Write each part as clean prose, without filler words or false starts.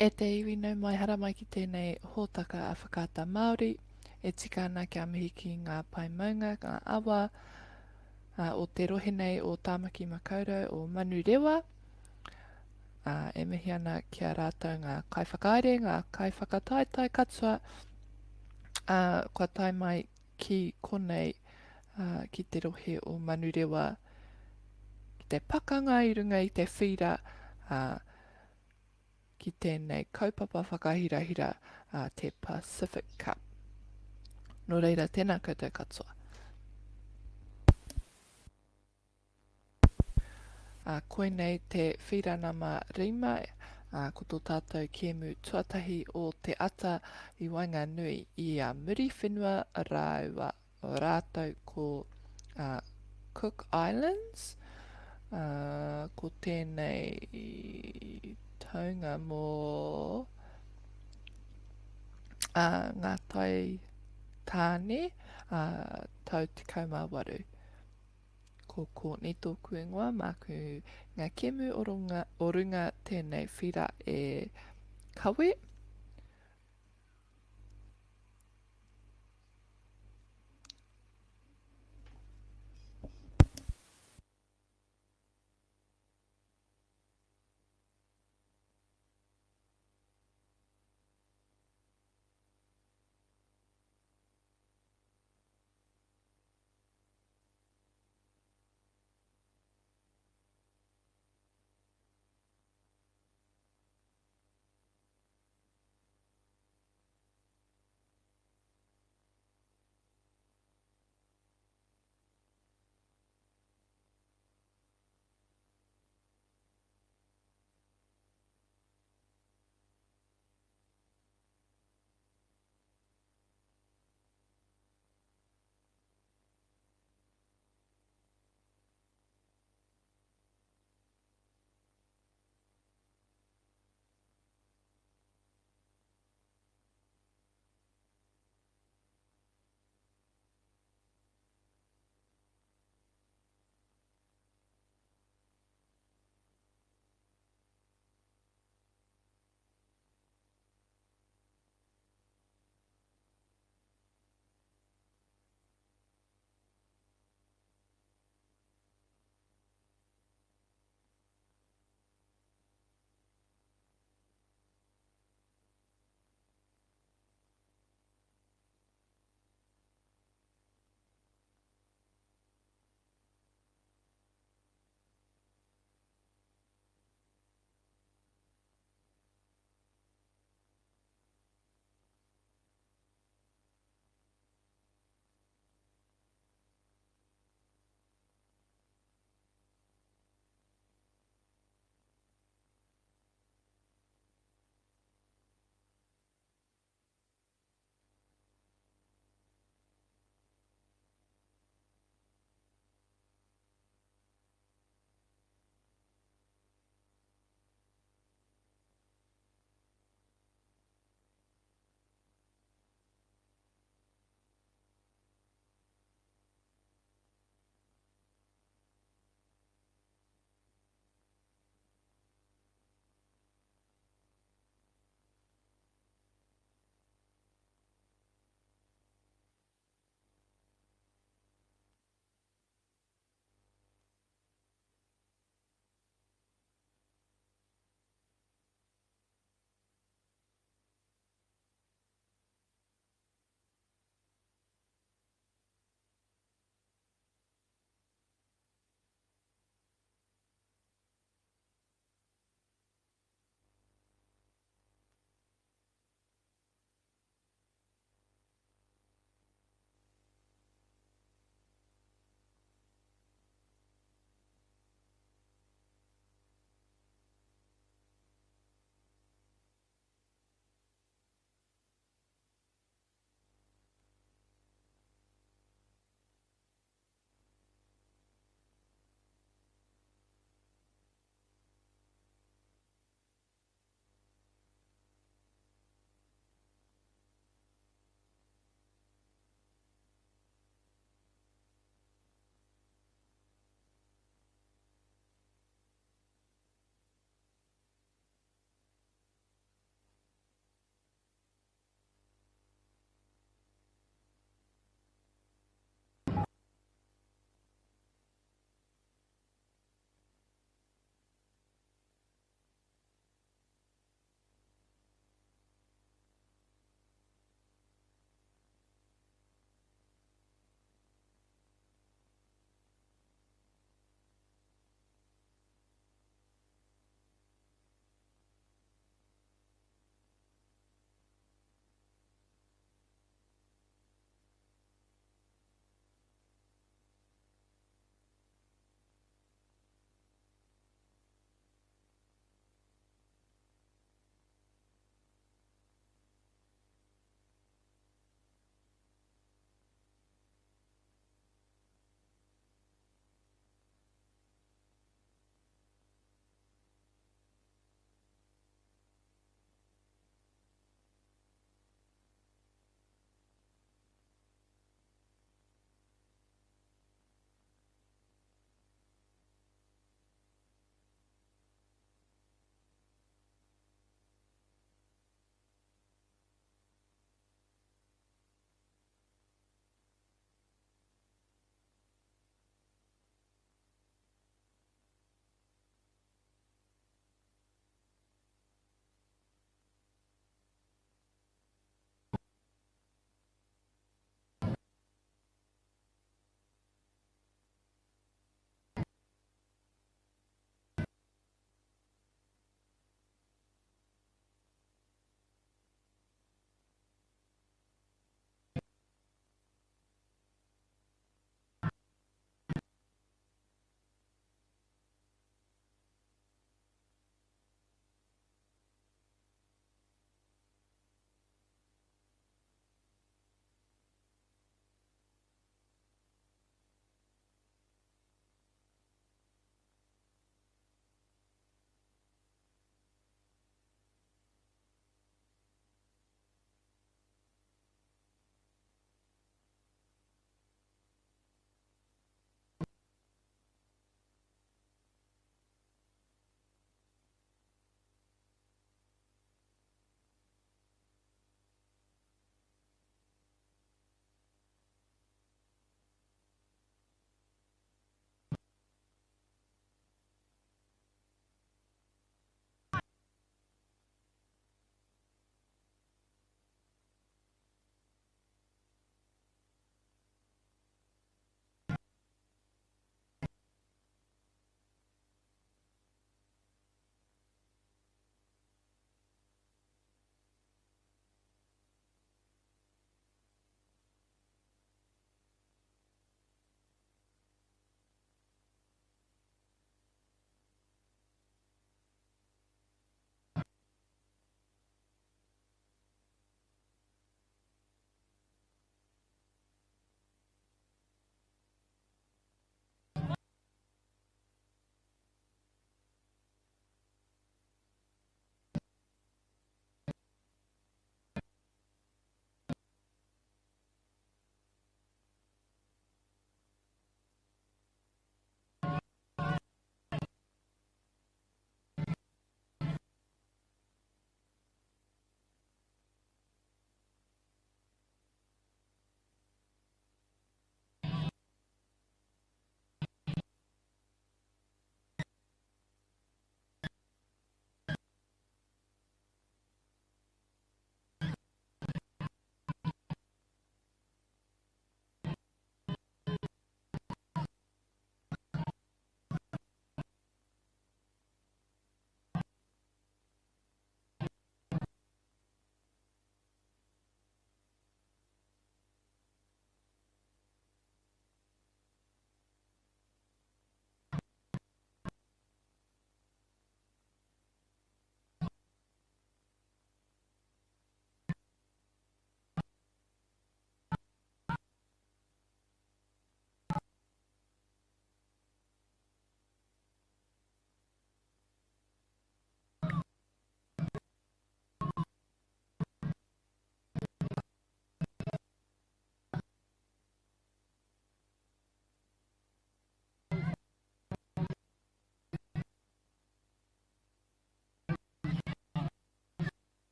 E te iwi nau mai hara mai ki tēnei hōtaka a whakata Māori, e tika ana kia mihi ki ngā paimaunga, ngā awa, o te rohe nei o Tāmaki Makaurau o Manurewa, e mihi ana kia rātou ngā kaiwhakaere, ngā kaiwhakataetai katua, kua tai mai ki konei ki te rohe o Manurewa, ki te pakanga i runga i te whira, ki tēnei kaupapa whakahirahira te Pacific Cup. Nō reira, tēnā koutou katoa. Koinei te whiranama rima, ko tō tātou kiemu tuatahi o te ata i wainga nui i a Muri Fenua rāua o rātou ko Cook Islands, ko tēnei taunga mō ngā tai tāne tau 18. Ko Courtney tōku ingoa, māku ngā kemu o runga tēnei whira e kawe.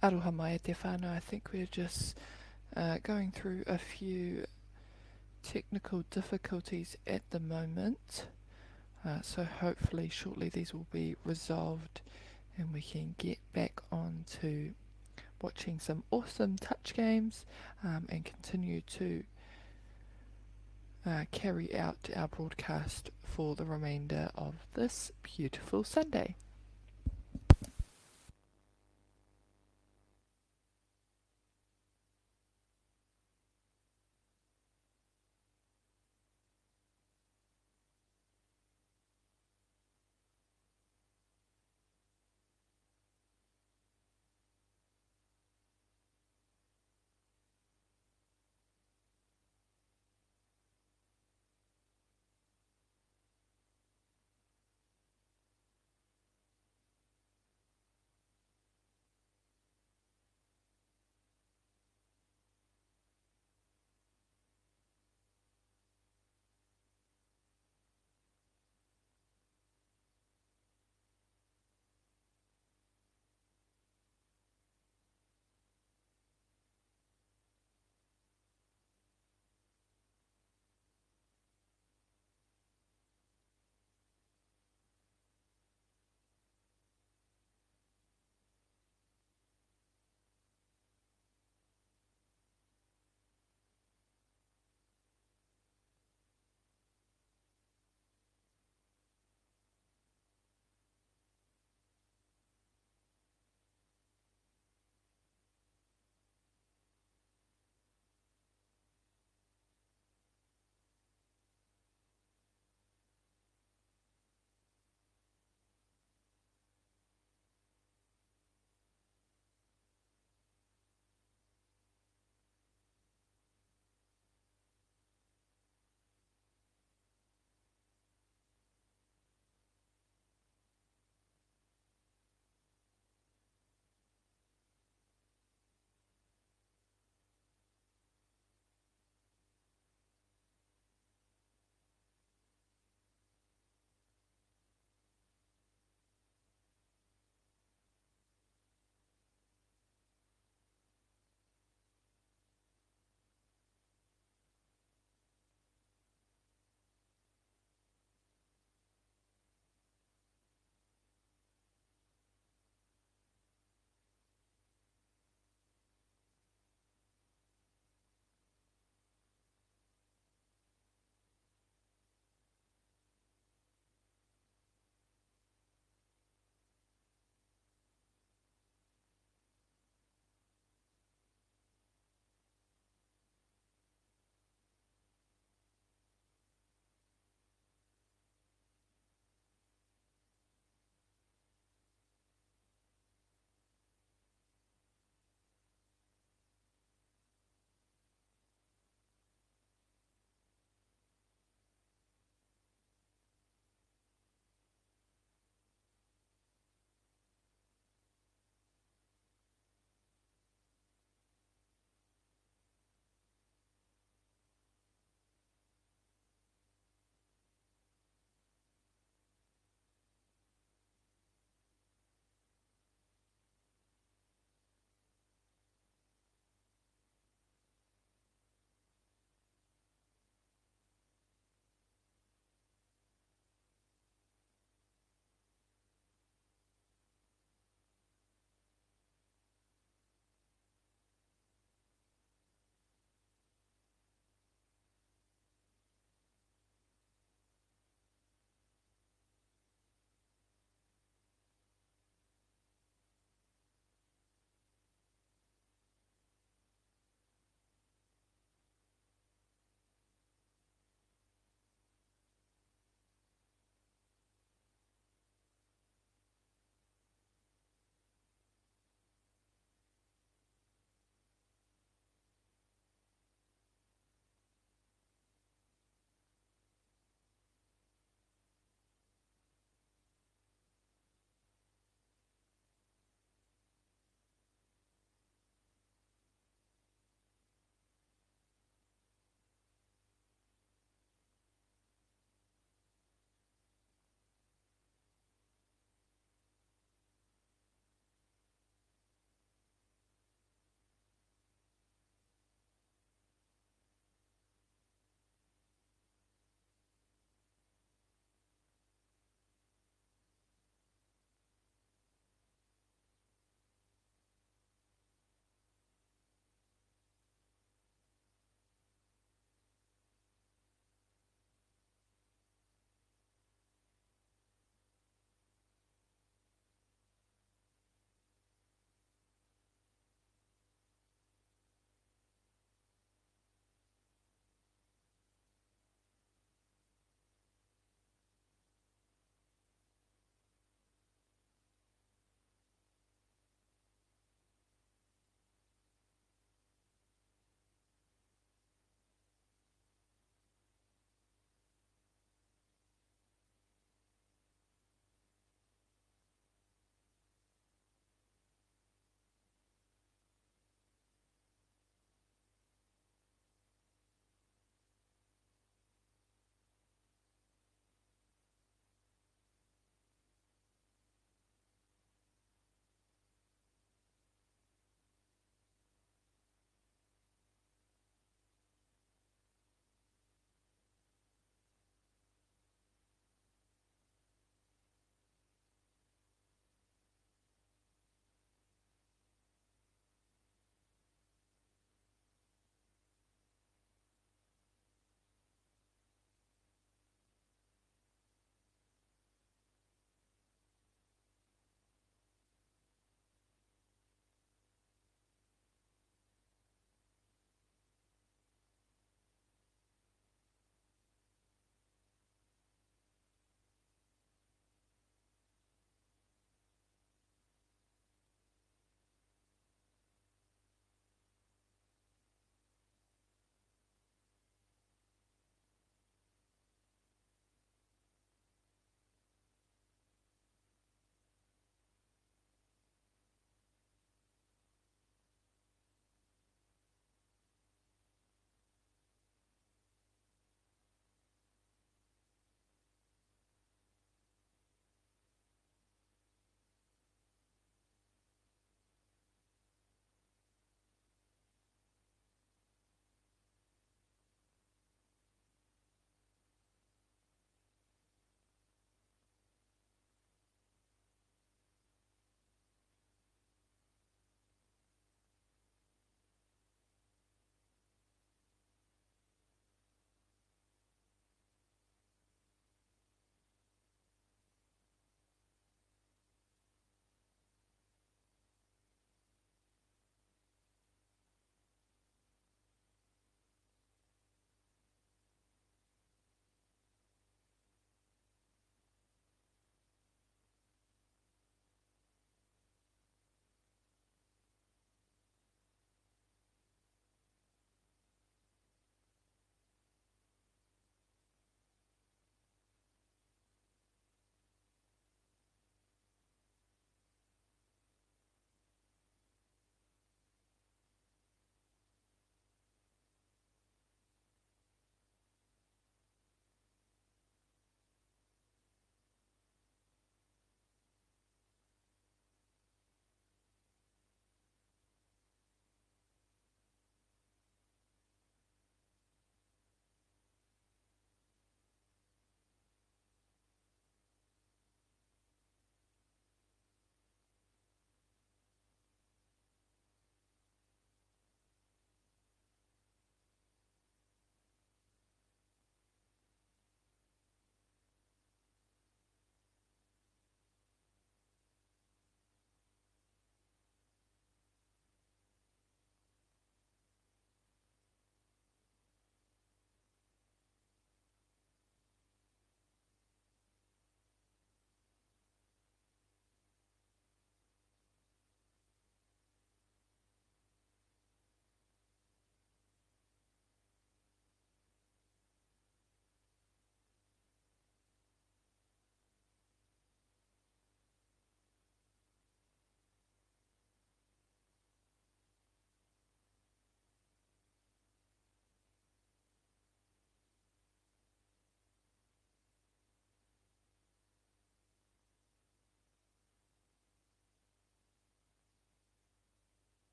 Aroha mai e te whānau. I think we're just going through a few technical difficulties at the moment. So hopefully shortly these will be resolved and we can get back on to watching some awesome touch games and continue to carry out our broadcast for the remainder of this beautiful Sunday.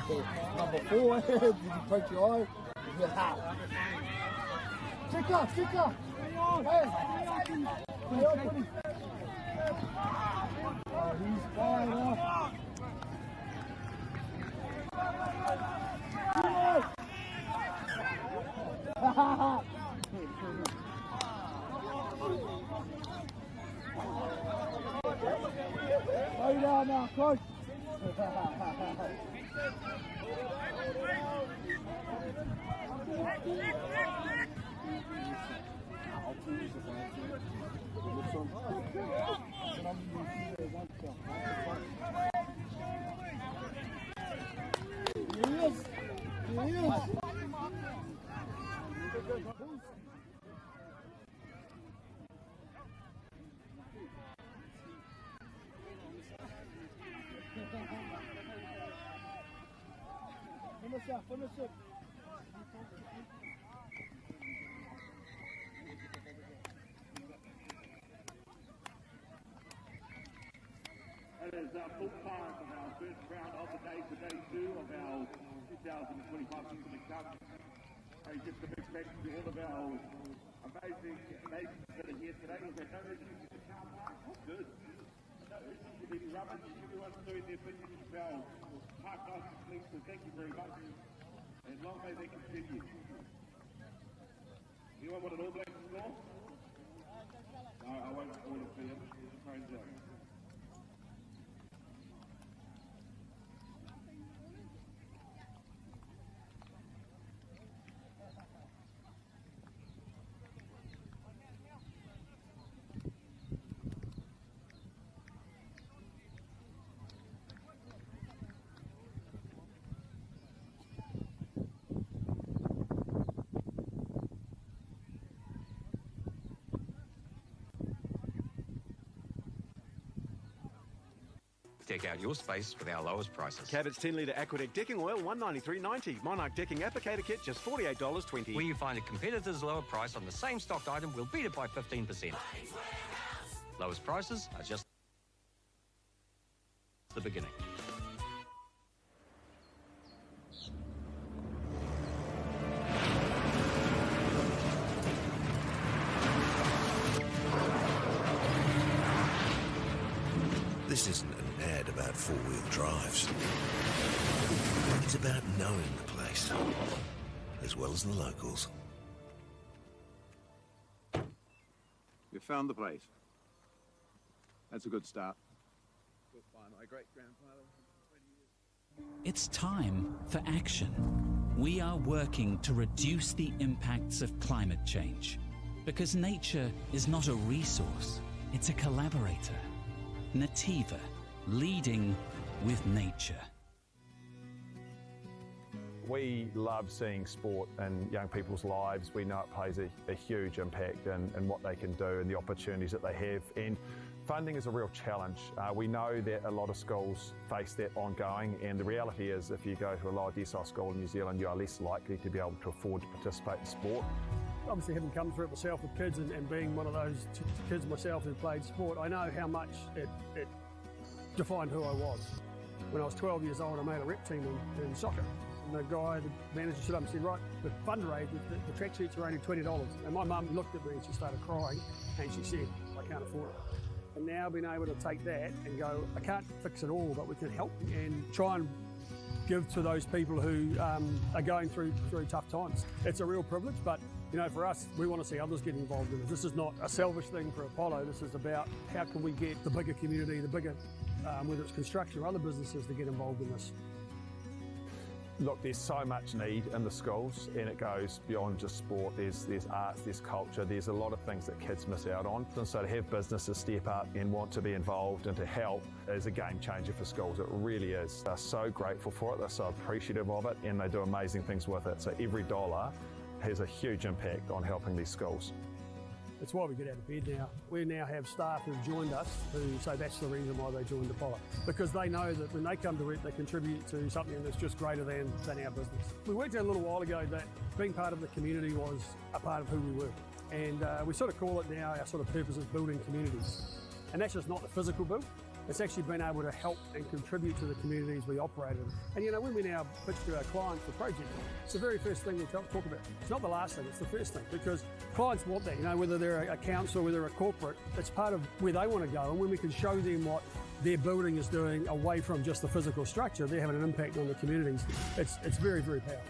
Number 4, did you poke your eye? Yeah. Chica! Hey! Oh, he's fired off. Slow down now, coach. Finish it. That is full time of our first round of the day for day 2 of our 2025 season cup. Hey, just a big thank you to all of our amazing ladies that are here today. We've had no issues with the car park. Good. No issues with any rubbish. Everyone's doing their business with our park license links, so thank you very much. And long may they continue. Anyone want an All Black score? No, I won't score it for you. Phone's out. Deck out your space with our lowest prices. Cabot's 10-litre Aquadeck decking oil, $193.90. Monarch decking applicator kit, just $48.20. Where you find a competitor's lower price on the same stocked item, we'll beat it by 15%. Lowest prices are just the beginning. This isn't an ad about four-wheel drives. It's about knowing the place, as well as the locals. We found the place. That's a good start. Built by my great-grandfather. It's time for action. We are working to reduce the impacts of climate change, because nature is not a resource, it's a collaborator. Nativa, leading with nature. We love seeing sport in young people's lives. We know it plays a huge impact in what they can do and the opportunities that they have. And funding is a real challenge. We know that a lot of schools face that ongoing, and the reality is if you go to a lower decile school in New Zealand, you are less likely to be able to afford to participate in sport. Obviously, having come through it myself with kids and being one of those kids myself who played sport, I know how much it defined who I was. When I was 12 years old, I made a rep team in soccer. And the guy, the manager, stood up and said, right, the fundraise, the track sheets are only $20. And my mum looked at me and she started crying and she said, I can't afford it. And now being able to take that and go, I can't fix it all, but we can help and try and give to those people who are going through tough times. It's a real privilege, but you know, for us, we want to see others get involved in it. This is not a selfish thing for Apollo. This is about how can we get the bigger community, the bigger, whether it's construction or other businesses, to get involved in this. Look, there's so much need in the schools, and it goes beyond just sport. There's arts, there's culture, there's a lot of things that kids miss out on. And so to have businesses step up and want to be involved and to help is a game changer for schools. It really is. They're so grateful for it, they're so appreciative of it, and they do amazing things with it. So every dollar has a huge impact on helping these schools. That's why we get out of bed now. We now have staff who've joined us who say that's the reason why they joined Apollo. Because they know that when they come to it, they contribute to something that's just greater than our business. We worked out a little while ago that being part of the community was a part of who we were. And we sort of call it now, our sort of purpose is building communities. And that's just not the physical build, It's actually been able to help and contribute to the communities we operate in. And you know, when we now pitch to our clients for projects, it's the very first thing we talk about. It's not the last thing, it's the first thing, because clients want that, you know, whether they're a council, whether they're a corporate, it's part of where they want to go. And when we can show them what their building is doing away from just the physical structure, they're having an impact on the communities. It's very, very powerful.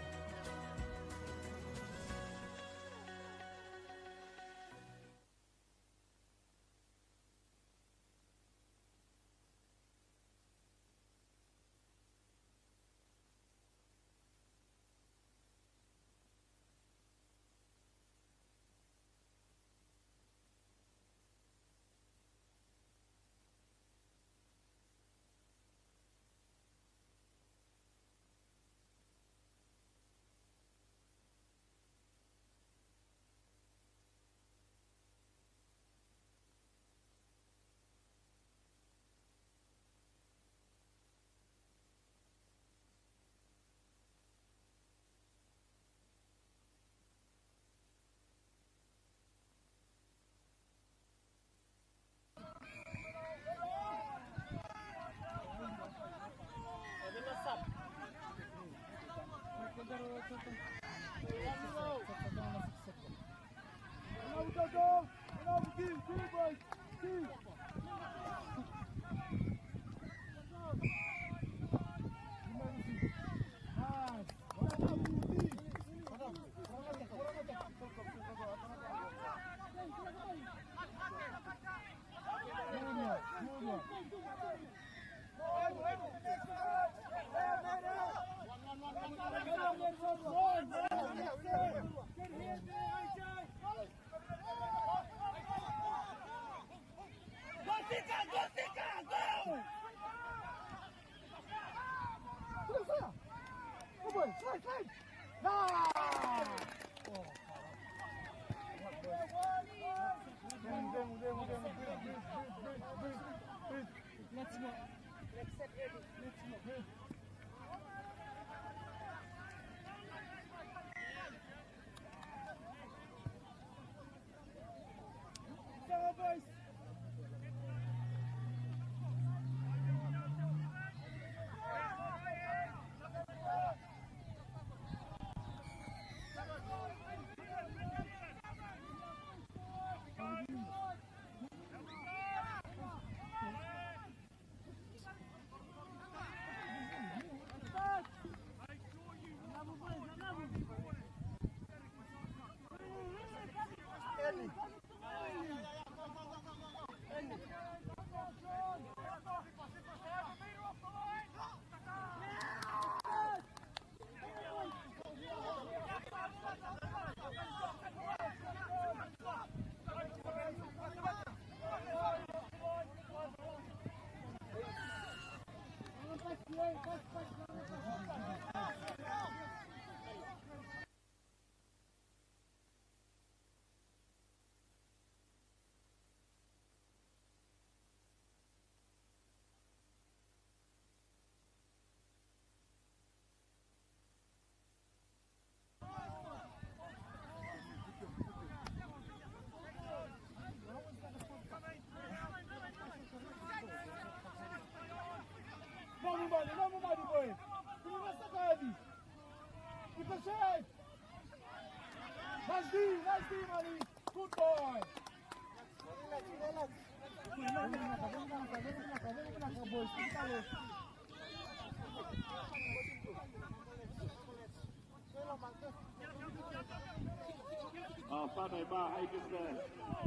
Sunday bar, hey, just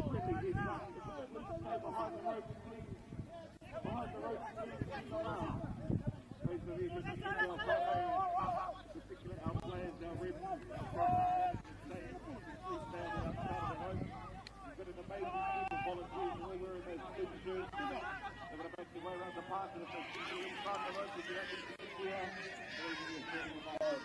quickly get back. Behind the rope, please. Behind the rope, please. Please, so you can see our particularly our players, our ribbons, our please stand outside of the rope. You've got an amazing team of volunteers who are wearing those blue shirts. They're going to make their way around the park, and if they see you inside the rope, if you don't need to be here, they'll give you a turn with my eyes.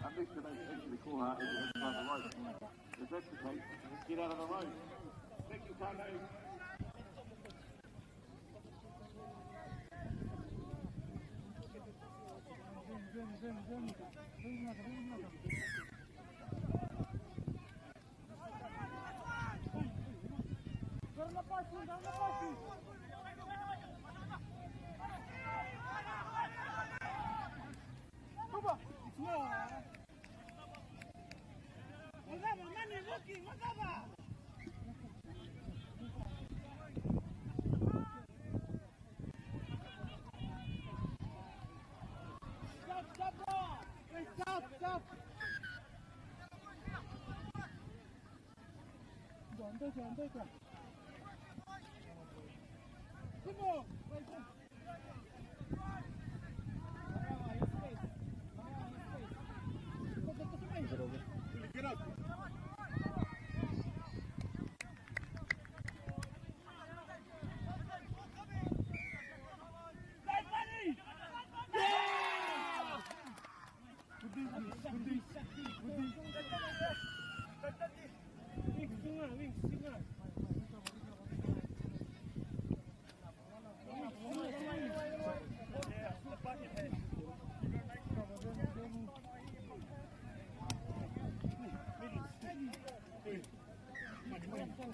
At least they don't actually call her inside the rope. If that's the case, get out of the road. Thank you, Tano.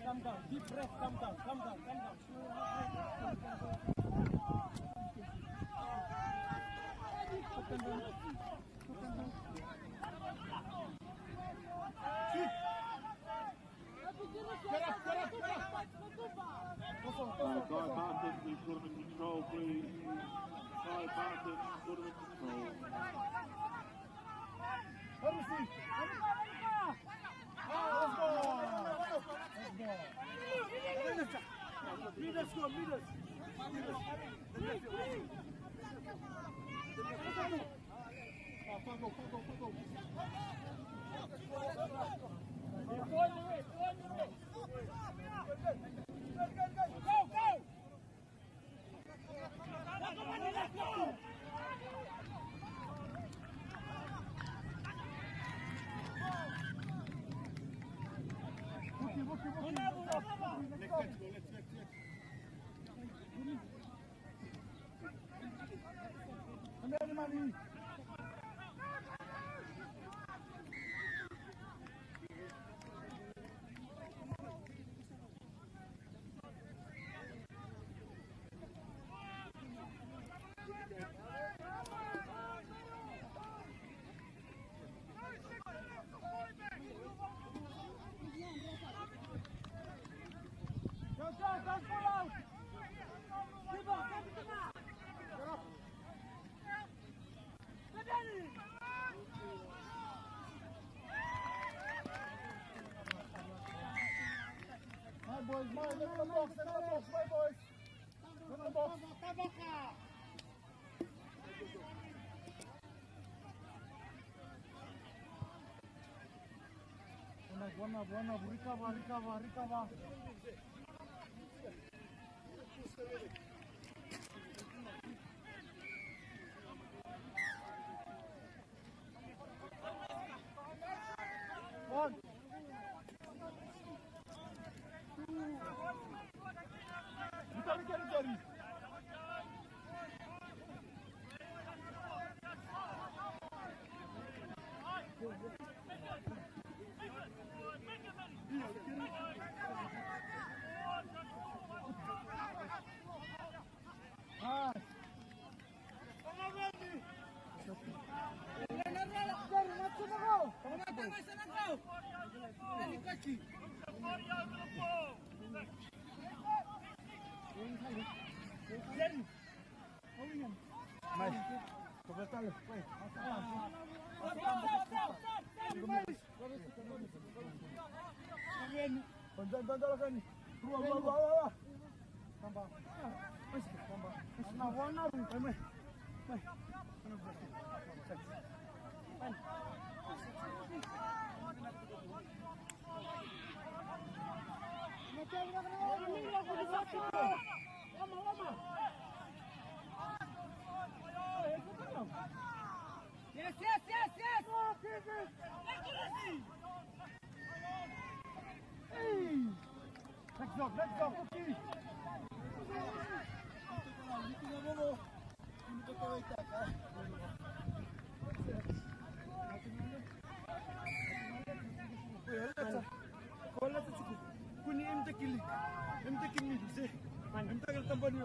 Come down, deep breath, come down, come down, come down. Guy Barton, please put him in control, please. Guy Barton, put him in control. Let me see. Leaders go, leaders. Boys, my box, my boys. The box. One up, recover. One. Let's go, okay. Kuni MT taking me to say, I'm taking somebody.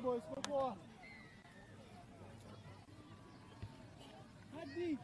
Boys, go boy. Hadi.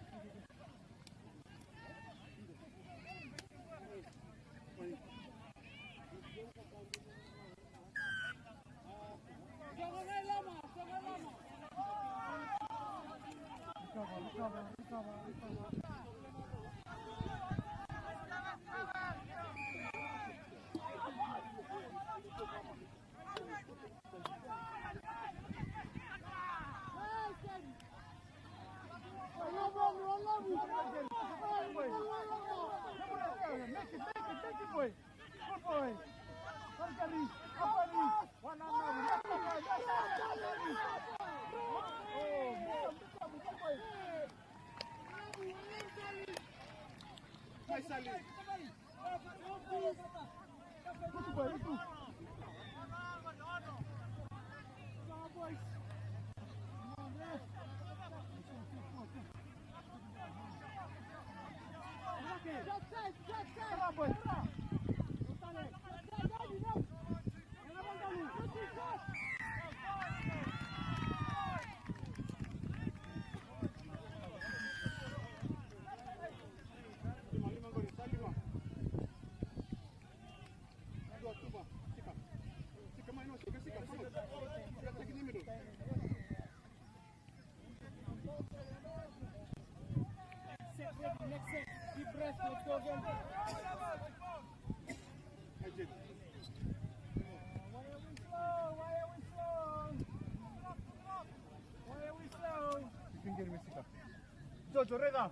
Jojo, Rega.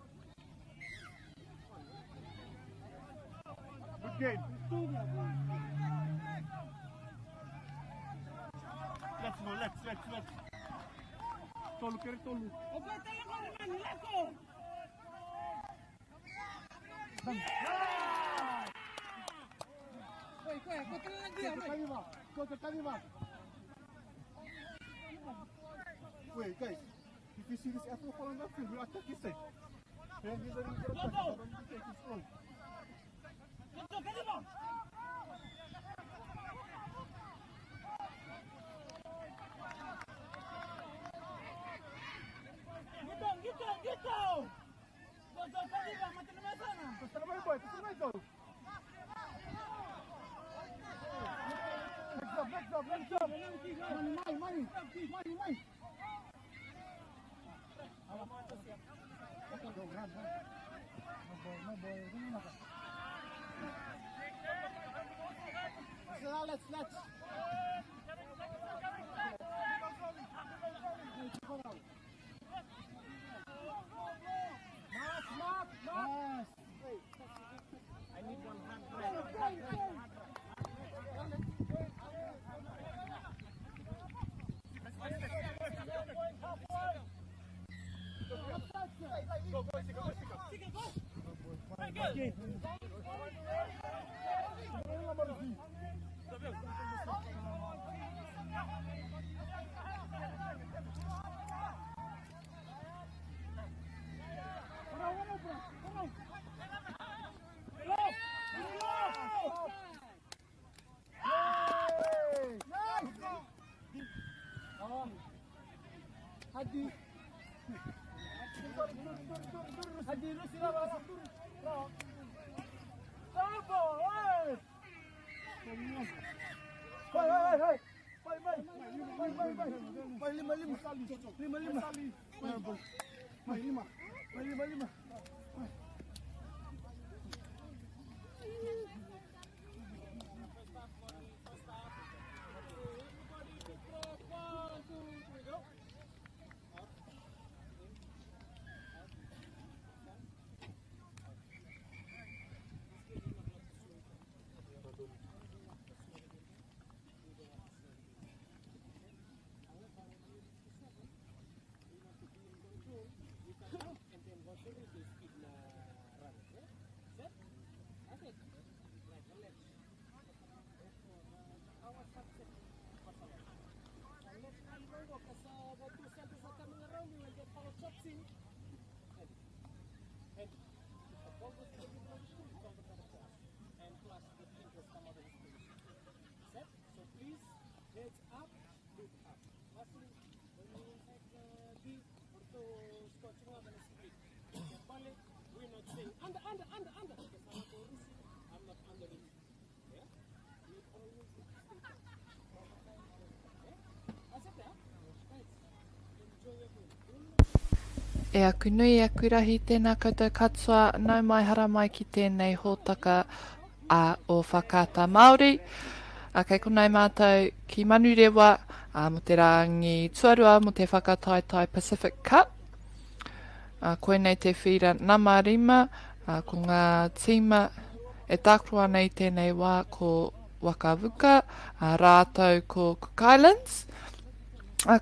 Good game. Let's go, let's. Tolu, kere Tolu. Wait, guys. If you see this apple fall on the field, we'll attack his side. And he's running to the back. I don't need to take his front. Get down! Legs up. Money. Let's. Nice. I need one hand. Go, boys, go. Hadi. E aku nui e aku rahi tēnā koutou katoa, nau mai hara mai ki tēnei hōtaka o whakata Māori. Kei konei mātou ki Manurewa, mo te rangi tuarua mo te whakataetai Pacific Cup. Koe nei te whira namarima, ko ngā tīma e tākroa nei tēnei wā ko Waka, rātou ko Cook Islands.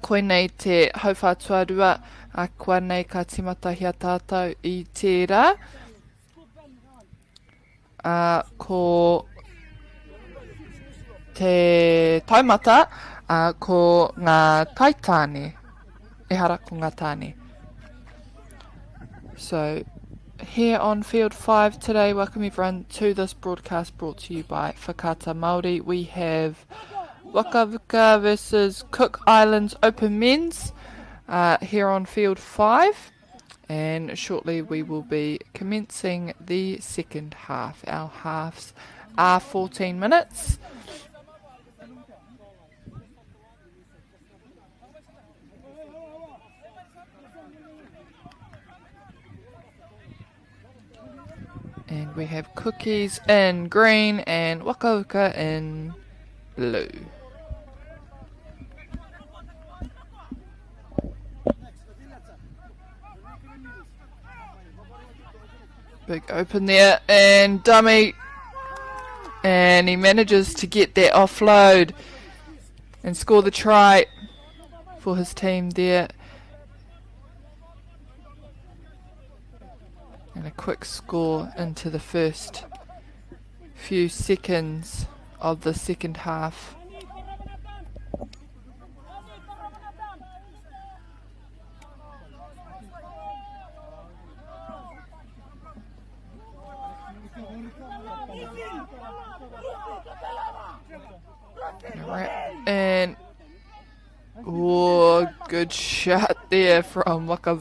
Koe nei te hauwha tuarua, kua nei ka timata hia tātou i tērā. Ko te taumata, ko ngā kaitāne, ehara ko ngā tāne. So, here on Field 5 today, welcome everyone to this broadcast brought to you by Whakata Māori. We have Waka versus Cook Islands Open Men's here on Field 5. And shortly we will be commencing the second half. Our halves are 14 minutes. And we have Cookies in green and Waka in blue. Big open there and dummy. And he manages to get that offload and score the try for his team there. And a quick score into the first few seconds of the second half. And oh, good shot there from Waka.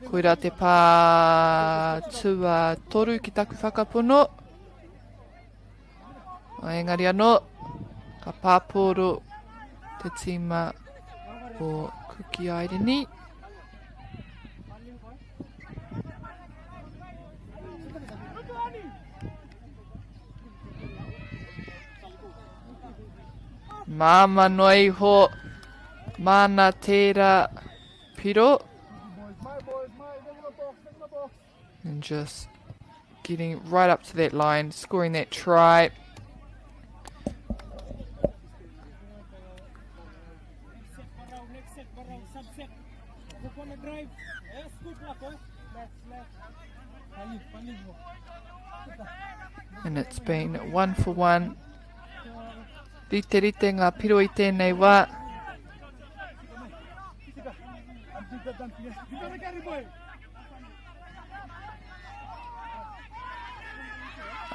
Koira te pā tua toru ki taku whakapono. Engari anō, ka pāporo te tīma o Kuki Airini. Māma noi ho, mana tērā piro. And just getting right up to that line, scoring that try. And it's been 1-for-1. Rite ngā piro i tēnei wā.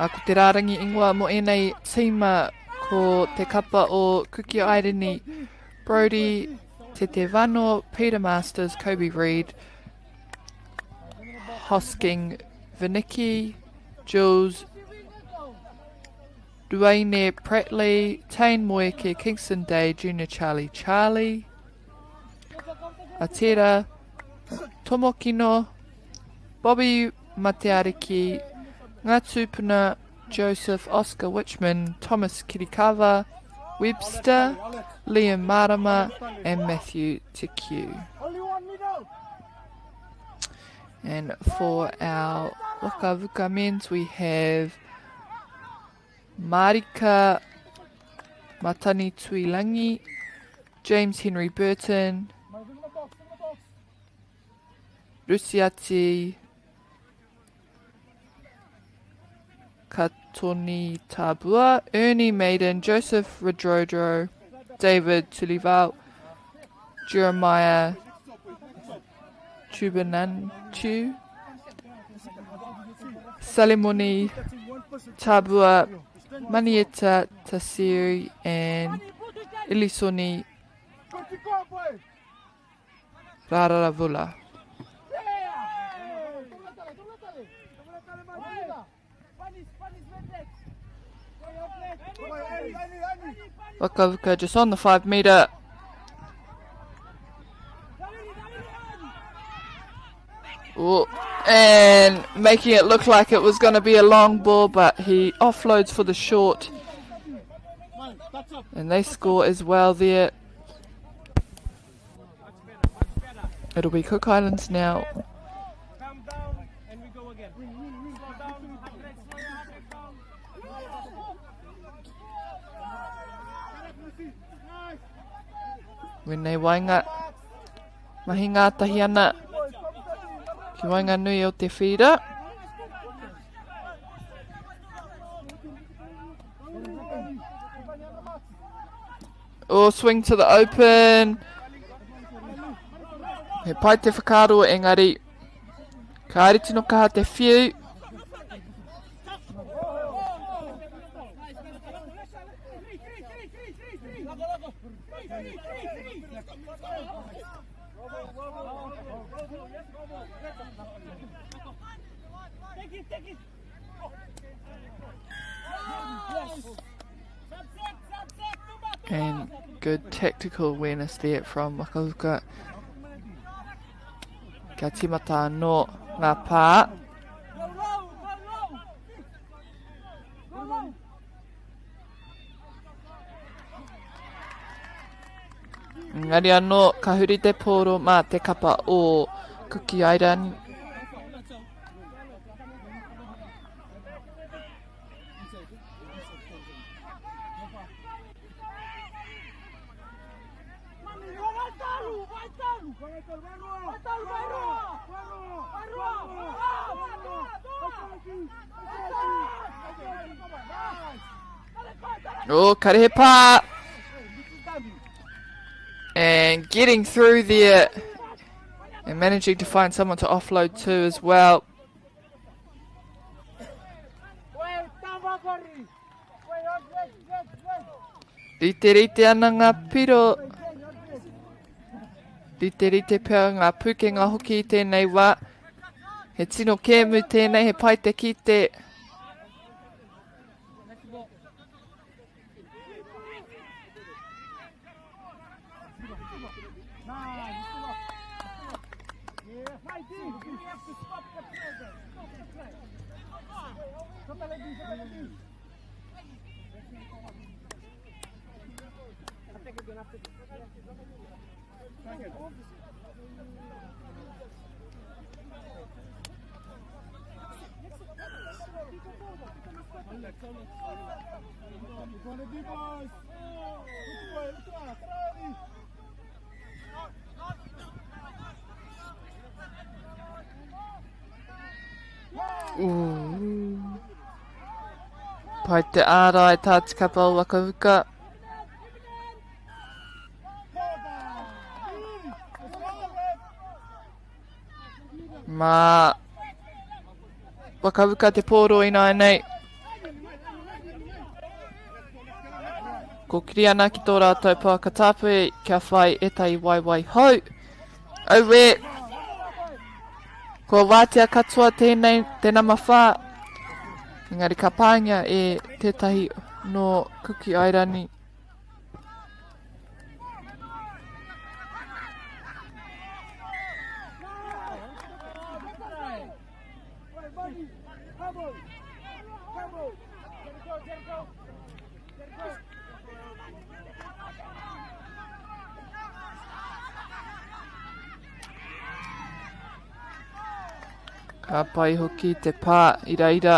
Ko te rārangi ingoa mo enei tīma ko te kapa o Kuki Airini, Brody, Te Wano, Peter Masters, Kobe Reid, Hosking Vinicki, Jules Duane Pratley, Tane Moeke, Kingston Day, Junior Charlie, Atira Tomokino, Bobby Matiaki, Ngatupuna, Joseph, Oscar Witchman, Thomas Kirikawa, Webster, Liam Marama, and Matthew Teku. And for our Waka Vuka men's, we have Marika Matani Tuilangi, James Henry Burton, Rusiati Katoni Tabua, Ernie Maiden, Joseph Rodrodro, David Tulival, Jeremiah Chubananchu, Salimoni Tabua, Manieta Tasiri, and Ilisoni Rararavula. Waka Vuka just on the 5 metre. Ooh, and making it look like it was going to be a long ball, but he offloads for the short. And they score as well there. It'll be Cook Islands now. Wene wainga mahinga tahiana ki wainga nui o te whira. Oh, swing to the open. He pai te whakaro engari. Ka ari tino kaha te whiu. And good tactical awareness there from Waka Vuka. Ka timata no ngā pā. Ngari anō ka huri te pōro mā te kapa o Kuki Airani. Oh, karehe pā! And getting through there and managing to find someone to offload to as well. Rite ana ngā piro. Rite pēr ngā puke ngā hoki I tēnei wā. He tino kēmu tēnei, he pai te kite. Pai te ārai tāti kapa o Waka Vuka. Mā Waka Vuka te pōro ina nei. Ko kiri ana ki tō rātou pākatapu kia whai e tai waiwai hau. Aue. Ko wātea katoa tēnei, tēnā mawhā. Engari ka pāngia e tētahi no kuki airani. Ka pai hoki te pā iraira.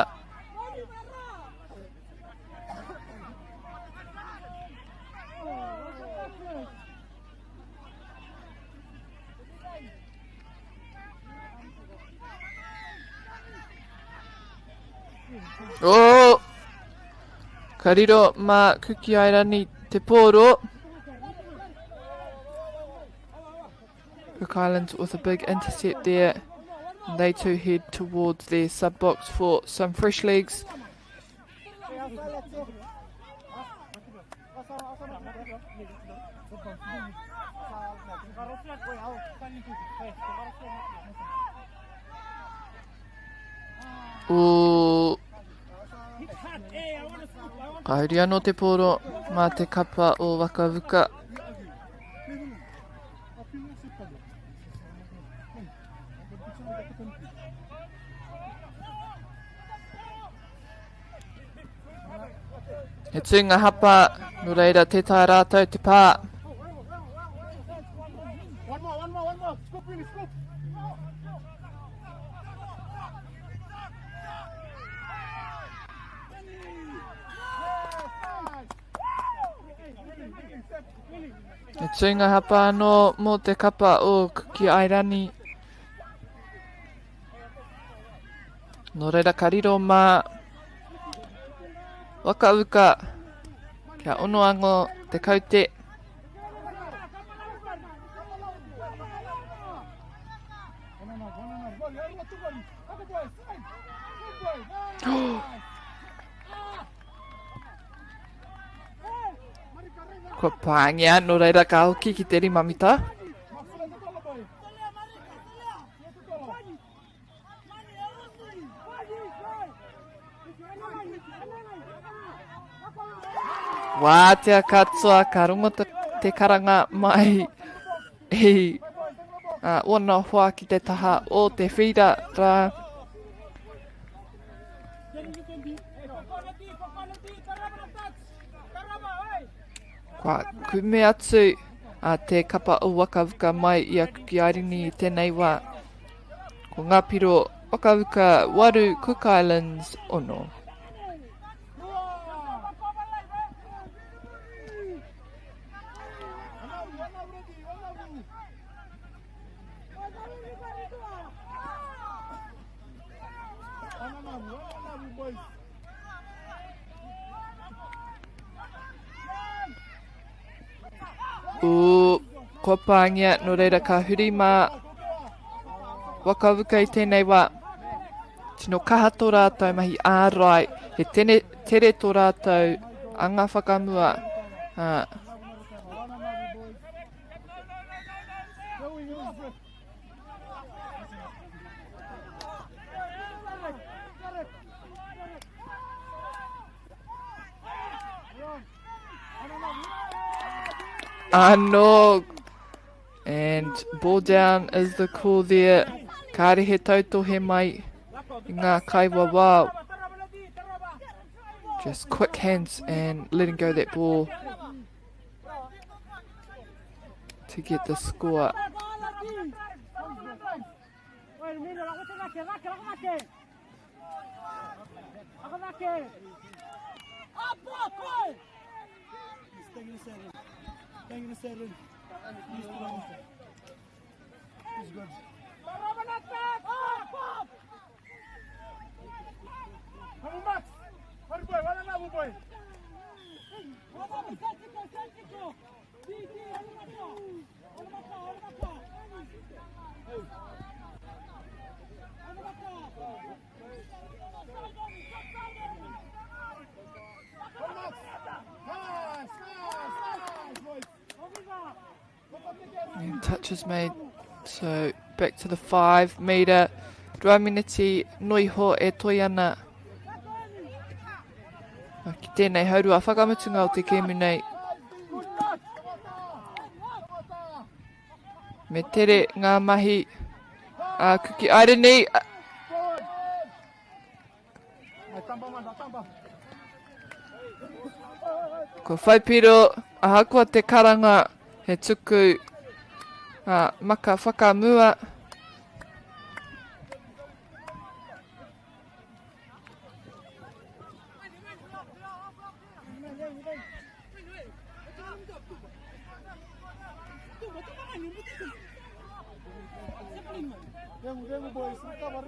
Oh! Ka riro mā kuki airani te pōro. Cook Islands with a big intercept there. And they too head towards their sub-box for some fresh legs. Ooh. Kauri anō te pōro mā te kapa o Waka Wuka. He tūnga hapa, no reira te tai rātou te pā. He tūnga hapa anō mō te kapa o kuki airani. No reira ka riro mā Waka Wuka, kia ono ango te kaute. Ko pāngia, no reira ka hoki ki te rimamita. Wātea katoa, ka rungo te karanga mai i ona hoa ki te taha o te whira rā. Kua kume atu te kapa o Waka Wuka mai i a kuki airini i tēnei wā. Ko ngā piro Waka Wuka waru Cook Islands ono. Ko pāngia, no reira ka huri mā Waka Wuka i tēnei wā. Tino kaha tō rātou mahi ārai, he tere tō rātou anga whakamua. No. And ball down is the call there. Kāre he tauto he mai I ngā kaiwa wā. Just quick hands and letting go that ball to get the score. And touch is made, so back to the 5 metre Ruaminiti noiho e toi ana ki tēnei haurua whakamutunga o te kēmu nei. Me tere ngā mahi kuki aere nei. Ko whaipiro ahakua te karanga he tuku maka whakamua. Boys, recover.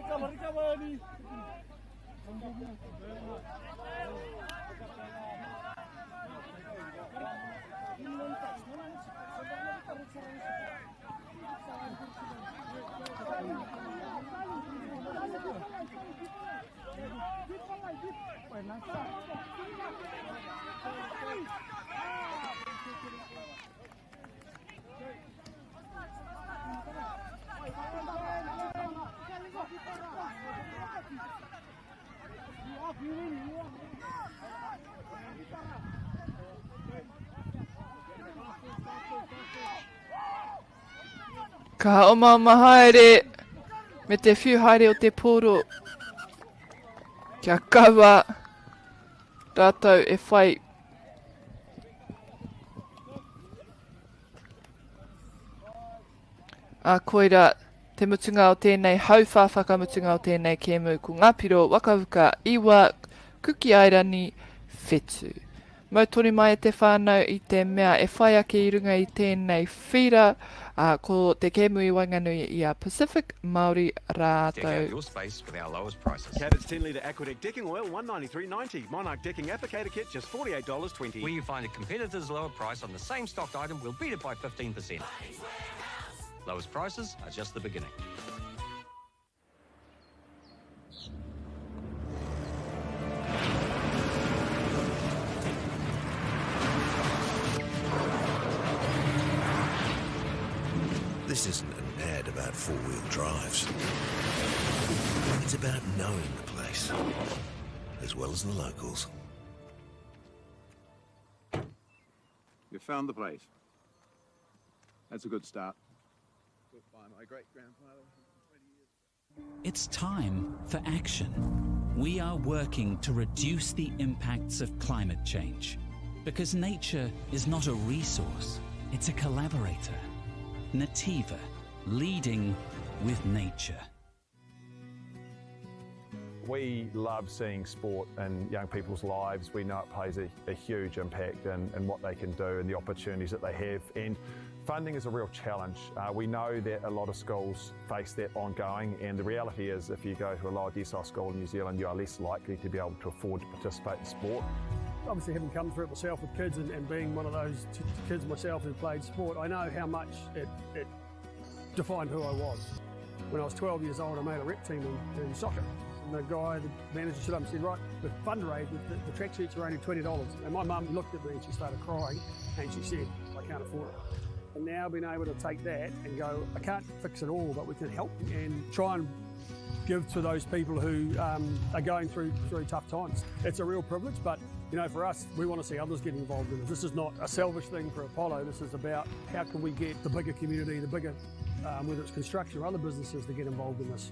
Ka oma haere me te whiu haere o te poro. Kia kaua rātou e whai. Koira te mutunga o tēnei hauwha whakamutunga o tēnei kēmu ko ngā piro Waka iwa kuki airani whetu. Mau toni mai e te whānau I te mea e whai ake I runga I tēnei whira ko te kēmu I Wainganui I a Pacific Māori rātou. Deck out your space with our lowest prices. Cabot's 10 litre Aquadeck decking oil, $193.90. Monarch decking applicator kit, just $48.20. Where you find a competitor's lower price on the same stocked item, we'll beat it by 15%. Lowest prices are just the beginning. This isn't an ad about four-wheel drives. It's about knowing the place, as well as the locals. You found the place. That's a good start. By my great-grandfather. It's time for action. We are working to reduce the impacts of climate change because nature is not a resource, it's a collaborator. Nativa, leading with nature. We love seeing sport in young people's lives. We know it plays a huge impact in what they can do and the opportunities that they have. And funding is a real challenge. We know that a lot of schools face that ongoing, and the reality is if you go to a lower decile school in New Zealand, you are less likely to be able to afford to participate in sport. Obviously, having come through it myself with kids and being one of those kids myself who played sport, I know how much it defined who I was. When I was 12 years old, I made a rep team in soccer. And the guy, the manager stood up and said, right, the fundraise, the track sheets are only $20. And my mum looked at me and she started crying and she said, I can't afford it. And now being able to take that and go, I can't fix it all, but we can help and try and give to those people who are going through tough times. It's a real privilege, but you know, for us, we want to see others get involved in it. This is not a selfish thing for Apollo. This is about how can we get the bigger community, the bigger, whether it's construction or other businesses, to get involved in this.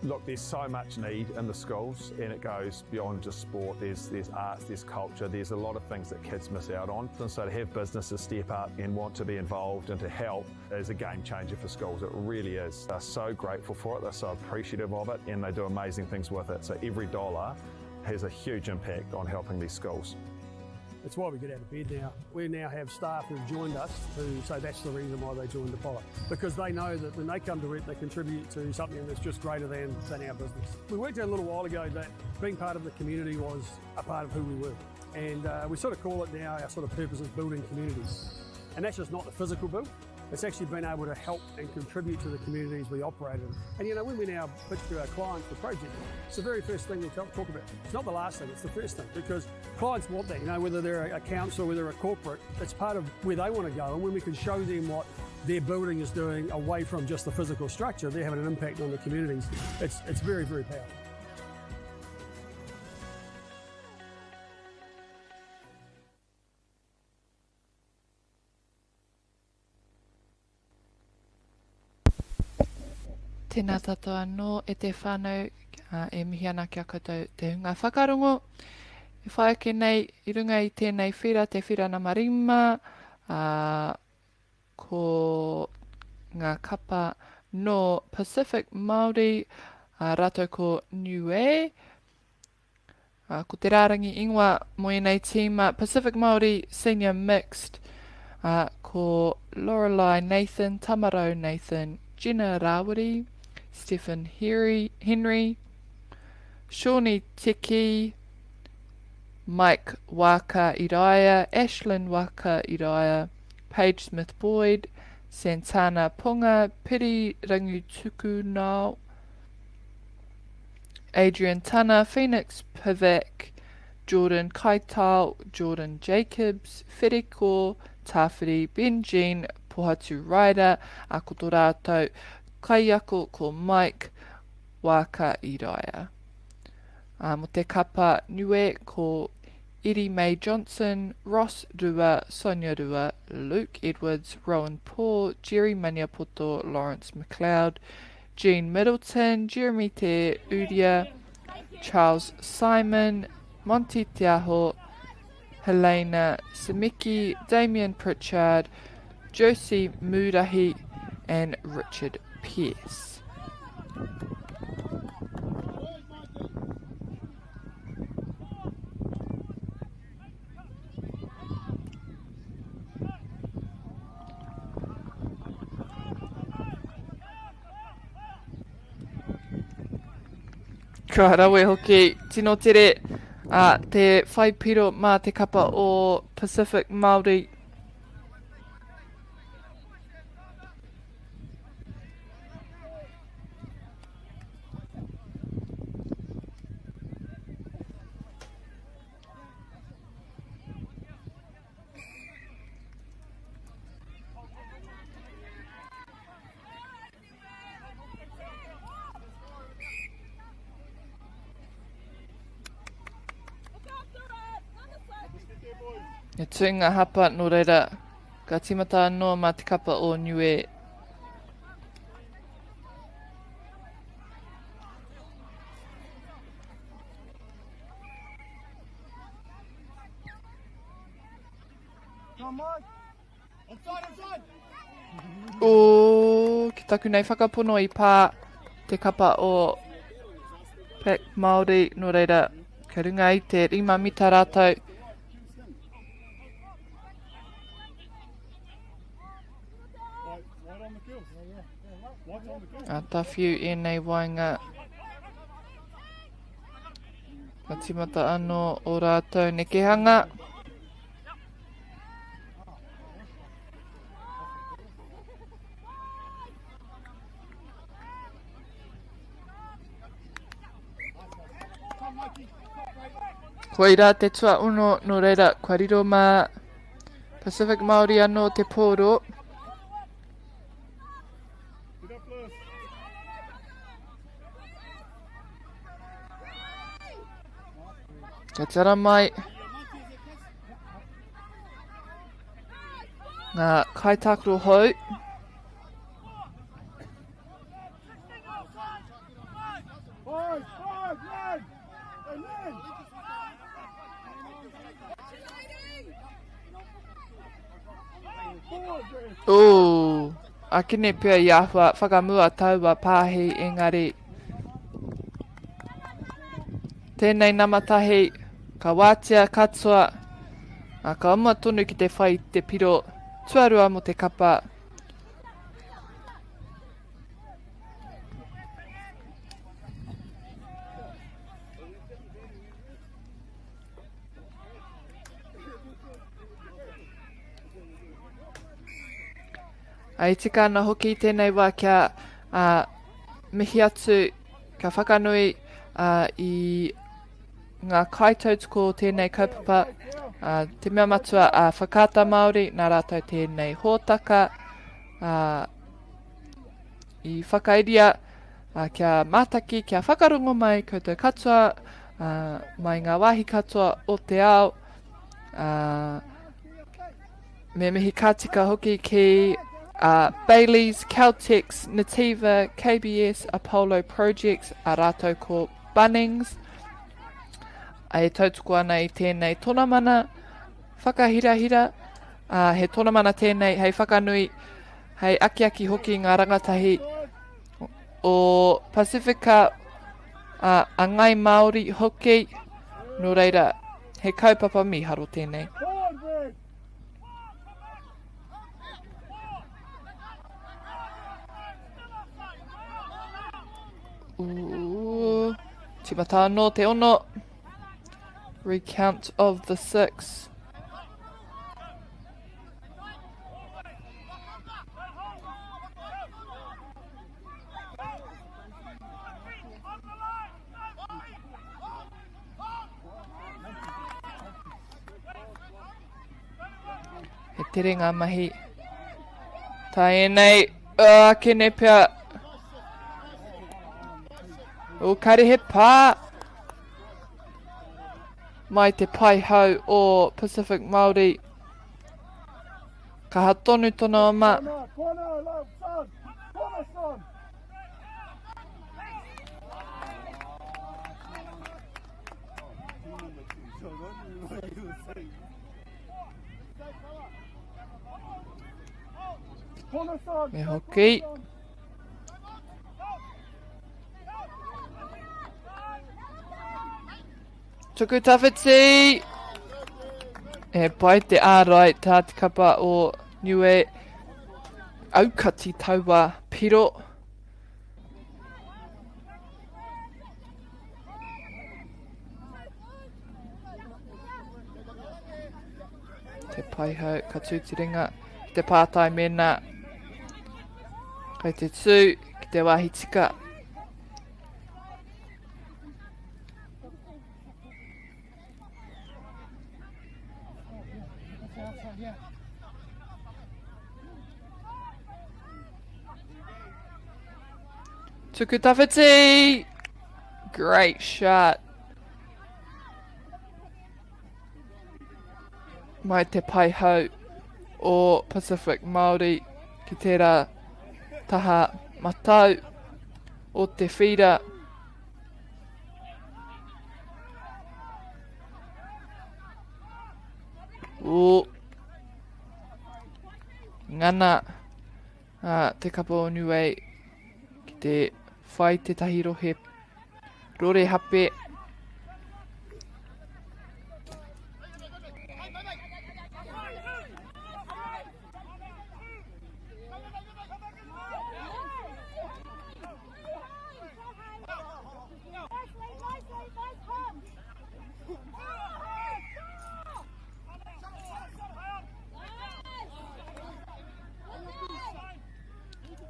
Look, there's so much need in the schools, and it goes beyond just sport. There's arts, there's culture, there's a lot of things that kids miss out on. And so to have businesses step up and want to be involved and to help is a game changer for schools. It really is. They're so grateful for it, they're so appreciative of it, and they do amazing things with it. So every dollar has a huge impact on helping these schools. It's why we get out of bed now. We now have staff who've joined us who say that's the reason why they joined Apollo. Because they know that when they come to it, they contribute to something that's just greater than our business. We worked out a little while ago that being part of the community was a part of who we were. And we sort of call it now, our sort of purpose is building communities. And that's just not the physical build. It's actually been able to help and contribute to the communities we operate in. And you know, when we now pitch to our clients for projects, it's the very first thing we talk about. It's not the last thing, it's the first thing, because clients want that, you know, whether they're a council, whether they're a corporate, it's part of where they want to go. And when we can show them what their building is doing away from just the physical structure. They're having an impact on the communities. It's very, very powerful. Tēnā tātou anō e te whānau e mihi ana kia koutou te hunga whakarongo. E whai ake nei i runga i tēnei whira, te whira na marima, ko ngā kapa no Pacific Māori, rātou ko Niue. Ko te rārangi ingoa mo i nei tīma Pacific Māori Senior Mixed, ko Lorelei Nathan, Tamarau Nathan, Jenna Rawiri, Stephen Henry, Shawnee Tiki, Mike Waka Iraia, Ashlyn Waka Iraia, Paige Smith Boyd, Santana Ponga, Piri Rangutuku Nao, Adrian Tana, Phoenix Pivek, Jordan Kaitau, Jordan Jacobs, Whiriko, Tawhiri, Ben Jean, Pohatu Ryder, a ko tō rātou kaiako ko Mike Waka Iraia. Mo te kapa Niue ko Eddie Mae Johnson, Ross Rua, Sonia Rua, Luke Edwards, Rowan Paul, Jerry Maniapoto, Lawrence McLeod, Jean Middleton, Jeremy Te Uria, Charles Simon, Monty Tiaho, Helena Simiki, Damien Pritchard, Josie Murahi, and Richard Pierce. Ka rawe hoki, tino tere, te whaipiro mā te kapa o Pacific Māori. E tuinga hapa no reira, ka timata anō mā te kapa o Niue. O, ki taku nei whakapono i pā te kapa o Pac Māori no reira, ka runga i te 5 mita rātou. Tawhiu e nei wainga. Ka timata anō o rātou nekehanga. Koira te tua uno no reira, kua riro mā Pacific Māori anō te pōro. Ka tara mai ngā kaitakro hou. O, akine pia i ahua whakamua taua pāhi engari. Tēnei namatahi, ka wātia katoa, ka oma tonu ki te whai te piro, tuarua mo te kapa. Ai tika ana hoki tēnei wā kia mihi atu ka whakanui i ngā kaitautuko tēnei kaupapa, te mea matua a whakata Māori, nā rātou tēnei hōtaka, I whakairia kia Matiaki, kia whakarongo mai koutou katoa, mai ngā wāhi katoa o te ao. Me mihi kātika hoki ki Bailey's, Caltex, Nativa, KBS, Apollo Projects, a rātou ko Bunnings. E tautuku ana i tēnei tonamana, whakahirahira, he tonamana tēnei, hei whakanui, hei akiaki hoki ngā rangatahi o Pacifica, a ngai Māori hoki, no reira, he kaupapa miharo tēnei. Timata no te ono. Recount of the 6. He tere ngā mahi. Tā e nei, kene pia. O kare he pā. Mai te pai hau o Pacific Māori. Ka ha tonu tono ama. Me hoki. Tuku tawhiti! E pai te ārai tā te kapa o Niue. Aukati taua piro. Te pai hau ka tūtiringa. Te pātai mena. Kei te tū, ki te wāhi tika. Tuku tawhiti! Great shot. Mai te pai hau o Pacific Māori ki tērā taha matau o te whira. O ngana te kapa o Niue ki te whai te tahi rohe rore hape.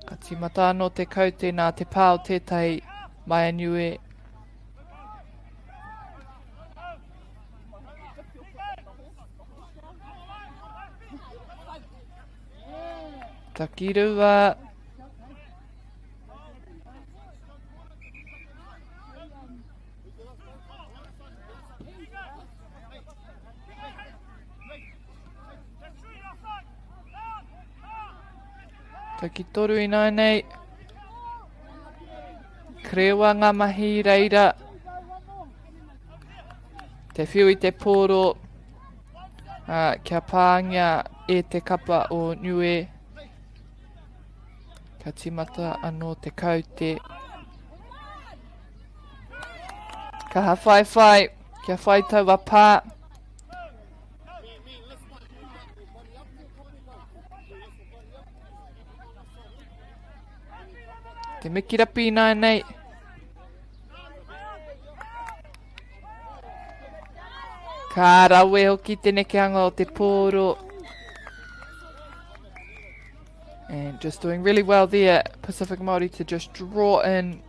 Ka timata anō te kaute nā te pāo tētai mai a Niue. Takirua. Taki toru ina nei. Krewa ngā mahi reira. Te whiu i te pōro. Kia pāngia e te kapa o Niue. Ka timata anō te kaute. Ka hawhai whai. Kia whai taua pā. Te mikirapi nai nei. Ka rawe hoki te nekeanga o te pōro. And just doing really well there, Pacific Māori, to just draw in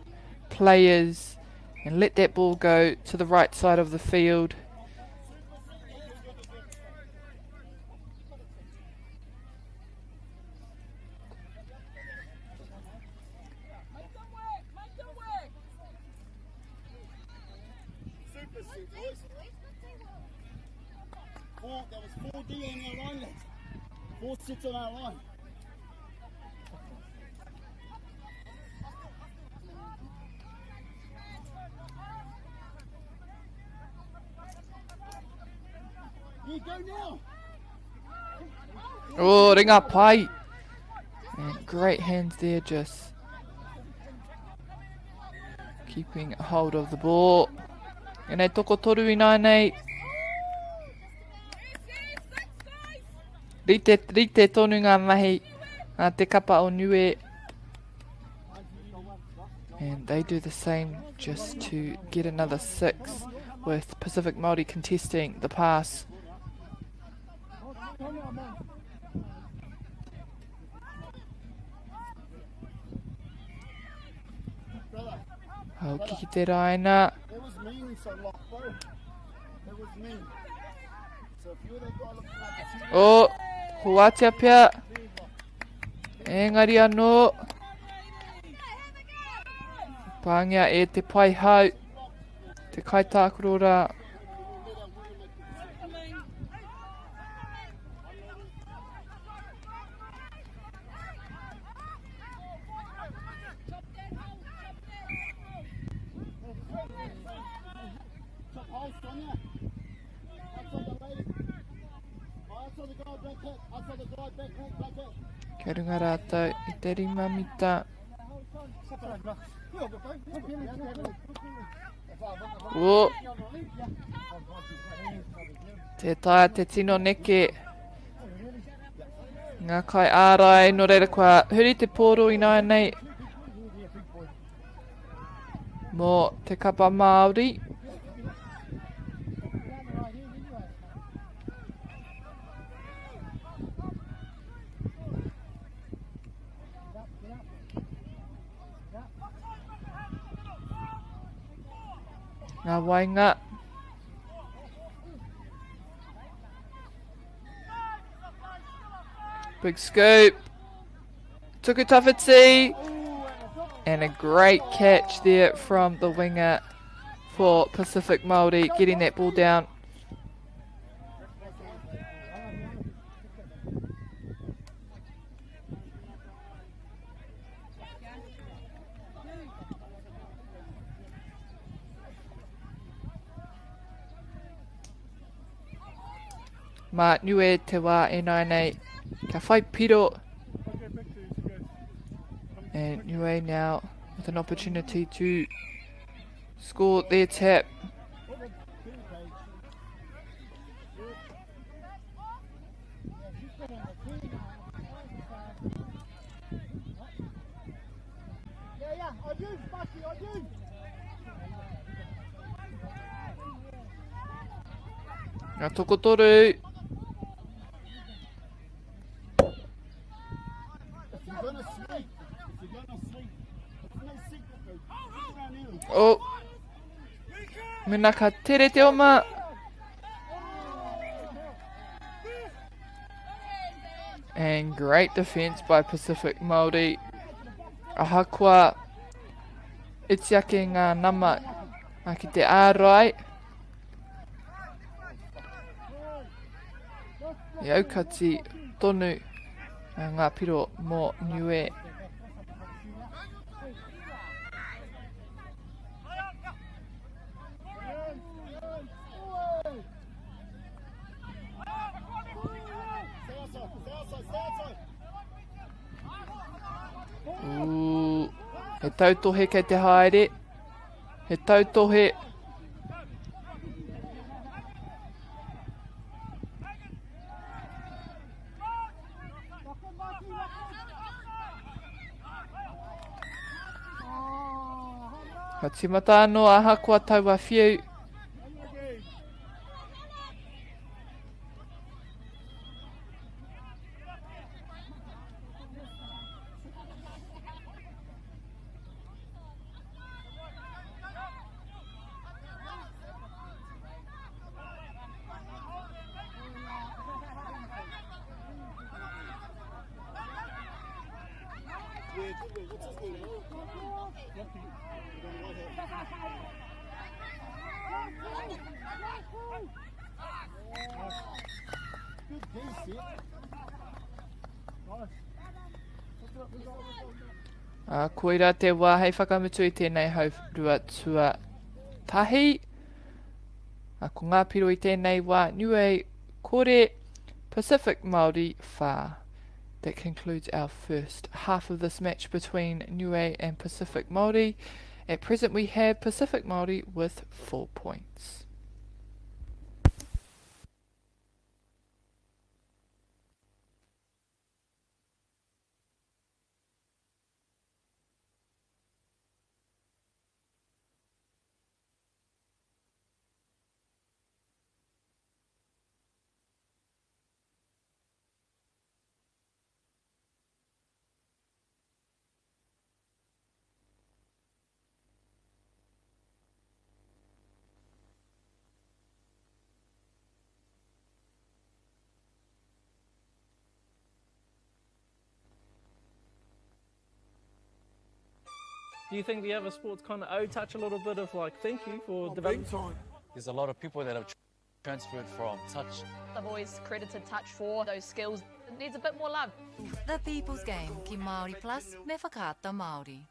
players and let that ball go to the right side of the field. D on our line, lads. 4 sets on our line. You go now. Oh, ringa pai. And great hands there, just keeping hold of the ball. E nei toko toru I nai nei. Rite tonu ngā mahi a te kapa o Niue. And they do the same just to get another 6 with Pacific Māori contesting the pass. Oh, kiki te raina. It was mean, so lock, bro. It was mean. So if you're that guy looking like a Oh, huatia pia. Engari anō. Pāngia e te pai hau. Te kaitākuro rā. Kia runga rātou I te rima mita. O, te taia te tino neke. Ngā kai ārai, no reira kua huri te pōro I nai nei. Mō te kapa Māori. Ngā wainga. Big scoop. Tuku tawhiti. And a great catch there from the winger for Pacific Māori, getting that ball down. Mā Niue te wā e nai nei. Ka whai piro. And Niue now with an opportunity to score their tap. Ngā toko toru. Oh, mena ka tere te oma. And great defense by Pacific Māori. Ahakua itiake ngā nama a ki te ārai. I aukati tonu a ngā piro mō Niue. He tautohe kei te haere. He tautohe. Ka timata anō aha kua taua whiu. Good game, Sid. Nice. Koira te wā hei whakamutu I tēnei haurua tua tahi. Ko ngā piro I tēnei wā Niue kore Pacific Māori whā. That concludes our first half of this match between Niue and Pacific Māori. At present we have Pacific Māori with 4 points. Do you think the other sports kind of owe touch a little bit of like thank you for development? There's a lot of people that have transferred from touch. I've always credited touch for those skills. It needs a bit more love. The People's Game, ki Māori Plus, me whakaata Māori.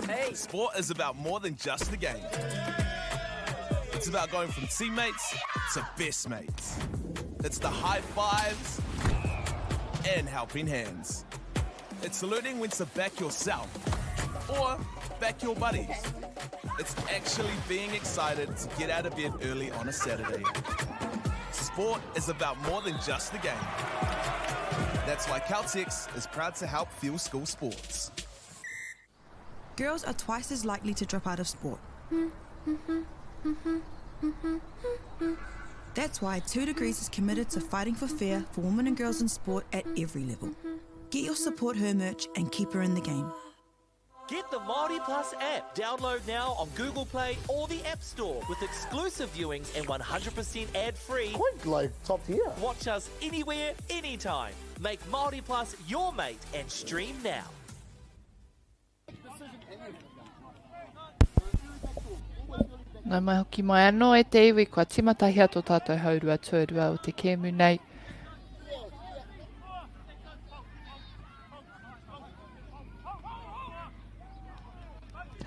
Hey. Sport is about more than just the game. It's about going from teammates to best mates. It's the high fives and helping hands. It's learning when to back yourself or back your buddies. It's actually being excited to get out of bed early on a Saturday. Sport is about more than just the game. That's why Caltex is proud to help fuel school sports. Girls are twice as likely to drop out of sport. That's why 2 Degrees is committed to fighting for fair for women and girls in sport at every level. Get your Support Her merch and keep her in the game. Get the Māori Plus app. Download now on Google Play or the App Store with exclusive viewings and 100% ad-free. Quite like top tier. Watch us anywhere, anytime. Make Māori Plus your mate and stream now. Nā mai hoki mai anō e te iwi kua timatahia tō tātou haurua tuarua o te kēmu nei.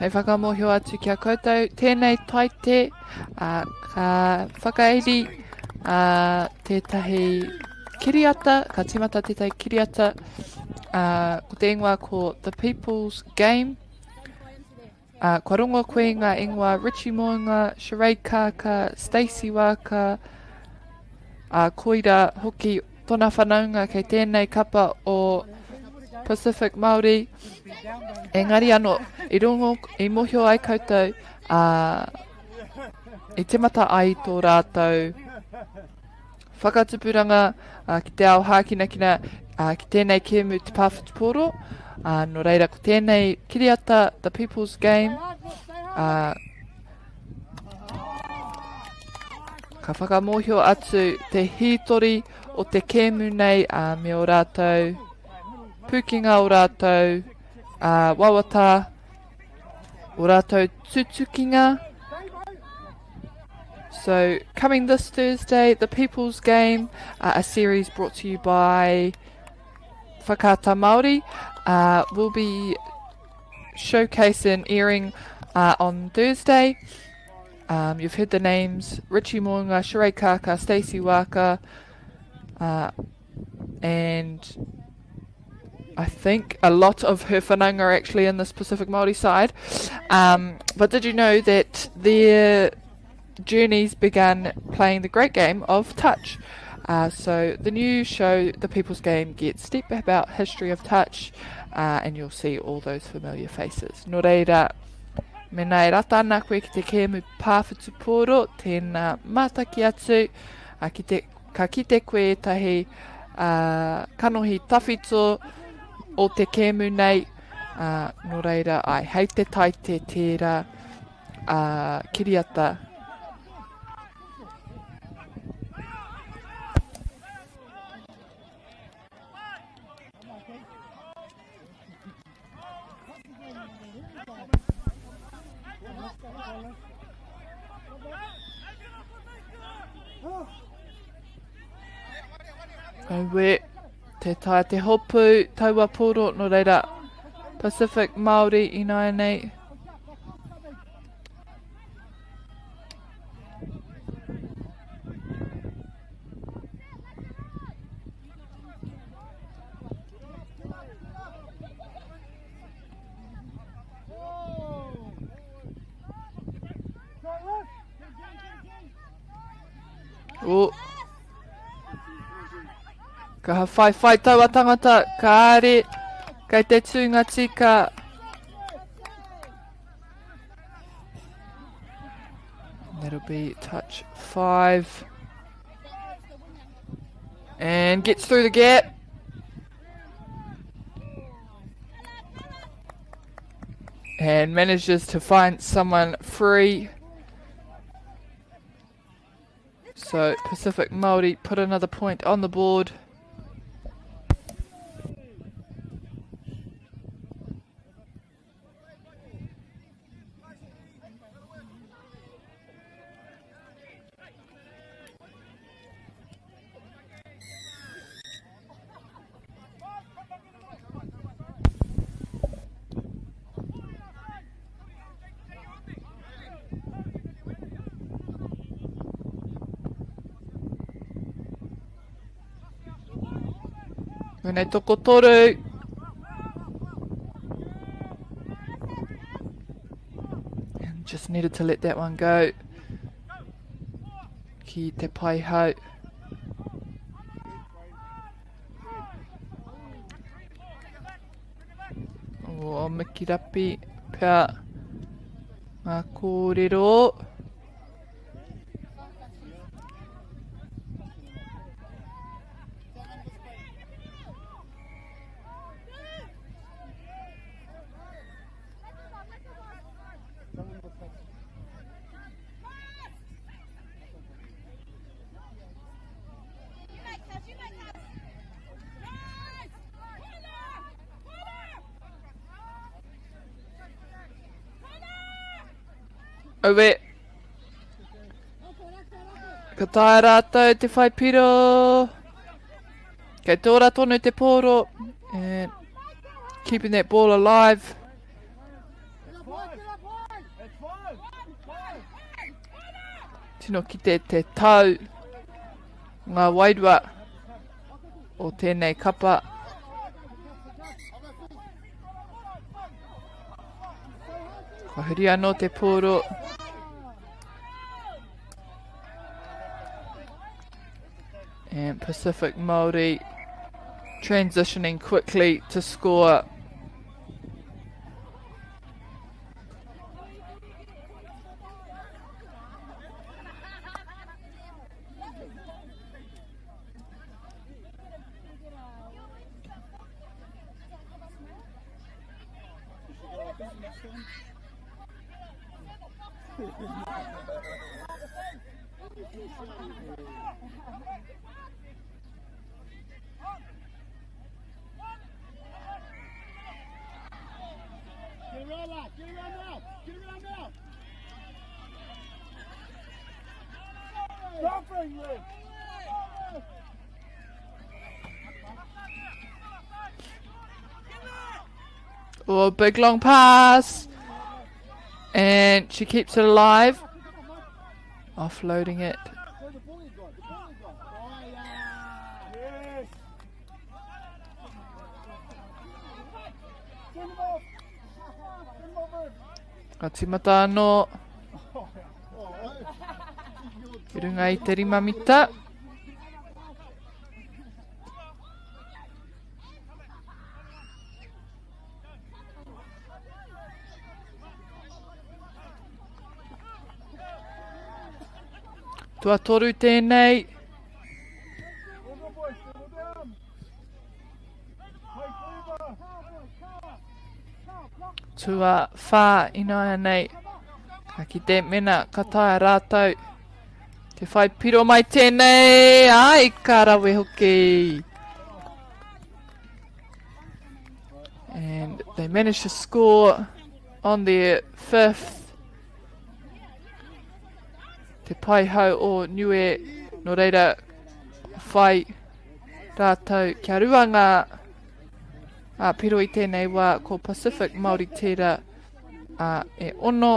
Hei whakamohio atu kia koutou, tēnei taite, ka whakaeri tētahi kiriata, ka timata tētahi kiriata, ko te ingoa ko The People's Game. Kua rongo koe ngā ingoa Richie Moinga, Sheree Kaka, Stacey Waka, koira hoki tōna whanaunga kei tēnei kapa o Pacific Māori. Engari anō, I rongo, I mohio ai koutou, I temata ai tō rātou whakatupuranga ki te ao hākinakina ki tēnei kēmu te pāwhutuporo. No reira ko tēnei kiriata, The People's Game. Ka whakamohio atu te hītori o te kēmu nei me o rātou pukinga o rātou wawata o rātou tutukinga. So coming this Thursday, The People's Game, a series brought to you by Whakaata Māori, will be showcased and airing on Thursday. You've heard the names Richie Moinga, Sheree Kaka, Stacey Waka, and I think a lot of her whanaunga are actually in this Pacific Māori side. But did you know that their journeys began playing the great game of touch? So the new show, The People's Game, gets deep about history of touch, and you'll see all those familiar faces. Nō reira, mena e rata ana koe ki te kēmu pāwhutuporo, tēnā mātaki atu, ka kite koe tahi kanohi tawhito o te kēmu nei. Nō reira, ai hei te taite tērā kiriata. Aue, te tae te hopu, taua poro no reira. Pacific Māori ina nei. O. Ka hawhai taua tangata, ka are, kai te tūnga tika. That'll be touch 5. And gets through the gap. And manages to find someone free. So Pacific Māori put another point on the board. Whenei toko toru. And just needed to let that one go. Ki te pai hau. O mikirapi pia ngā kōrero. Owe. Ka tae rātou te whai piro. Kei tōra tonu te pōro. And keeping that ball alive. Tino ki te tau. Ngā wairua. O tēnei kapa. Ka huri anō te pōro. And Pacific Māori transitioning quickly to score. Oh, big long pass. And she keeps it alive. Offloading it. Ka timata anō. I runga I te rimamita. Tua toru tēnei. Tua whā inoa nei. Ka ki te mena ka tae rātou. Te whai piro mai tēnei. Ai, ka rawe hoki. And they managed to score on their 5th. Te pai hau o Niue no reira whai rātou kia ruanga piro I tēnei wā ko Pacific Māori tērā e ono.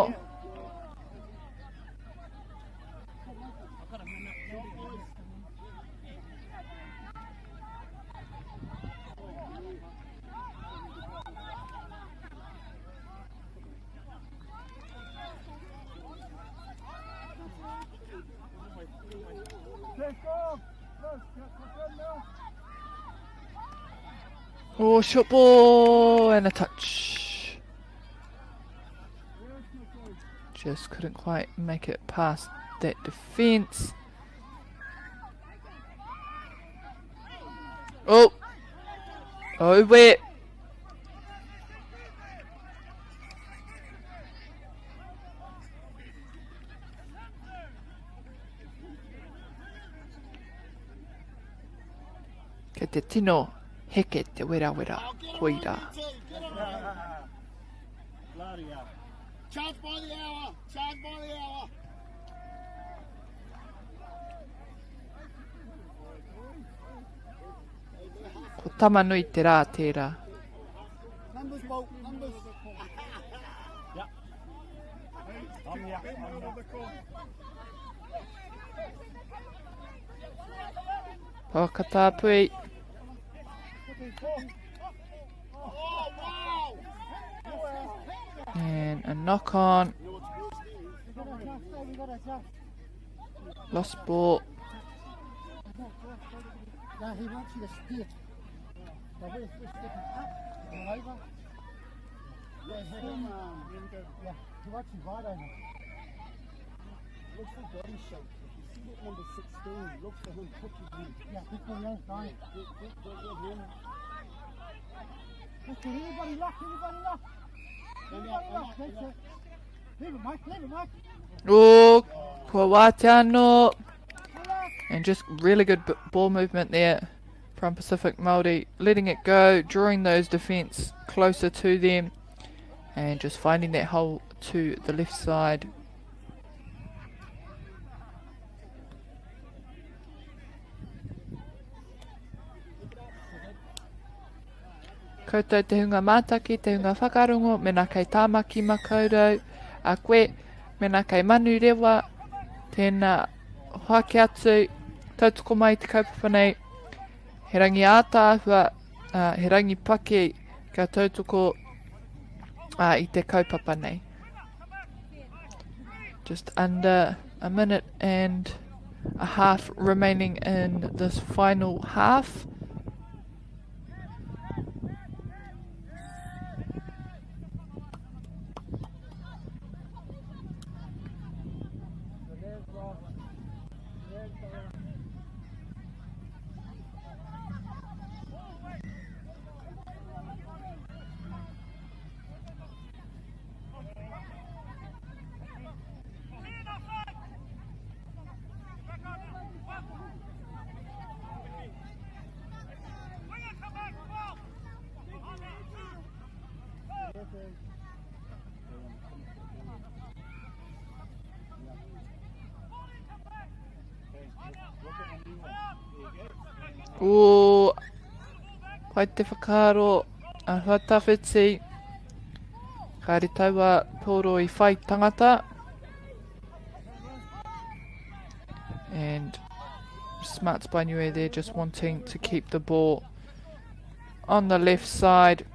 Oh, short ball and a touch. Just couldn't quite make it past that defence. Oh! Oh, wet! Kei te tino heke te wera koira. Charge by the hour! Charge by the hour! Ko tamanui te rā tērā. Numbers, Bolt, numbers. Yep. I'm here. Pakatapui. And a knock on. Lost ball. No, he wants you to steer. So we're stepping up and over. Yeah, he wants you right over. Looks for body shape. If you see that number 16, look for him, put your in. Yeah, pick for him, fine. Get him. Listen, everybody lock, everybody lock. Everybody lock, that's it. Leave it, Mike. Oh, kua wātiano. And just really good ball movement there from Pacific Māori, letting it go, drawing those defence closer to them, and just finding that hole to the left side. Koutou te hunga mātaki, te hunga whakarongo, mena kei tāmaki makaurau, a koe, mena kei Manurewa, tēnā hoake atu, tautoko mai te kaupapa nei, he rangi ātāhua, he rangi pake ka tautoko I te kaupapa nei. Just under a minute and a half remaining in this final half. O pai te whakaaro a huatawhiti kaere taua pōro I whai tangata, and smarts by Niue there, just wanting to keep the ball on the left side.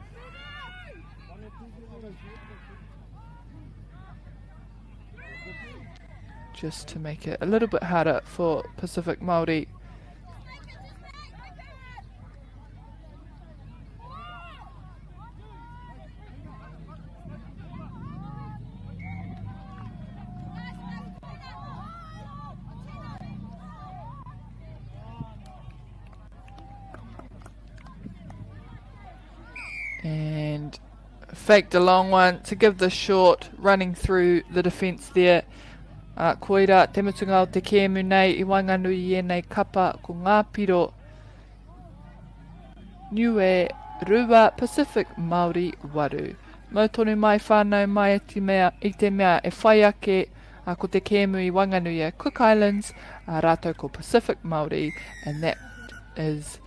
Just to make it a little bit harder for Pacific Māori. And faked a long one to give the short, running through the defence there. Koira, te mutunga o te kēmu nei, I wanganui e nei kapa ko ngā piro. Niue, Rua, Pacific Māori, Waru. Mau tonu mai whānau mai I te mea e whai ake ko te kēmu I wanganui e Cook Islands, rātou ko Pacific Māori, and that is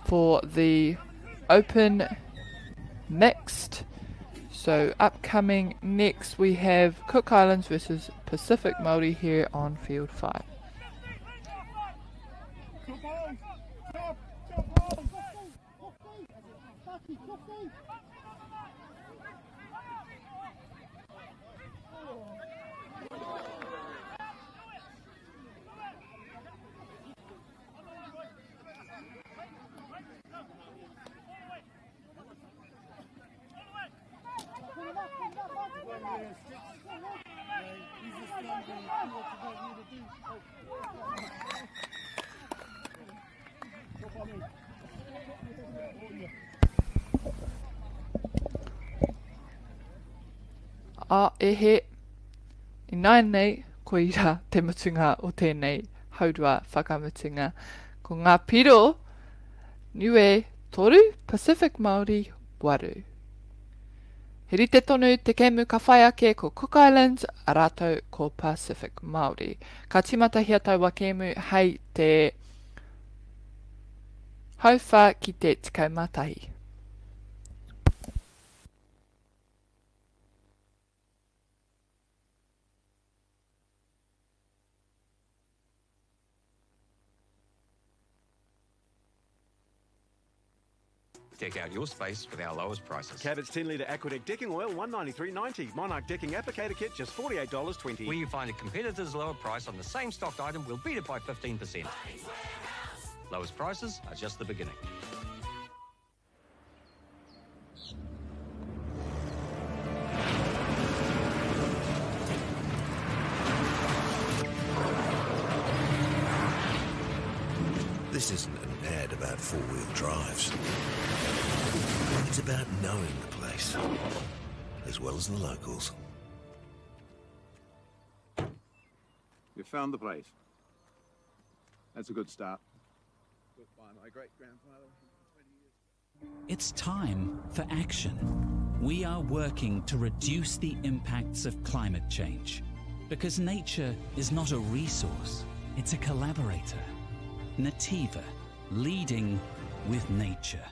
for the Open Mixed. So upcoming next we have Cook Islands versus Pacific Māori here on field 5. Ehe, I nai nei, ko ira te mutunga o tēnei haurua whakamutunga. Ko ngā piro, Niue, toru, Pacific Māori, waru. He rite tonu te kēmu ka whai ake ko Cook Islands, a rātou ko Pacific Māori. Ka timata hia tau wa kēmu hei te hauwha ki te tikau mātahi. Deck out your space with our lowest prices. Cabot's 10 litre Aquadeck decking oil, $193.90. Monarch decking applicator kit, just $48.20. When you find a competitor's lower price on the same stocked item, we'll beat it by 15%. Lowest prices are just the beginning. This isn't an ad about four-wheel drives. It's about knowing the place, as well as the locals. You found the place. That's a good start. Built by my great-grandfather 20 years. It's time for action. We are working to reduce the impacts of climate change, because nature is not a resource, it's a collaborator. Nativa, leading with nature.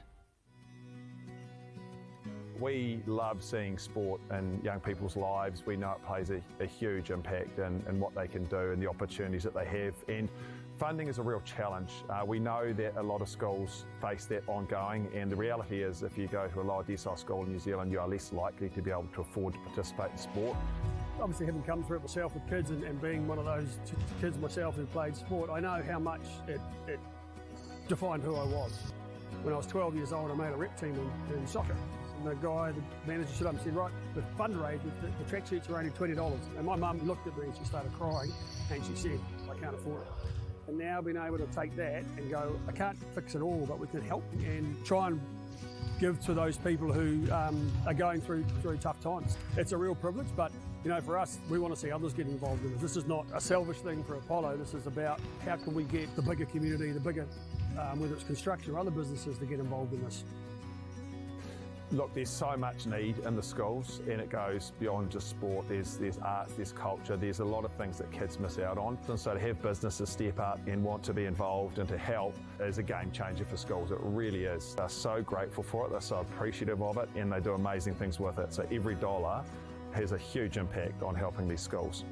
We love seeing sport in young people's lives. We know it plays a huge impact in what they can do and the opportunities that they have. And funding is a real challenge. We know that a lot of schools face that ongoing, and the reality is if you go to a lower decile school in New Zealand, you are less likely to be able to afford to participate in sport. Obviously, having come through it myself with kids and being one of those kids myself who played sport, I know how much it defined who I was. When I was 12 years old, I made a rep team in soccer. And the guy, the manager stood up and said, right, the fundraise, the track sheets are only $20. And my mum looked at me and she started crying and she said, I can't afford it. And now being able to take that and go, I can't fix it all, but we can help and try and give to those people who are going through tough times. It's a real privilege, but you know, for us, we want to see others get involved in this. This is not a selfish thing for Apollo. This is about how can we get the bigger community, the bigger, whether it's construction or other businesses, to get involved in this. Look, there's so much need in the schools, and it goes beyond just sport. There's arts, there's culture, there's a lot of things that kids miss out on. And so to have businesses step up and want to be involved and to help is a game changer for schools. It really is. They're so grateful for it, they're so appreciative of it, and they do amazing things with it. So every dollar has a huge impact on helping these schools.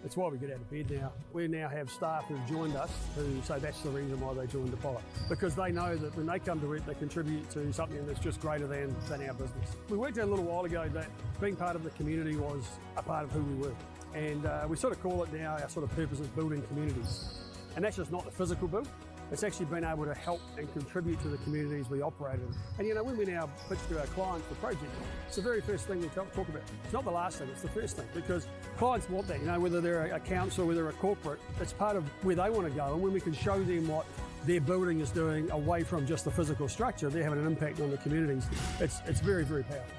It's why we get out of bed now. We now have staff who've joined us who say that's the reason why they joined Apollo. Because they know that when they come to it, they contribute to something that's just greater than our business. We worked out a little while ago that being part of the community was a part of who we were. And we sort of call it now, our sort of purpose is building communities. And that's just not the physical build. It's actually been able to help and contribute to the communities we operate in. And you know, when we now pitch to our clients for projects, it's the very first thing we talk about. It's not the last thing, it's the first thing, because clients want that, you know, whether they're a council, whether they're a corporate, it's part of where they want to go. And when we can show them what their building is doing away from just the physical structure, they're having an impact on the communities. It's very, very powerful.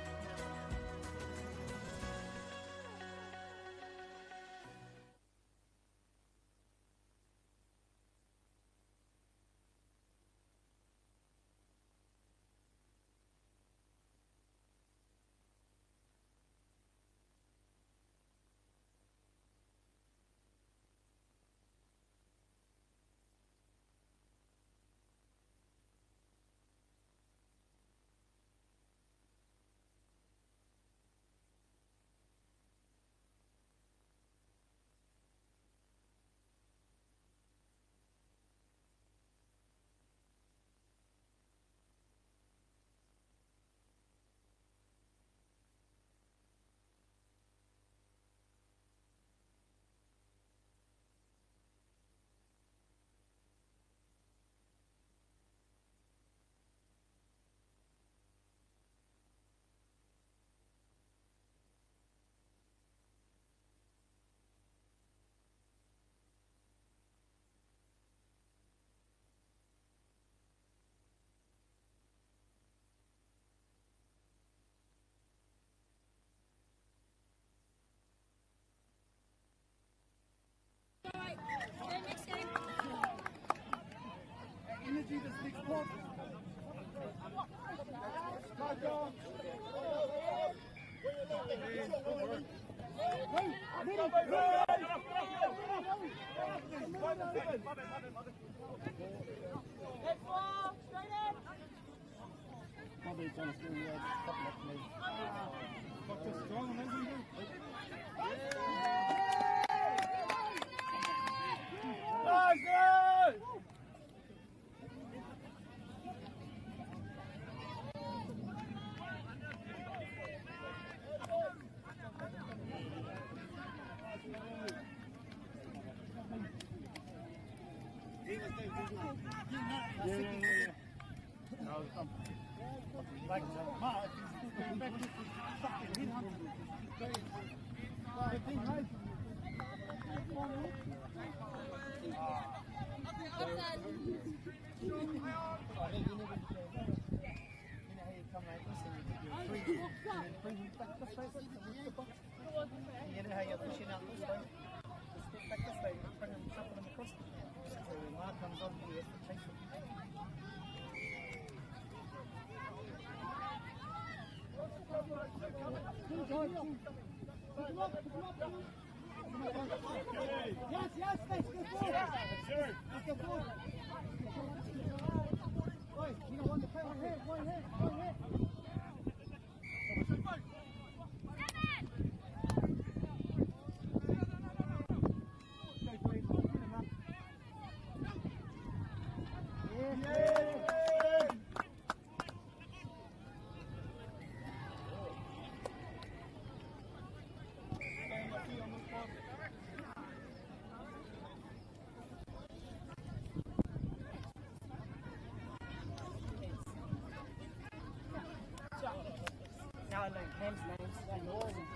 Now I know Cam's names, and yours and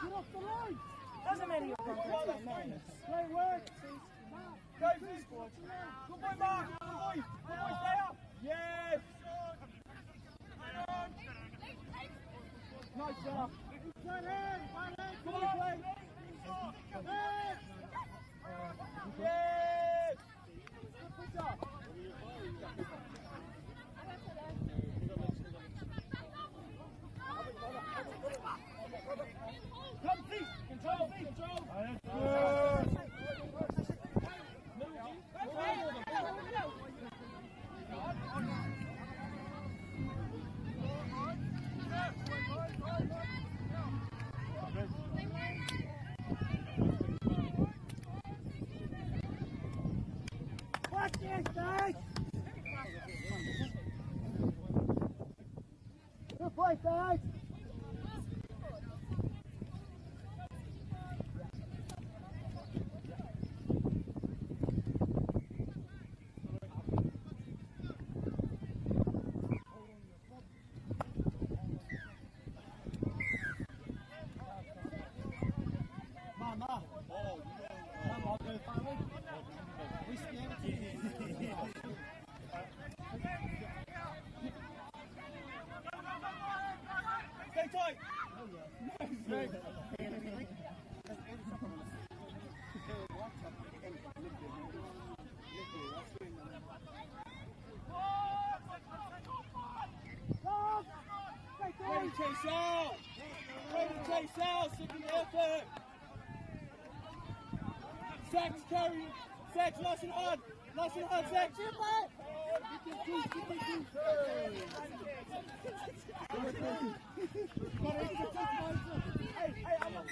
get off the line! Doesn't matter your contract, like man. Great work! Go, Fizz! Good boy, Mark! Good boy! Good boy, stay up! Yes! Nice job! Right hand! Right hand! Come on, play! Yes! Good job! Come, please! Control, control! Watch this, guys! Good play, guys! Stay tight! Ready to chase out! Ready to chase out! Second effort! Zach's carrying! Zach, nice and hard! Nice and hard, Zach! Hey, I'm not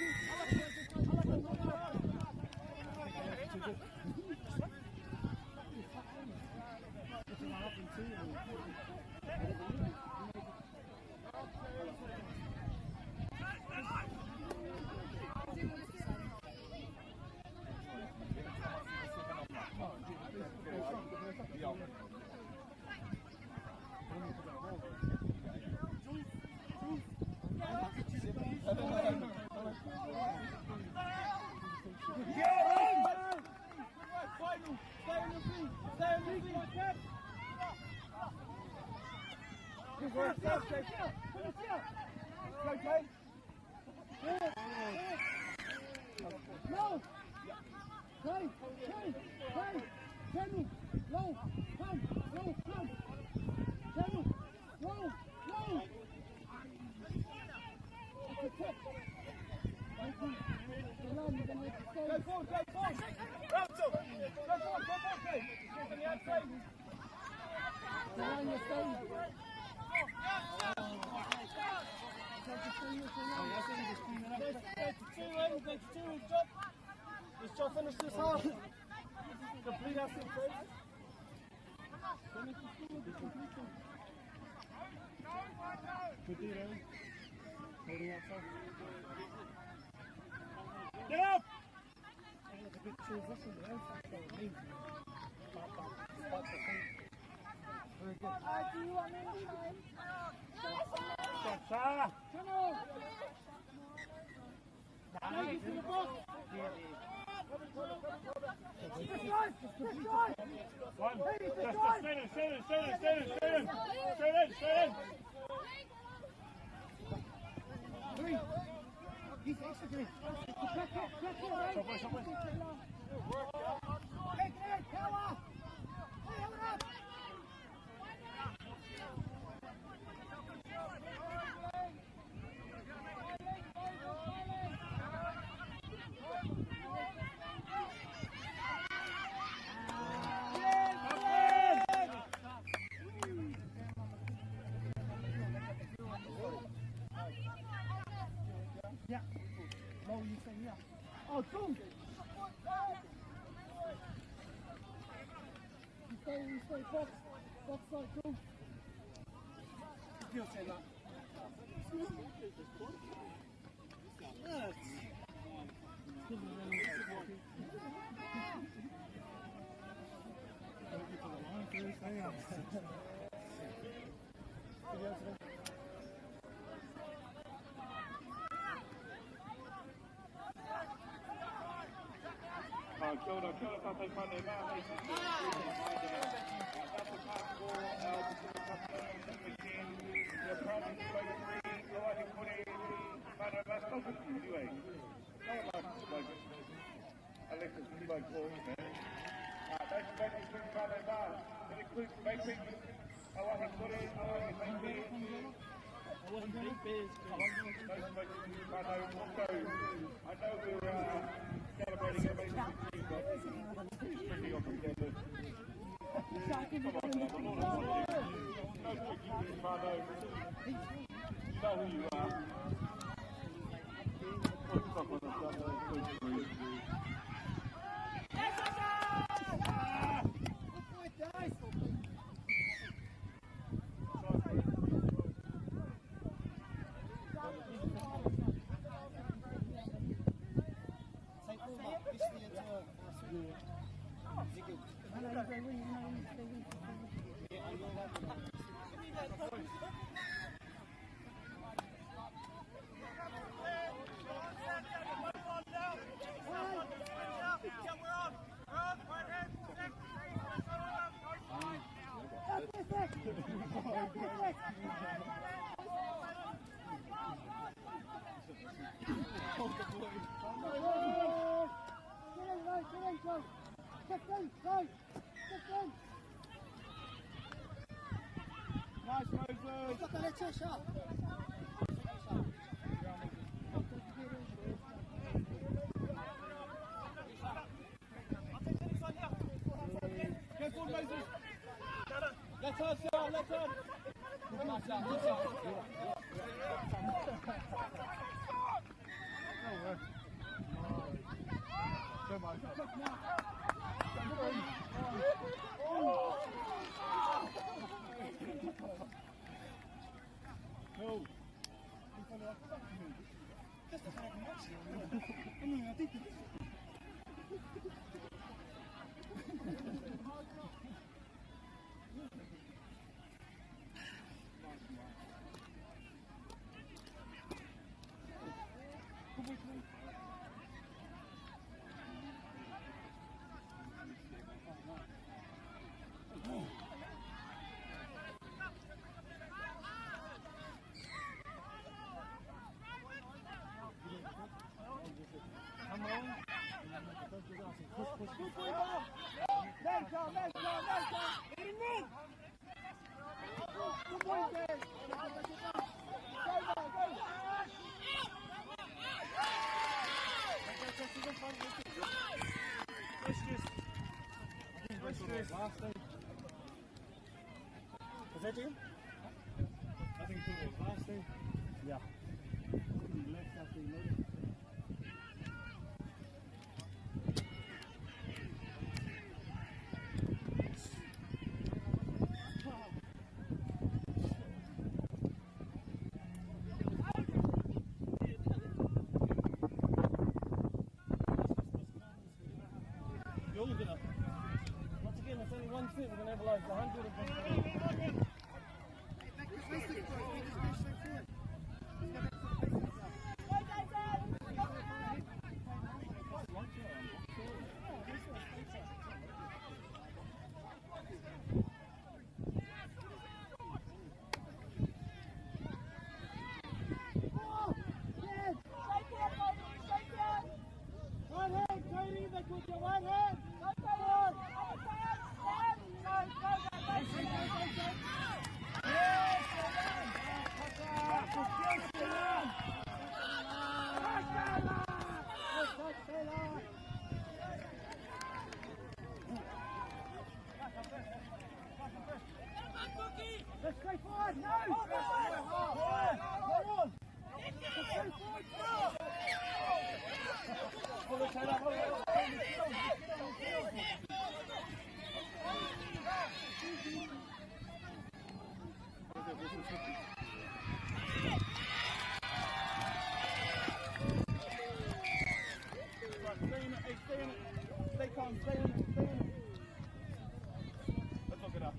Good work, Zach. Go, Kate. Good. Play, Samuel, low, come, Samuel, low. It's a tip. Go forward. On the outside. Behind your stone. Let's try to finish this half. Complete our set, please. Good deal, Aaron. Holding outside. Get up! There's a big transition there. Very good. Do you want me to try? Come on! Take it to the box! Straight in. Three. He's extra green. Power! Yeah. Low, you say yeah. Oh, boom! You stay, box side, boom. You'll say that. Yes. Kia ora tātou whānau mā, hei tātou tātou our weekend, the province of Muri, Waka, Manurewa, Stockton, Niue. Alexis, Suva, those whānau mā, that includes making Waka, Muri, I wasn't big bears. I know we're celebrating a amazing team, but it's pretty on together. You know who you are. Nice, Moses. Go forward, Moses. Let's her, Sarah, let's her. Good night, Sarah. Good shot. Cool. Just a hard match here. I mean, I think Come on. last day. Was that him? I think it was last day. Yeah. He left after he made it. Once again, it's only one set. We're going to have like 100 of them. One hand, Cody, back with your one hand. Let's go forward, no! Stay calm, stay in it, stay in it. Let's look it up.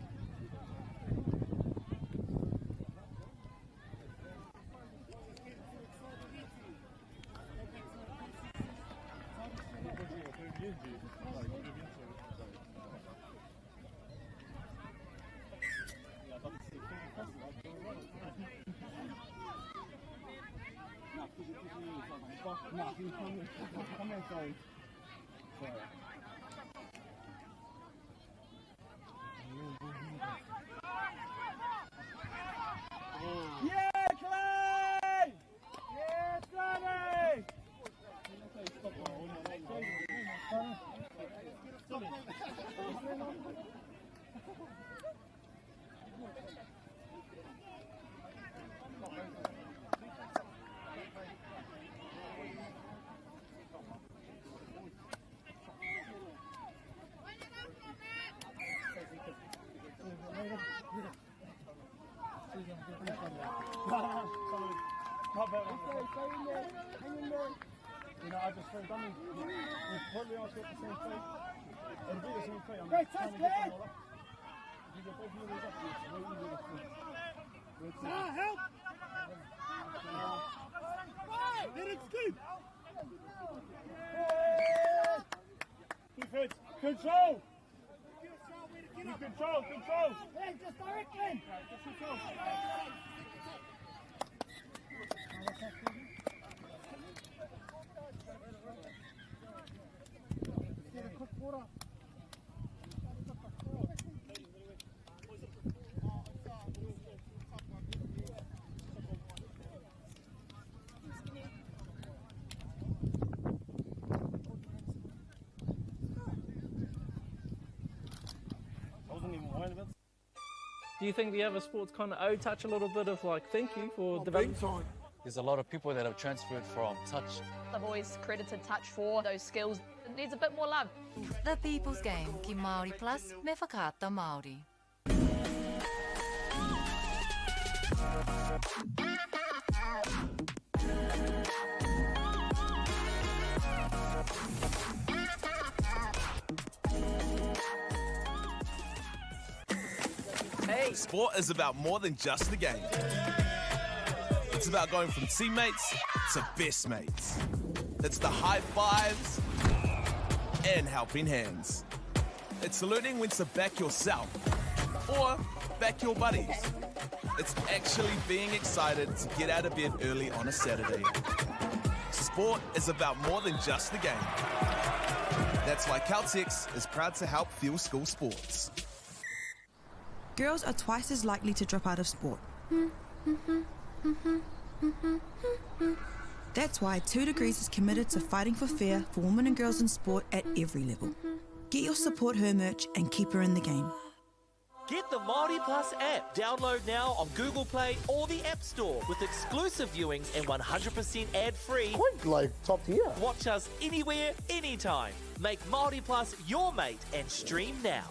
Come here, sorry. Yeah, Clay! Yeah, Johnny! Not bad. Stay in there. Hang in there. You know, I just think, I mean, we've probably all got the same thing. It'll be the same thing. I'm trying to get them all up. If you get both of those up, it's way easier to see. Help! Let it scoop! Keep it. Control! Keep control, control! Hey, just directly! Just control. Get a quick water. Do you think the other sports kind of owe touch a little bit of like thank you for development? There's a lot of people that have transferred from touch. I've always credited touch for those skills. It needs a bit more love. The People's Game ki Māori Plus me whakaata Māori. Hey. Sport is about more than just the game. It's about going from teammates to best mates. It's the high fives and helping hands. It's learning when to back yourself or back your buddies. It's actually being excited to get out of bed early on a Saturday. Sport is about more than just the game. That's why Caltex is proud to help fuel school sports. Girls are twice as likely to drop out of sport. That's why 2 Degrees is committed to fighting for fair for women and girls in sport at every level. Get your Support Her merch and keep her in the game. Get the Māori Plus app. Download now on Google Play or the App Store with exclusive viewings and 100% ad-free. Quite like top tier. Watch us anywhere, anytime. Make Māori Plus your mate and stream now.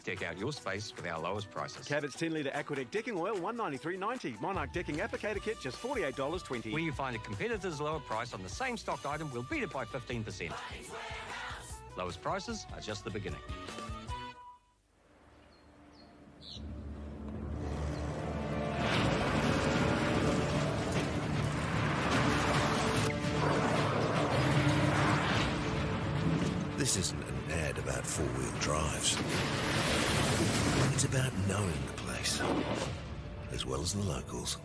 Deck out your space with our lowest prices. Cabot's 10-litre Aquadeck decking oil, $193.90. Monarch decking applicator kit, just $48.20. When you find a competitor's lower price on the same stocked item, we'll beat it by 15%. Lowest prices are just the beginning. This isn't an ad about four-wheel drives. It's about knowing the place, as well as the locals.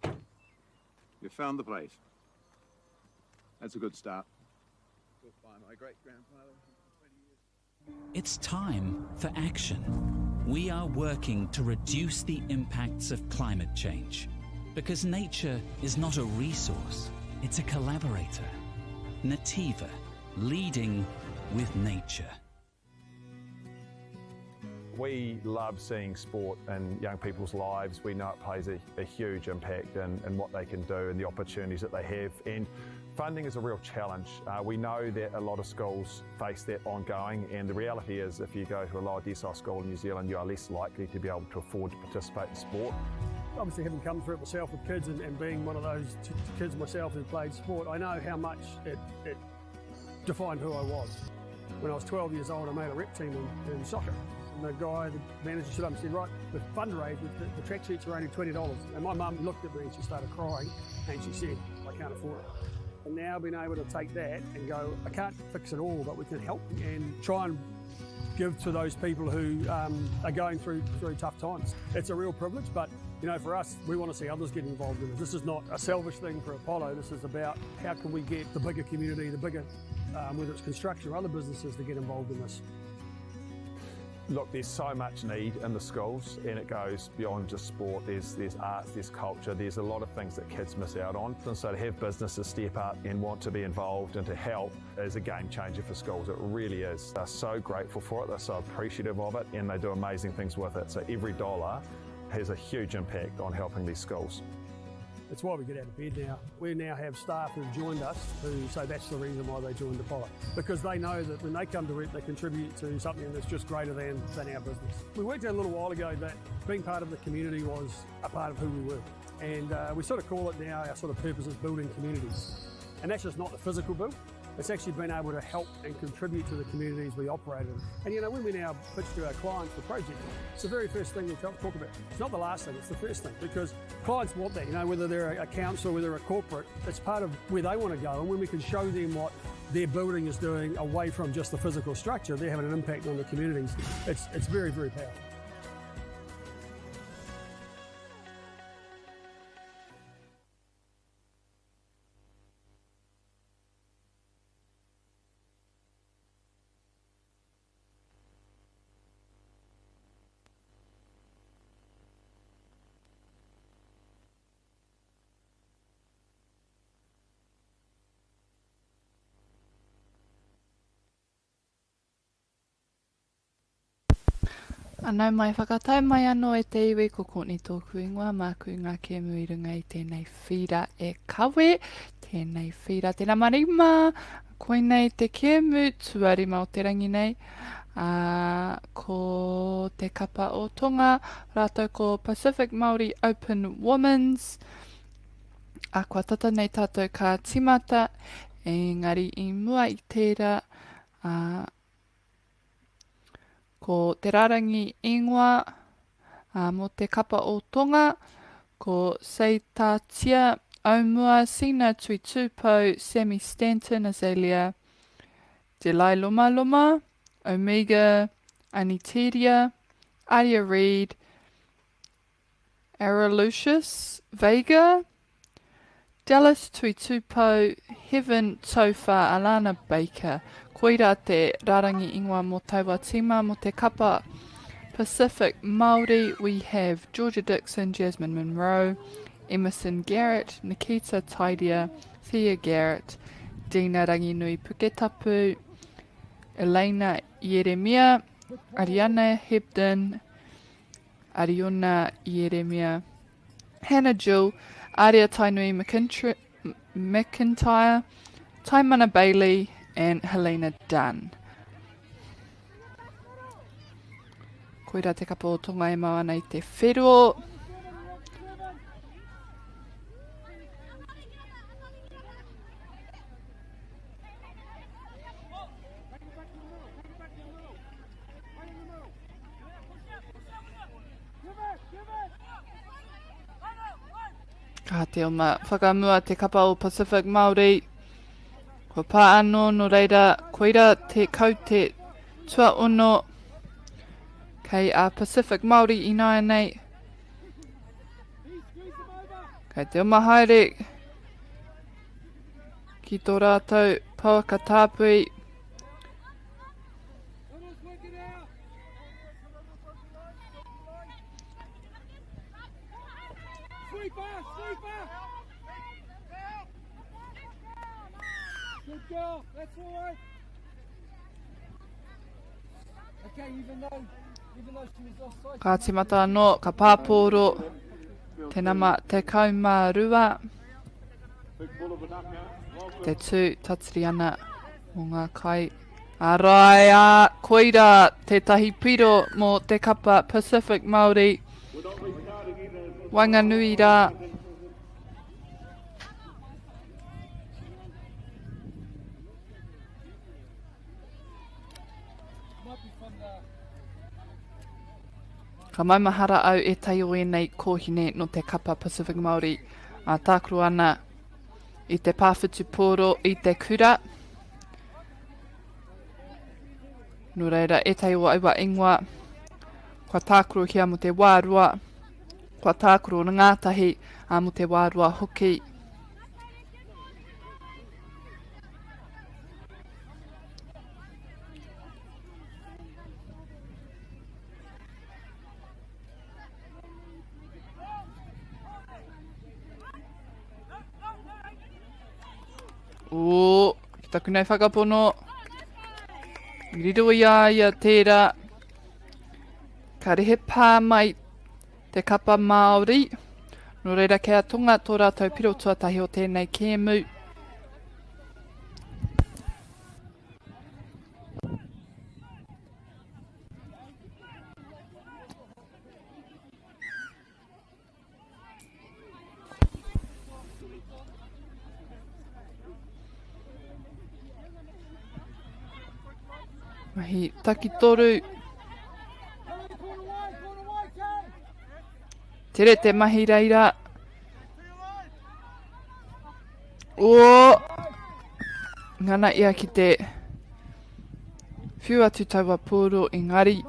You found the place. That's a good start. Built by my great-grandfather. It's time for action. We are working to reduce the impacts of climate change, because nature is not a resource, it's a collaborator. Nativa, leading with nature. We love seeing sport in young people's lives. We know it plays a huge impact in what they can do and the opportunities that they have. And funding is a real challenge. We know that a lot of schools face that ongoing, and the reality is if you go to a lower decile school in New Zealand, you are less likely to be able to afford to participate in sport. Obviously, having come through it myself with kids and being one of those kids myself who played sport, I know how much it defined who I was. When I was 12 years old, I made a rep team in soccer. And the guy, the manager stood up and said, right, the fundraise, the track sheets are only $20. And my mum looked at me and she started crying and she said, I can't afford it. And now being able to take that and go, I can't fix it all, but we can help and try and give to those people who are going through tough times. It's a real privilege, but you know, for us, we want to see others get involved in it. This is not a selfish thing for Apollo. This is about how can we get the bigger community, the bigger, whether it's construction or other businesses, to get involved in this. Look, there's so much need in the schools, and it goes beyond just sport. There's arts, there's culture, there's a lot of things that kids miss out on. And so to have businesses step up and want to be involved and to help is a game changer for schools. It really is. They're so grateful for it, they're so appreciative of it, and they do amazing things with it. So every dollar has a huge impact on helping these schools. It's why we get out of bed now. We now have staff who've joined us who say that's the reason why they joined Apollo. Because they know that when they come to rep, they contribute to something that's just greater than our business. We worked out a little while ago that being part of the community was a part of who we were. And we sort of call it now, our sort of purpose is building communities. And that's just not the physical build. It's actually been able to help and contribute to the communities we operate in. And you know, when we now pitch to our clients for projects, it's the very first thing we talk about. It's not the last thing, it's the first thing, because clients want that, you know, whether they're a council, whether they're a corporate, it's part of where they want to go. And when we can show them what their building is doing away from just the physical structure, they're having an impact on the communities. It's very, very powerful. Anau mai whakatau mai anō e te iwi ko Courtney tōku ingoa māku ngā kēmu I runga I tēnei whira e kawe, tēnei whira tēnā marima, koinei te kēmu tuarima o te rangi nei, ko te kapa o Tonga, rātou ko Pacific Māori Open Women's, a kua tata nei tātou ka timata, engari I mua I tērā, ko te rarangi ingoa mo te kapa o Tonga, ko Seitatia, Aumua, Sina, Tui Tupou, Sammy Stanton, Azalea, Delai Loma Loma, Omega, Aniteria, Aria Reid, Aralucius, Vega, Dallas, Tui Tupou, Heaven, Tofa, Alana Baker, koira te rarangi ingoa mo taua tima mo te kapa Pacific Māori. We have Georgia Dixon, Jasmine Monroe, Emerson Garrett, Nikita Taidia, Thea Garrett, Dina Ranginui Puketapu, Elena Yeremia, Ariana Hebden, Ariona Yeremia, Hannah Jill, Aria Tainui McIntyre, Taimana Bailey, and Helena Dunn. Koira te kapa o Tonga e mau ana I te whero. Ka te o ma whakamua te kapa o Pacific Māori. Ko pā anō no reira, koira te kau te tua ono kei a Pacific Māori I nai nei. Kei te o mahaere ki tō rātou pauaka tāpui. Ka timata anō, ka pāpōro, te nama te kaumārua, te tū tatiri ana o ngā kai. Arai a koira te tahi piro mō te kapa Pacific Māori. Wainganui rā. Ka maimahara au e tai o enei kōhine no te kapa Pacific Māori a tākuru ana I te pāwhitu pōro I te kura. Nō reira e tai o aua ingoa, kua tākuru hia mo te wārua, kua tākuru o ngātahi a mo te wārua hoki. O, ki taku nei whakapono. I riro ia tērā. Ka rehe pā mai te kapa Māori. Nō reira kia tonga tō rātou piro tuatahi o tēnei kēmu. Mahi taki toru. Tere te mahi reira. O! Ngana ia ki te whiu atu taua pōro engari.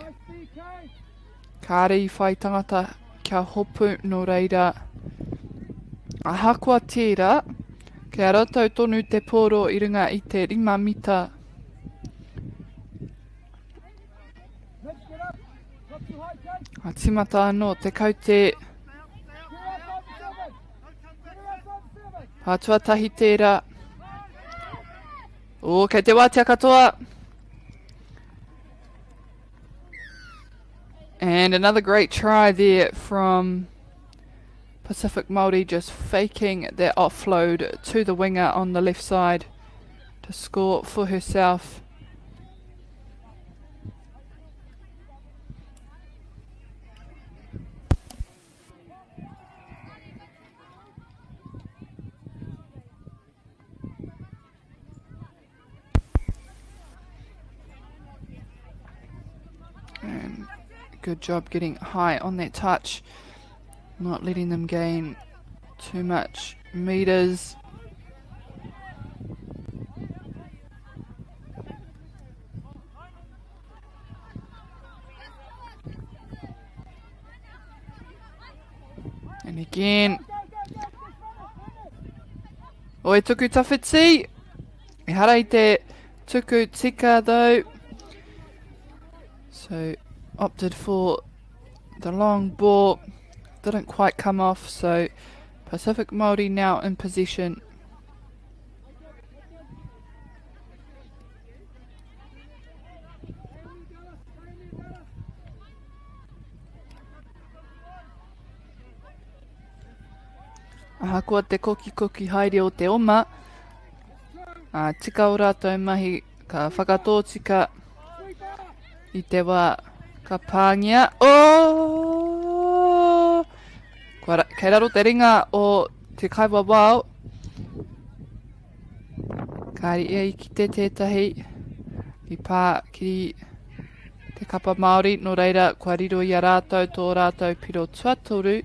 Ka rei whai tangata kia hopu no reira. Ahakoa tērā, kia rātou tonu te pōro I runga I te 5 mita. A timata anō te kau te pātuatahi tērā. O, kei te wātia katoa. And another great try there from Pacific Māori, just faking their offload to the winger on the left side to score for herself. And good job getting high on that touch, not letting them gain too much meters. And again, oi tuku tawhiti, e hara I te tuku tika though. So opted for the long ball, didn't quite come off, so Pacific Māori now in possession. Ahakoa te koki haere o te oma, tika o rātou mahi ka whakatōtika I te wā Ka pāngia. Oh! Kei raro te ringa o te kaiwa wao. Kāri ia I ki te tētahi. I pā ki te kapa Māori. Nō reira, kua riro I a rātou tō rātou piro tuatoru.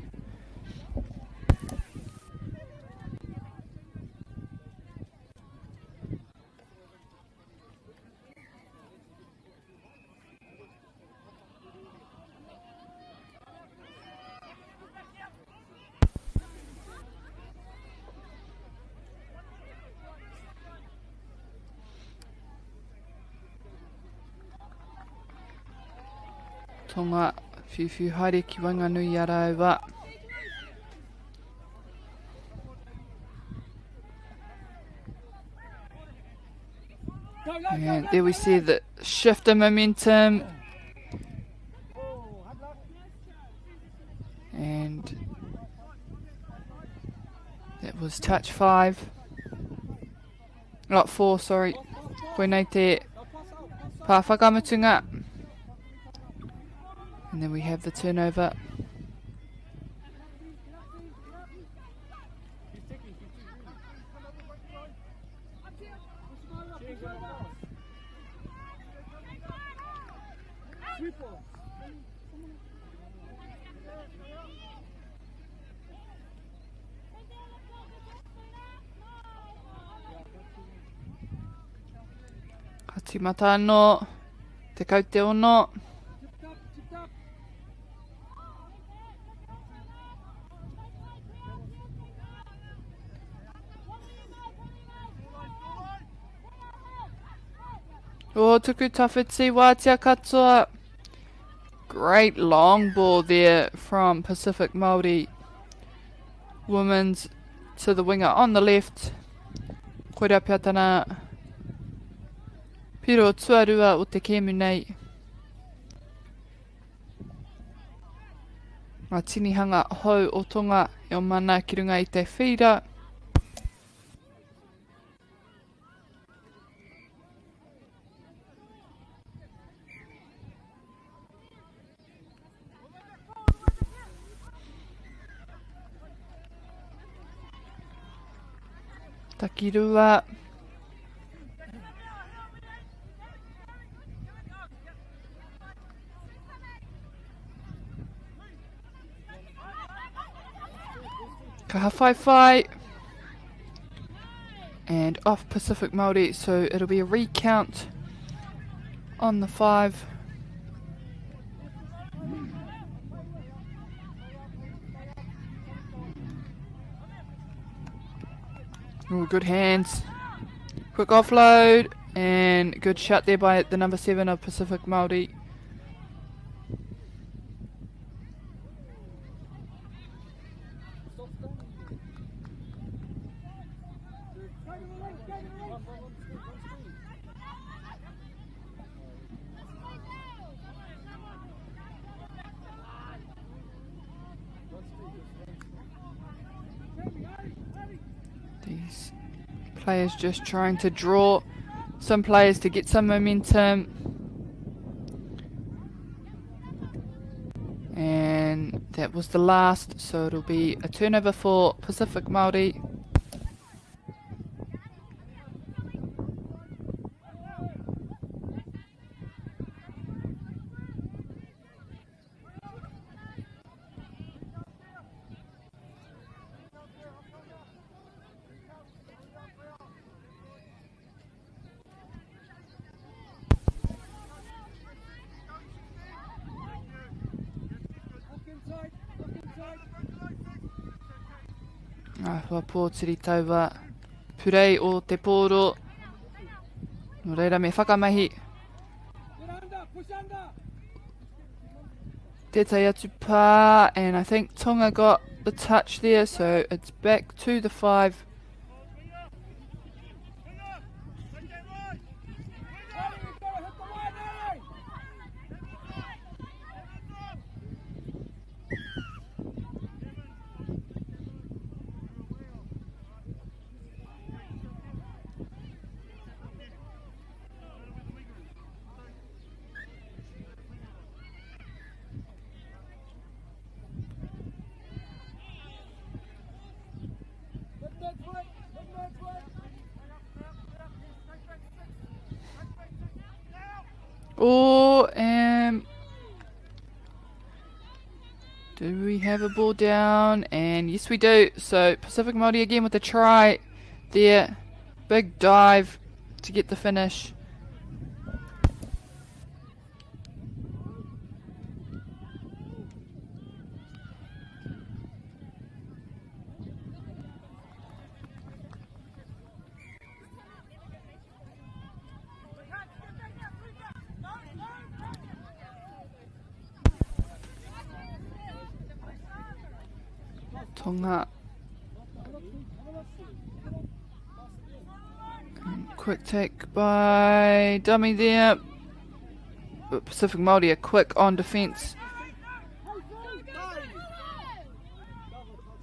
Tonga, whiwhi haere ki Wanganui a rauwa. And there we see the shift in momentum. And that was touch 5. Not 4, sorry. Koe nei te pā whakamutunga. And then we have the turnover. Hati mata anō, te kaute ono. Oh, tuku tawhiti wātia katoa. Great long ball there from Pacific Māori. Women's to the winger on the left. Korea pia tana piro tuarua o te kēmu nei. Ngā tinihanga hou o Tonga e o mana ki runga I te whira. Takirua. Kahawhaiwhai. And off Pacific Māori, so it'll be a recount on the 5. Ooh, good hands. Quick offload. And good shot there by the number 7 of Pacific Māori. These players just trying to draw some players to get some momentum. And that was the last, so it'll be a turnover for Pacific Māori. Hua pōtiri taua purei o te pōro. No reira me whakamahi. Tētai atu pā, and I think Tonga got the touch there, so it's back to the 5. Oh, do we have a ball down? And yes we do. So Pacific Māori again with a try there. Big dive to get the finish. Tonga. Quick take by dummy there. But Pacific Māori are quick on defence.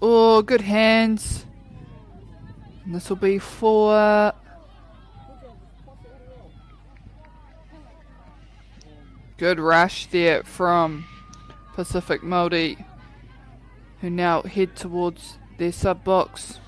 Oh, good hands. And this will be for good rush there from Pacific Māori, who now head towards their sub box.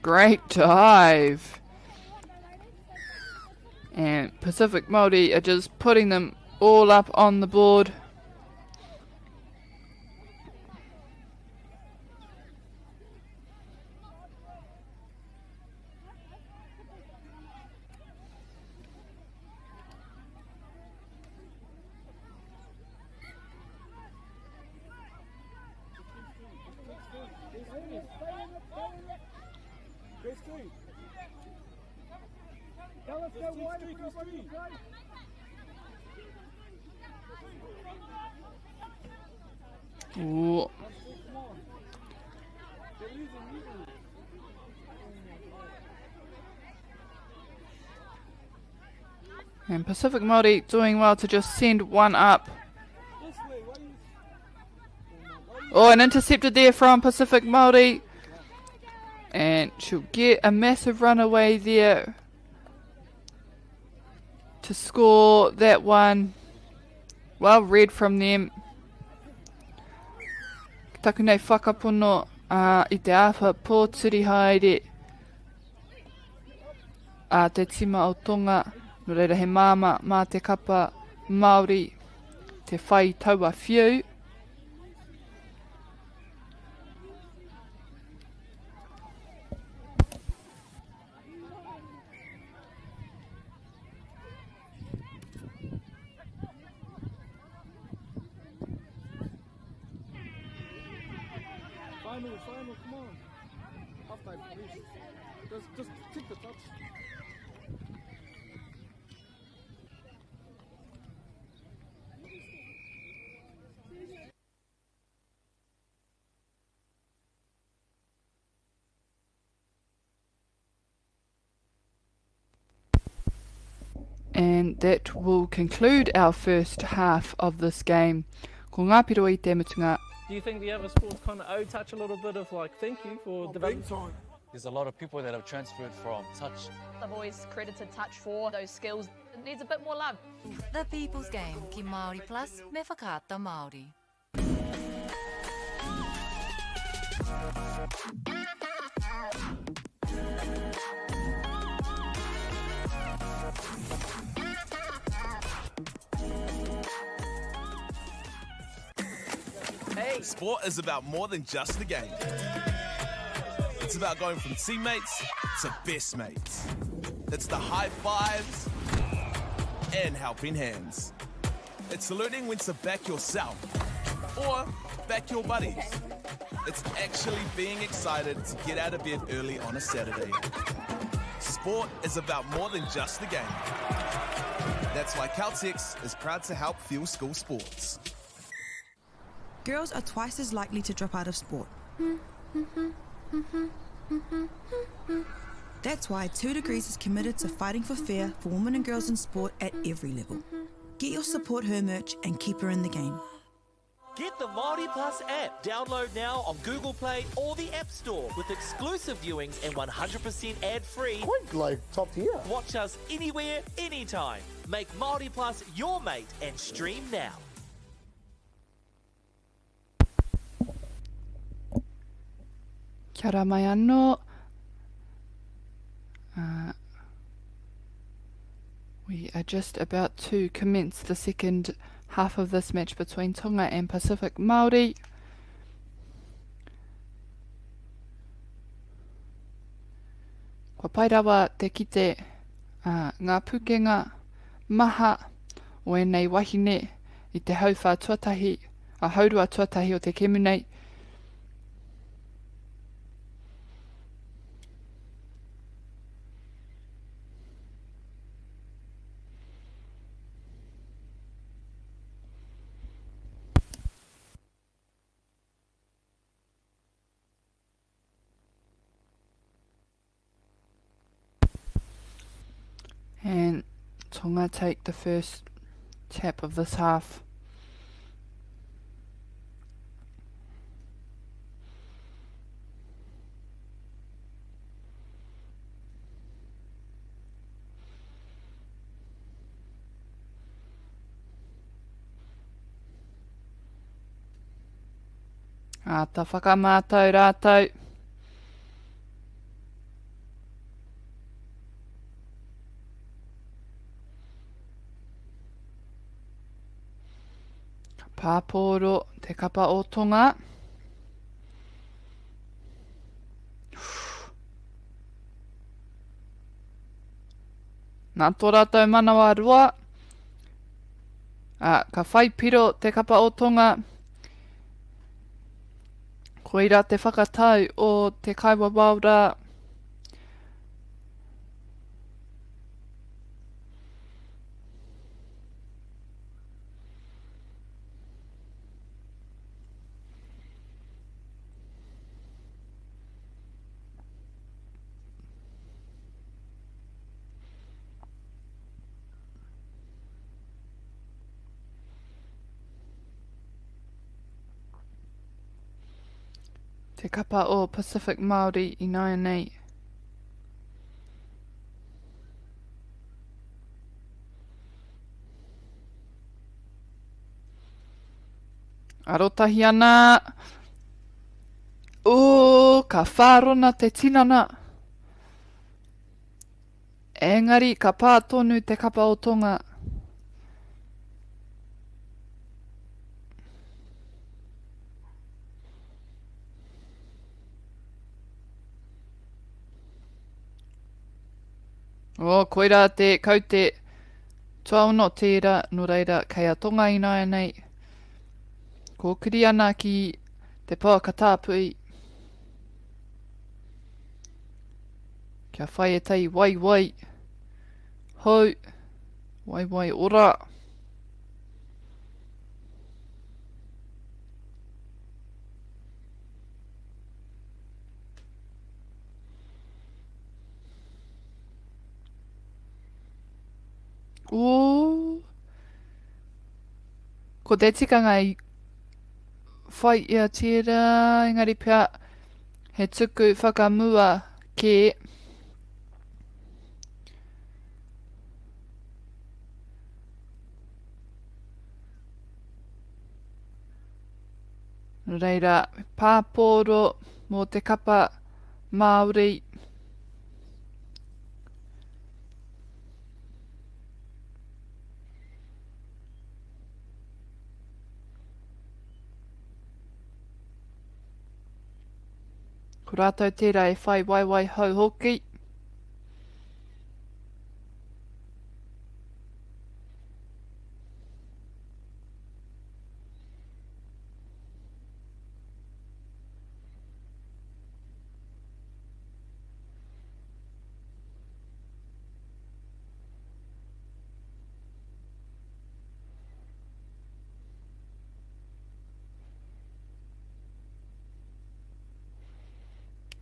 Great dive. And Pacific Māori are just putting them all up on the board. Ooh. And Pacific Māori doing well to just send one up. Oh, and intercepted there from Pacific Māori. And she'll get a massive runaway there to score that one. Well read from them. Taku nei whakapono I te awha pōtiri haere a te tima o Tonga. No reira he māma mā te kapa Māori te whai taua whiu. Final, come on. Half time, please. Just take the touch. And that will conclude our first half of this game. Ko ngā piro I te mutunga. Do you think the other sports kind of owe touch a little bit of like thank you for development? There's a lot of people that have transferred from touch. I've always credited touch for those skills. It needs a bit more love. The People's Game ki Māori Plus me whakaata Māori. Sport is about more than just the game. It's about going from teammates to best mates. It's the high fives and helping hands. It's learning when to back yourself or back your buddies. It's actually being excited to get out of bed early on a Saturday. Sport is about more than just the game. That's why Caltex is proud to help fuel school sports. Girls are twice as likely to drop out of sport. That's why 2 Degrees is committed to fighting for fair for women and girls in sport at every level. Get your support her merch and keep her in the game. Get the Māori Plus app. Download now on Google Play or the App Store with exclusive viewings and 100% ad-free. Quite like top tier. Watch us anywhere, anytime. Make Māori Plus your mate and stream now. Kia ora mai anō. We are just about to commence the second half of this match between Tonga and Pacific Māori. Kua pai rawa te kite ngā pukenga maha o enei wahine i te haurua tuatahi o te kemu nei. And Tonga take the first tap of this half. Ta whakamātau rātou. Pāporo te kapa o Tonga. Nā tō rātou manawa rua. Ka whai piro te kapa o Tonga. Koira te whakatau o te kaiwa waura. Te kapa o Pacific Māori I Niue nei. Arotahi ana. Ka whārona te tinana. Engari ka pā tonu te kapa o Tonga. Koira te kau te tuaono tērā, no reira kei a Tonga I Niue nei. Ko kiri ana ki te pākatāpui. Kia whai e tei wai. Hou. Wai ora. Ko te tikanga I whai ia tērā, engari pia he tuku whakamua ke. Reira, pāporo mō te kapa Māori. Ko rātou tērā e whai wai hau hoki.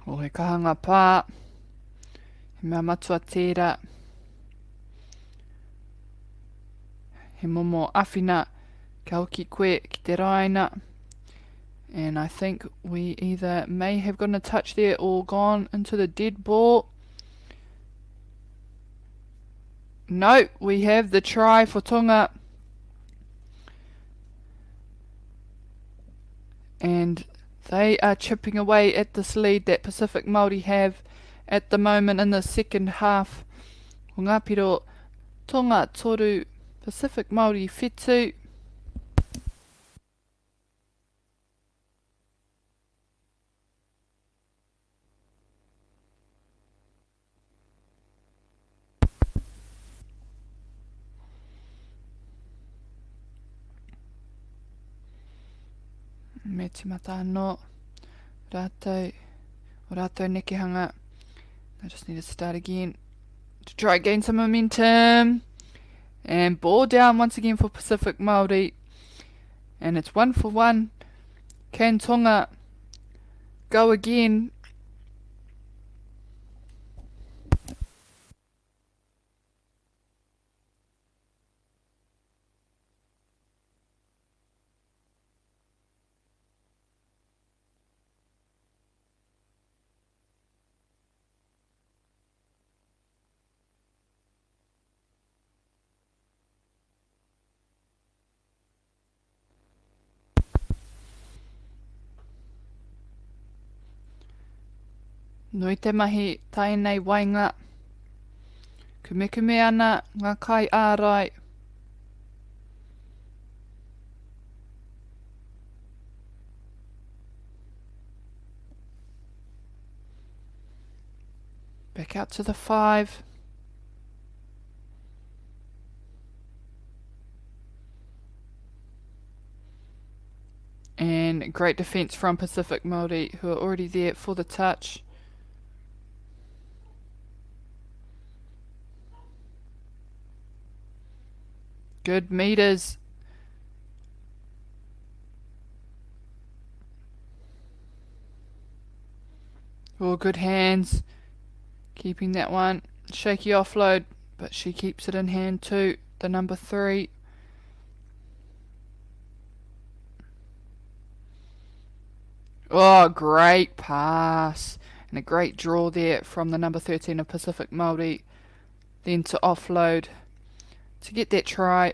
O he kahanga pā, he mea matua tērā, he momo awhina Ka hoki koe ki te raina. And I think we either may have gotten a touch there or gone into the dead ball. No, we have the try for Tonga. And they are chipping away at this lead that Pacific Māori have at the moment in the second half. O ngā piro, Tonga toru, Pacific Māori whetū. Me timata anō, rātou, o rātou nekehanga. I just need to start again to try gain some momentum. And ball down once again for Pacific Māori. And it's 1 for 1. Can Tonga go again? Nui te mahi, tainei wainga. Kume ana, ngā kai ārai. Back out to the 5. And great defence from Pacific Māori, who are already there for the touch. Good meters. Oh, good hands. Keeping that one. Shaky offload, but she keeps it in hand too. The number 3. Oh, great pass. And a great draw there from the number 13 of Pacific Māori. Then to offload to get that try.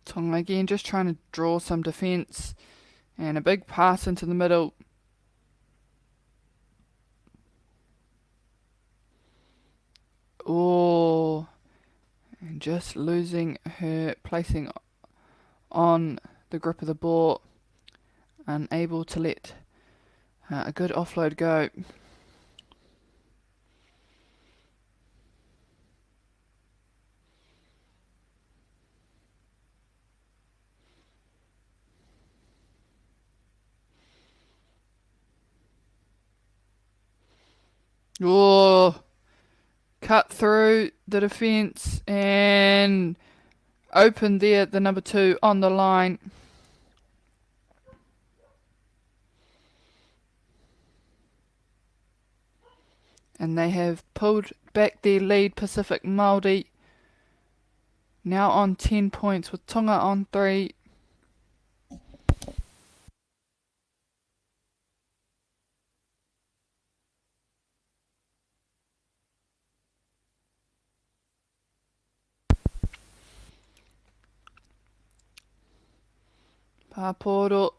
Tonga again just trying to draw some defence. And a big pass into the middle. Oh, and just losing her placing on the grip of the ball. Unable to let a good offload go. Oh, cut through the defence and open there, the number 2 on the line. And they have pulled back their lead, Pacific Māori. Now on 10 points with Tonga on 3. Pāporo.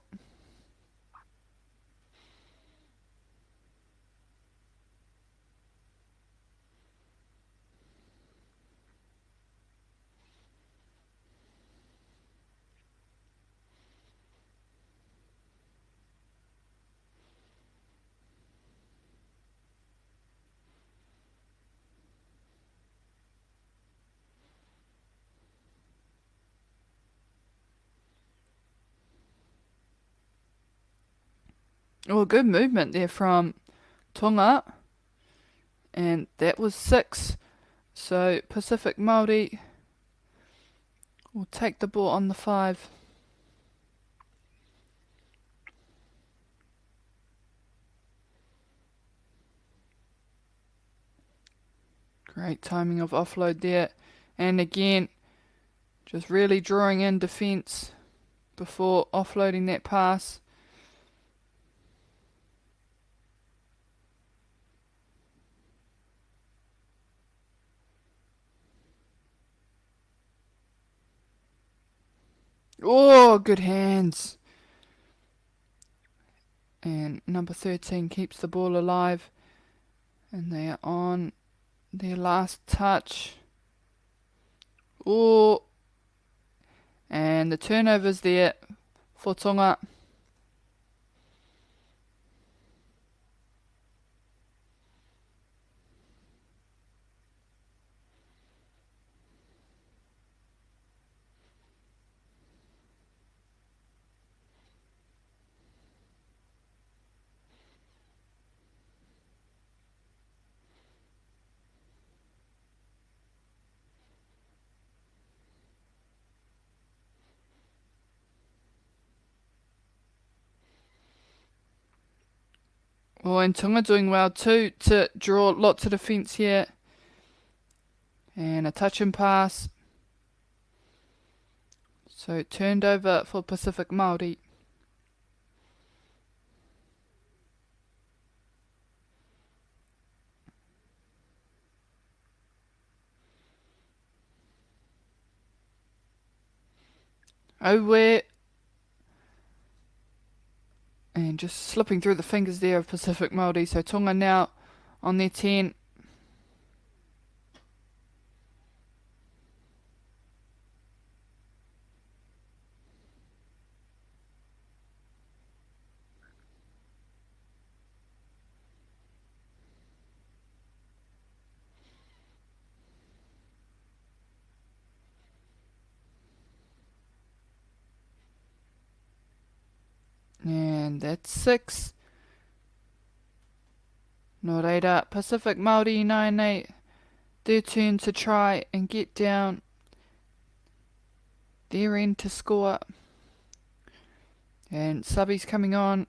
Oh, good movement there from Tonga. And that was 6. So Pacific Māori will take the ball on the 5. Great timing of offload there. And again, just really drawing in defence before offloading that pass. Oh, good hands. And number 13 keeps the ball alive. And they are on their last touch. Oh. And the turnover's there for Tonga. Oh, and Tonga doing well too to draw lots of defence here. And a touch and pass. So turned over for Pacific Māori. Niue. And just slipping through the fingers there of Pacific Māori. So Tonga now on their 10. And that's 6. No reira, Pacific Māori 9-8. Their turn to try and get down their end to score. And subbies coming on.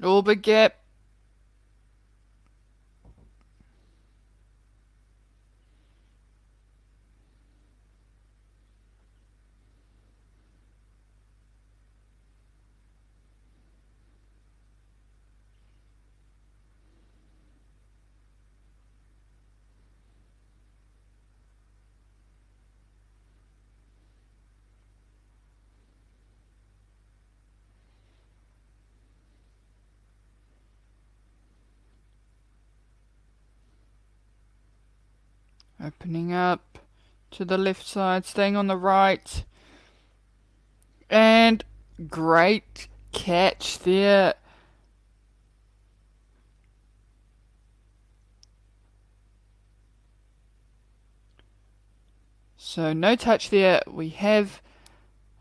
Oh, big gap. Opening up to the left side, staying on the right. And great catch there. So no touch there. We have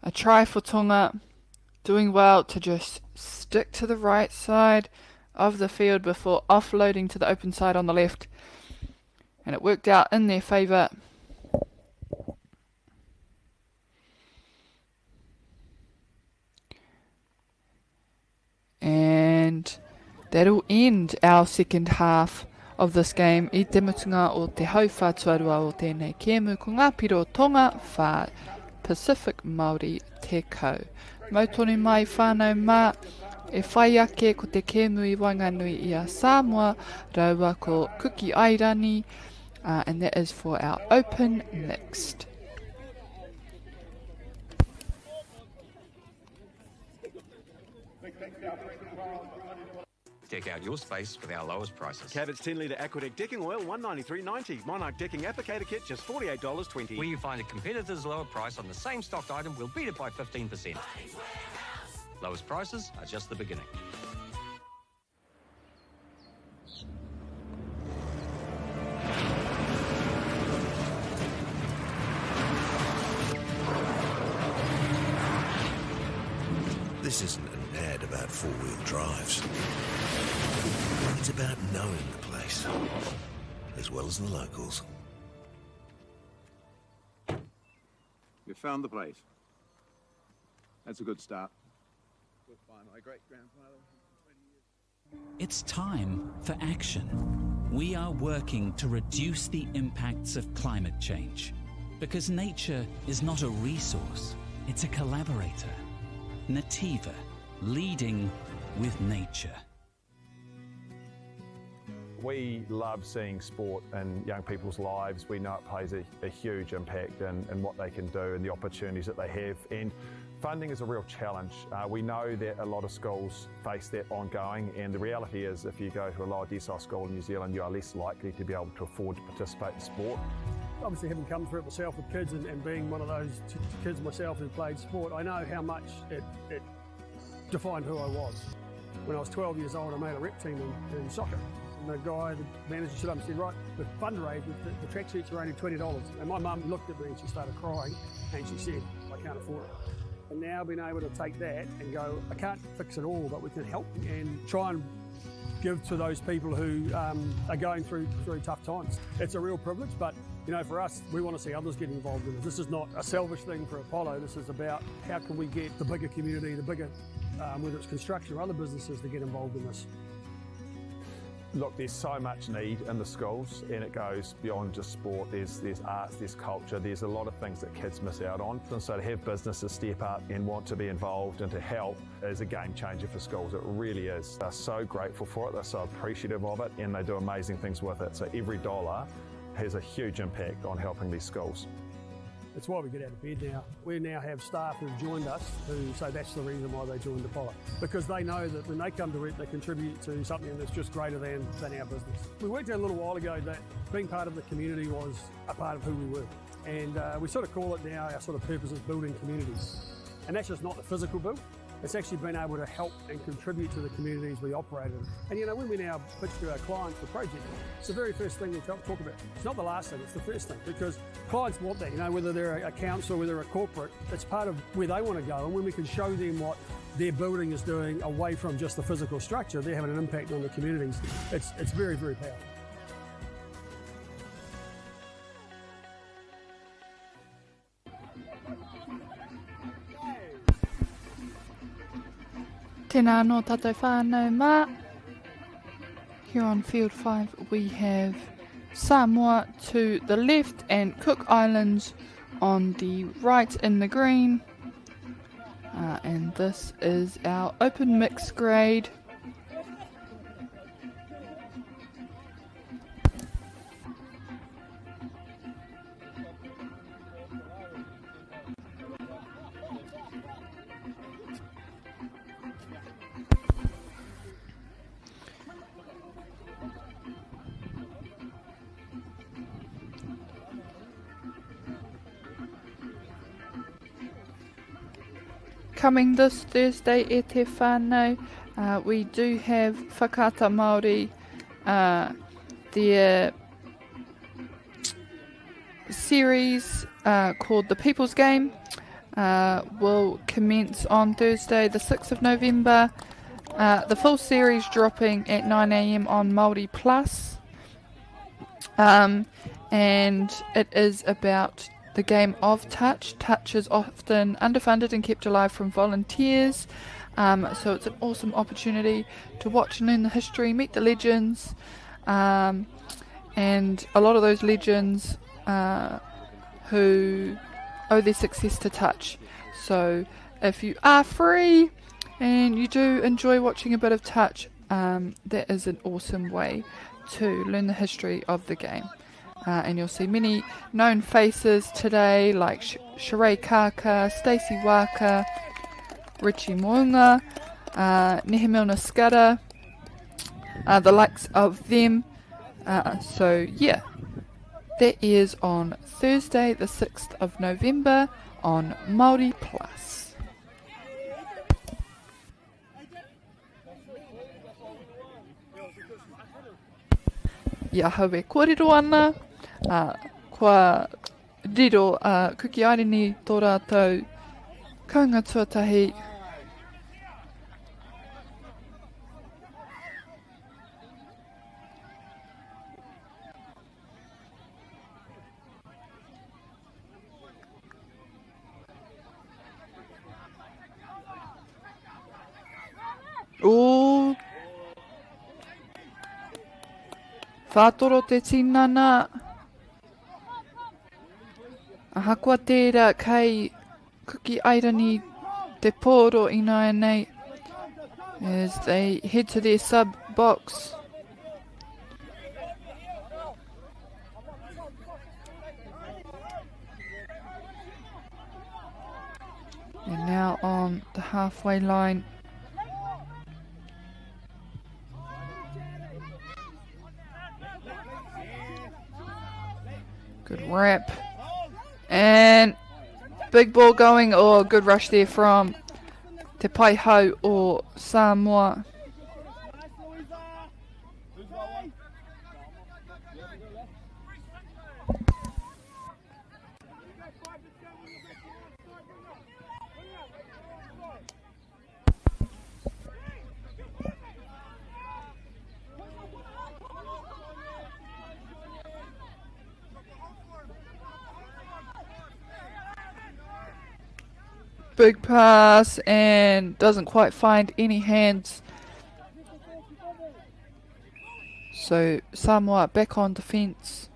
a try for Tonga. Doing well to just stick to the right side of the field before offloading to the open side on the left. And it worked out in their favour. And that'll end our second half of this game. I te mutunga o te hau whātuarua o tēnei kēmu ko ngā piro Tonga whā Pacific Māori te kau. Mautonu mai whānau mā. E whai ake ko te kēmu I Wainganui I a Samoa. Raua ko Kuki Airani. And that is for our open mixed. Deck out your space with our lowest prices. Cabot's 10-litre Aquadeck decking oil, $193.90. Monarch decking applicator kit, just $48.20. Where you find a competitor's lower price on the same stocked item, we'll beat it by 15%. Lowest prices are just the beginning. This isn't an ad about four-wheel drives. It's about knowing the place, as well as the locals. We found the place. That's a good start. By my great-grandfather. It's time for action. We are working to reduce the impacts of climate change because nature is not a resource, it's a collaborator. Nativa, leading with nature. We love seeing sport in young people's lives. We know it plays a huge impact in what they can do and the opportunities that they have. And funding is a real challenge. We know that a lot of schools face that ongoing, and the reality is if you go to a lower decile school in New Zealand, you are less likely to be able to afford to participate in sport. Obviously, having come through it myself with kids and being one of those kids myself who played sport, I know how much it defined who I was. When I was 12 years old, I made a rep team in soccer. And the guy, the manager, stood up and said, right, the fundraise, the tracksuits are only $20. And my mum looked at me and she started crying and she said, I can't afford it. And now being able to take that and go, I can't fix it all, but we can help and try and give to those people who are going through tough times. It's a real privilege, but you know, for us, we want to see others get involved in it. This is not a selfish thing for Apollo. This is about how can we get the bigger community, the bigger, whether it's construction or other businesses, to get involved in this. Look, there's so much need in the schools, and it goes beyond just sport. There's arts, there's culture, there's a lot of things that kids miss out on. And so to have businesses step up and want to be involved and to help is a game changer for schools. It really is. They're so grateful for it, they're so appreciative of it, and they do amazing things with it. So every dollar has a huge impact on helping these schools. It's why we get out of bed now. We now have staff who've joined us who say that's the reason why they joined Apollo. Because they know that when they come to it, they contribute to something that's just greater than our business. We worked out a little while ago that being part of the community was a part of who we were. And we sort of call it now, our sort of purpose is building communities. And that's just not the physical build. It's actually been able to help and contribute to the communities we operate in. And you know, when we now pitch to our clients the project, it's the very first thing we talk about. It's not the last thing, it's the first thing, because clients want that, you know, whether they're a council, whether they're a corporate, it's part of where they want to go. And when we can show them what their building is doing away from just the physical structure, they're having an impact on the communities. It's very, very powerful. Tēnā anō tātou whānau mā. Here on Field 5 we have Samoa to the left and Cook Islands on the right in the green. And this is our open mixed grade. Coming this Thursday e te whānau, we do have Whakaata Māori, their series called The People's Game will commence on Thursday the 6th of November. The full series dropping at 9 AM on Māori Plus, and it is about the game of touch. Touch is often underfunded and kept alive from volunteers, so it's an awesome opportunity to watch and learn the history, meet the legends, and a lot of those legends who owe their success to touch. So if you are free and you do enjoy watching a bit of touch, that is an awesome way to learn the history of the game. And you'll see many known faces today like Sheree Kaka, Stacey Waka, Richie Mounga, Nehemilna Skudder, the likes of them. So yeah, that is on Thursday the 6th of November on Māori Plus. ia haue kōrero ana. Kua riro kuki aireni tō rātou kaunga tuatahi. Ooh. Whātoro te tinana. Ahakua tērā kei kuki airani te pōro ina nei as they head to their sub box. And now on the halfway line. Good wrap. And big ball going, or good rush there from Te Paihau or Samoa. Big pass and doesn't quite find any hands. So Samoa back on defence.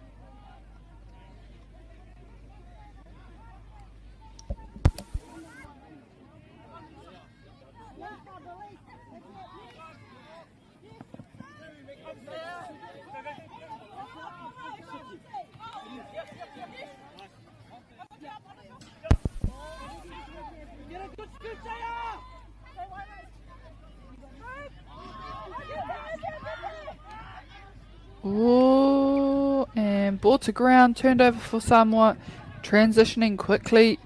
Ooh, and ball to ground, turned over for Samoa, transitioning quickly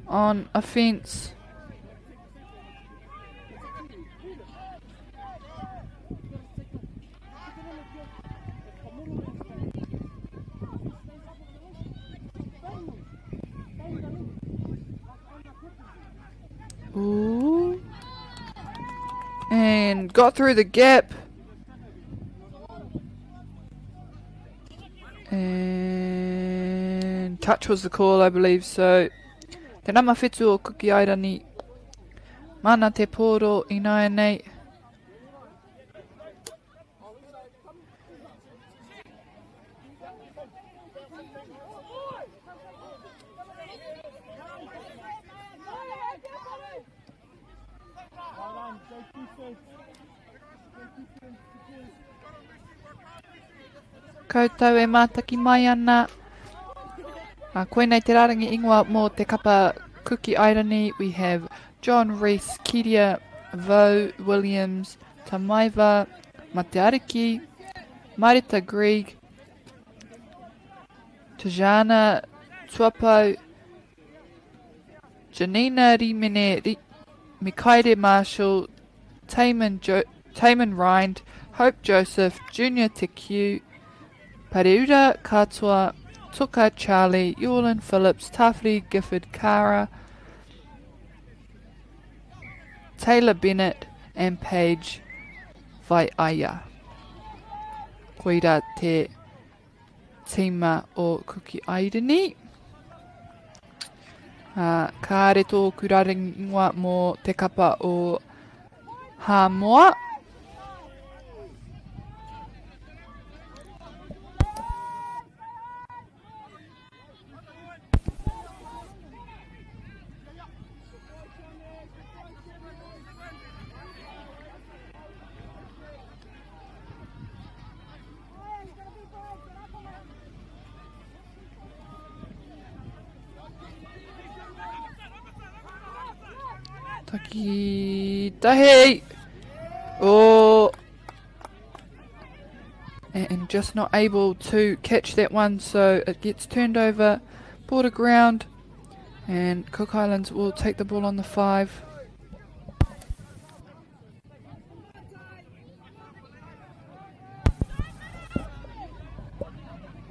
on offence. Ooh, and got through the gap. And touch was the call, I believe. So te nama whetu o kuki airani. Mana te pōro ina nei. Koutou e mātaki mai ana. Koe nei te rarangi ingoa mō te kapa kuki airani. We have John Rees, Kiria, Vo, Williams, Tamaiva, Matiaki, Marita Grieg, Tajana Tuapo, Janina Rimene, Mikaire Marshall, Taman Rind, Hope Joseph, Junior Tekiu, Pareura Katoa, Tuka Charlie, Yulin Phillips, Tafri Gifford Kara, Taylor Bennett, and Paige Vaiaya. Koira te tima o kuki aireni. Ka are tōku raringoa mō te kapa o Hamoa. Taki tahi. Oh, and just not able to catch that one, so it gets turned over, border ground, and Cook Islands will take the ball on the 5.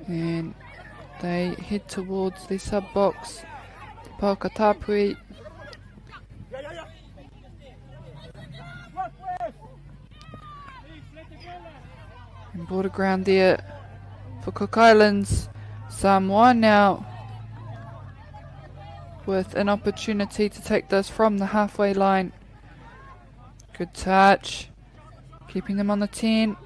And they head towards the sub box. Paukatapui. And border ground there for Cook Islands. Samoa now with an opportunity to take this from the halfway line. Good touch. Keeping them on the 10.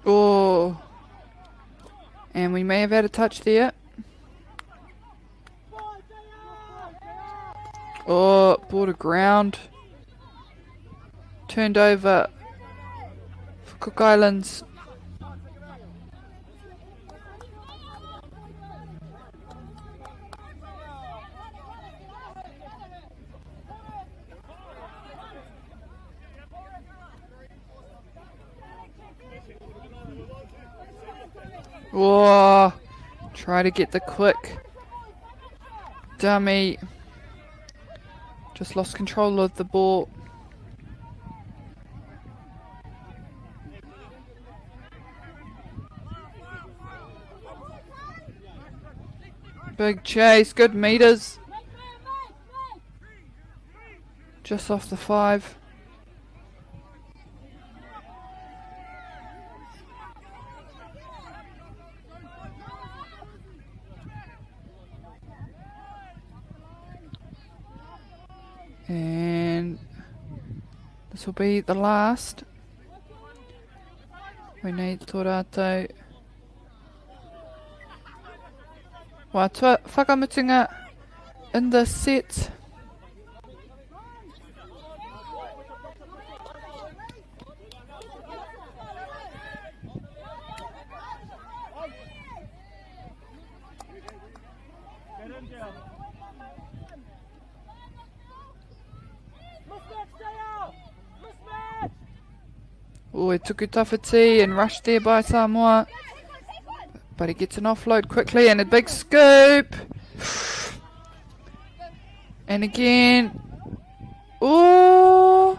Oh, and we may have had a touch there. Oh, border ground. Turned over for Cook Islands. Oh, try to get the quick dummy. Just lost control of the ball. Big chase, good meters. Just off the 5. And this will be the last. We need tō rātou wā whakamutunga in this set. Oh, it took a tuffety and rushed there by Samoa. But he gets an offload quickly and a big scoop. And again. Oh!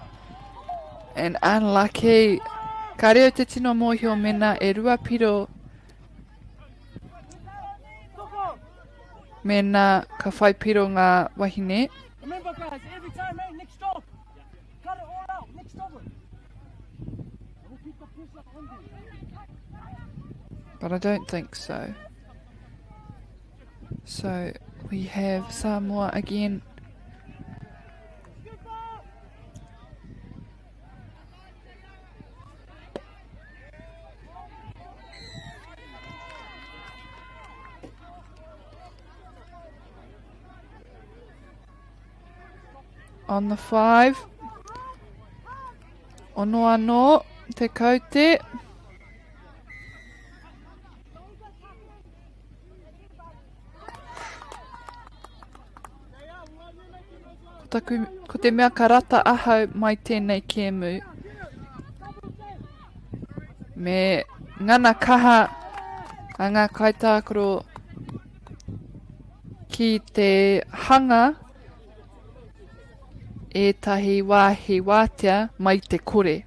And unlucky. Ka reo te tino mōhio mena e rua piro. Mena ka whai piro ngā wahine. Remember guys, every time, mate, next stop. Cut it all out, next stop it. We'll keep the pressure on them. But I don't think so. So we have Samoa again. On the 5. Ono anō, te kaute. Ko te mea karata ahau mai tēnei kēmu. Me ngana kaha a ngā kaitākaro ki te hanga ētahi wāhi wātea mai te kore.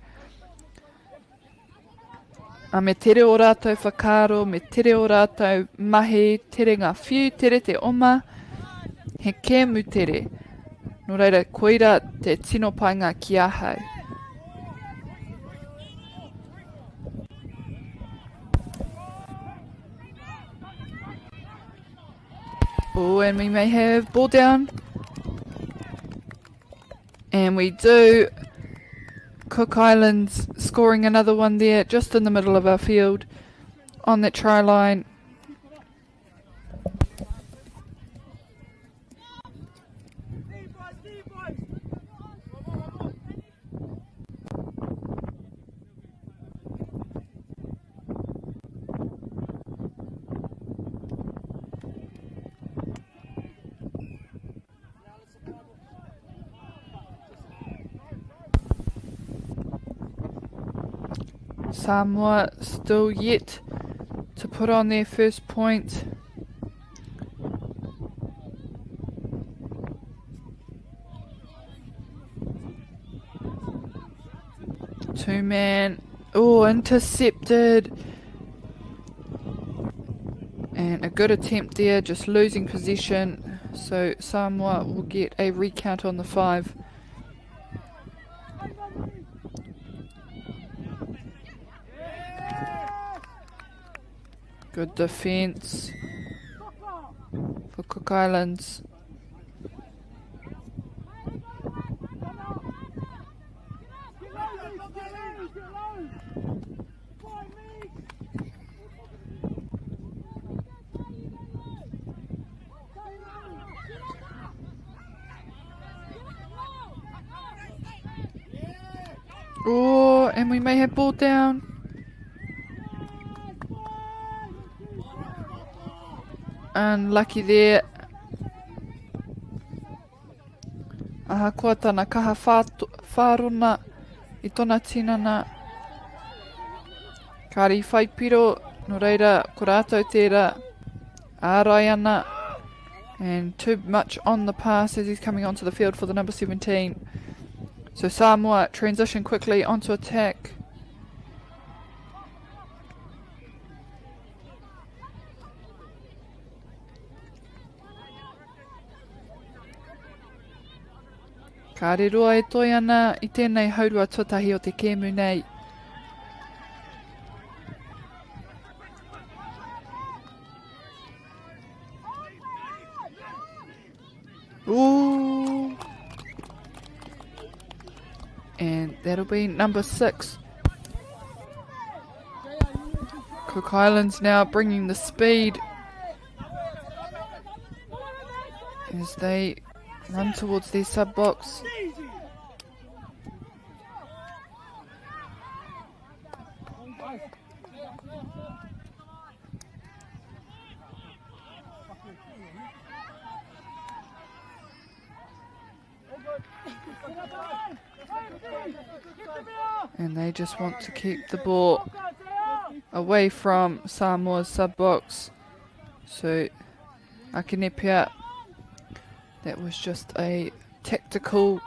A me tere o rātou whakaro, me tere o rātou mahi, tere ngā whiu, tere te oma, he kēmu tere. Nō reira, koira te tino painga ki ahau. Oh, and we may have ball down. And we do. Cook Islands scoring another one there, just in the middle of our field, on that try line. Samoa still yet to put on their first point. Two-man. Oh, intercepted. And a good attempt there, just losing possession. So Samoa will get a recount on the 5. Good defense for Cook Islands. Oh, and we may have ball down. Unlucky there. Aha kua tana kaha whārona I tōna tinana. Kāri whaipiro, no reira, ko rātou tērā, ārai ana. And too much on the pass as he's coming onto the field for the number 17. So Samoa transition quickly onto attack. Ka re roa e toi ana I tēnei haurua tuatahi o te kēmu nei. Ooh. And that'll be number 6. Cook Islands now bringing the speed as they run towards their sub box. And they just want to keep the ball away from Samoa's sub box. So Akinepia, that was just a tactical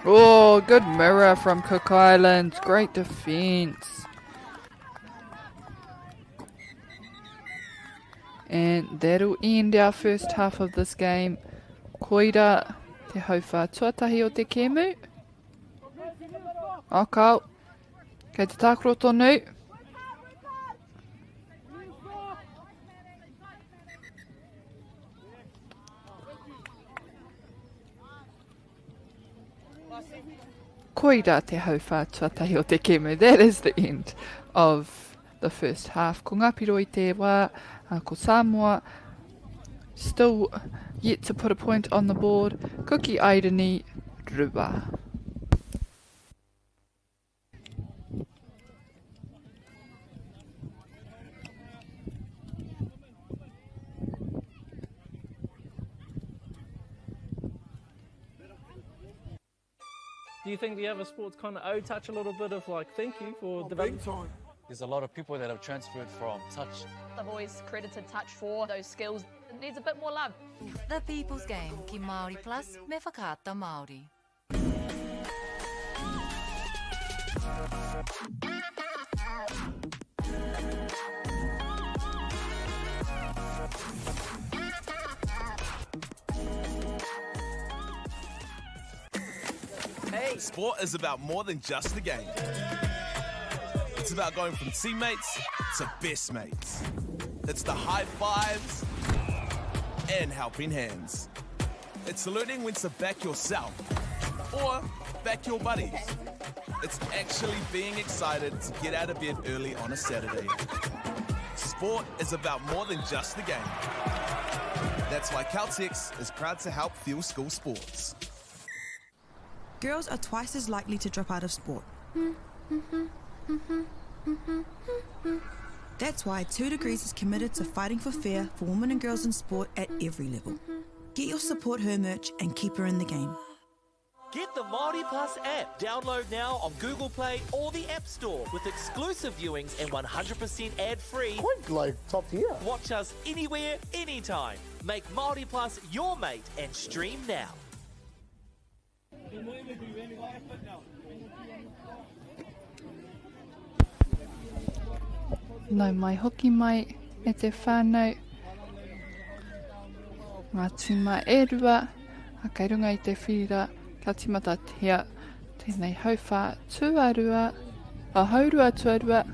Oh, good mirror from Cook Islands. Great defense. And that'll end our first half of this game. Koira te hauwha tuatahi o te kēmu. Akau. Kei te tākoro tonu. Koira te hauwha tuatahi o te kēmu. That is the end of the first half. Ko Ngāpiro I te wā, ko Samoa still yet to put a point on the board. Kuki Airani Rua. Do you think the other sports kind of touch a little bit of like thank you for development? There's a lot of people that have transferred from touch. I've always credited touch for those skills. It needs a bit more love. The People's Game ki Māori Plus me whakaata Māori. Hey, sport is about more than just the game. It's about going from teammates to best mates. It's the high fives and helping hands. It's learning when to back yourself or back your buddies. It's actually being excited to get out of bed early on a Saturday. Sport is about more than just the game. That's why Caltex is proud to help fuel school sports. girls are twice as likely to drop out of sport. That's why 2 Degrees is committed to fighting for fair for women and girls in sport at every level. Get your Support Her merch and keep her in the game. Get the Māori Plus app. Download now on Google Play or the App Store with exclusive viewings and 100% ad-free. Quite like top tier. Watch us anywhere, anytime. Make Māori Plus your mate and stream now. Nau mai hoki mai e te whānau. Ngā tima e rua, a kei runga i te whira, ka timata tia tēnei hauwha tuarua, a haurua tuarua.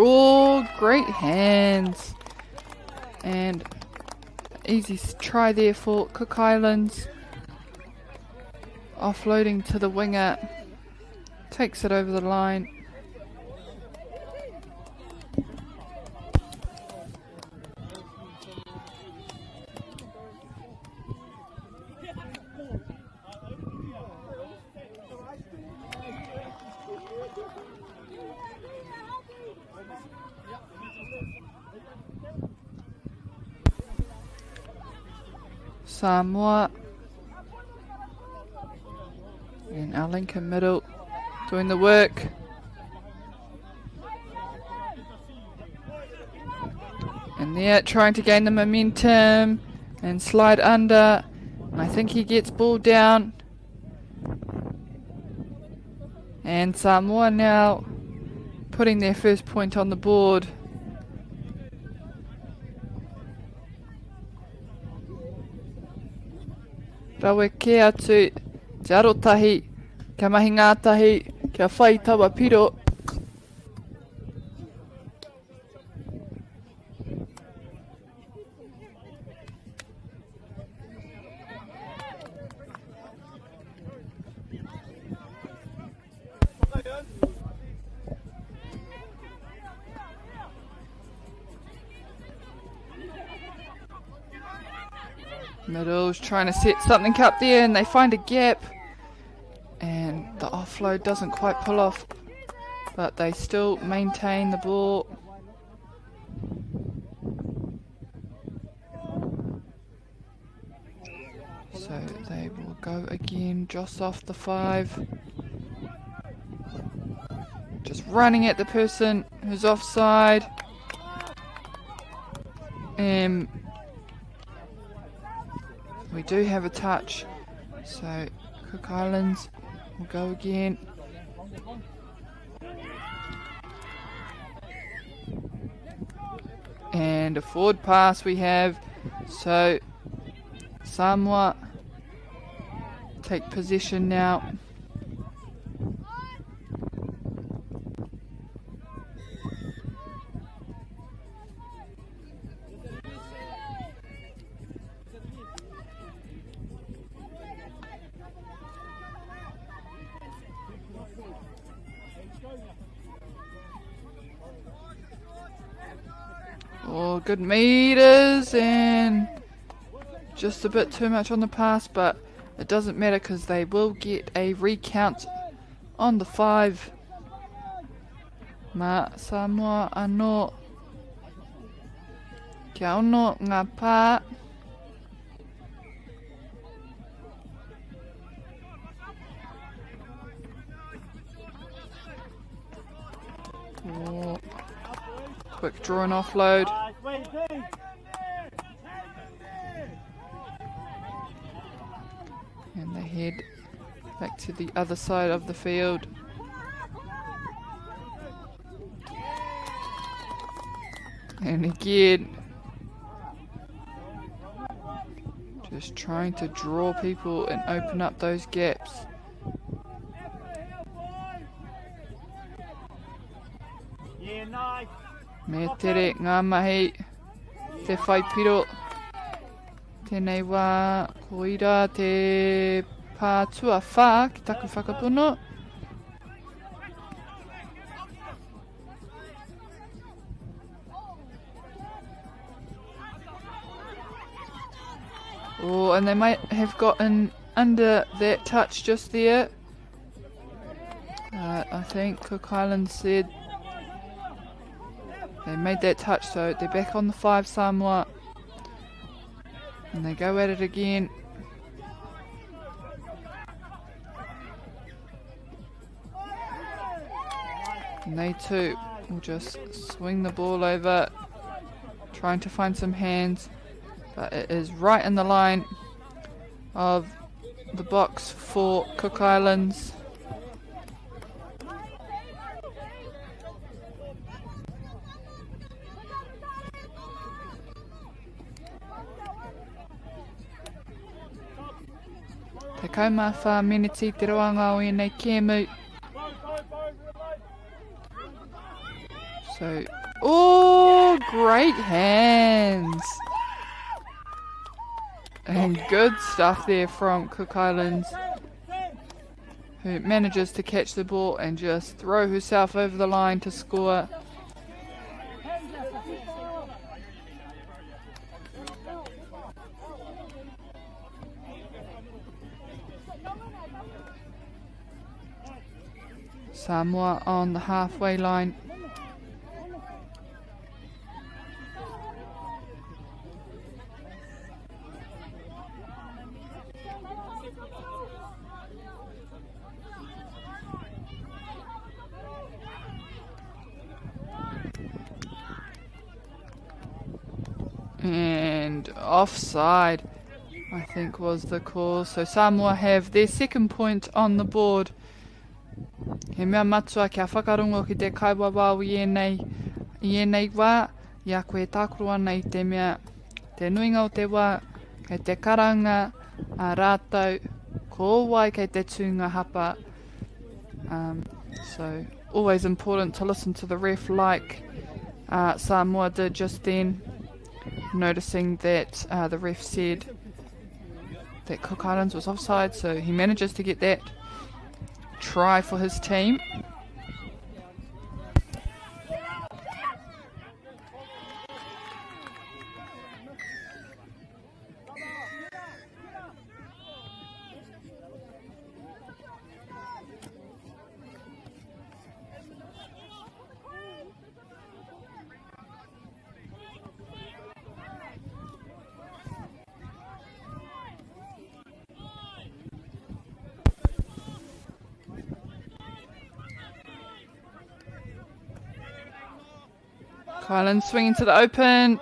Oh, great hands. And easy try there for Cook Islands. Offloading to the winger. Takes it over the line. Samoa and our Lincoln middle doing the work. And there trying to gain the momentum and slide under. And I think he gets ball down. And Samoa now putting their first point on the board. Rawe ke atu, te arotahi, kia mahi ngātahi, kia whai tawa piro. Middle's trying to set something up there and they find a gap and the offload doesn't quite pull off, but they still maintain the ball. So they will go again, Joss off the 5. Just running at the person who's offside. We do have a touch, so Cook Islands will go again. And a forward pass we have, so Samoa take possession now. Oh, good meters and just a bit too much on the pass, but it doesn't matter because they will get a recount on the 5. Ma Samoa anō kia ono ngā pā. Oh. Quick draw and offload. And they head back to the other side of the field. And again, just trying to draw people and open up those gaps. Me tere ngā mahi te whai piro. Tēnei wā koira te pātua whā ki taku whakapono. Oh, and they might have gotten under that touch just there. I think Cook Islands said they made that touch, so they're back on the 5 Samoa. And they go at it again. And they too will just swing the ball over, trying to find some hands. But it is right in the line of the box for Cook Islands. Te kaumawha miniti te roanga o nei kēmu. So, oh, great hands. And good stuff there from Cook Islands, who manages to catch the ball and just throw herself over the line to score. Samoa on the halfway line. And offside, I think, was the call. So Samoa have their second point on the board. He mea matua kia whakarongo ki te kaiwawau i enei wā, ia koe tākuru ana i te mea te nuinga o te wā, kei te karanga a rātou, ko wai kei te tūnga hapa. So always important to listen to the ref like Samoa did just then, noticing that the ref said that Cook Islands was offside, so he manages to get that try for his team. Kylan swinging to the open.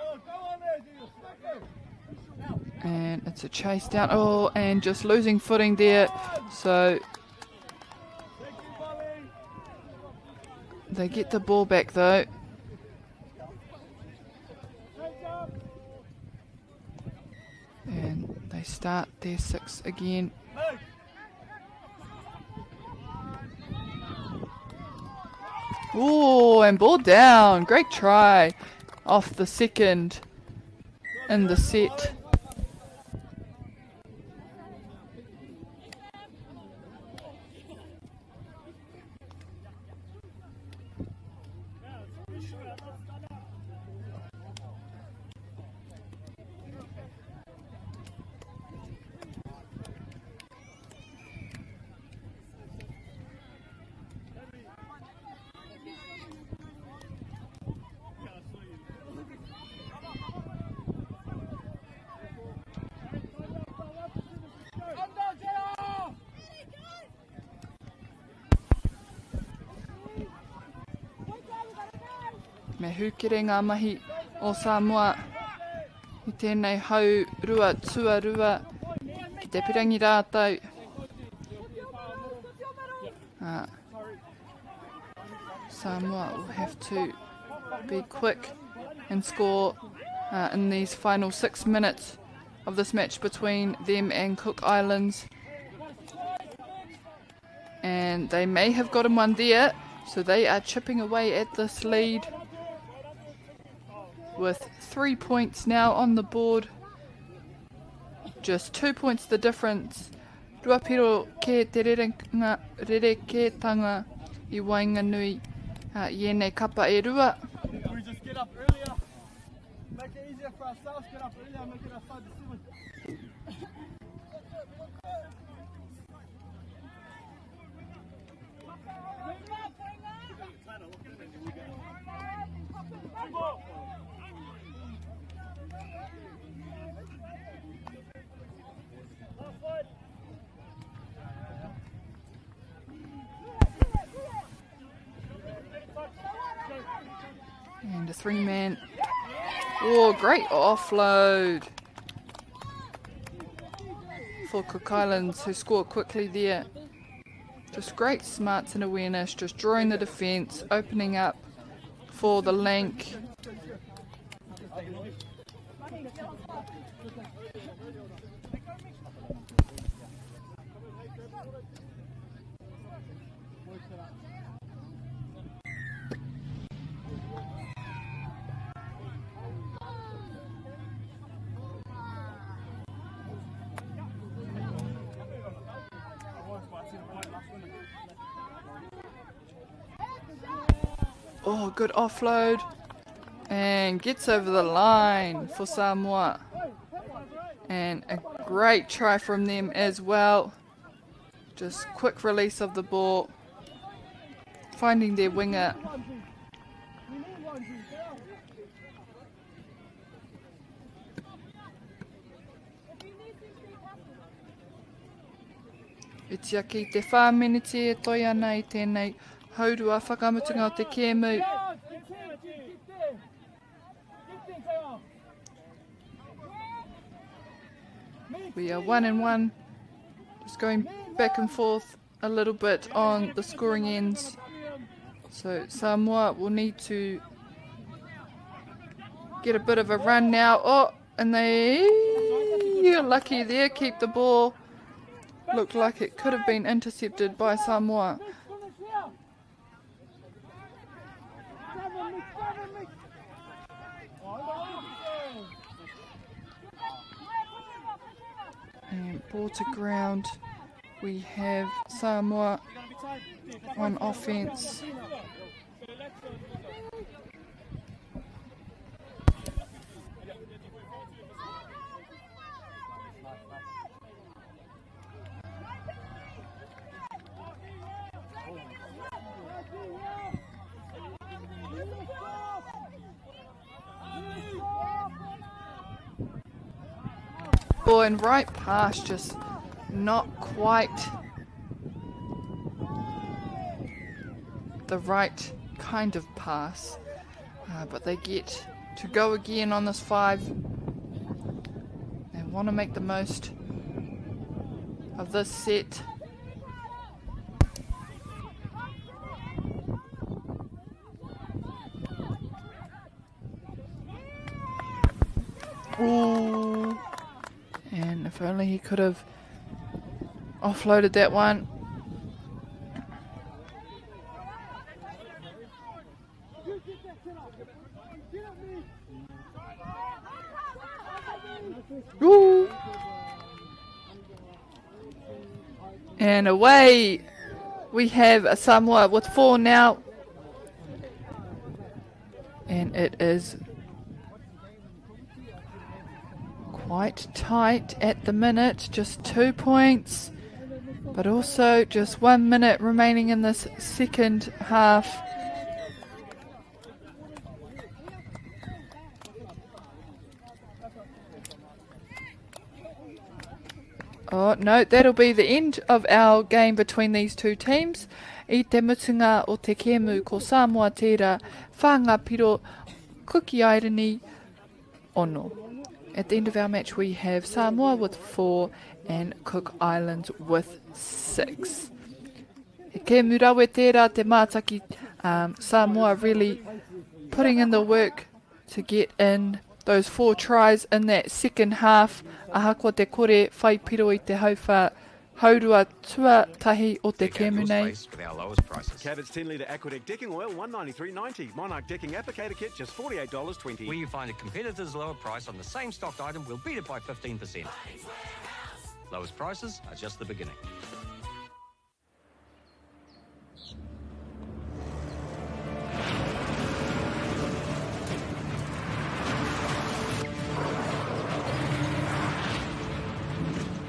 And it's a chase down. Oh, and just losing footing there. So they get the ball back though. And they start their 6 again. Oh, and ball down. Great try off the second in the set. Me hukere ngā mahi o Samoa i tēnei hau rua tuarua ki te pirangi rātau. Samoa will have to be quick and score in these final 6 minutes of this match between them and Cook Islands. And they may have gotten one there, so they are chipping away at this lead with 3 points now on the board. Just 2 points the difference. Rua piro ke te rereketanga I Wainganui ienei kapa e rua. We just get up earlier. Make it easier for ourselves, get up earlier, make it outside the 7. And a 3-man. Oh, great offload for Cook Islands, who scored quickly there. Just great smarts and awareness, just drawing the defence, opening up for the link. Oh, good offload. And gets over the line for Samoa. And a great try from them as well. Just quick release of the ball. Finding their winger. Matiaki te whāmeneti e toi ana i tēnei haurua whakamutunga o te kēmu. We are 1-1. Just going back and forth a little bit on the scoring ends. So Samoa will need to get a bit of a run now. Oh, and you're lucky there, keep the ball. Looked like it could have been intercepted by Samoa. And ball to ground. We have Samoa on offense. Ball and right pass, just not quite the right kind of pass, but they get to go again on this 5. They want to make the most of this set. Ooh. And if only he could have offloaded that one. Ooh. And away we have a Samoa with 4 now. And it is quite tight at the minute, just 2 points, but also just 1 minute remaining in this second half. Oh no, that'll be the end of our game between these two teams. I te mutunga o te kēmu ko Samoa tērā whanga piro kuki airani ono. At the end of our match we have Samoa with 4 and Cook Islands with 6. He kēmu rawe tērā te Matiaki, Samoa really putting in the work to get in those 4 tries in that second half. Ahakoa te kore whai piro i te hauwha haurua tuatahi o te kēmu nei. Cabot's 10-litre Aquadeck decking oil, $193.90. Monarch decking applicator kit, just $48.20. Where you find a competitor's lower price on the same stocked item, we'll beat it by 15%. Lowest prices are just the beginning.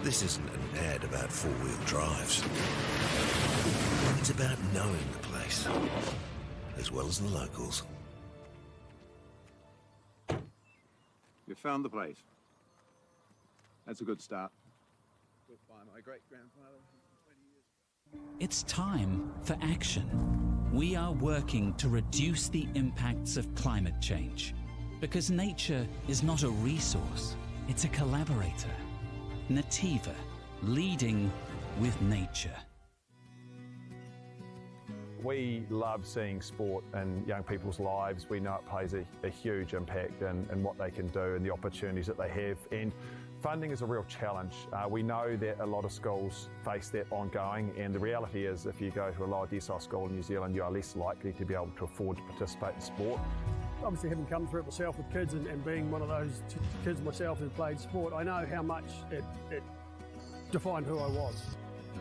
This isn't an ad about four-wheel drives. It's about knowing the place, as well as the locals. You found the place. That's a good start. Built by my great-grandfather 20 years ago. It's time for action. We are working to reduce the impacts of climate change, because nature is not a resource, it's a collaborator. Nativa, leading with nature. We love seeing sport in young people's lives. We know it plays a huge impact in what they can do and the opportunities that they have. And funding is a real challenge. We know that a lot of schools face that ongoing, and the reality is if you go to a lower decile school in New Zealand, you are less likely to be able to afford to participate in sport. Obviously, having come through it myself with kids and being one of those kids myself who played sport, I know how much it defined who I was.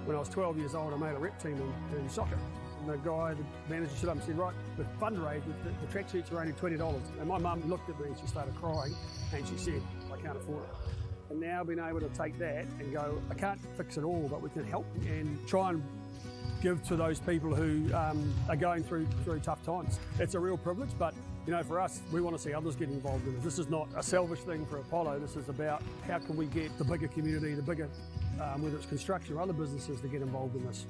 When I was 12 years old, I made a rep team in soccer. And the guy, the manager, stood up and said, right, with fundraising, the track sheets are only $20. And my mum looked at me and she started crying and she said, I can't afford it. And now being able to take that and go, I can't fix it all, but we can help and try and give to those people who are going through tough times. It's a real privilege, but you know, for us, we want to see others get involved in it. This is not a selfish thing for Apollo. This is about how can we get the bigger community, the bigger, whether it's construction or other businesses, to get involved in this.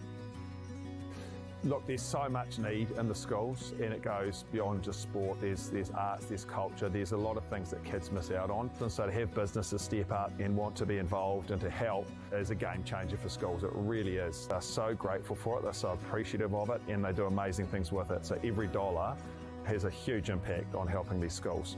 Look, there's so much need in the schools, and it goes beyond just sport. There's arts, there's culture, there's a lot of things that kids miss out on. And so to have businesses step up and want to be involved and to help is a game changer for schools. It really is. They're so grateful for it, they're so appreciative of it, and they do amazing things with it. So every dollar has a huge impact on helping these schools.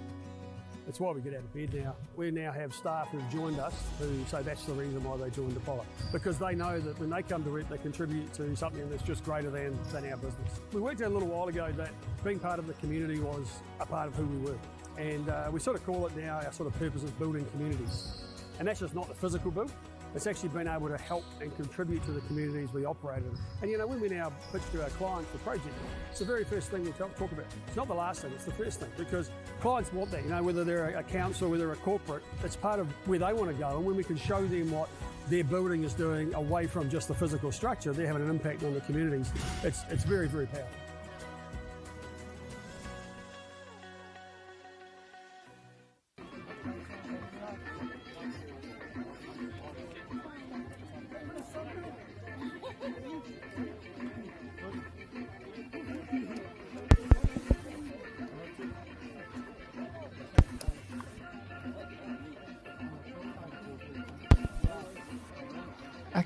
It's why we get out of bed now. We now have staff who've joined us who say that's the reason why they joined Apollo. Because they know that when they come to it, they contribute to something that's just greater than our business. We worked out a little while ago that being part of the community was a part of who we were. And we sort of call it now, our sort of purpose is building communities. And that's just not the physical build. It's actually been able to help and contribute to the communities we operate in. And you know, when we now pitch to our clients for projects, it's the very first thing we talk about. It's not the last thing, it's the first thing, because clients want that, you know, whether they're a council, whether they're a corporate, it's part of where they want to go. And when we can show them what their building is doing away from just the physical structure, they're having an impact on the communities. It's very, very powerful.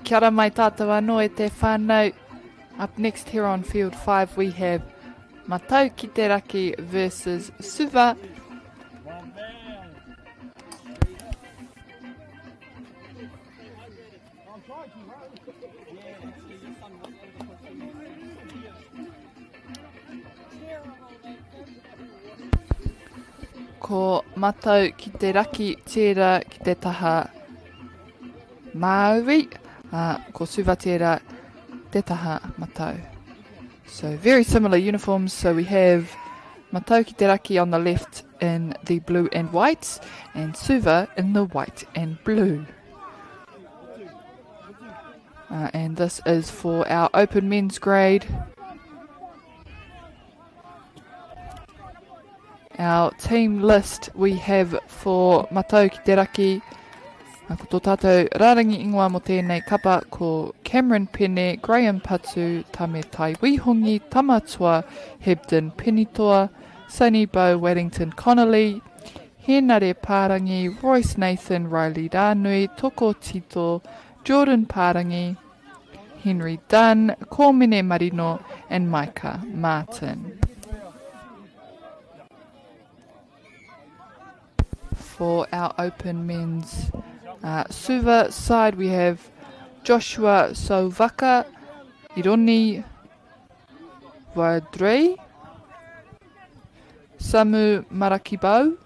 Kia ora mai tātou anō e te whānau. Up next here on Field 5 we have Matau ki te raki versus Suva. Ko Matau ki te raki tērā ki te taha Maori. Ko Suva tērā te taha Matau. So very similar uniforms. So we have Matau ki te raki on the left in the blue and white, and Suva in the white and blue. And this is for our open men's grade. Our team list we have for Matau ki te raki. Ko tō tātou rārangi ingoa mo tēnei kapa ko Cameron Pene, Graham Patu, Tame Tai Wihongi, Tamatua, Hebden Penitoa, Sunny Bow, Wellington Connolly, Henare Pārangi, Royce Nathan, Riley Rānui, Toko Tito, Jordan Pārangi, Henry Dunn, Kōmine Marino, and Micah Martin. For our open men's Suva side, we have Joshua Sovaka, Ironi Vardrei, Samu Marakibau,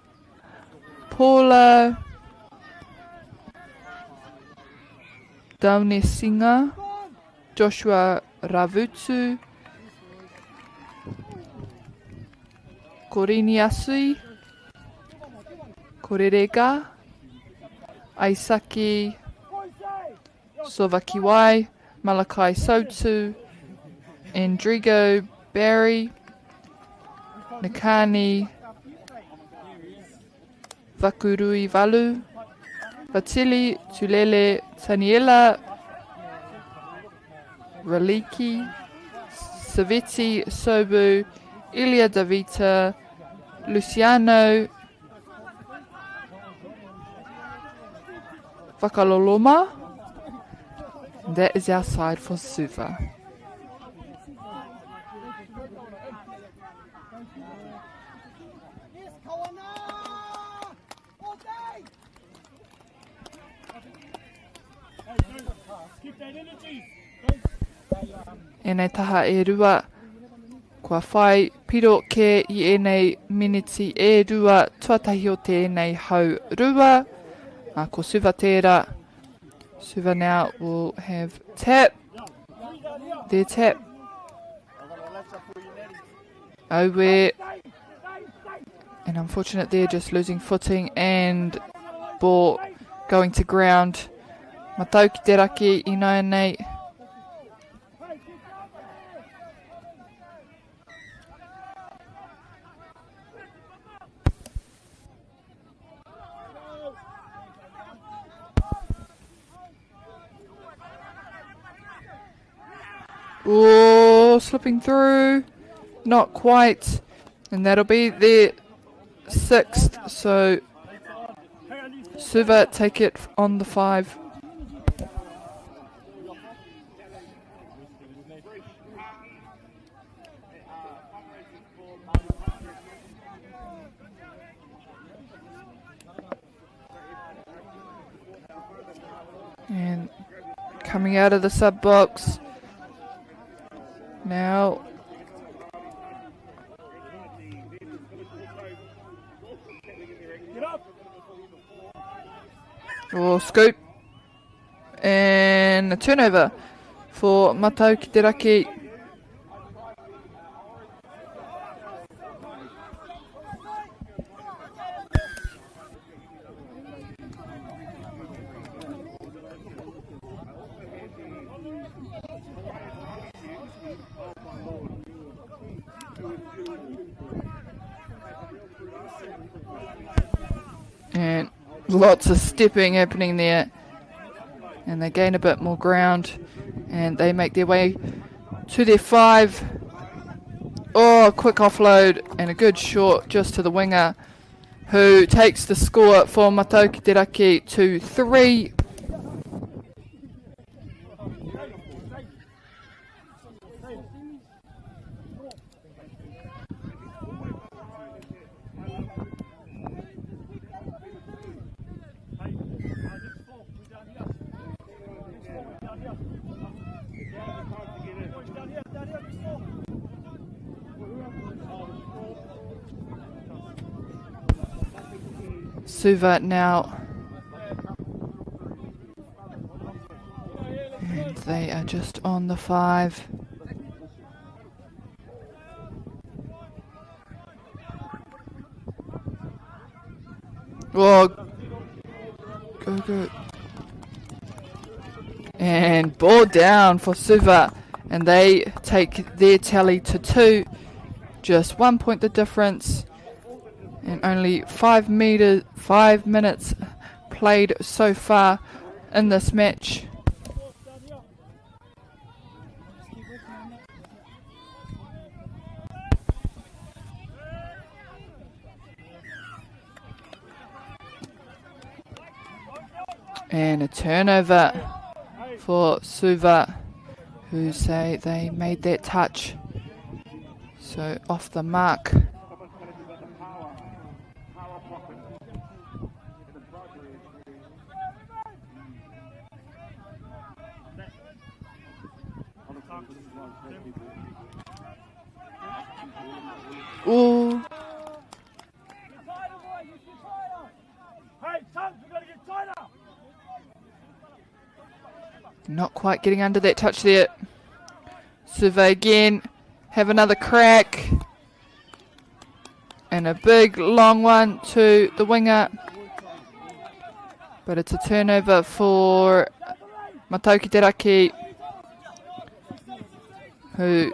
Paula Daunesinga, Joshua Ravutsu, Korini Asui, Korerega, Aisaki Suva Kiwai, Malakai Sotu, Endrigo Barry, Nikani Vakurui Valu, Vatili Tulele Taniela, Raliki, Saviti Sobu, Ilya Davita, Luciano Vakaloloma. That is our side for Suva. E nei taha e rua, kua whai piro ke I e nei miniti e rua, tuatahi o tēnei hau rua. Ko Suva tērā. Suva now will have tap. Their tap. Owe. And unfortunate there, just losing footing and ball going to ground. Matauki te raki I noa nei. Oh, slipping through. Not quite. And that'll be their 6th. So Suva take it on the 5. And coming out of the sub box. Now scoop and a turnover for Matauki te raki. And lots of stepping happening there. And they gain a bit more ground. And they make their way to their 5. Oh, quick offload and a good shot just to the winger, who takes the score for Matauki te raki to 3. Suva now, and they are just on the 5. Oh, go. And ball down for Suva, and they take their tally to 2. Just 1 point the difference. And only 5 minutes played so far in this match. And a turnover for Suva, who say they made that touch. So off the mark. Ooh. Not quite getting under that touch there. Suva again. Have another crack. And a big long one to the winger. But it's a turnover for Matiaki Teraki, who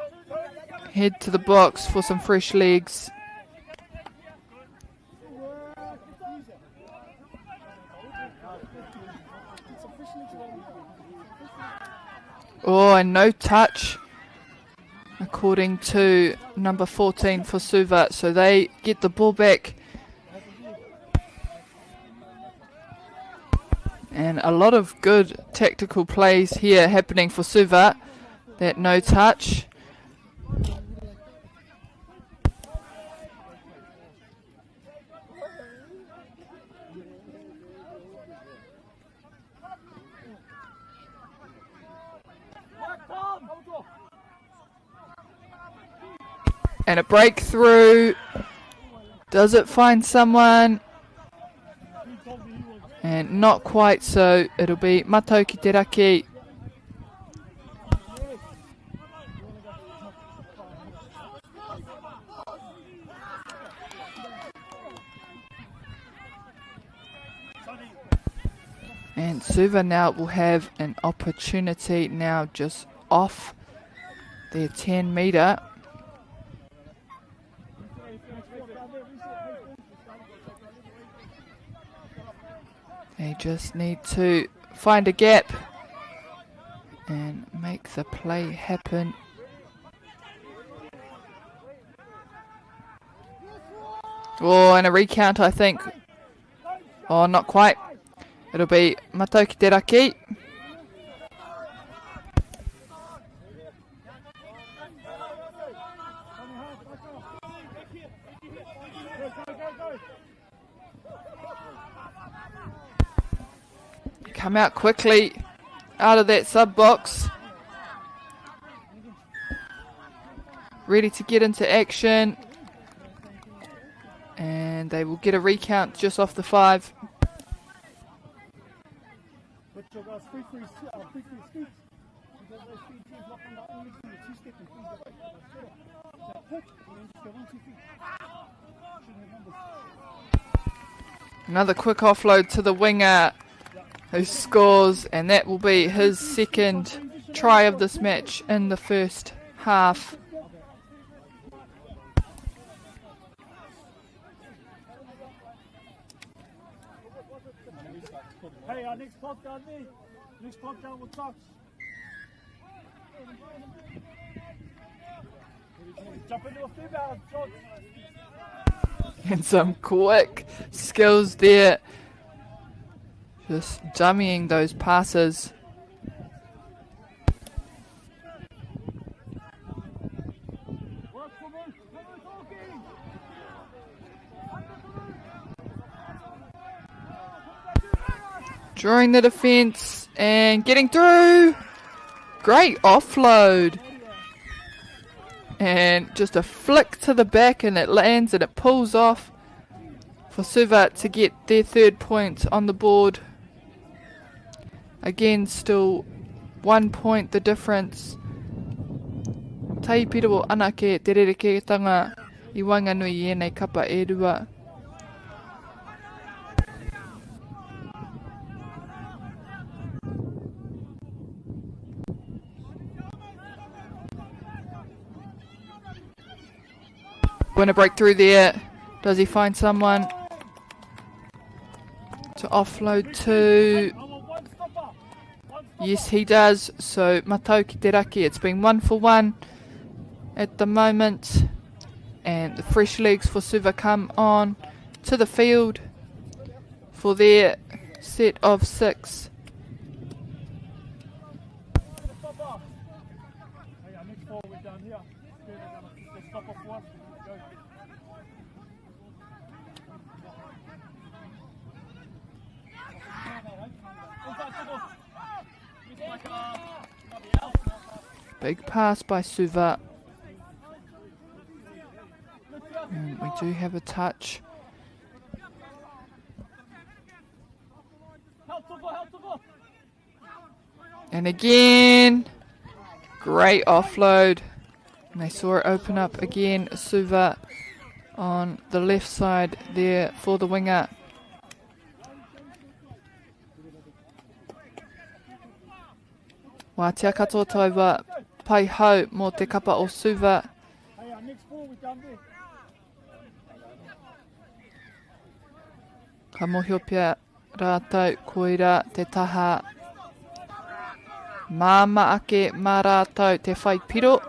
head to the box for some fresh legs. Oh, and no touch, according to number 14 for Suva. So they get the ball back. And a lot of good tactical plays here happening for Suva. That no touch. And a breakthrough. Does it find someone? And not quite, so it'll be Matiaki Teraki. And Suva now will have an opportunity now just off their 10 metre. They just need to find a gap and make the play happen. Oh, and a recount, I think. Oh, not quite. It'll be Matiaki Teraki. Come out quickly out of that sub box. Ready to get into action. And they will get a recount just off the 5. Another quick offload to the winger, who scores, and that will be his second try of this match in the first half. Hey, our next pop down there. Next pop down with touch. Jump into a female shot. And some quick skills there. Just dummying those passes. Drawing the defence and getting through. Great offload. And just a flick to the back and it lands and it pulls off for Suva to get their 3rd point on the board. Again, still 1 point the difference. Tai pira o anake te rereke tanga I Wanganui I nei kapa e rua. Going to break through there. Does he find someone to offload to? Yes, he does. So Matiaki Teraki, it's been 1 for 1 at the moment. And the fresh legs for Suva come on to the field for their set of 6. Big pass by Suva. And we do have a touch. And again, great offload. And they saw it open up again. Suva on the left side there for the winger. Wā tia katoa taua pai hau mō te kapa o Suva. Hey, our next ball we done there. Ka mohio pia rātou koira te taha. Māma ake mā rātou te whai piro.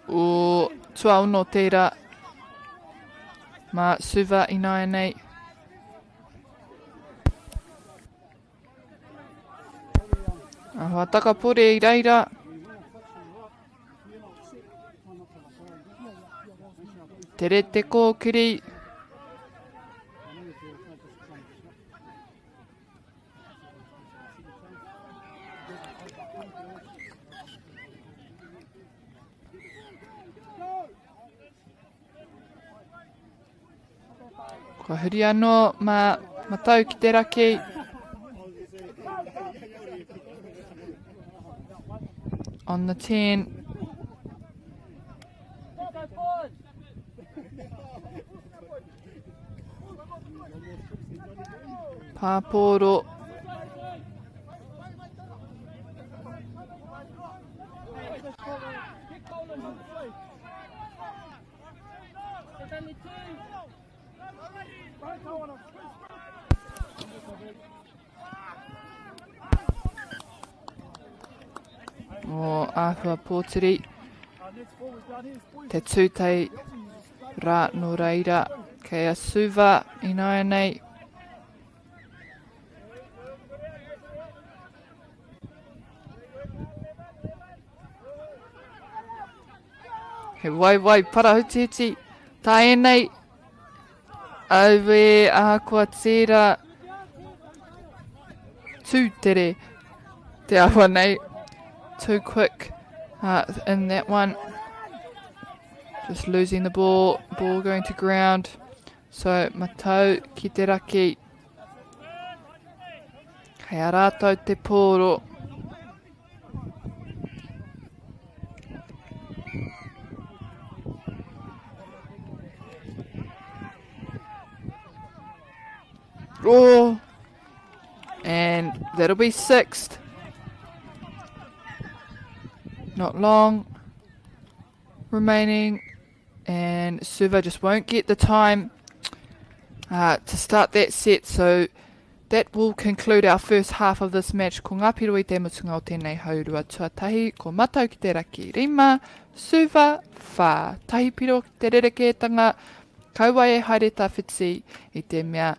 O tuau no tērā. Mā Suva I nāia nei. Ahua takapore I reira. Tere te kōkiri. Kua huri anō mā tau ki te raki. On the 10. Pāporo. O āhua pōtiri. Te tūtei rā no reira. Kei a Suva I nāia nei. He wai parahuti huti. Tā e nei. Aue ākua tērā. Tūtere. Te ahua nei. Too quick in that one. Just losing the ball. Ball going to ground. So matau ki te raki. Kei a rātou te pōro. Oh! And that'll be sixth. Not long remaining, and Suva just won't get the time to start that set, so that will conclude our first half of this match. Ko ngā piro I te mutunga o tēnei haurua tuatahi, ko matau ki te raki rima, Suva, whā, tahi piro ki te rerekētanga, kaua e haere tawhiti I te mea,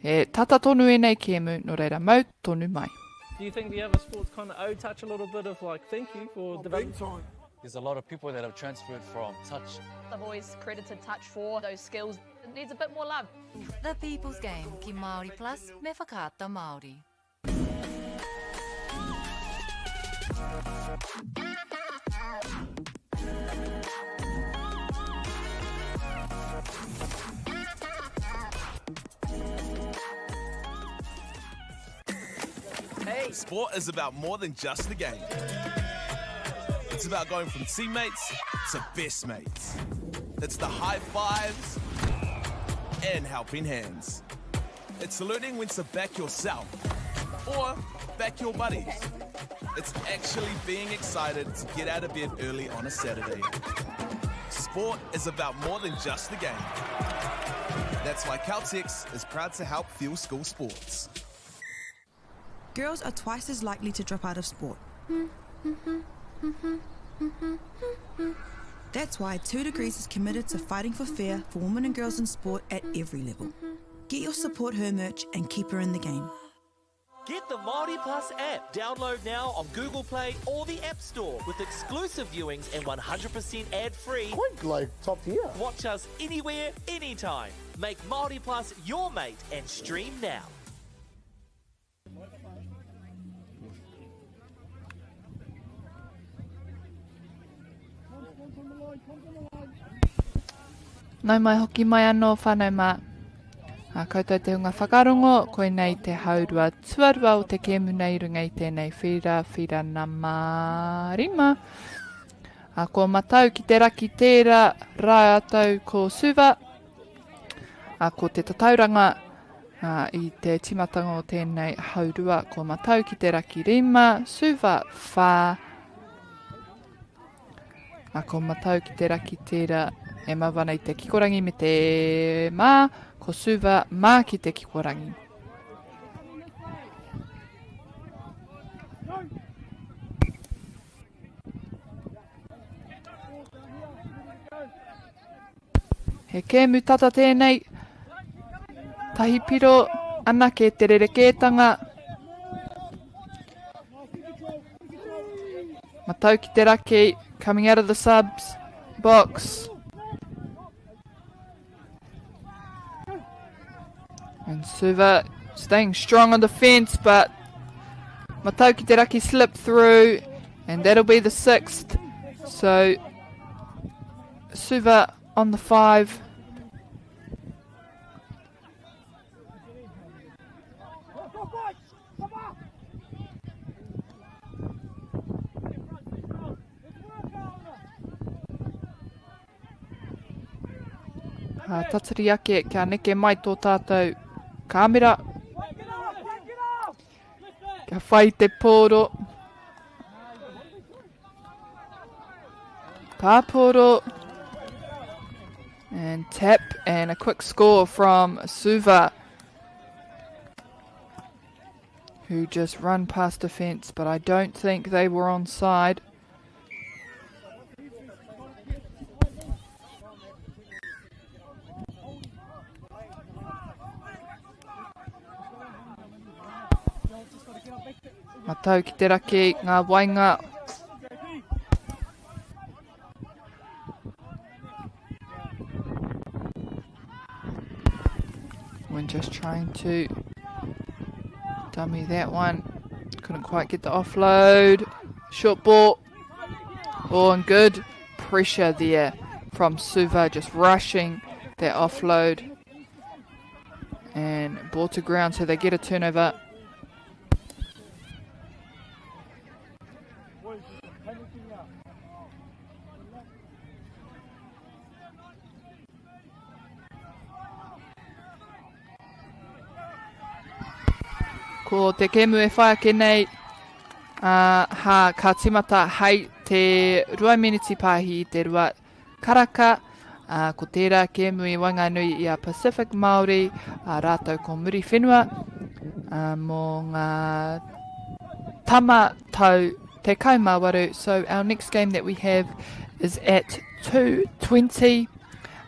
e tata tonu e nei kēmu, no reira mau tonu mai. Do you think the other sports kind of owe touch a little bit of like thank you for development? There's a lot of people that have transferred from touch. I've always credited touch for those skills. It needs a bit more love. The People's Game ki Māori Plus me whakaata Māori. Hey, sport is about more than just the game. It's about going from teammates to best mates. It's the high fives and helping hands. It's learning when to back yourself or back your buddies. It's actually being excited to get out of bed early on a Saturday. Sport is about more than just the game. That's why Caltex is proud to help fuel school sports. Girls are twice as likely to drop out of sport. That's why 2 Degrees is committed to fighting for fair for women and girls in sport at every level. Get your support her merch and keep her in the game. Get the Māori Plus app. Download now on Google Play or the App Store with exclusive viewings and 100% ad-free. Quite like top tier. Watch us anywhere, anytime. Make Māori Plus your mate and stream now. Nau mai hoki mai anō whānau mā. Koutou te hunga whakarongo, koe nei te haurua tuarua o te kēmu nei runga I tēnei whira na marima. Ko matau ki te raki tērā rā atau ko Suva. Ko te tatauranga I te timatanga o tēnei haurua, ko matau ki te raki rima, Suva whā. Ko matau ki te raki tērā e mawana I te kikorangi me te mā, ko Suva mā ki te kikorangi. He kēmu tata tēnei, tahi piro ana ke te rerekētanga. Matau ki te raki, coming out of the subs box. And Suva staying strong on the fence, but Matau ki te raki slipped through, and that'll be the 6th. So Suva on the 5. Tatari ake kia neke mai tō tātou kāmera. Kia whai te pōro. Pāpōro. And tap and a quick score from Suva, who just run past the fence, but I don't think they were onside. Matau ki te raki, ngā wainga. When just trying to dummy that one. Couldn't quite get the offload. Short ball. Oh, and good pressure there from Suva, just rushing that offload. And ball to ground, so they get a turnover. Ko te kēmu e whai ake nei, ka timata hei te 2 miniti pāhi I te rua karaka, ko tērā kēmu I Wanganui I a Pacific Māori, rātou ko Muri Fenua, mō ngā tama tau te kaumāwaru. So our next game that we have is at 2:20,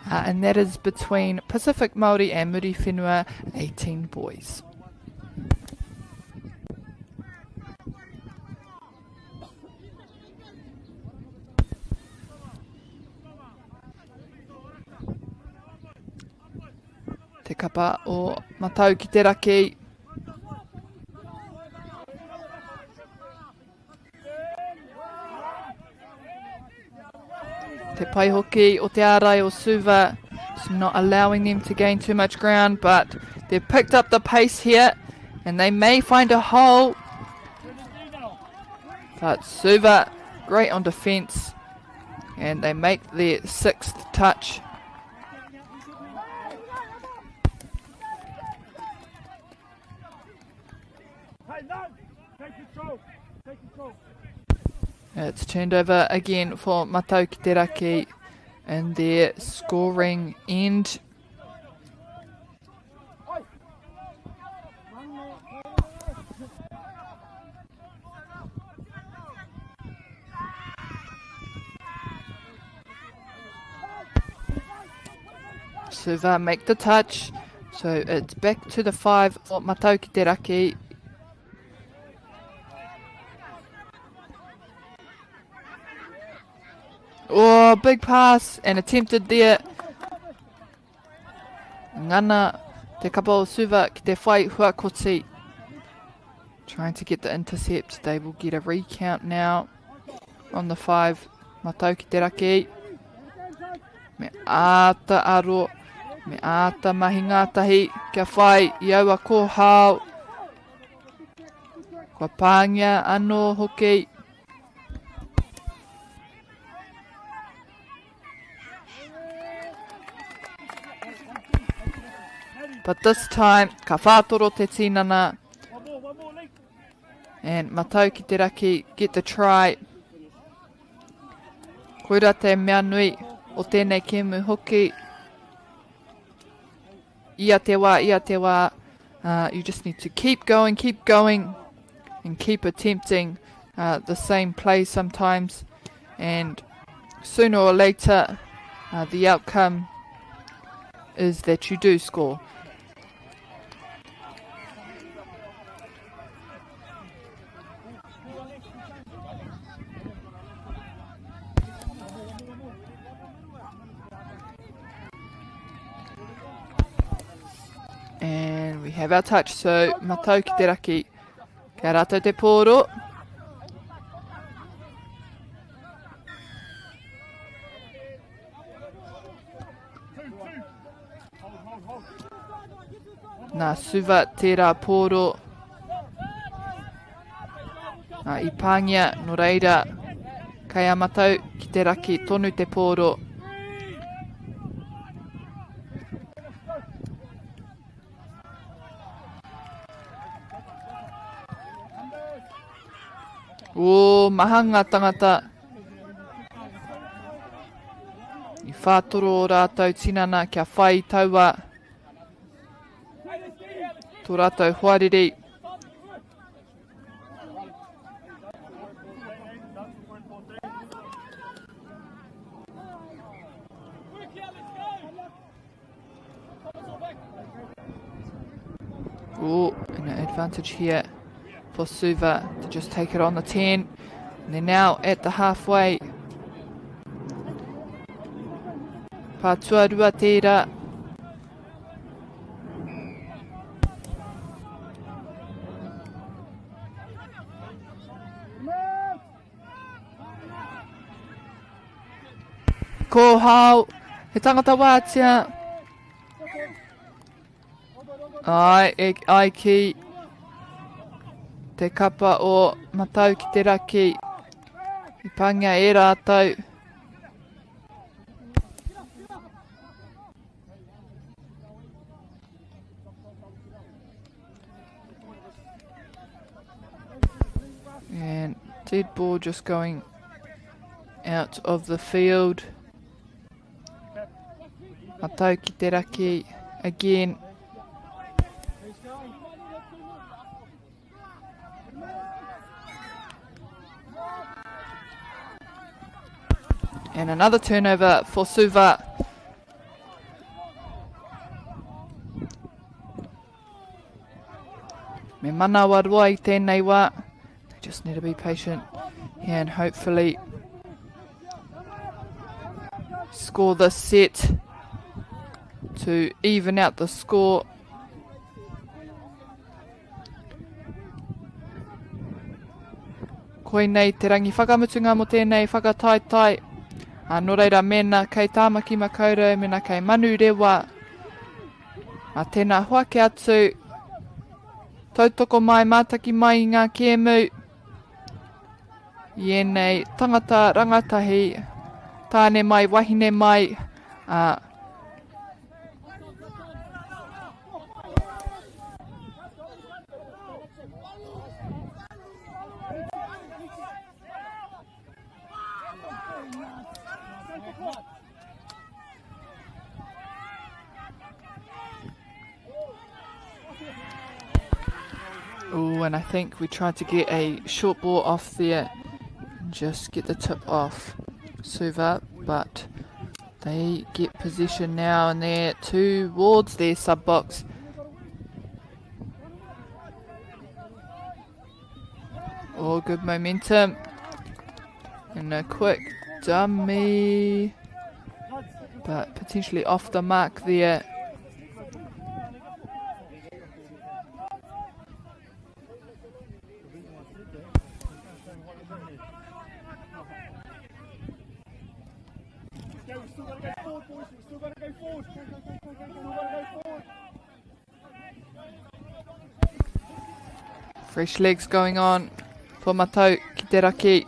and that is between Pacific Māori and Muri Fenua 18 boys. Te kapa o Matau ki te raki. Te pai hoki o te ārai o Suva. Just not allowing them to gain too much ground, but they've picked up the pace here and they may find a hole. But Suva, great on defence, and they make their 6th touch. It's turned over again for Matau ki te raki in their scoring end. Suva make the touch, so it's back to the 5 for Matau ki te raki. Oh, big pass and attempted there. Ngana te kapa o Suva ki te whai huakoti. Trying to get the intercept. They will get a recount now on the 5. Matau ki te raki. Me āta aro, me āta mahi ngātahi, kia whai i aua kōhao. Kua pāngia anō hoki. But this time, ka whātoro te tinana. And Matau ki te raki, get the try. Koira te mea nui o tēnei kēmu hoki. Ia te wā, ia te wā. You just need to keep going, and keep attempting the same play sometimes. And sooner or later, the outcome is that you do score. And we have our touch, so Matau ki te raki. Kia rātou te pōro. Nā Suva tērā pōro. Nā I pāngia, no reira. Kai a Matau ki te raki, tonu te pōro. O mahanga tangata. I whātoro o rātou tinana kia whai taua. Tō rātou huariri. Oh, an advantage here for Suva to just take it on the 10. And they're now at the halfway. Pātuarua tērā. Ko hao, he tangata wātia. Ai ki te kapa o Matau ki te raki. I pāngia e rātou. And dead ball just going out of the field. Matau ki te raki again. And another turnover for Suva. Me manawa roa I tēnei wā. They just need to be patient here and hopefully score this set to even out the score. Koinei te rangi whakamutunga mo tēnei whakataitai. Nō reira mena kei tāmaki makaurau mena kei Manurewa. A tēnā huake atu. Tautoko mai mātaki mai I ngā kēmu. I enei tangata rangatahi. Tāne mai, wahine mai. Oh, and I think we tried to get a short ball off there. Just get the tip off Suva, but they get possession now and they're towards their sub box. Oh, good momentum. And a quick dummy, but potentially off the mark there. Fresh legs going on for Matau ki te raki.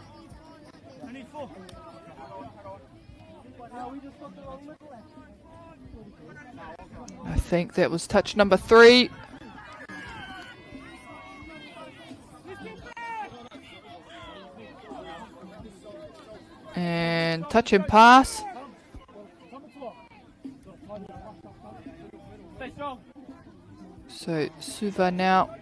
I think that was touch number 3. And touch and pass. So Suva now.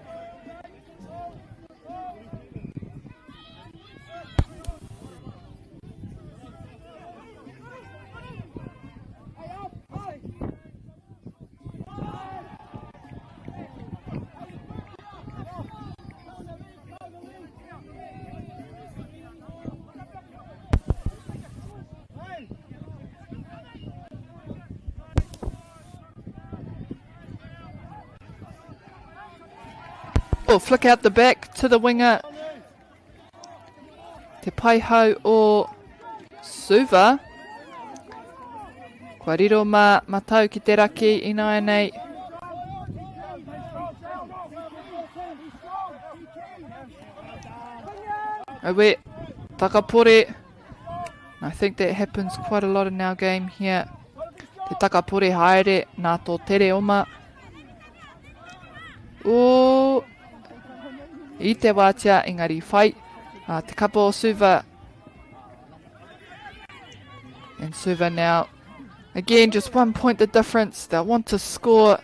Oh, flick out the back to the winger. Te paihau o Suva. Kua riro ma Matau ki te raki ina nei. Awe, takapore. I think that happens quite a lot in our game here. Te takapore haere nā tō tere oma. Oh. I te wātia engari whai, te kapa o Suva. And Suva now, again, just 1 point the difference. They'll want to score.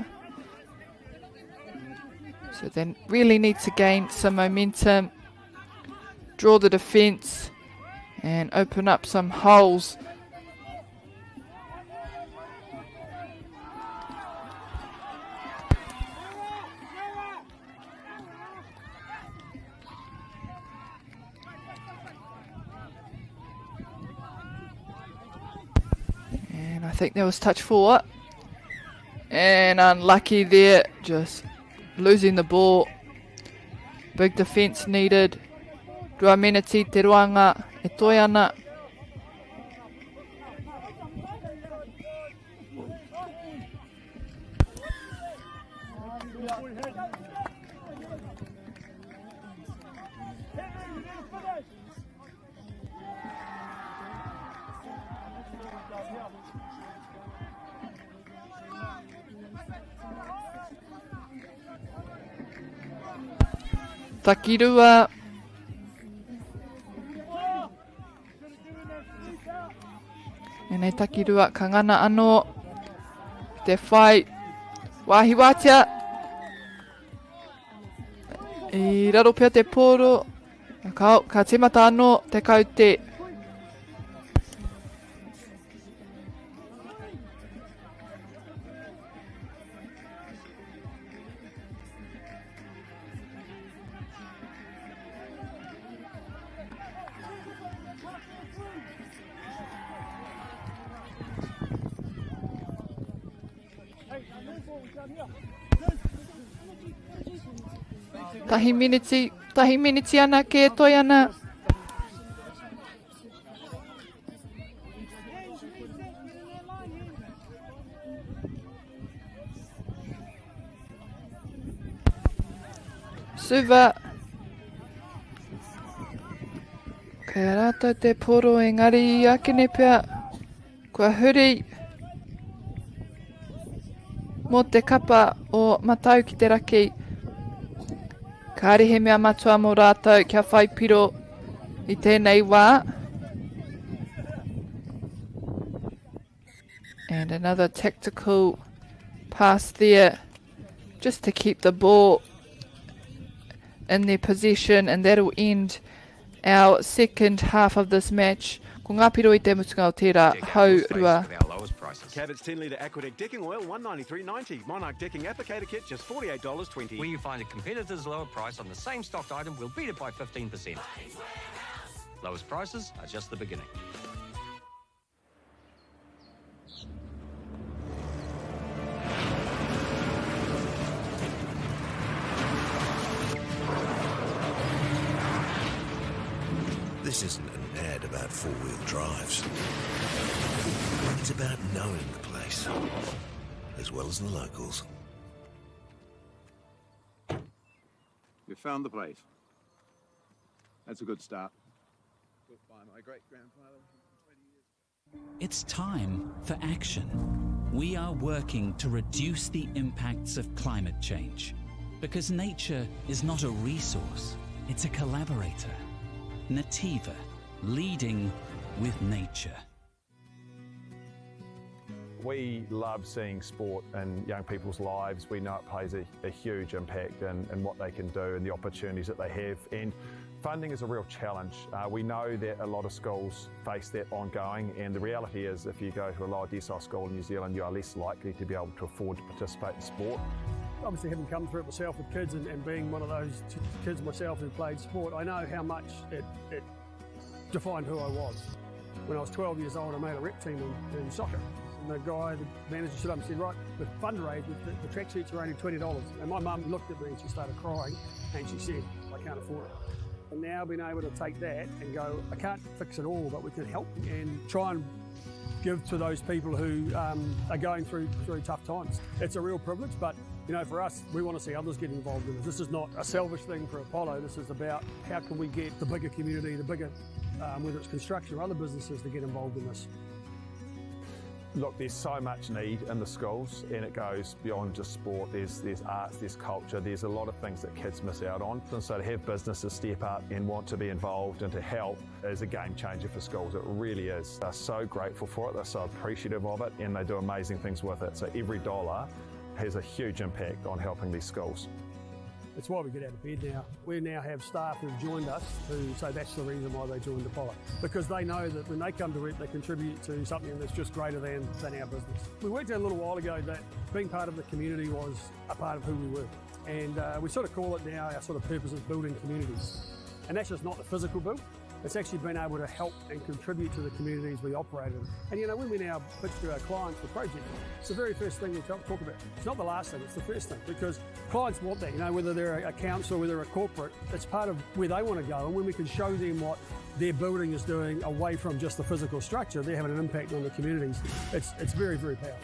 So they really need to gain some momentum, draw the defence, and open up some holes. I think there was touch 4. And unlucky there, just losing the ball. Big defence needed. Rua meneti te ruanga e toi ana. Takirua. E nei takirua ka ngana anō. Te whai. Wāhi wātia. I raro pia te pōro. Ka temata anō te kaute. Tahi miniti ana ke toi ana. Suva. Kei rata te poro engari I akene pia. Kua huri. Mo te kapa o Matau ki te raki. Kāre he mea matua mō rātou kia whai piro I tēnei wā. And another tactical pass there just to keep the ball in their possession, and that'll end our second half of this match. Ko ngā piro I te mutunga o tērā haurua. Cabot's 10-litre aquatic decking oil, $193.90. Monarch decking applicator kit, just $48.20. Where you find a competitor's lower price on the same stocked item, we'll beat it by 15%. Lowest prices are just the beginning. This isn't an ad about four-wheel drives. It's about knowing the place, as well as the locals. We found the place. That's a good start. Built by my great-grandfather 20 years ago. It's time for action. We are working to reduce the impacts of climate change because nature is not a resource, it's a collaborator. Nativa, leading with nature. We love seeing sport in young people's lives. We know it plays a huge impact in what they can do and the opportunities that they have. And funding is a real challenge. We know that a lot of schools face that ongoing, and the reality is if you go to a lower decile school in New Zealand, you are less likely to be able to afford to participate in sport. Obviously, having come through it myself with kids and being one of those kids myself who played sport, I know how much it defined who I was. When I was 12 years old, I made a rep team in soccer. And the guy, the manager, stood up and said, right, the fundraise, the tracksuits are only $20. And my mum looked at me and she started crying and she said, I can't afford it. And now being able to take that and go, I can't fix it all, but we can help and try and give to those people who are going through tough times. It's a real privilege, but you know, for us, we want to see others get involved in this. This is not a selfish thing for Apollo. This is about how can we get the bigger community, the bigger, whether it's construction or other businesses, to get involved in this. Look, there's so much need in the schools, and it goes beyond just sport. There's arts, there's culture, there's a lot of things that kids miss out on. And so to have businesses step up and want to be involved and to help is a game changer for schools. It really is. They're so grateful for it, they're so appreciative of it, and they do amazing things with it. So every dollar has a huge impact on helping these schools. It's why we get out of bed now. We now have staff who've joined us who say that's the reason why they joined Apollo. Because they know that when they come to rep, they contribute to something that's just greater than our business. We worked out a little while ago that being part of the community was a part of who we were. And we sort of call it now, our sort of purpose is building communities. And that's just not the physical build. It's actually been able to help and contribute to the communities we operate in. And you know, when we now pitch to our clients for projects, it's the very first thing we talk about. It's not the last thing, it's the first thing, because clients want that, you know, whether they're a council, whether they're a corporate, it's part of where they want to go. And when we can show them what their building is doing away from just the physical structure, they're having an impact on the communities. It's very, very powerful.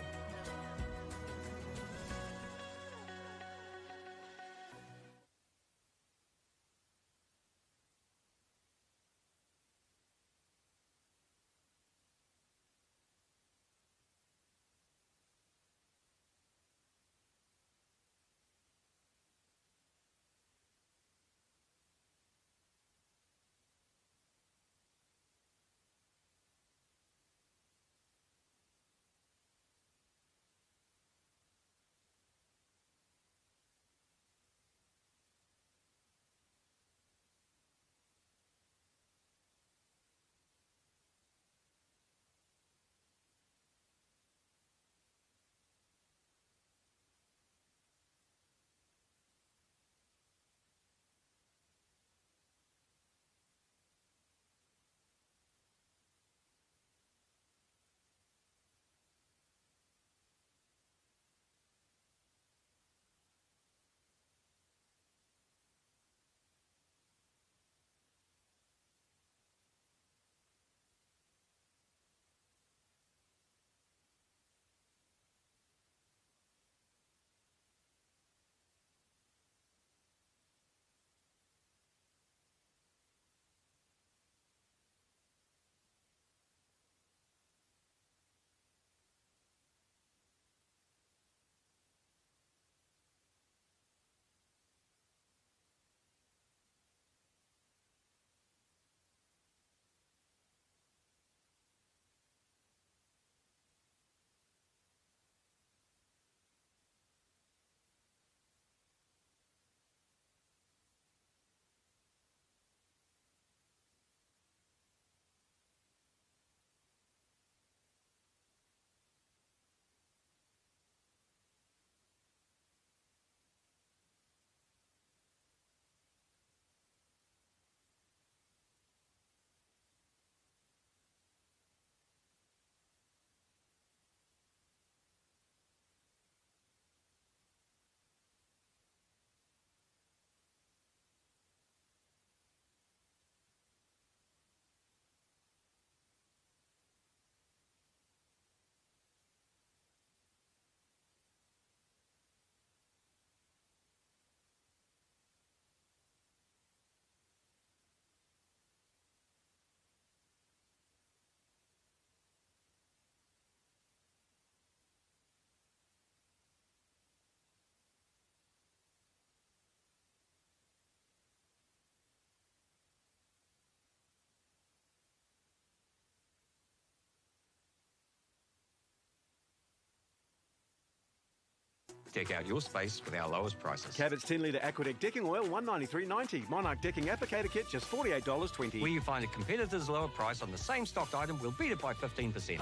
Deck out your space with our lowest prices. Cabot's 10-litre Aquadeck decking oil, $193.90. Monarch decking applicator kit, just $48.20. Where you find a competitor's lower price on the same stocked item, we'll beat it by 15%.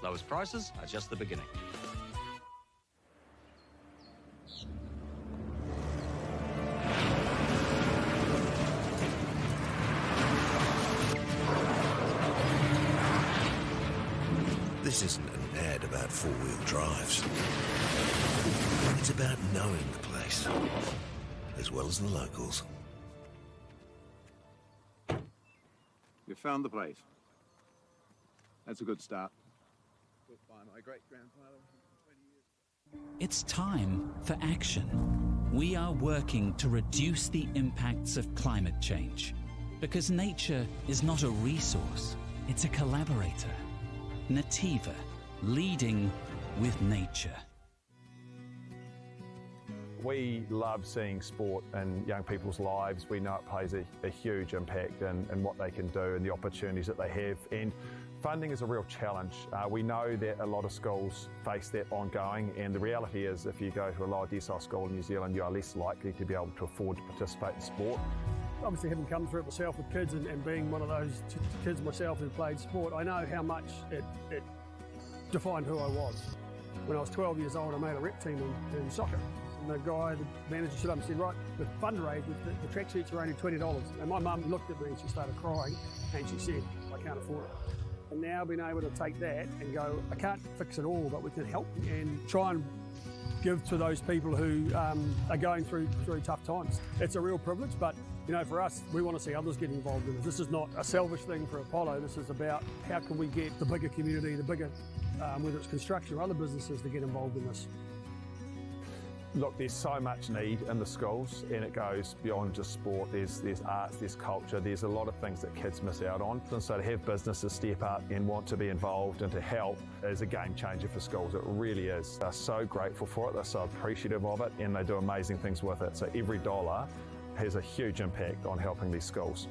Lowest prices are just the beginning. This isn't an ad about four-wheel drives. It's about knowing the place, as well as the locals. You found the place. That's a good start. Built by my great-grandfather 20 years ago. It's time for action. We are working to reduce the impacts of climate change, because nature is not a resource, it's a collaborator. Nativa, leading with nature. We love seeing sport in young people's lives. We know it plays a huge impact in what they can do and the opportunities that they have. And funding is a real challenge. We know that a lot of schools face that ongoing, and the reality is if you go to a lower decile school in New Zealand, you are less likely to be able to afford to participate in sport. Obviously, having come through it myself with kids and being one of those kids myself who played sport, I know how much it defined who I was. When I was 12 years old, I made a rep team in soccer. And the guy, the manager, stood up and said, right, the fundraise, the track suits are only $20. And my mum looked at me and she started crying and she said, I can't afford it. And now being able to take that and go, I can't fix it all, but we can help and try and give to those people who are going through tough times. It's a real privilege, but you know, for us, we want to see others get involved in this. This is not a selfish thing for Apollo. This is about how can we get the bigger community, the bigger, whether it's construction or other businesses, to get involved in this. Look, there's so much need in the schools, and it goes beyond just sport. There's arts, there's culture, there's a lot of things that kids miss out on. And so to have businesses step up and want to be involved and to help is a game changer for schools. It really is. They're so grateful for it, they're so appreciative of it, and they do amazing things with it. So every dollar has a huge impact on helping these schools.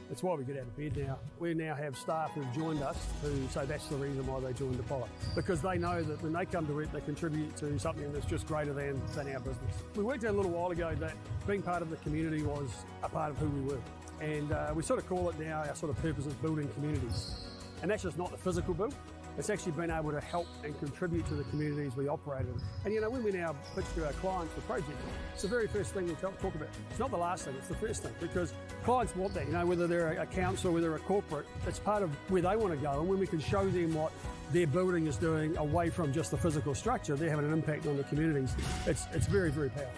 That's why we get out of bed now. We now have staff who've joined us who say that's the reason why they joined Apollo. Because they know that when they come to it, they contribute to something that's just greater than our business. We worked out a little while ago that being part of the community was a part of who we were. And we sort of call it now, our sort of purpose is building communities. And that's just not the physical build. It's actually been able to help and contribute to the communities we operate in. And you know, when we now pitch to our clients for projects, it's the very first thing we talk about. It's not the last thing, it's the first thing, because clients want that, you know, whether they're a council, whether they're a corporate, it's part of where they want to go. And when we can show them what their building is doing away from just the physical structure, they're having an impact on the communities. It's very, very powerful.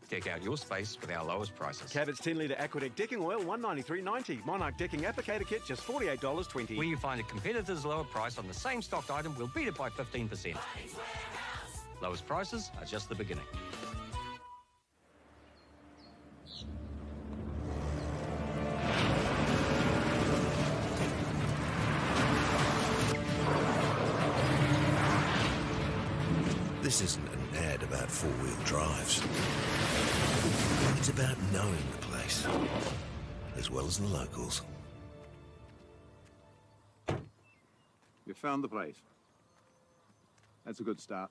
Deck out your space with our lowest prices. Cabot's 10-litre Aquadeck decking oil, $193.90. Monarch decking applicator kit, just $48.20. When you find a competitor's lower price on the same stocked item, we'll beat it by 15%. Lowest prices are just the beginning. This isn't an ad about four-wheel drives. It's about knowing the place, as well as the locals. You found the place. That's a good start.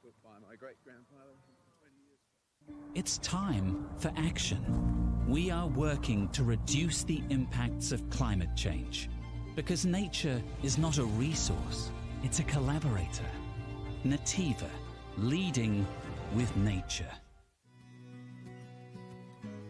Built by my great-grandfather 20 years ago. It's time for action. We are working to reduce the impacts of climate change, because nature is not a resource, it's a collaborator. Nativa, leading with nature.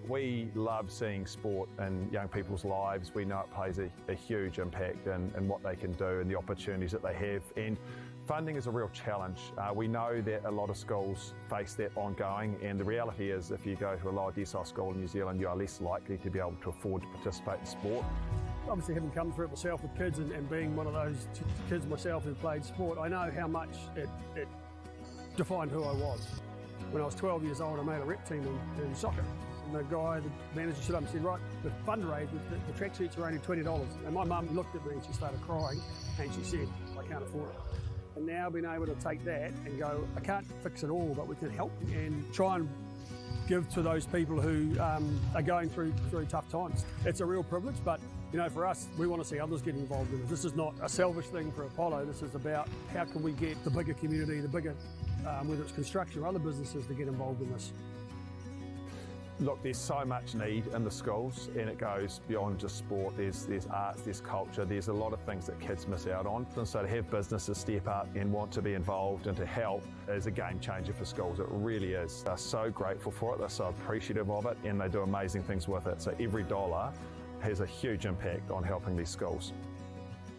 We love seeing sport in young people's lives. We know it plays a huge impact in what they can do and the opportunities that they have. And funding is a real challenge. We know that a lot of schools face that ongoing, and the reality is if you go to a lower decile school in New Zealand, you are less likely to be able to afford to participate in sport. Obviously, having come through it myself with kids and being one of those kids myself who played sport, I know how much it defined who I was. When I was 12 years old, I made a rep team in soccer. And the guy, the manager, stood up and said, right, the fundraise, the tracksuits are only $20. And my mum looked at me and she started crying and she said, I can't afford it. And now being able to take that and go, I can't fix it all, but we can help and try and give to those people who are going through tough times. It's a real privilege, but you know, for us, we want to see others get involved in it. This is not a selfish thing for Apollo. This is about how can we get the bigger community, the bigger, whether it's construction or other businesses, to get involved in this. Look, there's so much need in the schools, and it goes beyond just sport. There's arts, there's culture, there's a lot of things that kids miss out on. And so to have businesses step up and want to be involved and to help is a game changer for schools. It really is. They're so grateful for it, they're so appreciative of it, and they do amazing things with it. So every dollar has a huge impact on helping these schools.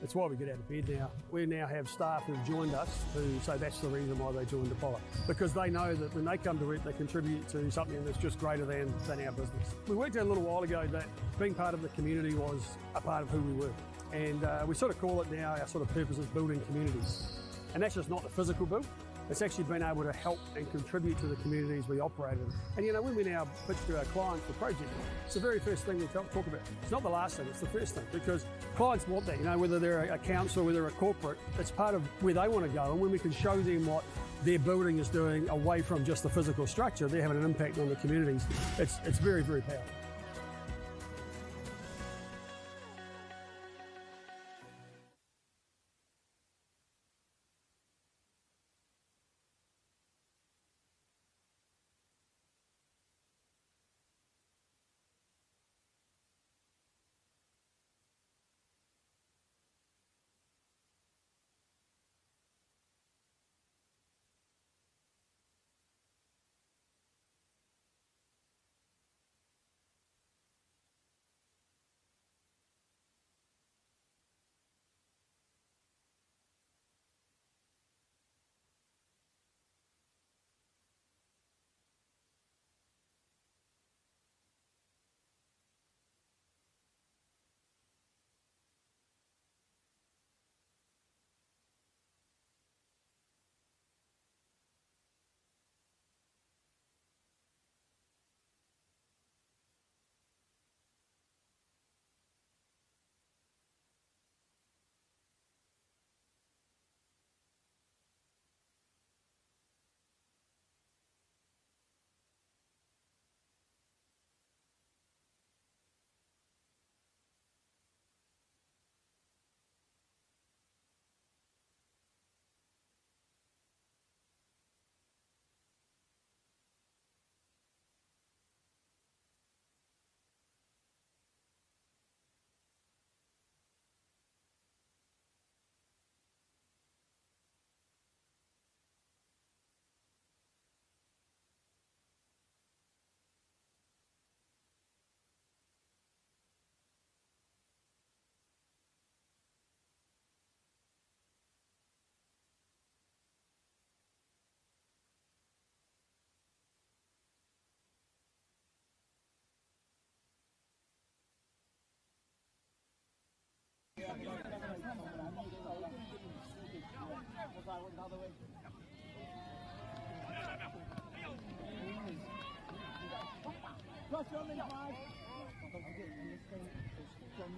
That's why we get out of bed now. We now have staff who've joined us who say that's the reason why they joined Apollo. Because they know that when they come to it, they contribute to something that's just greater than our business. We worked out a little while ago that being part of the community was a part of who we were. And we sort of call it now, our sort of purpose is building communities. And that's just not the physical build. It's actually been able to help and contribute to the communities we operate in. And you know, when we now pitch to our clients for projects, it's the very first thing we talk about. It's not the last thing, it's the first thing, because clients want that, you know, whether they're a council, whether they're a corporate, it's part of where they want to go. And when we can show them what their building is doing away from just the physical structure, they're having an impact on the communities. It's very, very powerful. Plus your main five. Don't forget, in this thing, it's from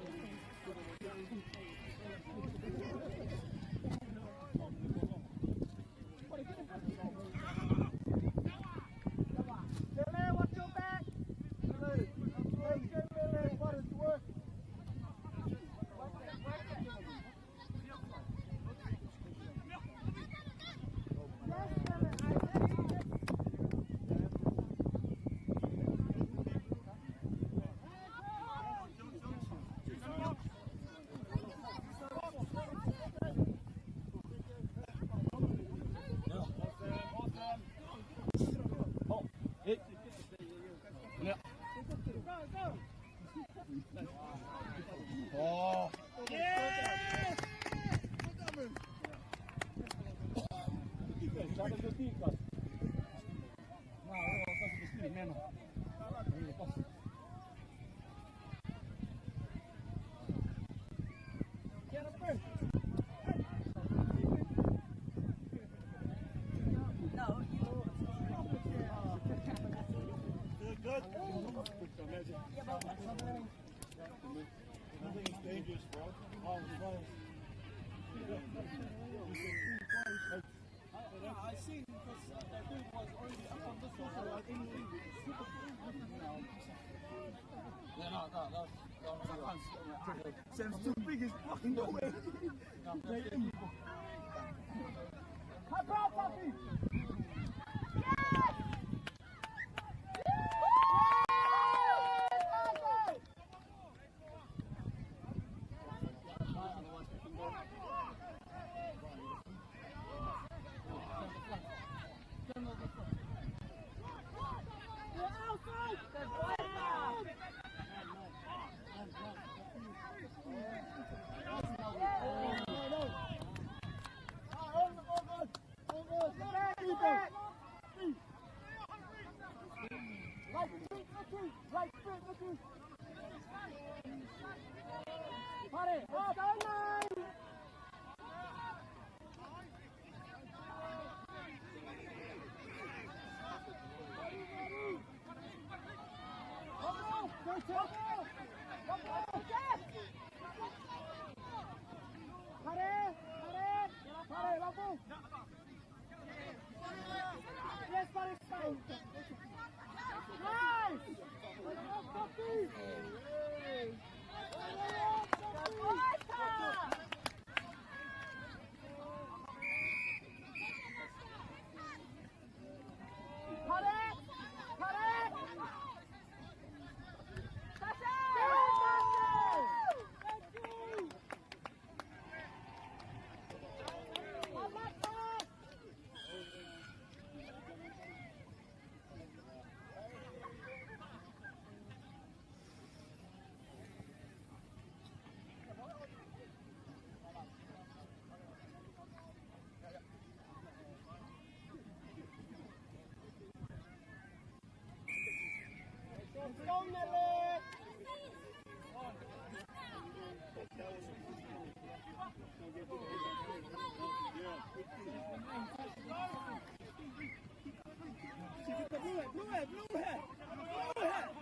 Billy, watch your back. Billy, what is work? Oh. Yes! I seen because that dude was already up on this one, so like anything super no. Sam's too big, he's fucking no way. How proud, Puppy?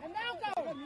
And now go!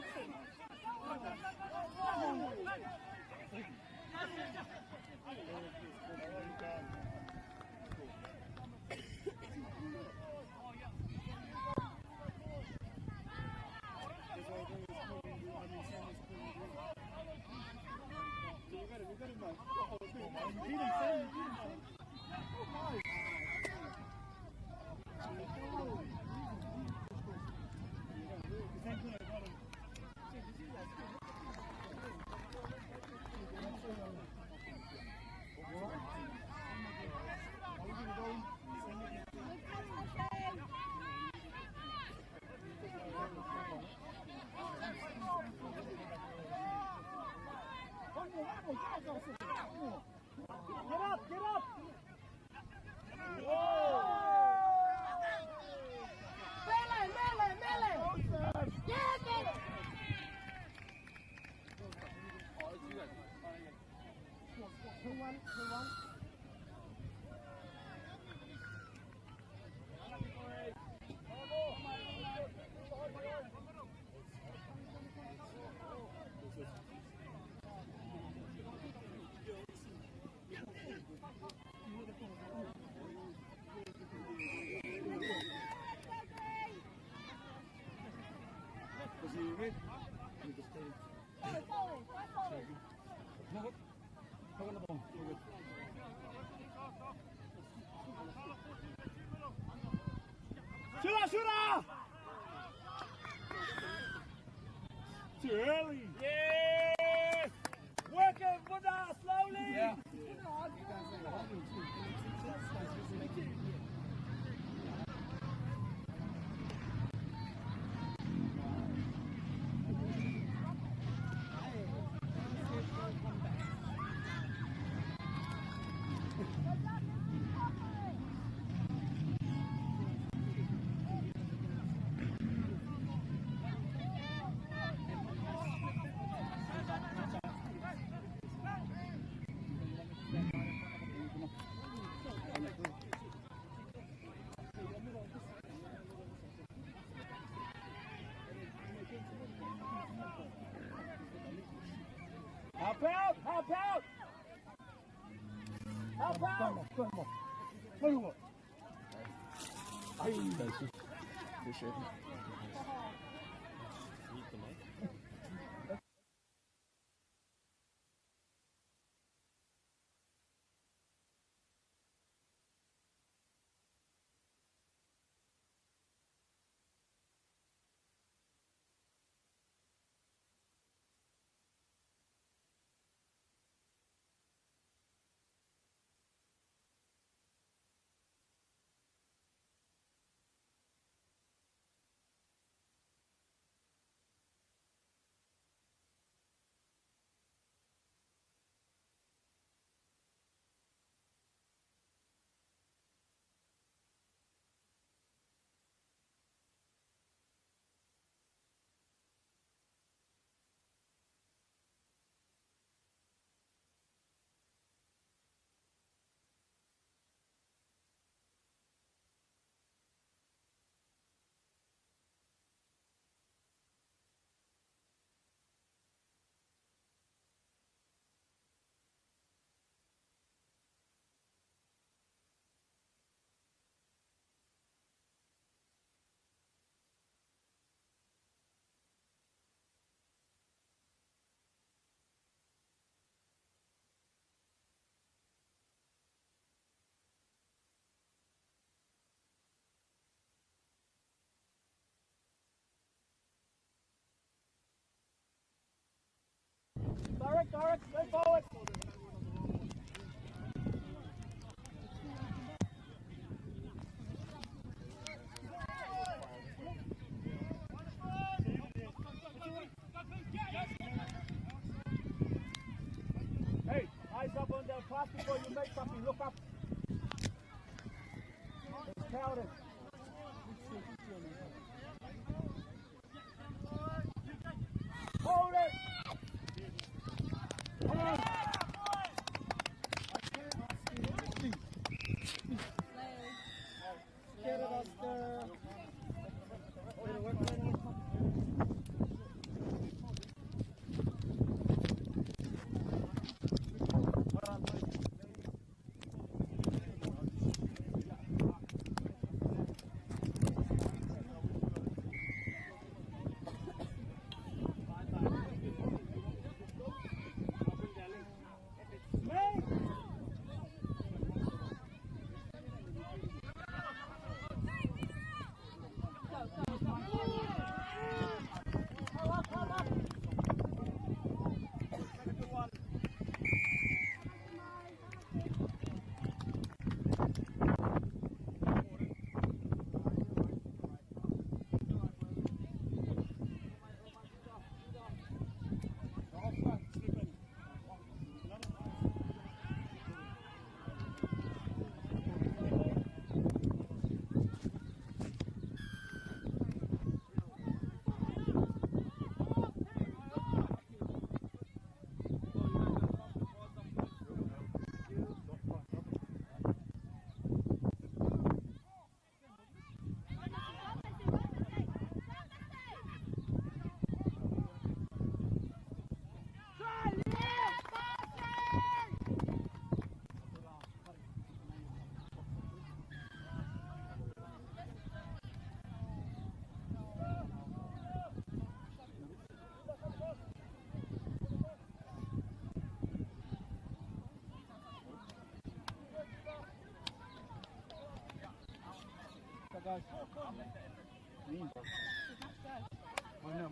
Get up, get up! Whoa! Melee, melee, melee! Yeah, melee! you early. Yes! Work it, Buddha, slowly! Yeah. Help out! Help out! Help out! Fenua. Direct, go forward! Hey, eyes up on the pass before you make something, look up. It's crowded. Hold it! Come on! Get it up there.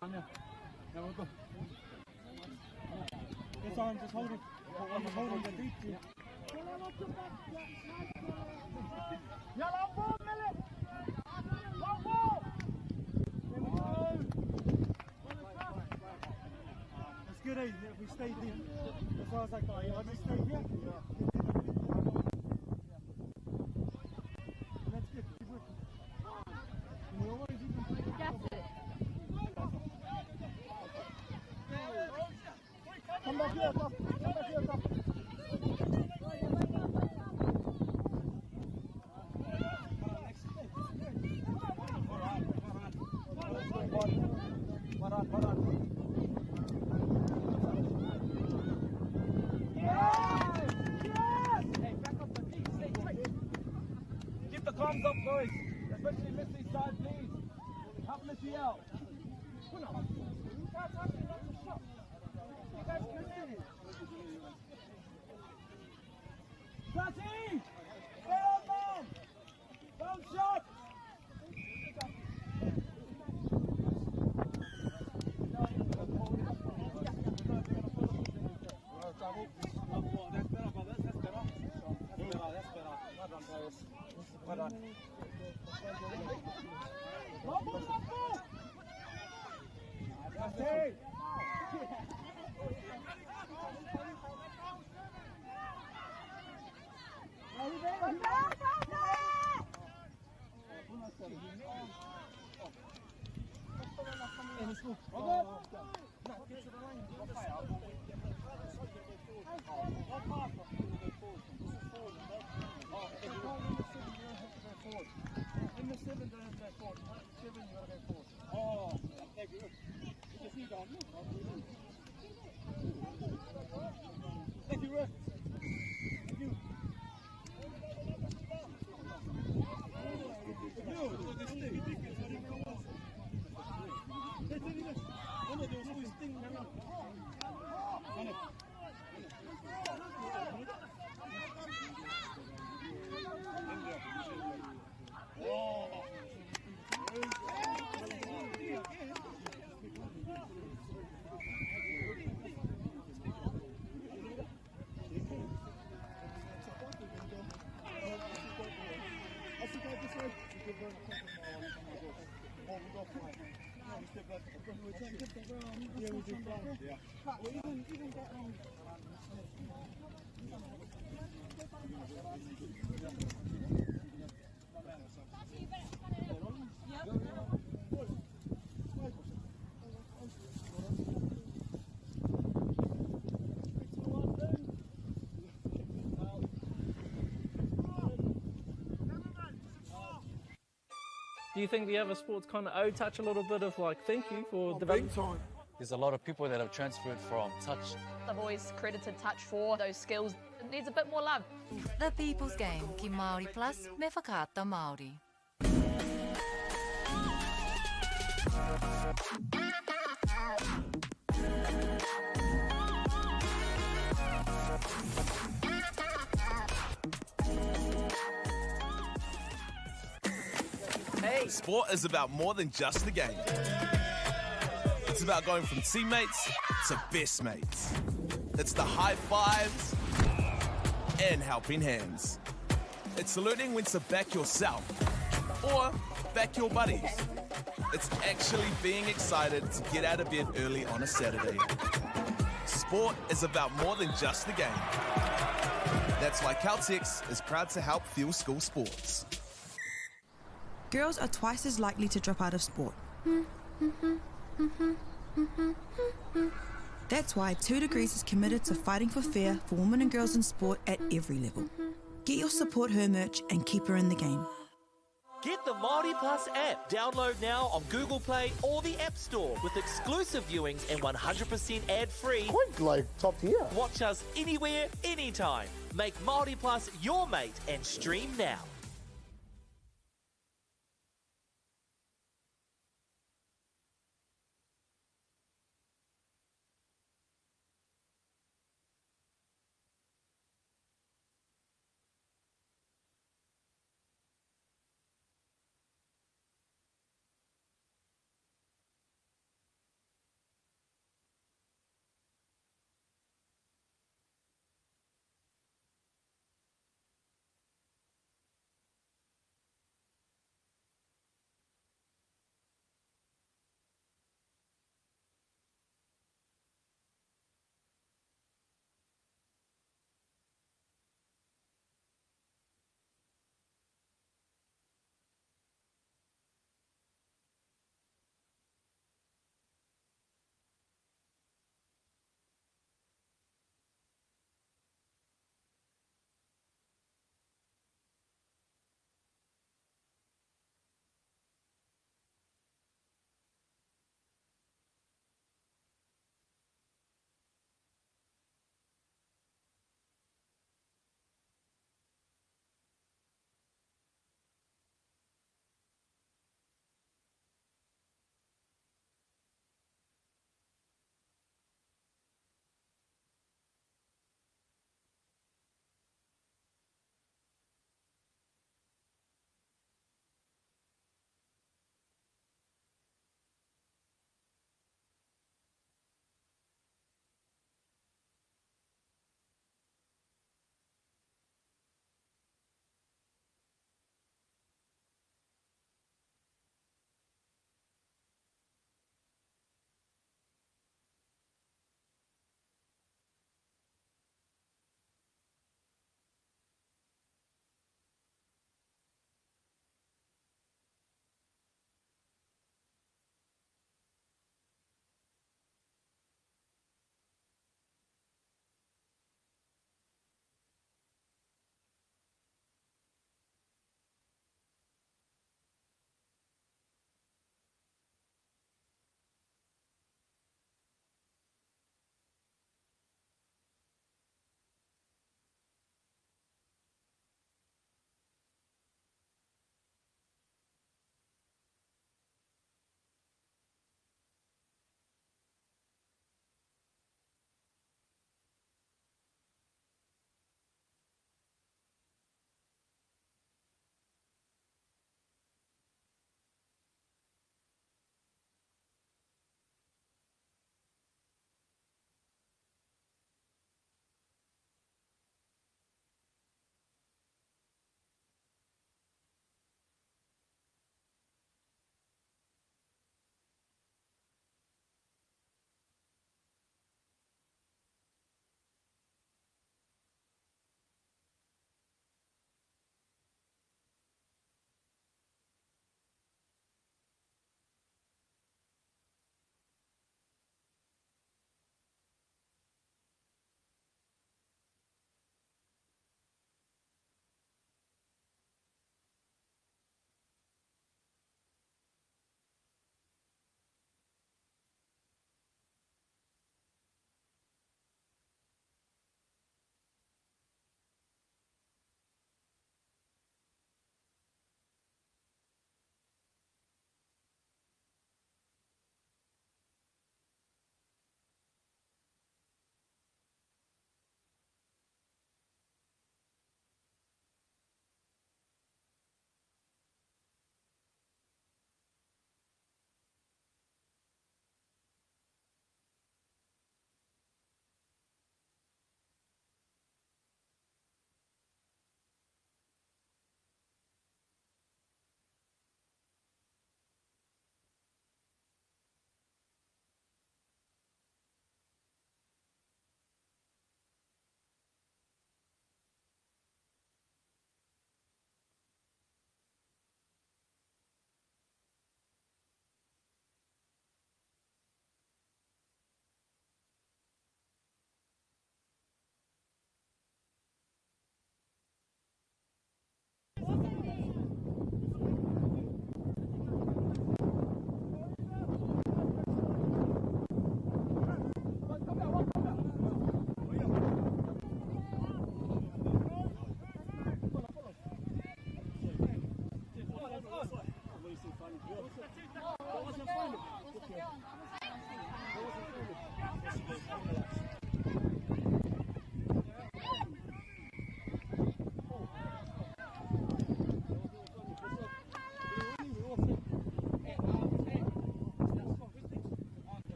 Manya. Yes, I'm just holding. I'm just holding the deep. Yellow ball, Millet! Long ball! There we go! It's good, eh? If we stay here. That's why I was like, oh, yeah, I'll just stay here. Yeah. That's good. Keep working. And you always even play the gap. Come back here, Tom. Come back here, Tom. Keep the comms up, boys. Especially Missy side, please. Help Missy out. Catty! Stay on, man! Don't shot! Do you think the other sports kind of owe touch a little bit of like thank you for development? There's a lot of people that have transferred from touch. I've always credited touch for those skills. It needs a bit more love. The People's Game ki Māori Plus me whakaata Māori. Sport is about more than just the game. It's about going from teammates to best mates. It's the high fives and helping hands. It's saluting when to back yourself or back your buddies. It's actually being excited to get out of bed early on a Saturday. Sport is about more than just the game. That's why Caltex is proud to help fuel school sports. Girls are twice as likely to drop out of sport. That's why 2 Degrees is committed to fighting for fair for women and girls in sport at every level. Get your Support Her merch and keep her in the game. Get the Māori Plus app. Download now on Google Play or the App Store with exclusive viewings and 100% ad-free. Quite like top tier. Watch us anywhere, anytime. Make Māori Plus your mate and stream now.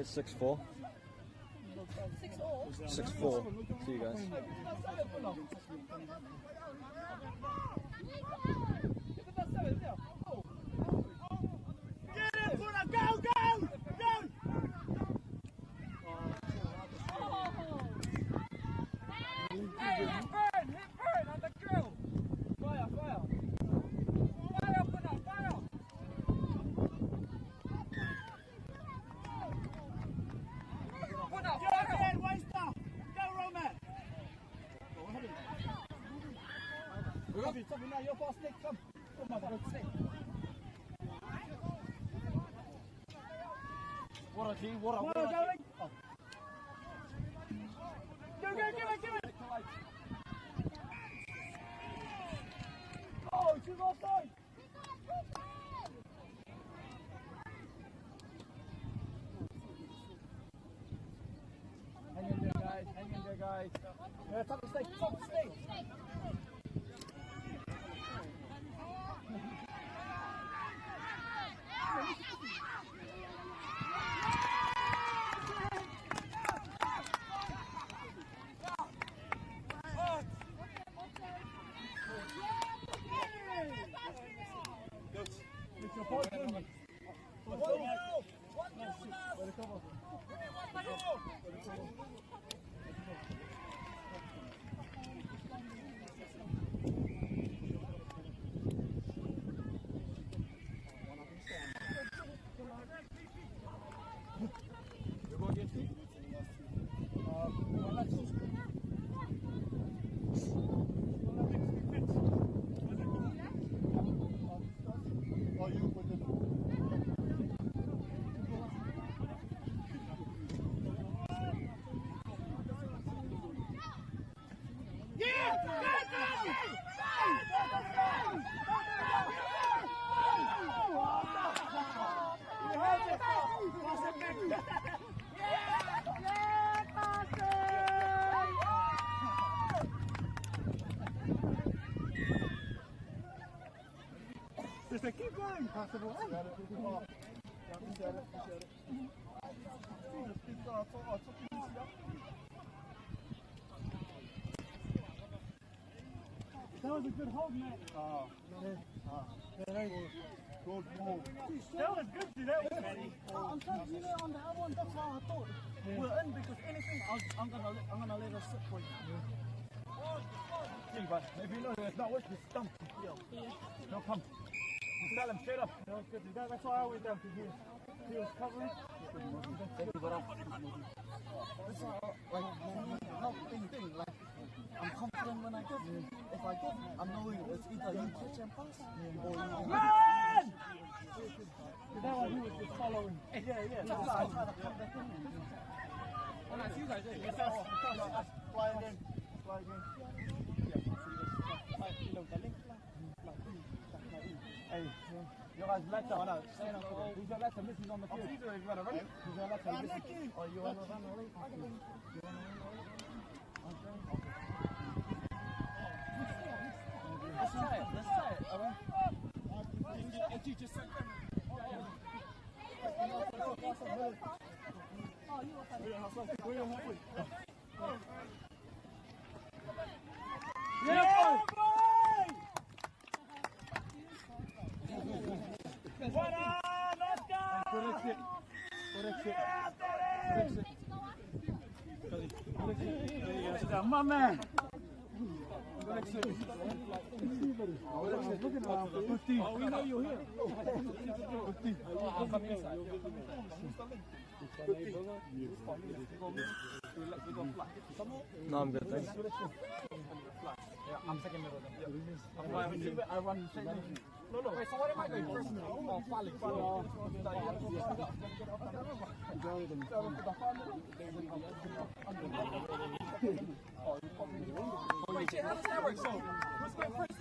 it's 6-4. 6-4. See you guys. Get it, Fenua! Go, go, go! Hey, hit burn on the grill! Fire, fire! Fire, Fenua, fire! Fenua, fire! Go, waster! Go, Roman! Tommy, now you're fast, Nick, come! Come on, Nick. What a G, what a... Darling! Go, give it! Oh, she's offside! Hang in there, guys. Yeah, top of the stake. Just keep going, possible. That was a good hold, man. Good move. That was good, see, that was Matty. I'm telling you, on the other one, that's how I thought. We're in because anything, I'm gonna let us sit for you. See, but if you know it's not working, just dump. No pump. Just tell him straight up. That was good. That's why I always done, because he was covering. Thank you, brother. That's why, like, helping thing, like, I'm confident when I give. If I give, I'm knowing it's either you catch and pass, or you run! That one, he was just following. Yeah. That's why I try to come back in. Oh, nice, you guys, fly again. Hey, you guys letter. Who's your letter? This is on the field. Who's your letter? Oh, you want to run away? Let's try it. Alright? Just yeah, boy! Let's go! Correct it. My man! Looking around for 15. Oh, we know you're here. 15. I'll come inside. No, I'm good, thanks. Yeah, I'm second middle. I run second. No. Wait, so what am I doing first? Oh, falling. Wait, how does that work? So, who's going first?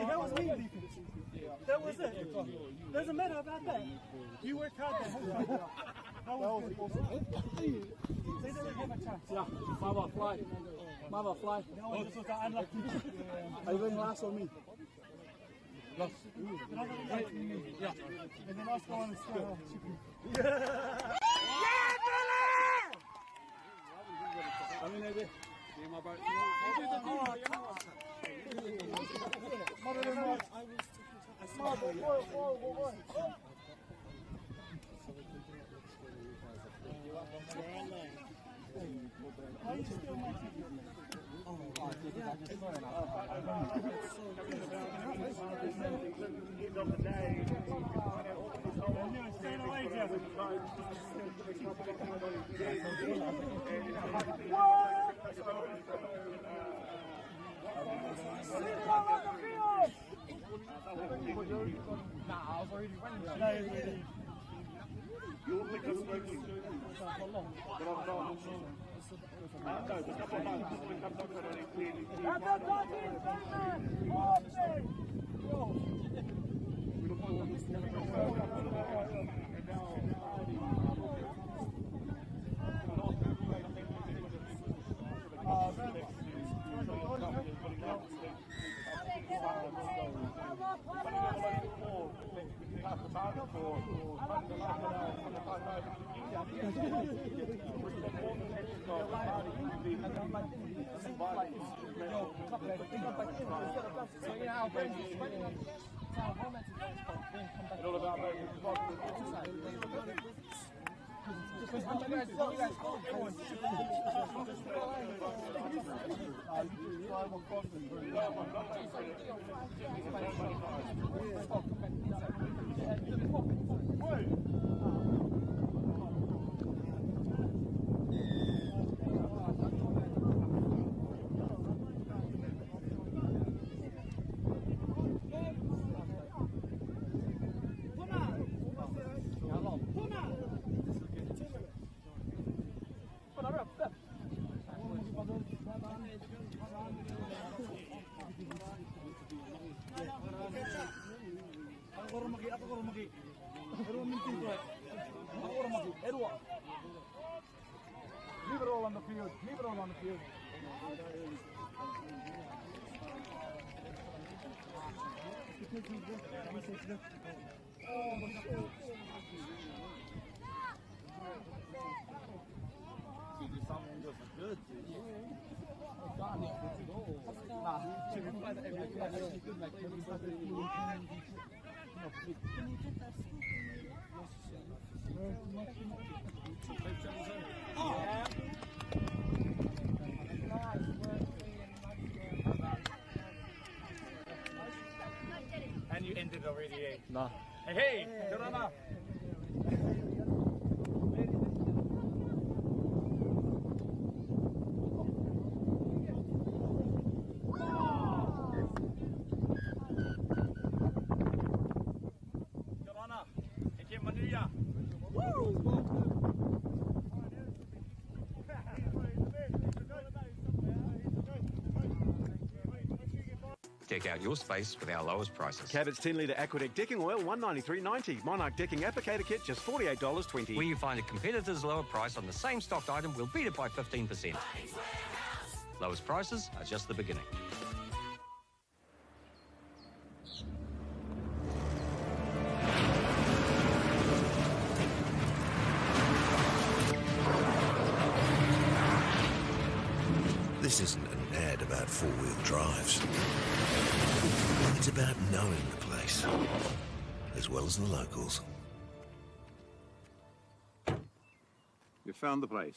that was me. That was it. Doesn't matter about that. You worked hard that whole time. That was awesome. See, they didn't have a chance. Yeah, Mama fly. Mama fly. No, this was unlucky. Are you going last or me? Last. Yeah. And the last one is I mean, maybe. My boat. Leave it all on the field. Leave it all on the field. And you ended already, eh? No. Hey, good enough. Deck out your space with our lowest prices. Cabot's 10-litre Aquadeck decking oil, $193.90. Monarch decking applicator kit, just $48.20. Where you find a competitor's lower price on the same stocked item, we'll beat it by 15%. Lowest prices are just the beginning. This isn't an ad about four-wheel drives. It's about knowing the place, as well as the locals. You found the place.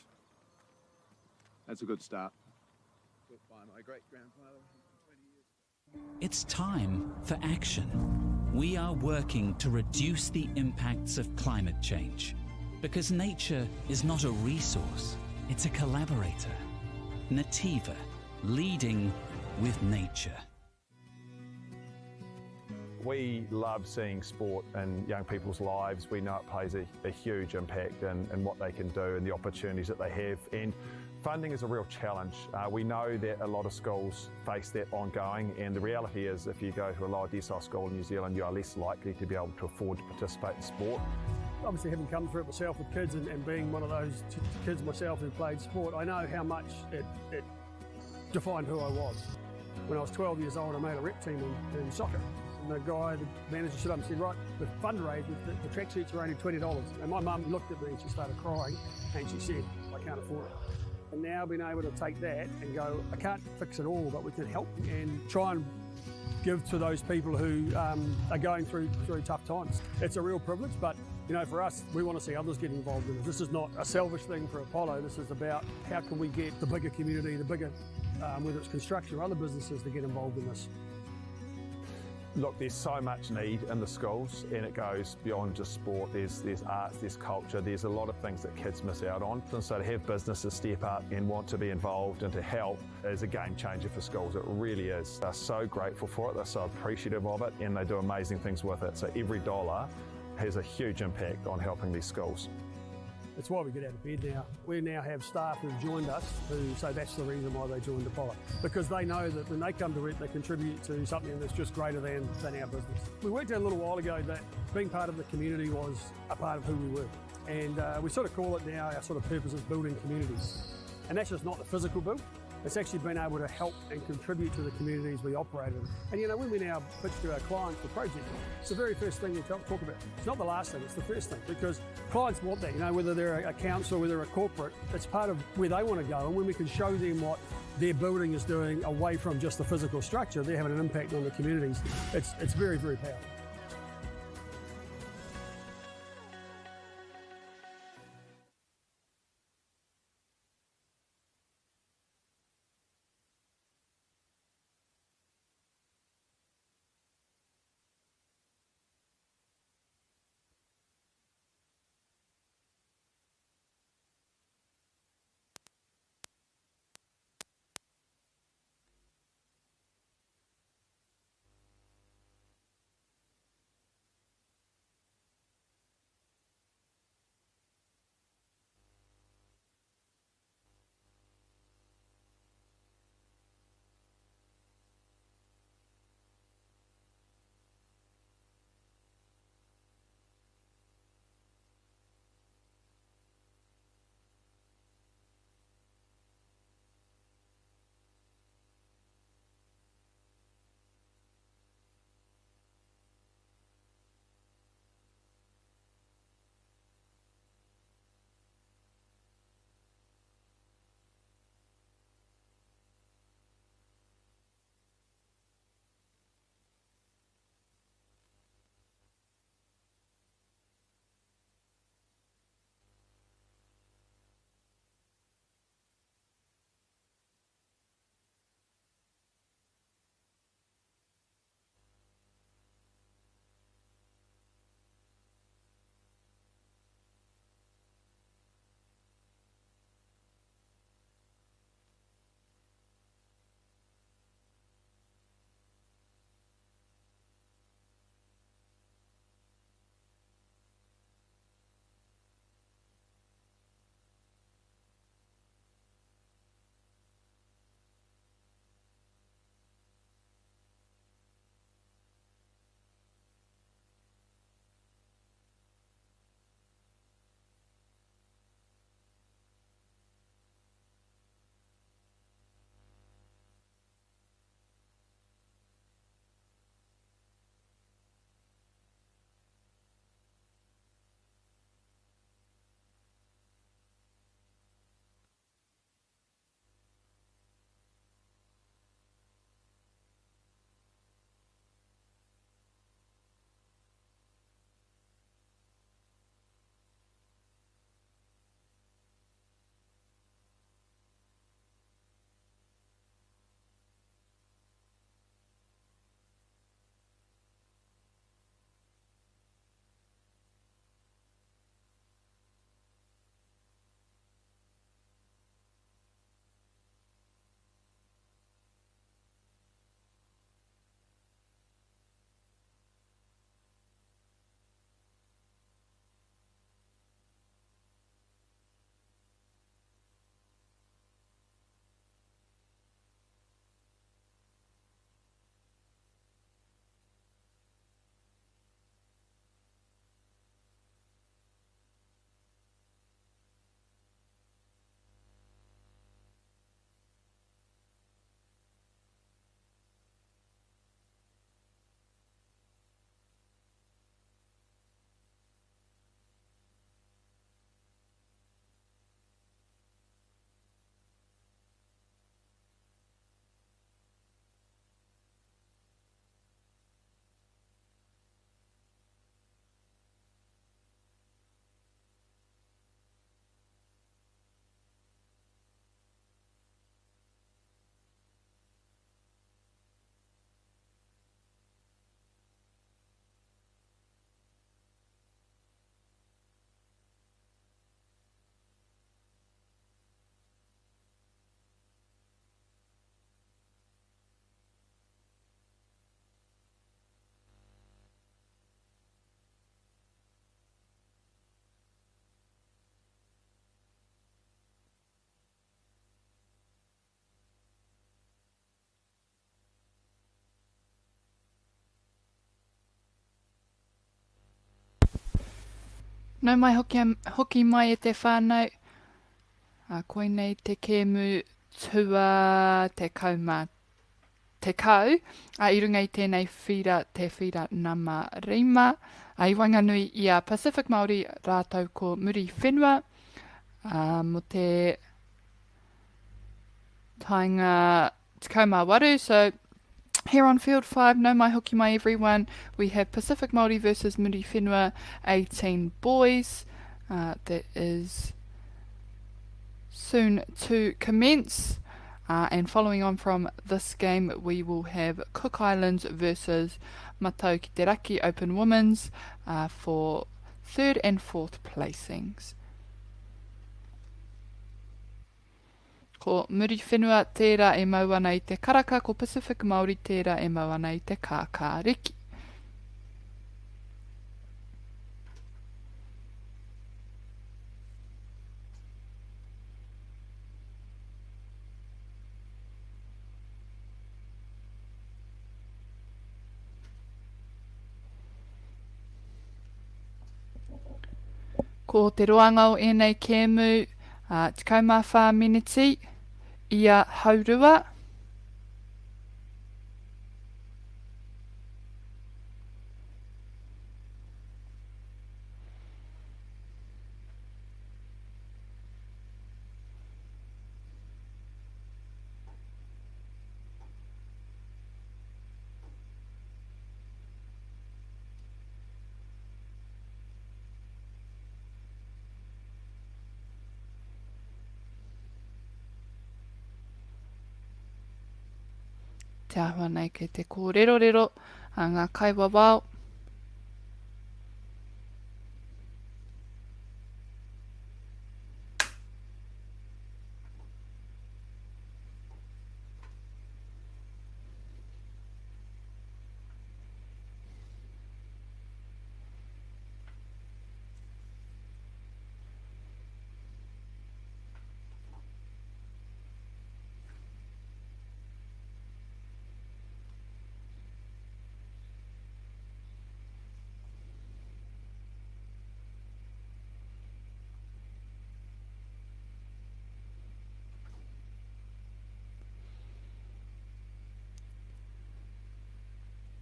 That's a good start. Built by my great-grandfather 20 years ago. It's time for action. We are working to reduce the impacts of climate change, because nature is not a resource, it's a collaborator. Nativa, leading with nature. We love seeing sport in young people's lives. We know it plays a huge impact in what they can do and the opportunities that they have. And Funding is a real challenge. We know that a lot of schools face that ongoing, and the reality is if you go to a lower decile school in New Zealand, you are less likely to be able to afford to participate in sport. Obviously, having come through it myself with kids and being one of those kids myself who played sport, I know how much it defined who I was. When I was 12 years old, I made a rep team in soccer. And the guy, the manager, stood up and said, right, the fundraisers, the tracksuits are only $20. And my mum looked at me and she started crying and she said, I can't afford it. And now being able to take that and go, I can't fix it all, but we can help and try and give to those people who are going through tough times. It's a real privilege, but you know, for us, we want to see others get involved in it. This is not a selfish thing for Apollo. This is about how can we get the bigger community, the bigger, whether it's construction or other businesses, to get involved in this. Look, there's so much need in the schools, and it goes beyond just sport. There's arts, there's culture, there's a lot of things that kids miss out on. And so to have businesses step up and want to be involved and to help is a game changer for schools. It really is. They're so grateful for it, they're so appreciative of it, and they do amazing things with it. So every dollar has a huge impact on helping these schools. It's why we get out of bed now. We now have staff who've joined us who say that's the reason why they joined Apollo. Because they know that when they come to it, they contribute to something that's just greater than our business. We worked out a little while ago that being part of the community was a part of who we were. And we sort of call it now, our sort of purpose is building communities. And that's just not the physical build. It's actually been able to help and contribute to the communities we operate in. And you know, when we now pitch to our clients for projects, it's the very first thing we talk about. It's not the last thing, it's the first thing, because clients want that, you know, whether they're a council, whether they're a corporate, it's part of where they want to go. And when we can show them what their building is doing away from just the physical structure, they're having an impact on the communities. It's very, very powerful. Nau mai hoki mai e te whānau. Koinei te kēmu tua te kauma te kau. I runga i tēnei whira, te whira nama rima. I Wanganui i a Pacific Māori rātau ko Muri Fenua. Mo te tainga te kauma waru. So here on Field 5, no mai hoki mai everyone, we have Pacific Māori versus Muri Fenua, 18 boys. That is soon to commence. And following on from this game, we will have Cook Islands versus Matau ki te Raki Open Women's for 3rd and 4th placings. Ko Muri Whenua tērā e mau ana i te karaka, ko Pacific Māori tērā e mau ana i te kākāriki. Ko te roanga o enei kēmu, te kaumawha miniti, ia haurua. Te ahua nei ke te kōrero a ngā kaiwa wao.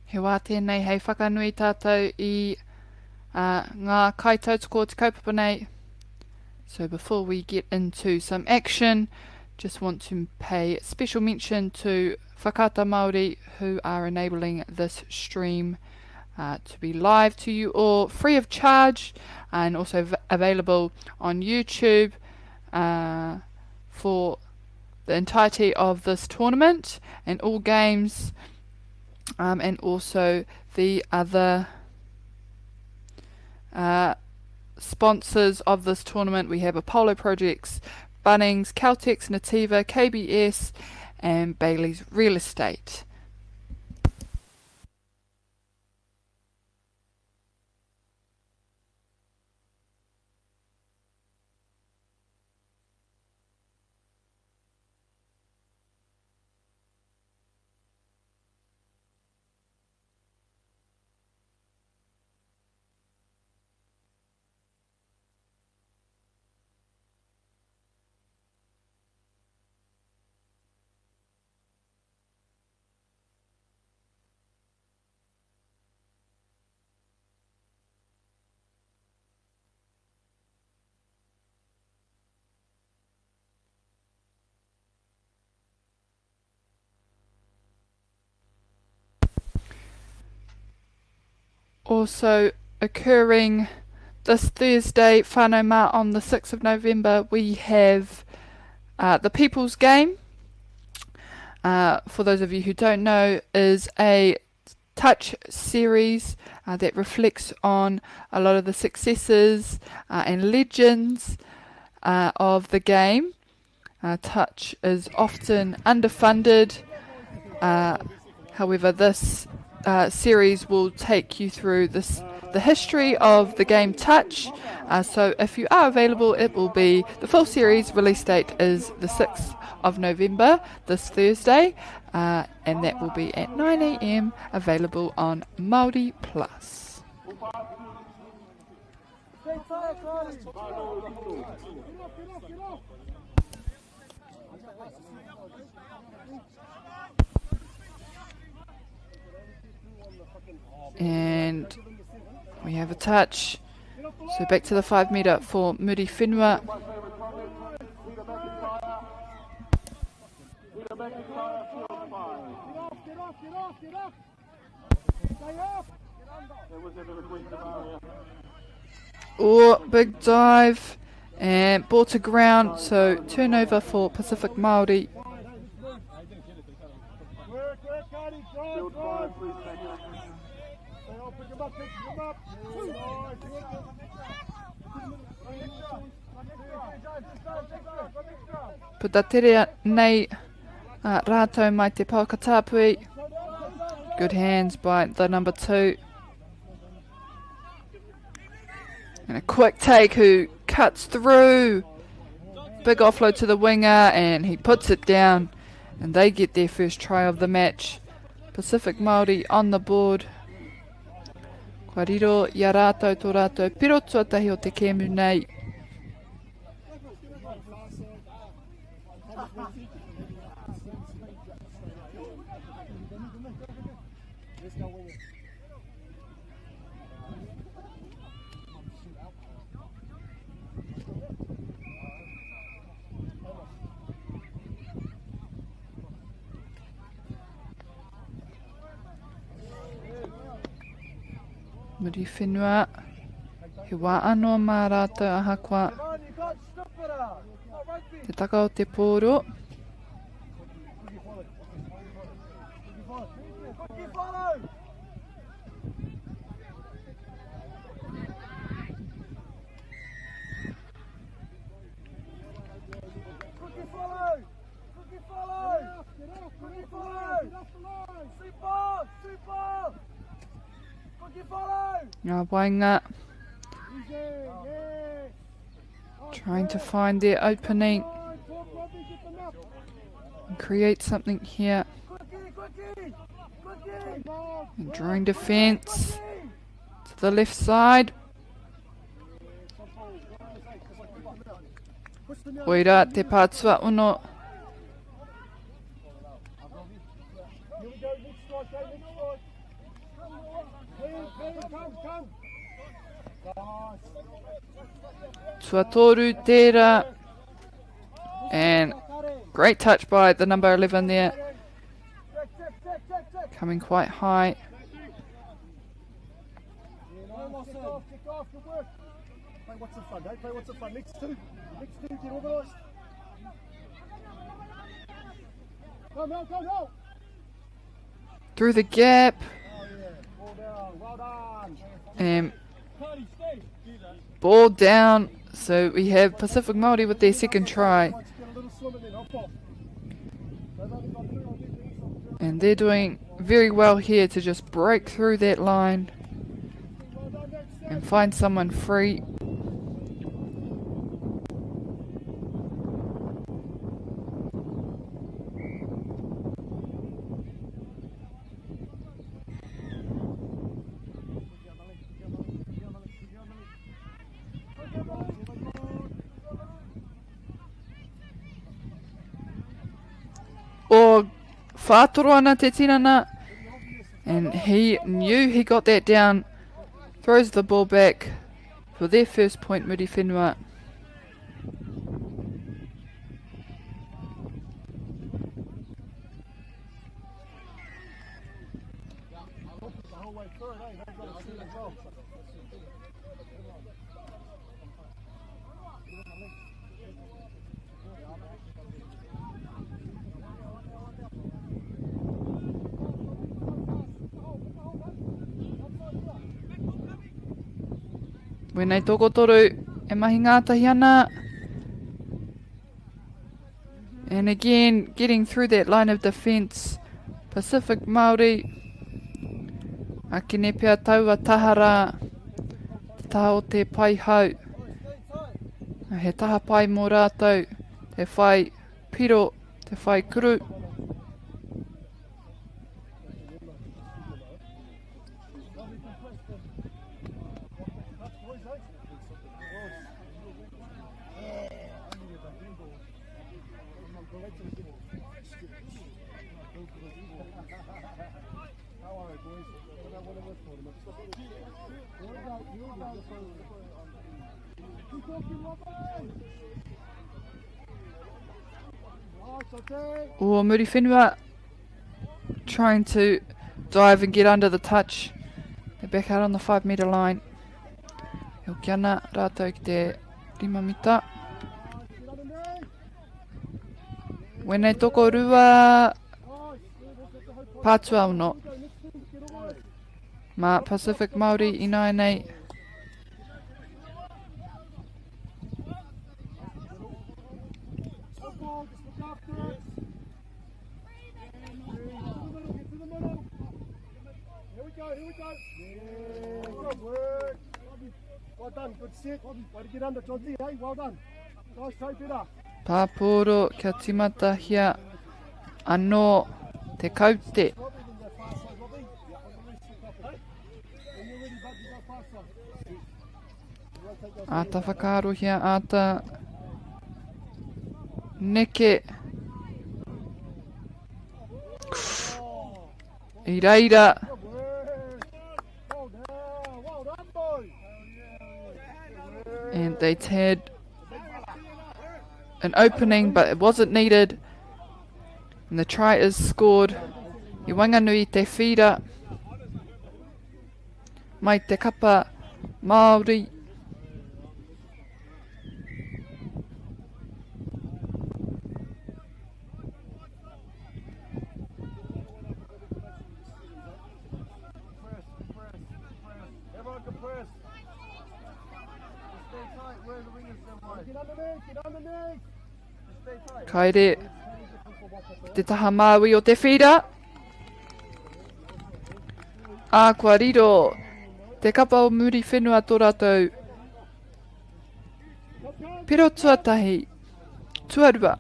He wā tēnei hei whakanui tātou I ngā kaitautoko te kaupapa nei. So before we get into some action, just want to pay special mention to Whakaata Māori who are enabling this stream to be live to you all free of charge and also available on YouTube for the entirety of this tournament and all games. And also the other sponsors of this tournament. We have Apollo Projects, Bunnings, Caltex, Nativa, KBS and Bailey's Real Estate. Also occurring this Thursday, whānau mā, on the 6th of November, we have the People's Game. For those of you who don't know, is a touch series that reflects on a lot of the successes and legends of the game. Touch is often underfunded. However, this series will take you through the history of the game Touch. So if you are available, it will be the full series. Release date is the 6th of November, this Thursday, and that will be at 9 AM, available on Māori Plus. And we have a touch. So back to the 5 metre for Muri Fenua. Oh, big dive and ball to ground, so turnover for Pacific Māori. Putaterea nei rātou mai te paukatapui. Good hands by the number 2. And a quick take who cuts through. Big offload to the winger and he puts it down. And they get their first try of the match. Pacific Māori on the board. Kua riro i a rātou tō rātou piro tuatahi o te kēmu nei. Muri Fenua, he wā anō mā rātou ahakoa. Te taka o te pōro. Ngā wainga trying to find their opening and create something here. And drawing defence to the left side. Oira te pātua uno. Tuatoru tērā, and great touch by the number 11 there, coming quite high. Through the gap, and ball down. So we have Pacific Māori with their second try. And they're doing very well here to just break through that line and find someone free. O whātoro ana te tinana, and he knew he got that down, throws the ball back for their first point, Muri Fenua. Wēnei toko toru, e mahi ngātahi ana. And again, getting through that line of defence, Pacific Māori. Akine pia taua tahara, te taha o te pai hau. He taha pai mō rātou, te whai piro, te whai kuru. Or Muri Fenua trying to dive and get under the touch. They're back out on the 5 metre line. He hoki ana rātou ki te 5 mita. Wēnei toko rua pātua ono. Ma Pacific Māori ina nei. Well done, good set. Way to get under, Johnsy, hey? Well done. Nice try, better. Pāporo kia timata hia anō te kaute. Ata whakaro hia, ata neke. I reira. And they had an opening, but it wasn't needed. And the try is scored. I wanganui te whira. Mai te kapa Māori. Kaere, te taha māui o te whira. Kua riro, te kapa o Muri Fenua tō rātou. Pero tuatahi, tuarua.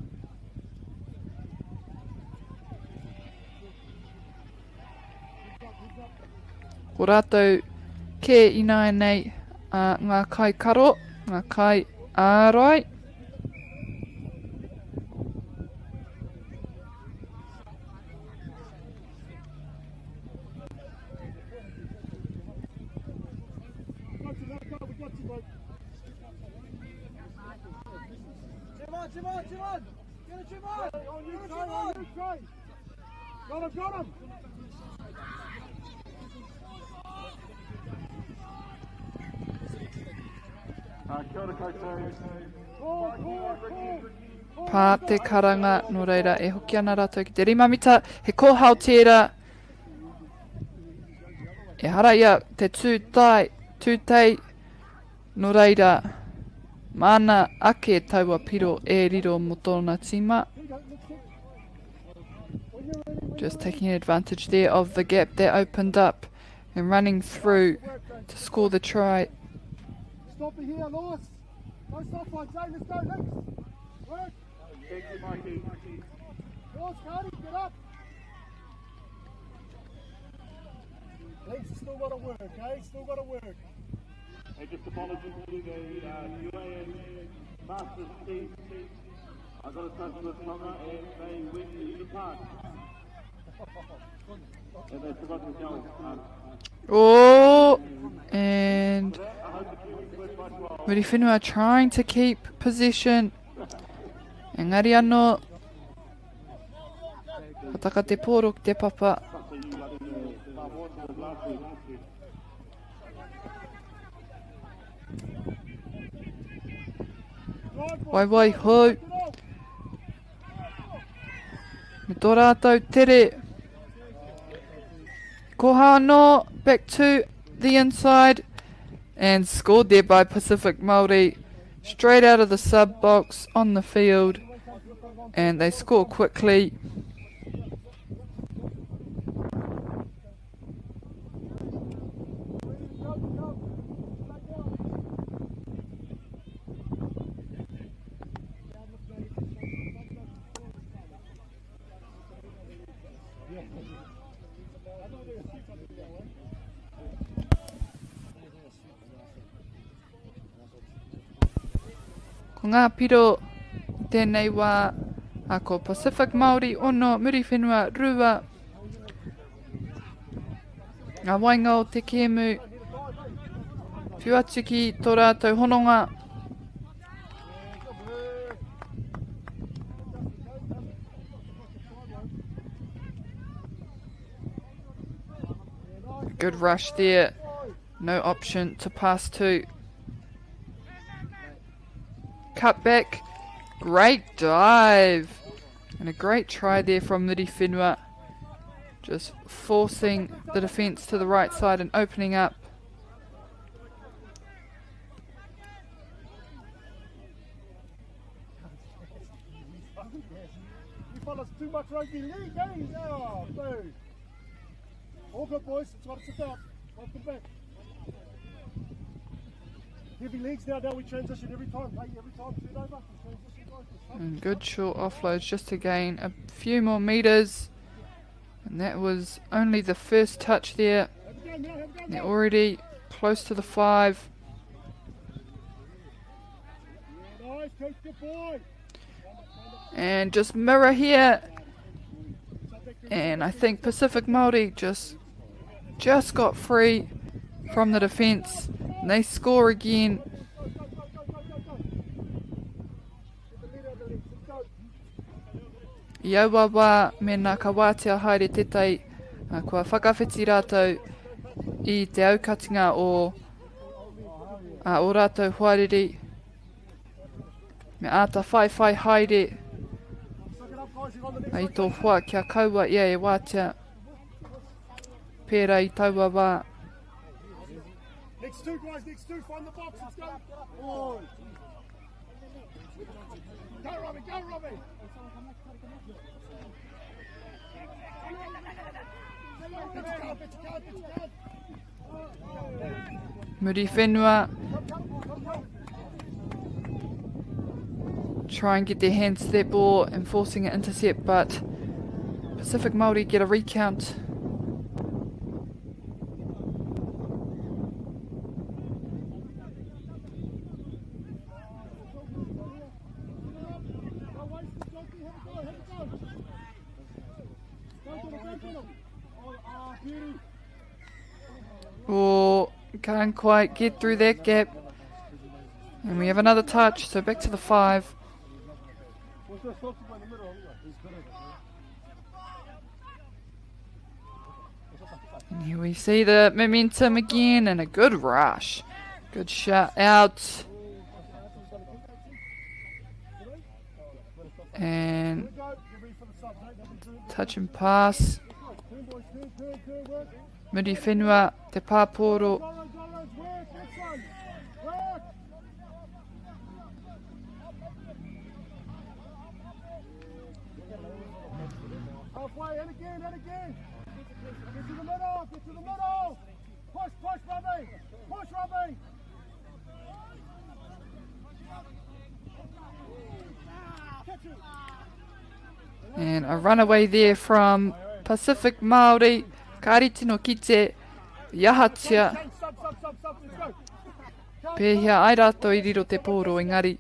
Ko rātou ke ina nei ngā kai karo, ngā kai ārai. Got him! Pā te karanga, no reira e hoki ana rātou ki te 5 mita, he kōhau tērā. E hara ia te tūtei, no reira, mana ake taua piro e riro mo tōna tima. Just taking advantage there of the gap that opened up and running through to score the try. Stop it here, Lewis. No stop line, Jay, let's go, next. Work. Thank you, Mikey. Lewis, Cardi, get up. Leeds, still got to work, eh? Still got to work. Hey, just apologies to the UAN Masters team. I got a touch with Tonga and they went to Mountfort Park. And they forgot to tell us. Oh, and Muri Fenua trying to keep possession. Engari anō, hataka te pōro ki te papa. Wai hou. Me tō rātou tere. Koha anō, back to the inside. And scored there by Pacific Māori. Straight out of the sub box on the field. And they score quickly. Ko ngā piro tēnei wā ko Pacific Māori ono Muri Fenua rua. Ngā wainga o te kēmu. Whiuatiki tō rātou hononga. Good rush there. No option to pass to. Cut back. Great dive. And a great try there from Muri Fenua. Just forcing the defence to the right side and opening up. You fellas too much rugby league, eh? Oh, boo. All good, boys. That's what it's about. Welcome back. Heavy legs now we transition every time. Hey, every time turnover, we transition guys. And good short offloads just to gain a few more metres. And that was only the first touch there. They're already close to the 5. Nice, coach, good boy. And just mirror here. And I think Pacific Māori just got free from the defence. And they score again. I aua wā me nā ka wātea haere tetai kua whakawhiti rātou i te aukatinga o rātou huareri. Me āta whai haere ai tō hua kia kaua ia e wātea pērā I taua wā. Next two guys, next two, find the box, let's go. Oh. Go Robbie, go Robbie. Muri Fenua try and get their hands to that ball and forcing an intercept, but Pacific Māori get a recount. Oh, can't quite get through that gap. And we have another touch, so back to the 5. And here we see the momentum again and a good rush. Good shot out. And touch and pass. Muri Fenua, te pāporo. Halfway, and again, and again. Get to the middle, get to the middle. Push, Robbie. Push, Robbie. And a runaway there from Pacific Māori. Kāri tino ki te iahatia. Pēhia ai rātou I riro te pōro, engari.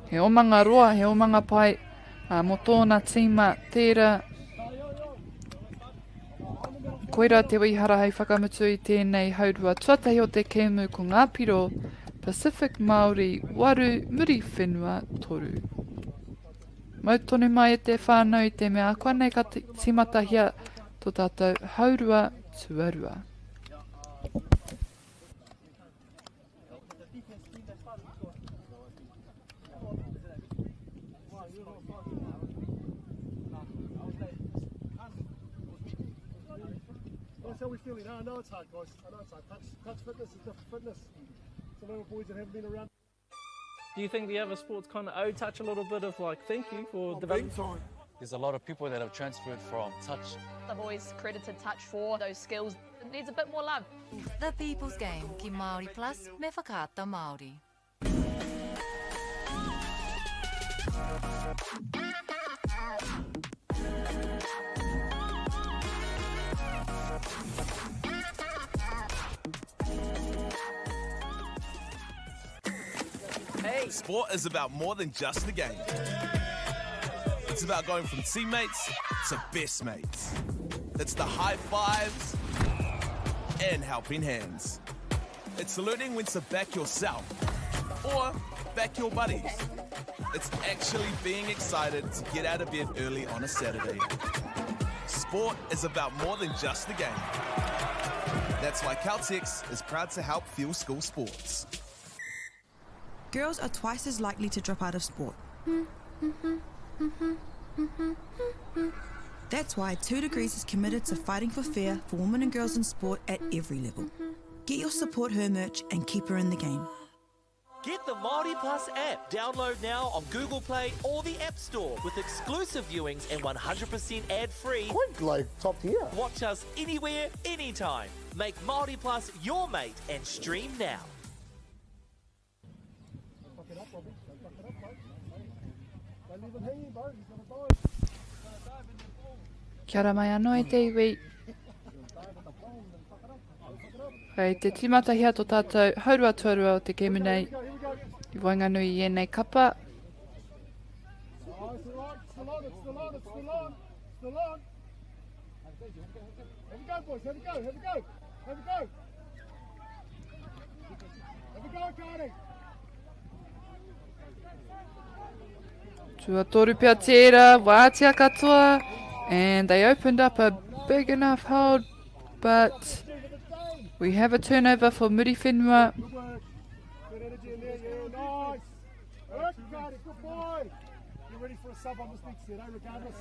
He omanga roa, he omanga pai. Mo tōna tīma tērā. Koira te wihara hei whakamutu I tēnei haurua tuatahi o te kēmu ko ngā piro. Pacific Māori 8, Muri Fenua 3. Mau tonu mai e te whānau I te mea koa nei ka timatahia tō tātou haurua tuarua. That's how we're feeling. I know it's hard, guys. I know it's hard. Touch fitness is different fitness. Some of our boys that haven't been around. Do you think the other sports kind of owe touch a little bit of like thank you for development? There's a lot of people that have transferred from touch. I've always credited touch for those skills. It needs a bit more love. The People's Game ki Māori Plus me whakaata Māori. Hey. Sport is about more than just the game. It's about going from teammates to best mates. It's the high fives and helping hands. It's learning when to back yourself or back your buddies. It's actually being excited to get out of bed early on a Saturday. Sport is about more than just the game. That's why Caltex is proud to help fuel school sports. Girls are twice as likely to drop out of sport. That's why 2 Degrees is committed to fighting for fair for women and girls in sport at every level. Get your Support Her merch and keep her in the game. Get the Māori Plus app. Download now on Google Play or the App Store with exclusive viewings and 100% ad-free. Quite like top tier. Watch us anywhere, anytime. Make Māori Plus your mate and stream now. Fuck it up, Robbie. Don't fuck it up, mate. Don't leave him hanging, bro. He's gonna dive. Kia ora mai anō e te iwi. Hei, te timata hia tō tātou haurua tuarua o te kēmu nei. I wainganui i ēnei kapa. Still on, it's still on, it's still on, still on. Have a go, boys, have a go, have a go, have a go. Have a go, Cardi. Tua toru pia tērā, wātia katoa. And they opened up a big enough hold, but we have a turnover for Muri Fenua. Good work. Good energy in there, yeah, nice. Work, Cardi, good boy. You're ready for a sub on this next set, eh, regardless.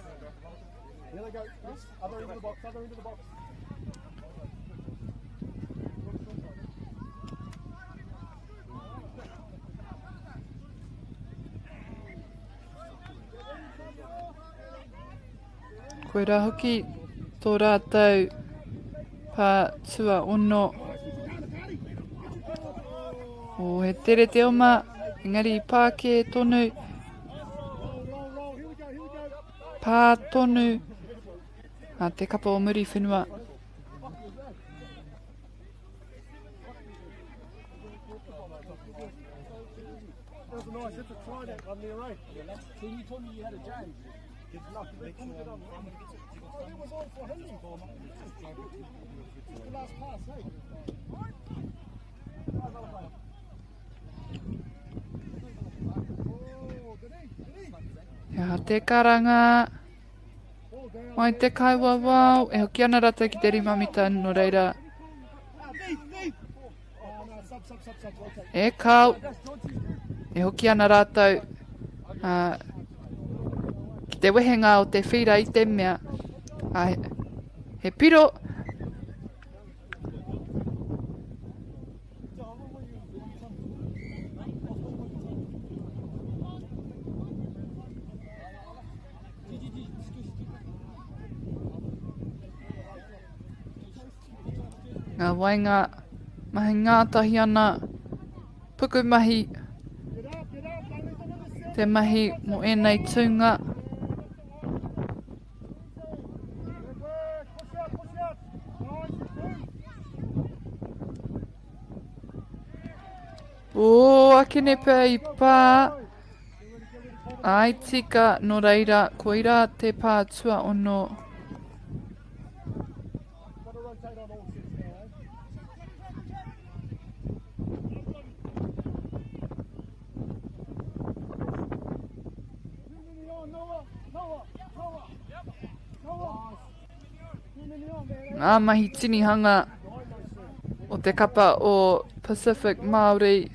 Here they go, Chris. Other end of the box, other end of the box. Koe rā hoki tō rātou pā tua ono. O he tere te oma, engari I pāke tonu. Pā tonu. A te kapa o Muri Fenua. That was a nice hit to try that one there, right? So you told me you had a change. It's lucky they pulled it on. It was all for him. It's the last pass, hey? Ia te karanga. Mai te kaiwa wau. E hoki ana rata ki te rimamita no reira. E kau. E hoki ana rātou ki te wehenga o te whira I te mea. He piro. Ngā wainga mahi ngātahi ana. Puku mahi. Te mahi mo ēnei tūnga. O, akene pēr I pā. Ai tika no reira, koira te pā tua ono. Ngā mahi tinihanga o te kapa o Pacific Māori.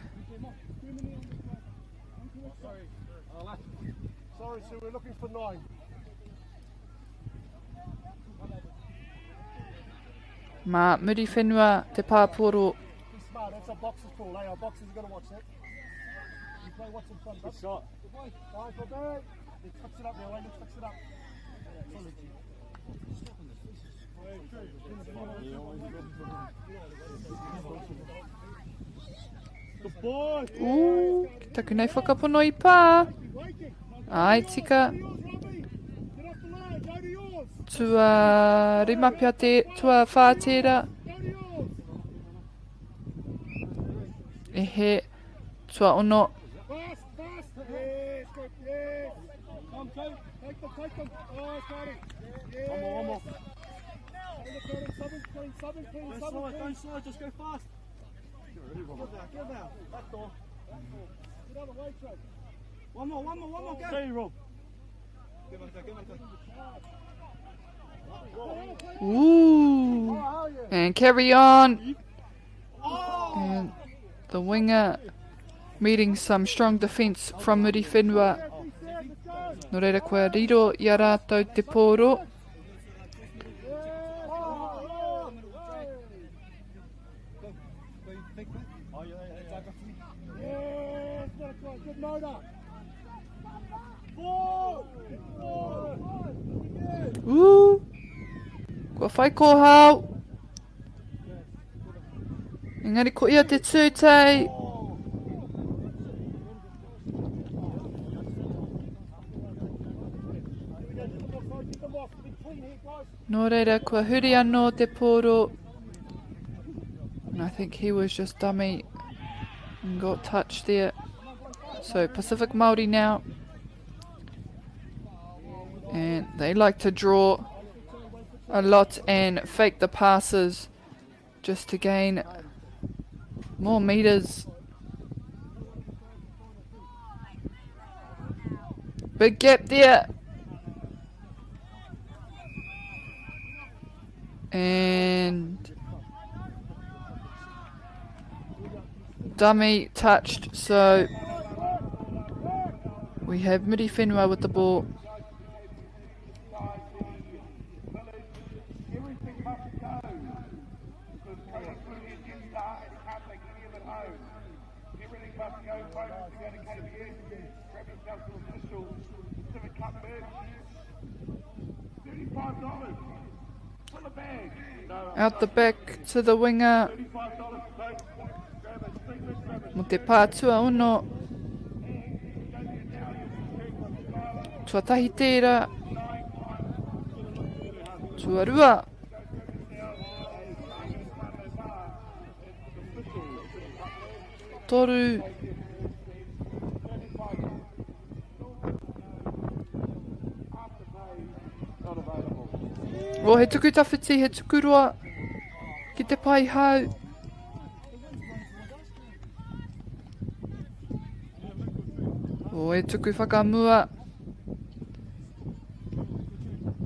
Sorry, Sue, we're looking for 9. Mā Muri Fenua te pāporo. Be smart, that's our boxers call, eh? Our boxers are going to watch that. You play what's in front. Good shot. Time for that. Let's fix it up now, eh? Let's fix it up. Good boy. Taku nei whakapono I pā. Ai tika. Tua rima pia te, tua whātera. E he tua ono. Take them. Oh, got it. Yeah. One more. Don't slide, just go fast. Get out. Back door. Get out of the way, Trey. One more, go. Stay, Rob. Give it a go. Ooh. And carry on. And the winger meeting some strong defence from Muri Fenua. No reira koe riro i a rātou te pōro. Ooh. Kua whai ko hau. Engari ko ia te tūtei. Nō reira kua huri anō te pōro. And I think he was just dummy and got touched there. So Pacific Māori now. And they like to draw a lot and fake the passes just to gain more meters. Big gap there. And dummy touched, so we have Muri Fenua with the ball. Out the back to the winger. Mo te pātua uno. Tuatahi tērā. Tuarua. Toru. O he tuku tawhiti, he tuku roa. Ki te pai hau. O he tuku whakamua.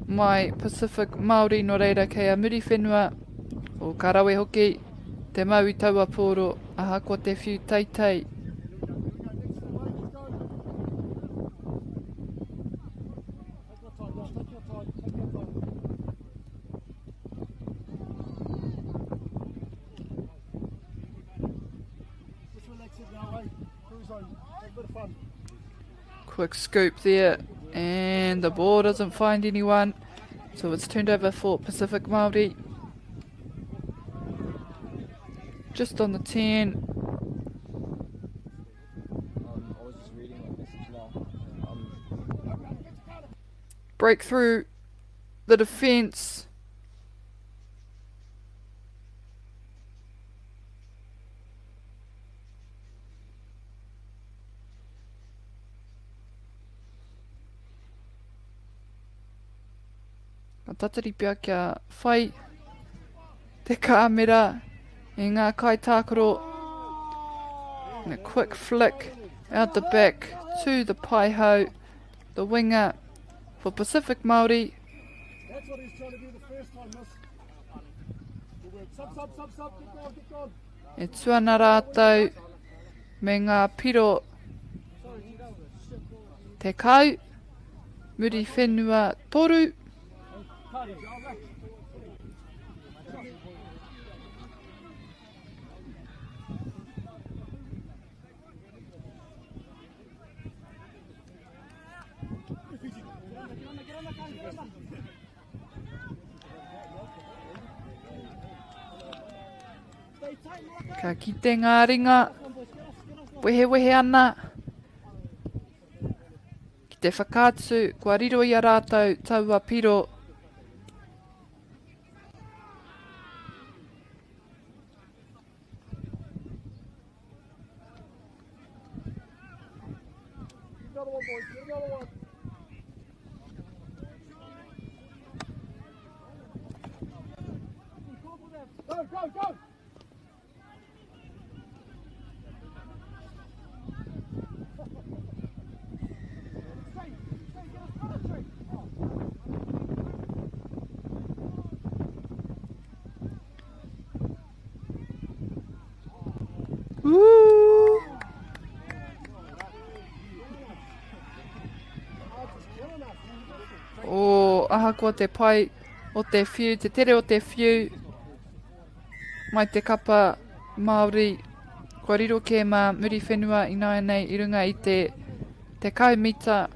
Mai Pacific Māori no reira kei a Muri Fenua. O karawe hoki. Te mau I taua pōro. Aha ko te whiu teitei. Quick scoop there, and the ball doesn't find anyone, so it's turned over for Pacific Māori. Just on the 10. Break through the defence. Tatari pia kia whai te kāmera I ngā kaitākaro. And a quick flick out the back to the paihau, the winger for Pacific Māori. That's what he's trying to do the first time, miss. Sub, get gone. E tuana rātou me ngā piro te kau, Muri Fenua toru. Ka kite ngā ringa, wehe ana. Ki te whakātu, kua riro I a rātou taua piro. Another one, boys, get another one. Go! O ahakoa te pai o te whiu, te tere o te whiu. Mai te kapa Māori. Kua riro ke mā muri whenua i nāia nei i runga i te kaumita.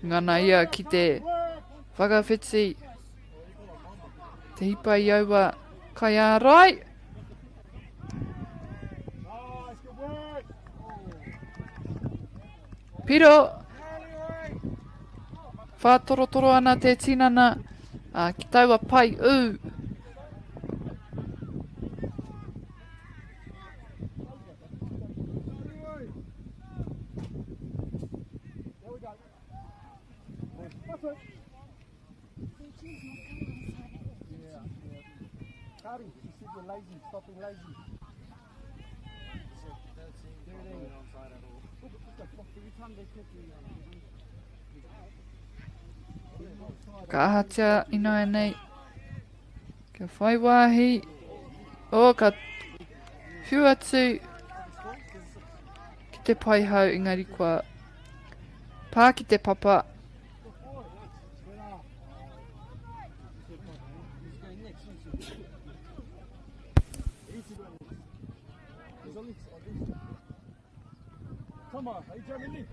Ngana ia ki te whakawhiti. Te hipa i aua kai ārai. Piro. Whātorotoro ana te tinana. Ki taua pai u. Kari, she said you're lazy, stop being lazy. Ka ahatia ina nei. Ka whai wāhi. O ka whiu atu. Ki te pai hau ingari kua pā ki te papa. Come on, are you jumping in?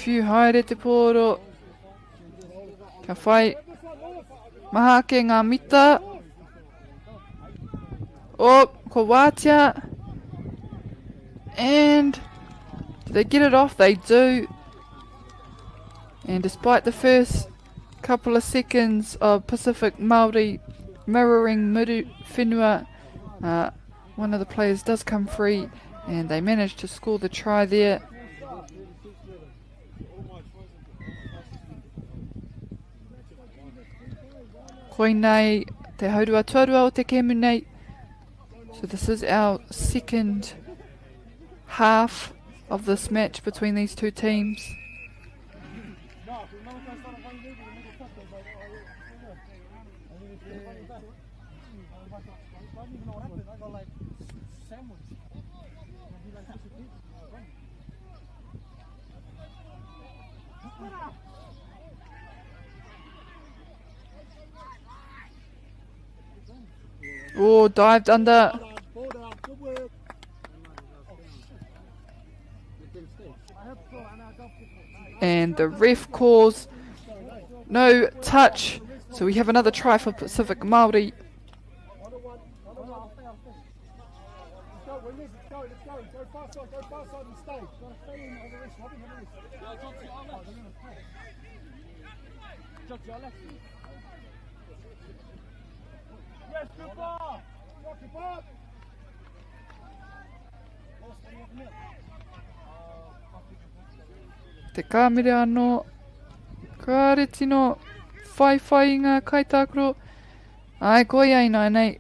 Whiu haere te pōro. Ka whai maha ke ngā mita. O, ko wātia. And do they get it off? They do. And despite the first couple of seconds of Pacific Māori mirroring Muri Fenua, one of the players does come free and they manage to score the try there. Koinei te haurua tuarua o te kēmu nei. So this is our second half of this match between these two teams. Oh, dived under. And the ref calls no touch. So we have another try for Pacific Māori. Te kāmere anō, ka re tino whai i ngā kaitākuro. Ai, koi ai nai nei.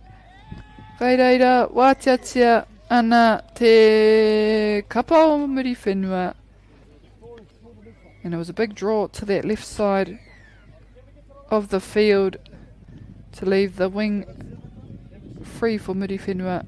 Kai reira, wātiatia ana te kapa o Muri Fenua. And it was a big draw to that left side of the field to leave the wing free for Muri Fenua.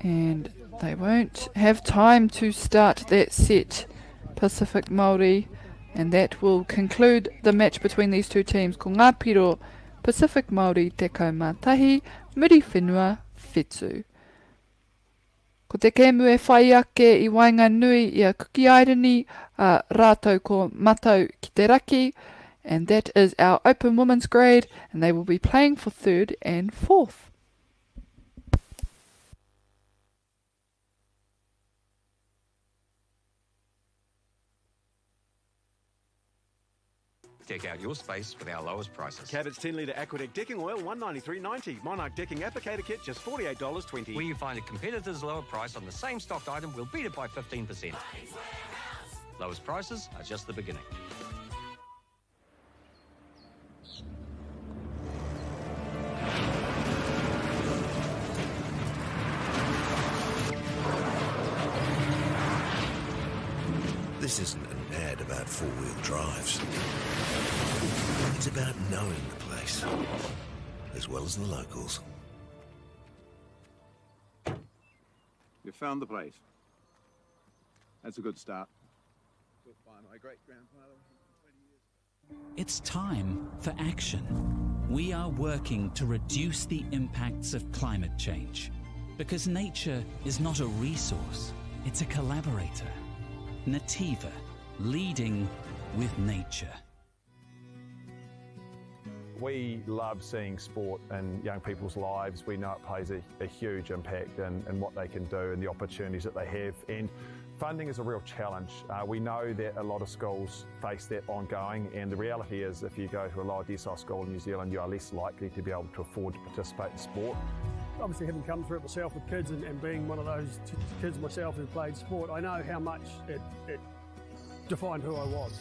And they won't have time to start that set, Pacific Māori, and that will conclude the match between these two teams. Ko ngā piro, Pacific Māori te kaumātahi, Muri Fenua whetū. Ko te kēmu e whai ake i wainga nui i a kuki airani, rātou ko matau ki te raki, and that is our open women's grade, and they will be playing for third and fourth. Deck out your space with our lowest prices. Cabot's 10-litre Aquadeck decking oil, $193.90. Monarch decking applicator kit, just $48.20. When you find a competitor's lower price on the same stocked item, we'll beat it by 15%. Lowest prices are just the beginning. This isn't an ad about four-wheel drives. It's about knowing the place, as well as the locals. You found the place. That's a good start. Built by my great-grandfather 20 years ago. It's time for action. We are working to reduce the impacts of climate change, because nature is not a resource, it's a collaborator. Nativa, leading with nature. We love seeing sport in young people's lives. We know it plays a huge impact in what they can do and the opportunities that they have. And funding is a real challenge. We know that a lot of schools face that ongoing, and the reality is if you go to a lower decile school in New Zealand, you are less likely to be able to afford to participate in sport. Obviously, having come through it myself with kids and being one of those kids myself who played sport, I know how much it defined who I was.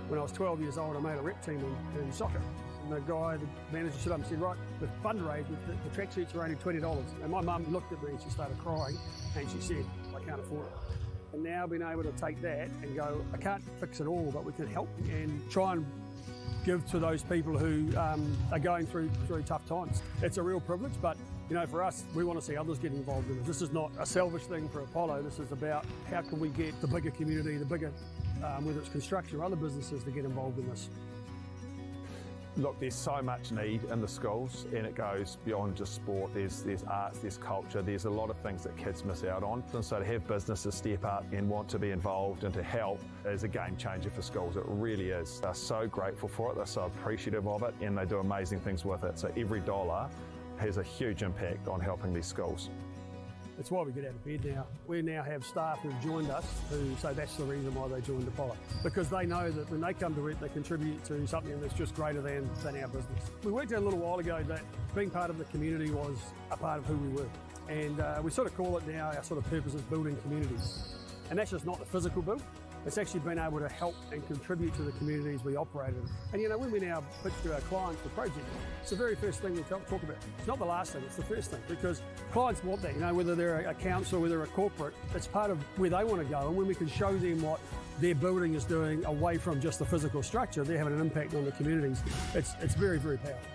When I was 12 years old, I made a rep team in soccer. And the guy, the manager, stood up and said, right, the fundraising, the tracksuits are only $20. And my mum looked at me and she started crying and she said, I can't afford it. And now being able to take that and go, I can't fix it all, but we can help and try and give to those people who are going through tough times. It's a real privilege, but you know, for us, we want to see others get involved in it. This is not a selfish thing for Apollo. This is about how can we get the bigger community, the bigger, whether it's construction or other businesses, to get involved in this. Look, there's so much need in the schools, and it goes beyond just sport. There's arts, there's culture, there's a lot of things that kids miss out on. And so to have businesses step up and want to be involved and to help is a game changer for schools. It really is. They're so grateful for it, they're so appreciative of it, and they do amazing things with it. So every dollar has a huge impact on helping these schools. That's why we get out of bed now. We now have staff who've joined us who say that's the reason why they joined Apollo. Because they know that when they come to it, they contribute to something that's just greater than our business. We worked out a little while ago that being part of the community was a part of who we were. And we sort of call it now, our sort of purpose is building communities. And that's just not the physical build. It's actually been able to help and contribute to the communities we operate in. And you know, when we now pitch to our clients for projects, it's the very first thing we talk about. It's not the last thing, it's the first thing, because clients want that, you know, whether they're a council, whether they're a corporate, it's part of where they want to go. And when we can show them what their building is doing away from just the physical structure, they're having an impact on the communities. It's very, very powerful.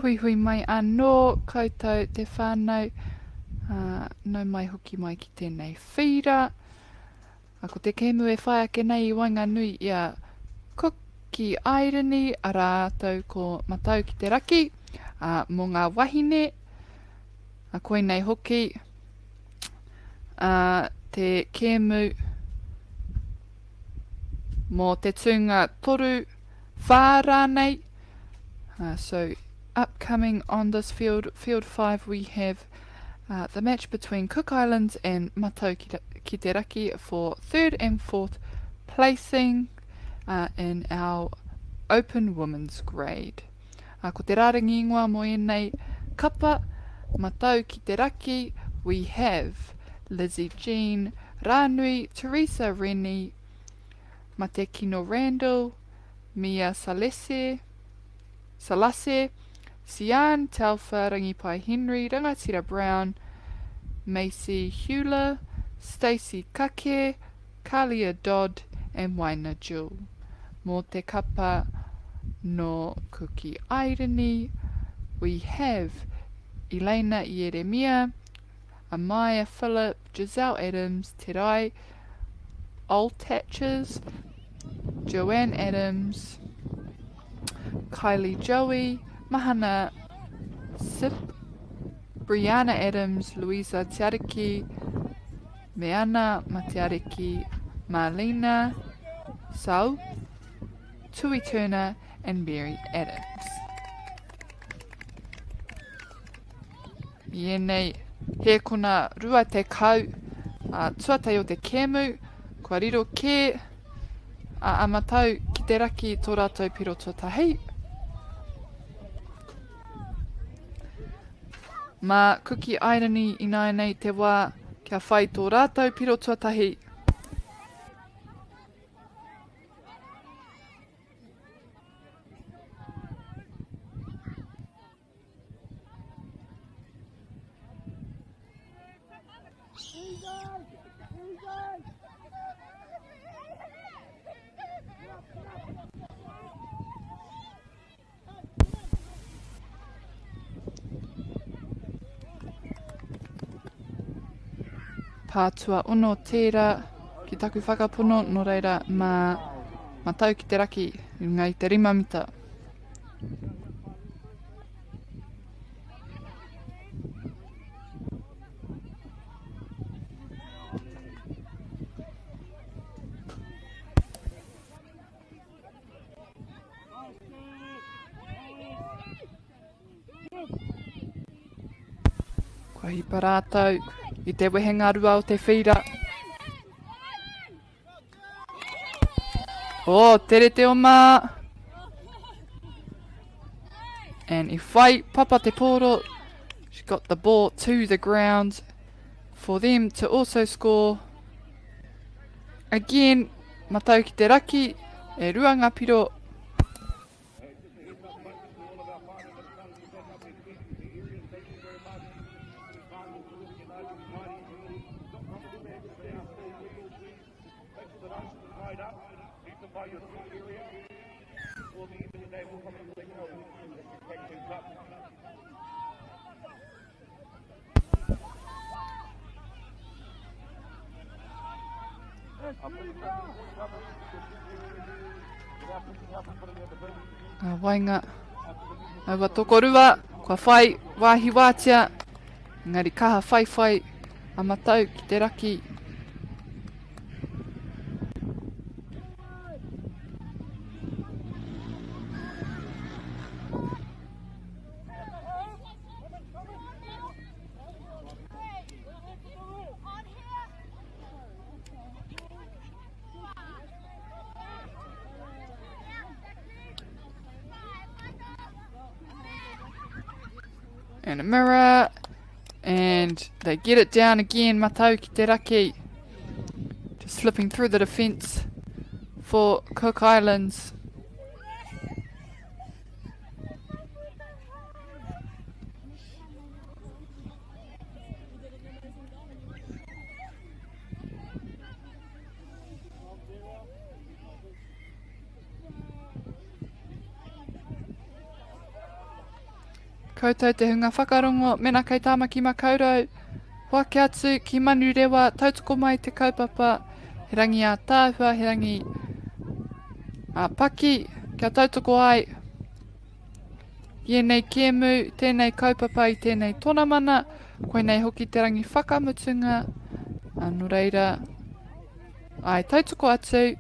hui hui mai anō koutou te whānau. Nau mai hoki mai ki tēnei whira. Ko te kēmu e whai ake nei I wainga nui ia Kuki Airani a rātou ko matau ki te raki mō ngā wahine. Koe nei hoki te kēmu mō te tūnga toru whārānei. So upcoming on this field 5 we have the match between Cook Islands and Matau ki te raki for 3rd and 4th placing in our open women's grade. Ko te rārangi ingoa mo enei kapa Matau ki te raki we have Lizzie Jean, Rānui, Teresa Rennie, Matiaki no Randall, Mia Salase, Sian Telfer, Rangipai Henry, Rangatira Brown, Macy Hewler, Stacey Kake, Kalia Dodd, and Waina Jewel. Mō te kapa no Kuki Airani, we have Elena Yeremia, Amaya Phillip, Giselle Adams, Terai Oltatches, Joanne Adams, Kylie Joey, Mahana Sip, Brianna Adams, Louisa Tiariki, Meana Matiariki, Marlena Sau, Tui Turner, and Mary Adams. Ienei, he kona rua te kau, tuatai o te kēmu, kua riro ke, a matau ki te raki tō rātou piro tuatahi. Ma Kuki Airani ina nei te wā kia whai tō rātou piro tuatahi. Pātua ono tērā ki taku whakapono no reira ma tau ki te raki I ngai te 5 mita. Kua hipa rātou I te wehenga rua o te whira. Tere te oma. And I whai papa te poro. She got the ball to the ground for them to also score. Again, matau ki te raki, e rua ngā piro. Wainga aua tokorua, kua whai wāhi wātia, ngari kaha whai a matau ki te raki. And a mirror, and they get it down again, matau ki te raki. Just slipping through the defence for Cook Islands. Koutou te hunga whakarongo, mena kei tāmaki makaurau. Wake atu ki Manurewa, tautoko mai te kaupapa. He rangi a tāhua, he rangi a paki, kia tautoko ai. Ienei kiemu, tēnei kaupapa i tēnei tōna mana. Koe nei hoki te rangi whakamutunga. Anu reira, ai tautoko atu.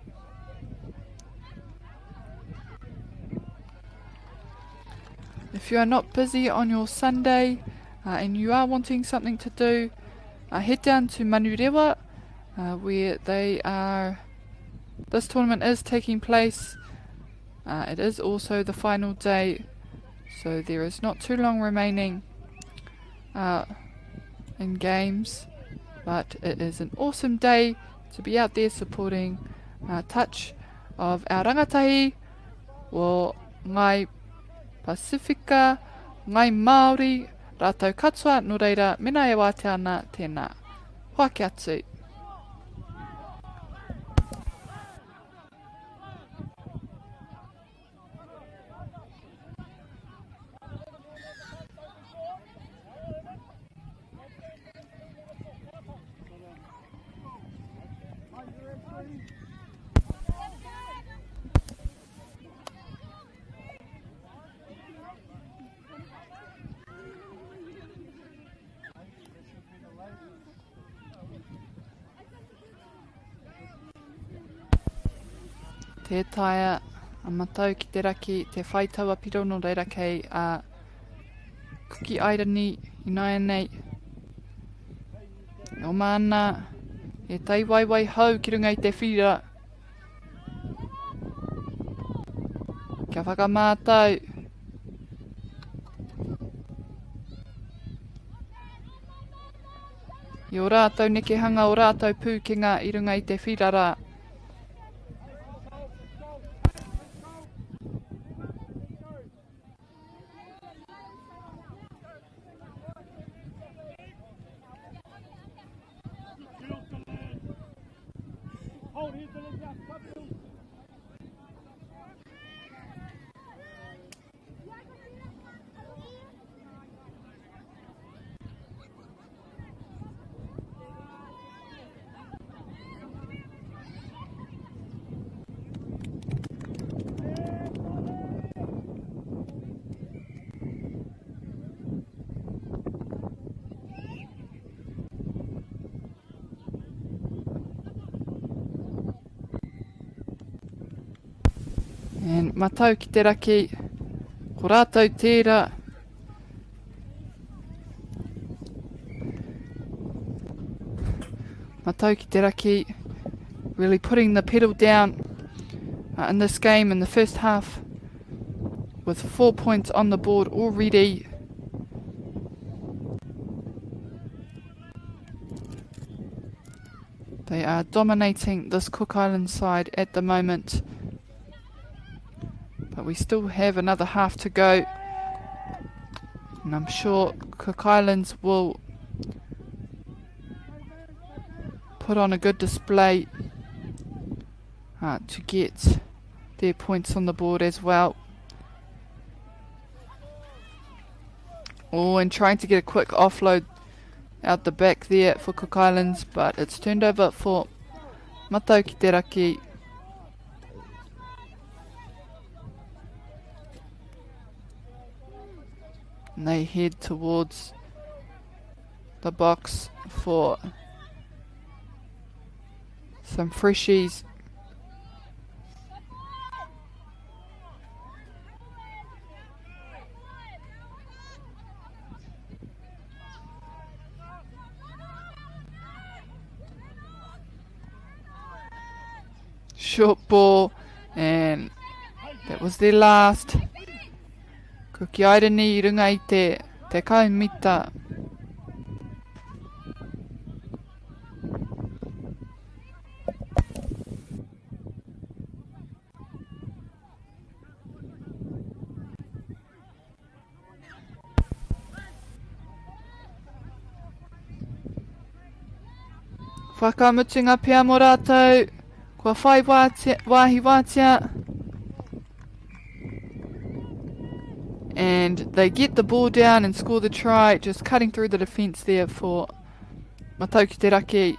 If you are not busy on your Sunday and you are wanting something to do, head down to Manurewa where this tournament is taking place. It is also the final day, so there is not too long remaining in games, but it is an awesome day to be out there supporting touch of our rangatahi o ngai Pacifica, ngai Māori, rātou katoa, no reira, mena e wāte ana tēnā. Wake atu. Te taia a matau ki te raki, te whaitaua piro no reira kei a kuki airani i nai nei. O mana, e tai waiwai hau ki runga i te whira. Kia whakamātau. I o rātou neke hanga o rātou pūkenga i runga i te whira rā. And matau ki te raki, ko rātou tērā. Matau ki te raki, really putting the pedal down in this game in the first half with 4 points on the board already. They are dominating this Cook Islands side at the moment. But we still have another half to go. And I'm sure Cook Islands will put on a good display to get their points on the board as well. Oh, and trying to get a quick offload out the back there for Cook Islands, but it's turned over for Matau ki te raki. And they head towards the box for some freshies. Short ball, and that was their last. Kuki aere ni I runga I te kaumita. Whakamutunga pia mo rātou. Kua whai wahi wātia. And they get the ball down and score the try, just cutting through the defence there for Mataiki Te Raki.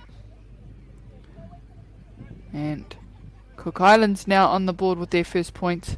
And Cook Islands now on the board with their first point.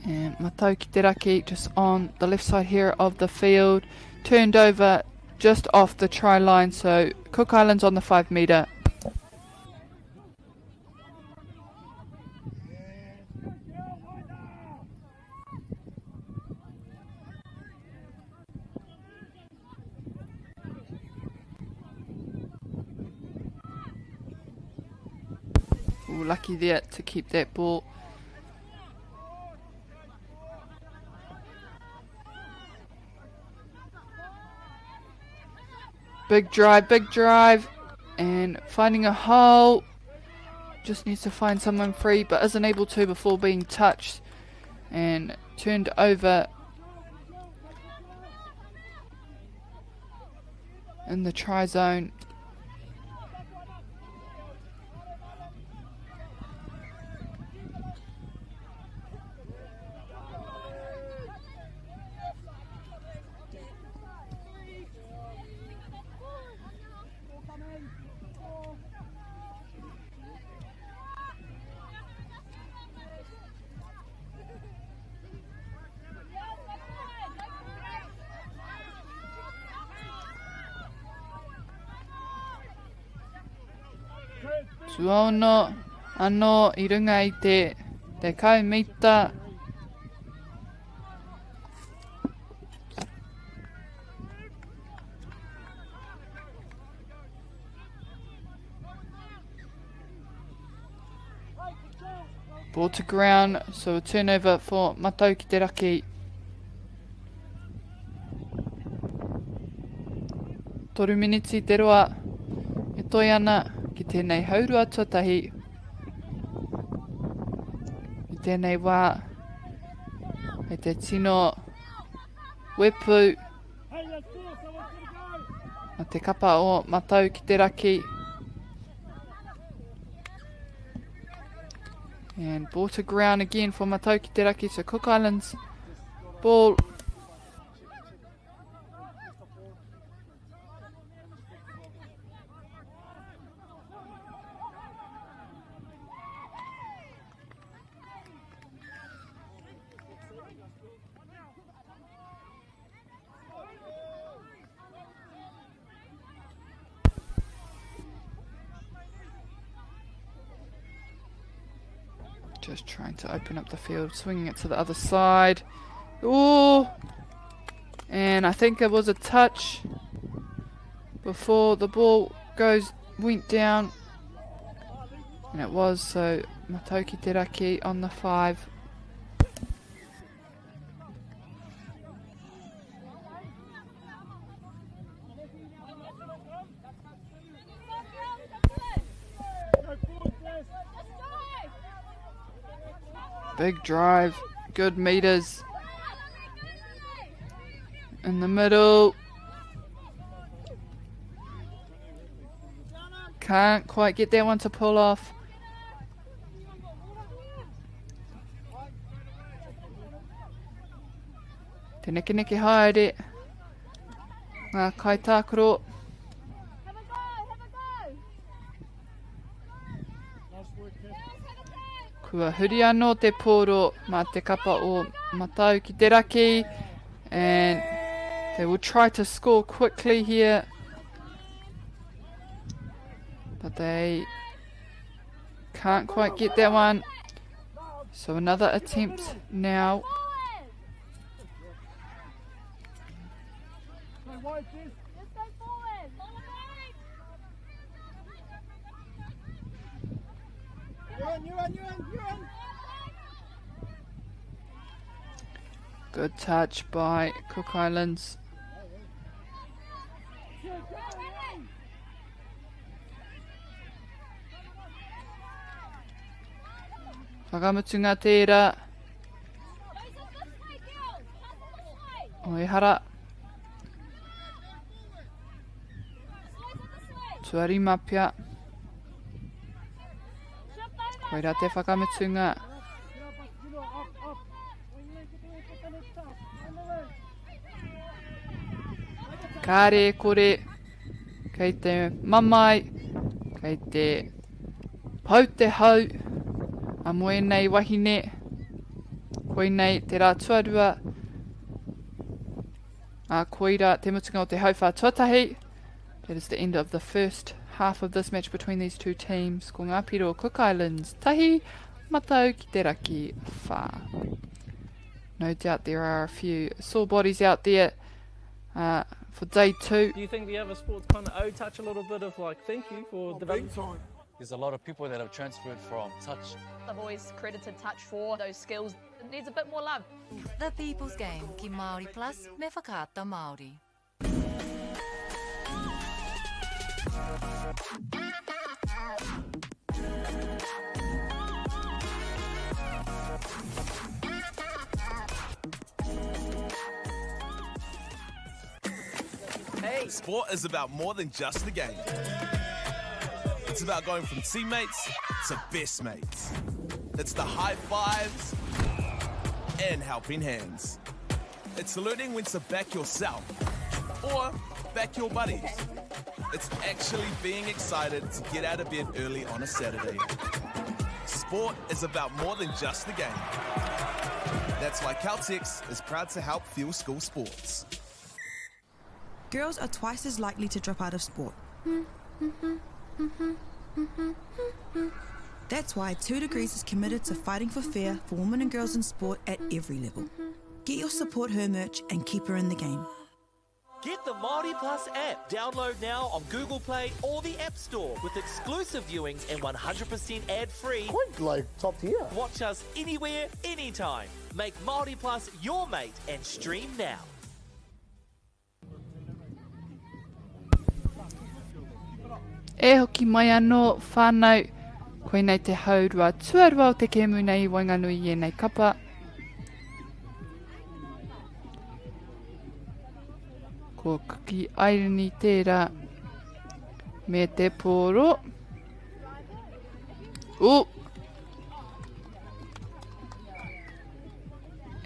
And Mataiki Te Raki just on the left side here of the field. Turned over just off the try line, so Cook Islands on the 5 metre. Ooh, lucky there to keep that ball. Big drive, and finding a hole. Just needs to find someone free, but isn't able to before being touched and turned over in the try zone. Suono anō I runga I te 10 mita. Ball to ground, so a turnover for Mataiki Te Raki. Toru miniti te roa e toi ana ki tēnei haurua tuatahi. I tēnei wā e te tino wepu a te kapa o Mataiki Te Raki. And ball to ground again for Mataiki Te Raki, so Cook Islands ball. Just trying to open up the field, swinging it to the other side. Ooh! And I think it was a touch before the ball went down. And it was, so Mataiki Te Raki on the 5. Big drive, good meters. In the middle. Can't quite get that one to pull off. Te neke neke haere. Ngā kaitākaro. Kua huri anō te pōro mā te kapa o Mataiki Te Raki, and they will try to score quickly here, but they can't quite get that one, so another attempt now. Good touch by Cook Islands. Whakamutunga tērā. Oihara. Tuari mapia. Koira te whakamutunga. Kāre kore. Kei te mamai. Kei te pau te hau. A moe nei wahine. Koe nei te rā tuarua. A koira te mutunga o te hauwha tuatahi. That is the end of the first half of this match between these two teams. Ko ngā piro Cook Islands, tahi matau ki te raki whā. No doubt there are a few sore bodies out there for day 2. Do you think the other sports kind of touch a little bit of like thank you for development? There's a lot of people that have transferred from touch. I've always credited touch for those skills. It needs a bit more love. The People's Game ki Māori Plus me whakaata Māori. Hey, sport is about more than just the game. It's about going from teammates to best mates. It's the high fives and helping hands. It's learning when to back yourself or back your buddies. It's actually being excited to get out of bed early on a Saturday. Sport is about more than just the game. That's why Caltex is proud to help fuel school sports. Girls are twice as likely to drop out of sport. That's why 2 Degrees is committed to fighting for fair for women and girls in sport at every level. Get your Support Her merch and keep her in the game. Get the Māori Plus app. Download now on Google Play or the App Store with exclusive viewings and 100% ad-free. Quite like top tier. Watch us anywhere, anytime. Make Māori Plus your mate and stream now. E hoki mai anō whānau. Koe nei te haurua tuarua o te kēmu nei Wainganui i nei kapa. Ko kuki airani tērā me te pōro. Ooh.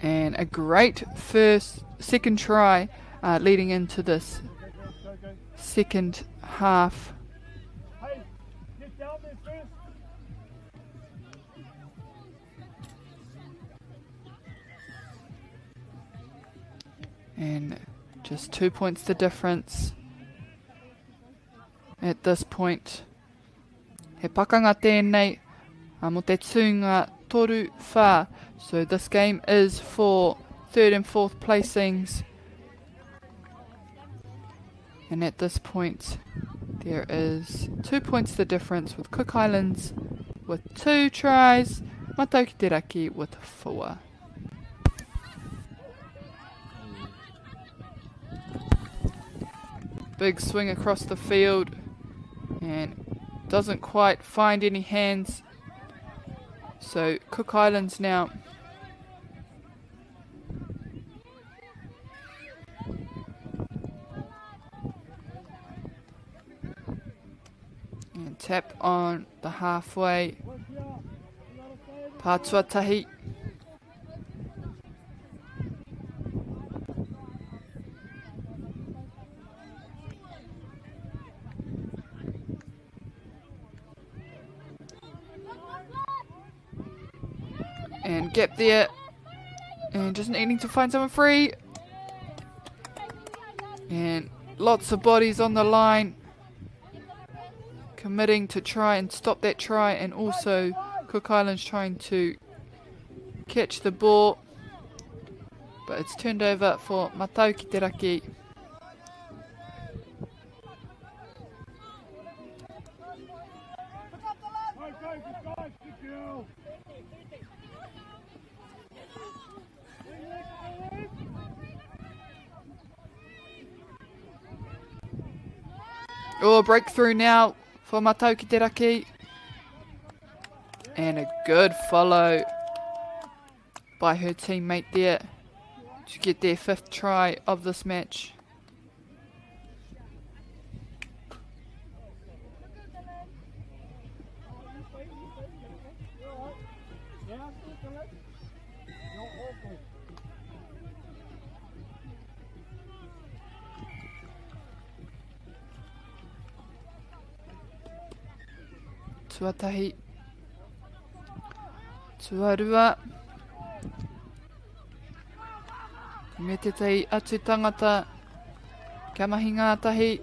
And a great second try leading into this second half. Hey, get down there first. And just 2 points the difference at this point. He pakanga tēnei mo te tūnga toru whā. So this game is for 3rd and 4th placings. And at this point there is 2 points the difference with Cook Islands with 2 tries. Matauki Te Raki with 4. Big swing across the field and doesn't quite find any hands. So Cook Islands now and tap on the halfway. Pātuatahi. And get there. And just needing to find someone free. And lots of bodies on the line. Committing to try and stop that try. And also Cook Islands trying to catch the ball. But it's turned over for Matauki Te Raki. Oh, breakthrough now for Matiaki te raki. And a good follow by her teammate there to get their 5th try of this match. Tuatahi. Tuarua. Me te tei atu tangata. Kia mahi ngātahi.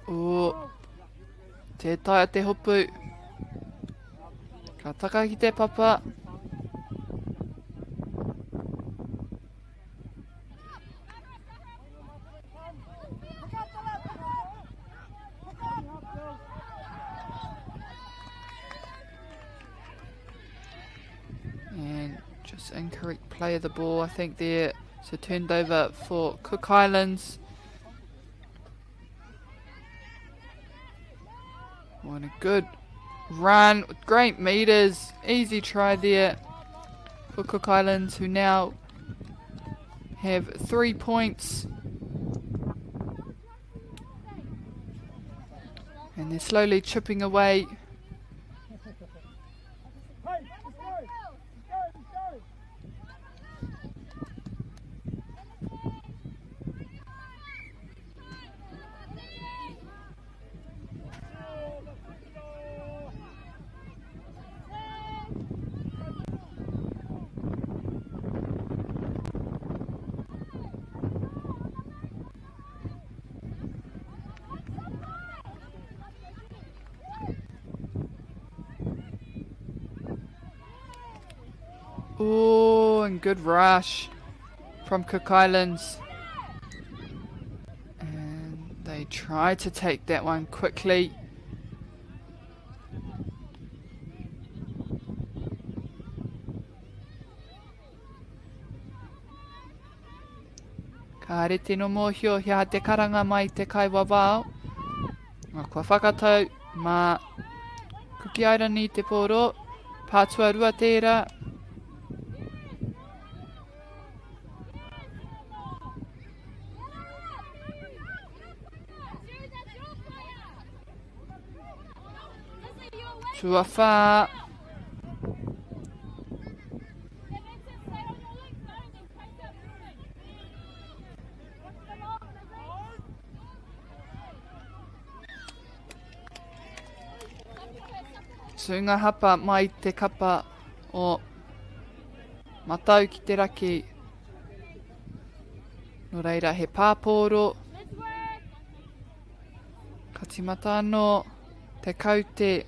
O. Te taia te hopu. Ka taka ki te papa. Incorrect play of the ball, I think there. So turned over for Cook Islands. What a good run with great meters. Easy try there for Cook Islands, who now have 3 points. And they're slowly chipping away. Oh, and good rush from Cook Islands. And they try to take that one quickly. Ka rete no mōhio hea te karanga mai te kaiwa wāo. Ngā kua whakatau mā kuki airani te pōro. Pātua rua tērā. Suva. Sunga hapa mai te kapa o matau ki te raki. No reira he pāpōro. Ka timata anō te kaute.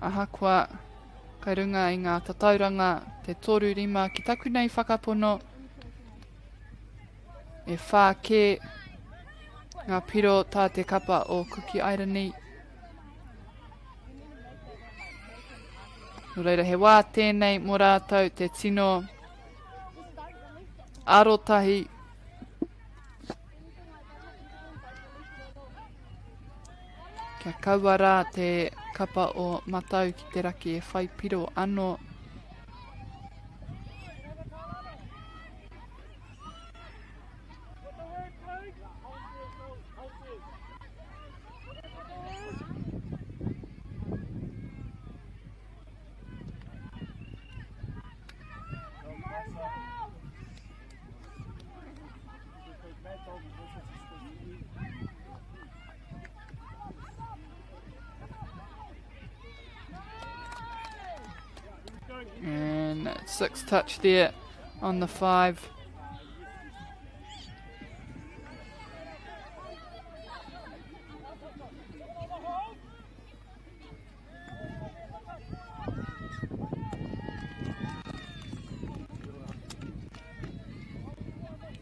Ahakoa, kai runga i ngā tatauranga, te toru rima ki taku nei whakapono. E whāke ngā piro tā te kapa o Kuki Airani. No reira he wā tēnei mō rātou te tino arotahi. Kia kaua rā te kapa o matau ki te raki e whai piro anō. And 6 touch there on the 5.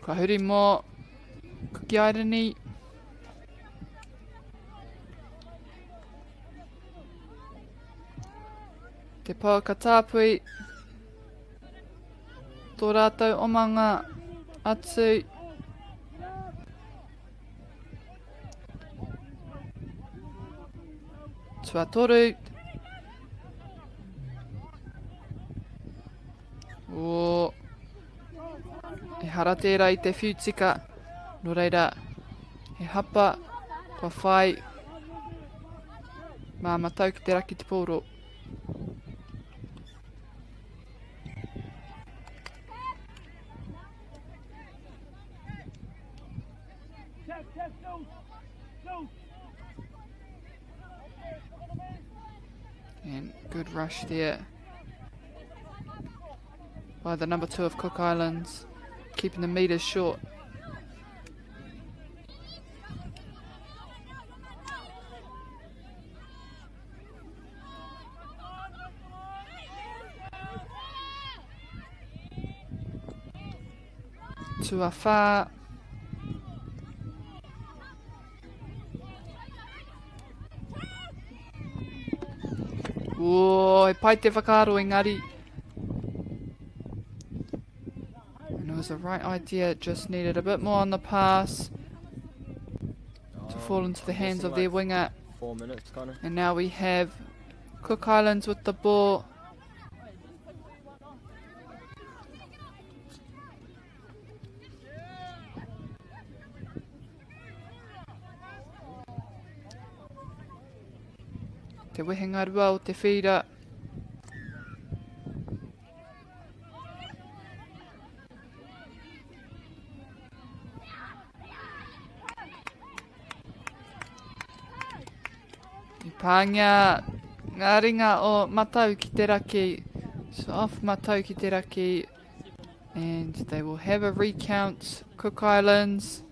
Ka huri mō kuki airani. Te pau ka tāpui. Tō rātou omanga atu. Tuatoru. O e hara tērā I te whiutika. No reira, he hapa, kua whai. Mā matau ki te raki te pōro. And good rush there by the number 2 of Cook Islands, keeping the meters short. Tuawha. Whoa, he pai te whakaaro engari. And it was the right idea, it just needed a bit more on the pass to fall into the hands of their winger. 4 minutes, kind of. And now we have Cook Islands with the ball. Te wehenga rua o te whira. I pāngia ngā ringa o matau ki te raki. So off matau ki te raki. And they will have a recount. Cook Islands.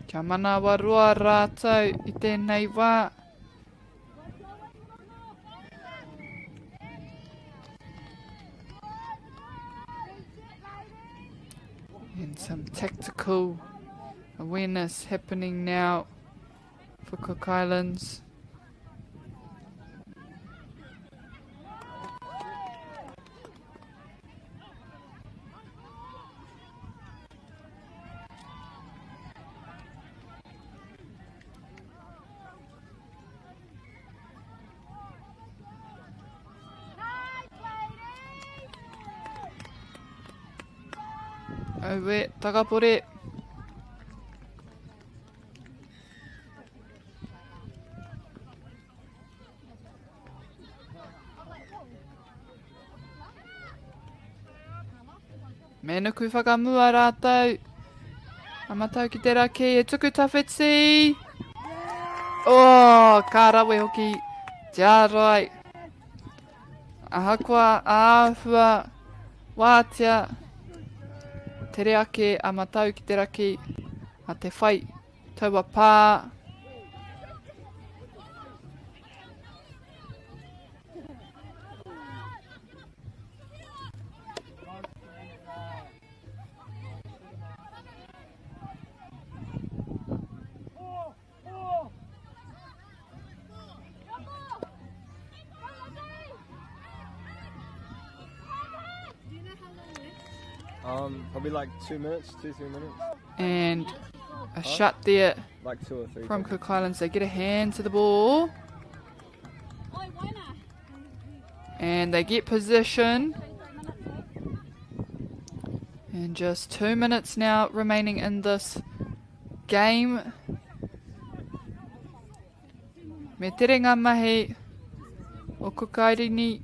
Kia manawa roa rātou I tēnei wā. And some tactical awareness happening now for Cook Islands. Auwe, takapore. Me nuku whakamua rātou. Amatau ki te raki, e tuku tawhiti. Oh, ka rawe hoki. Jārai. Ahakua, āhua, wātia. Te reake a matau ki te raki a te whai taua pā. Probably like 2 minutes, 2-3 minutes. And a shot there like 2 or 3 from Cook Islands. They get a hand to the ball. And they get position. And just 2 minutes now remaining in this game. Me tere ngā mahi o Cook Islands.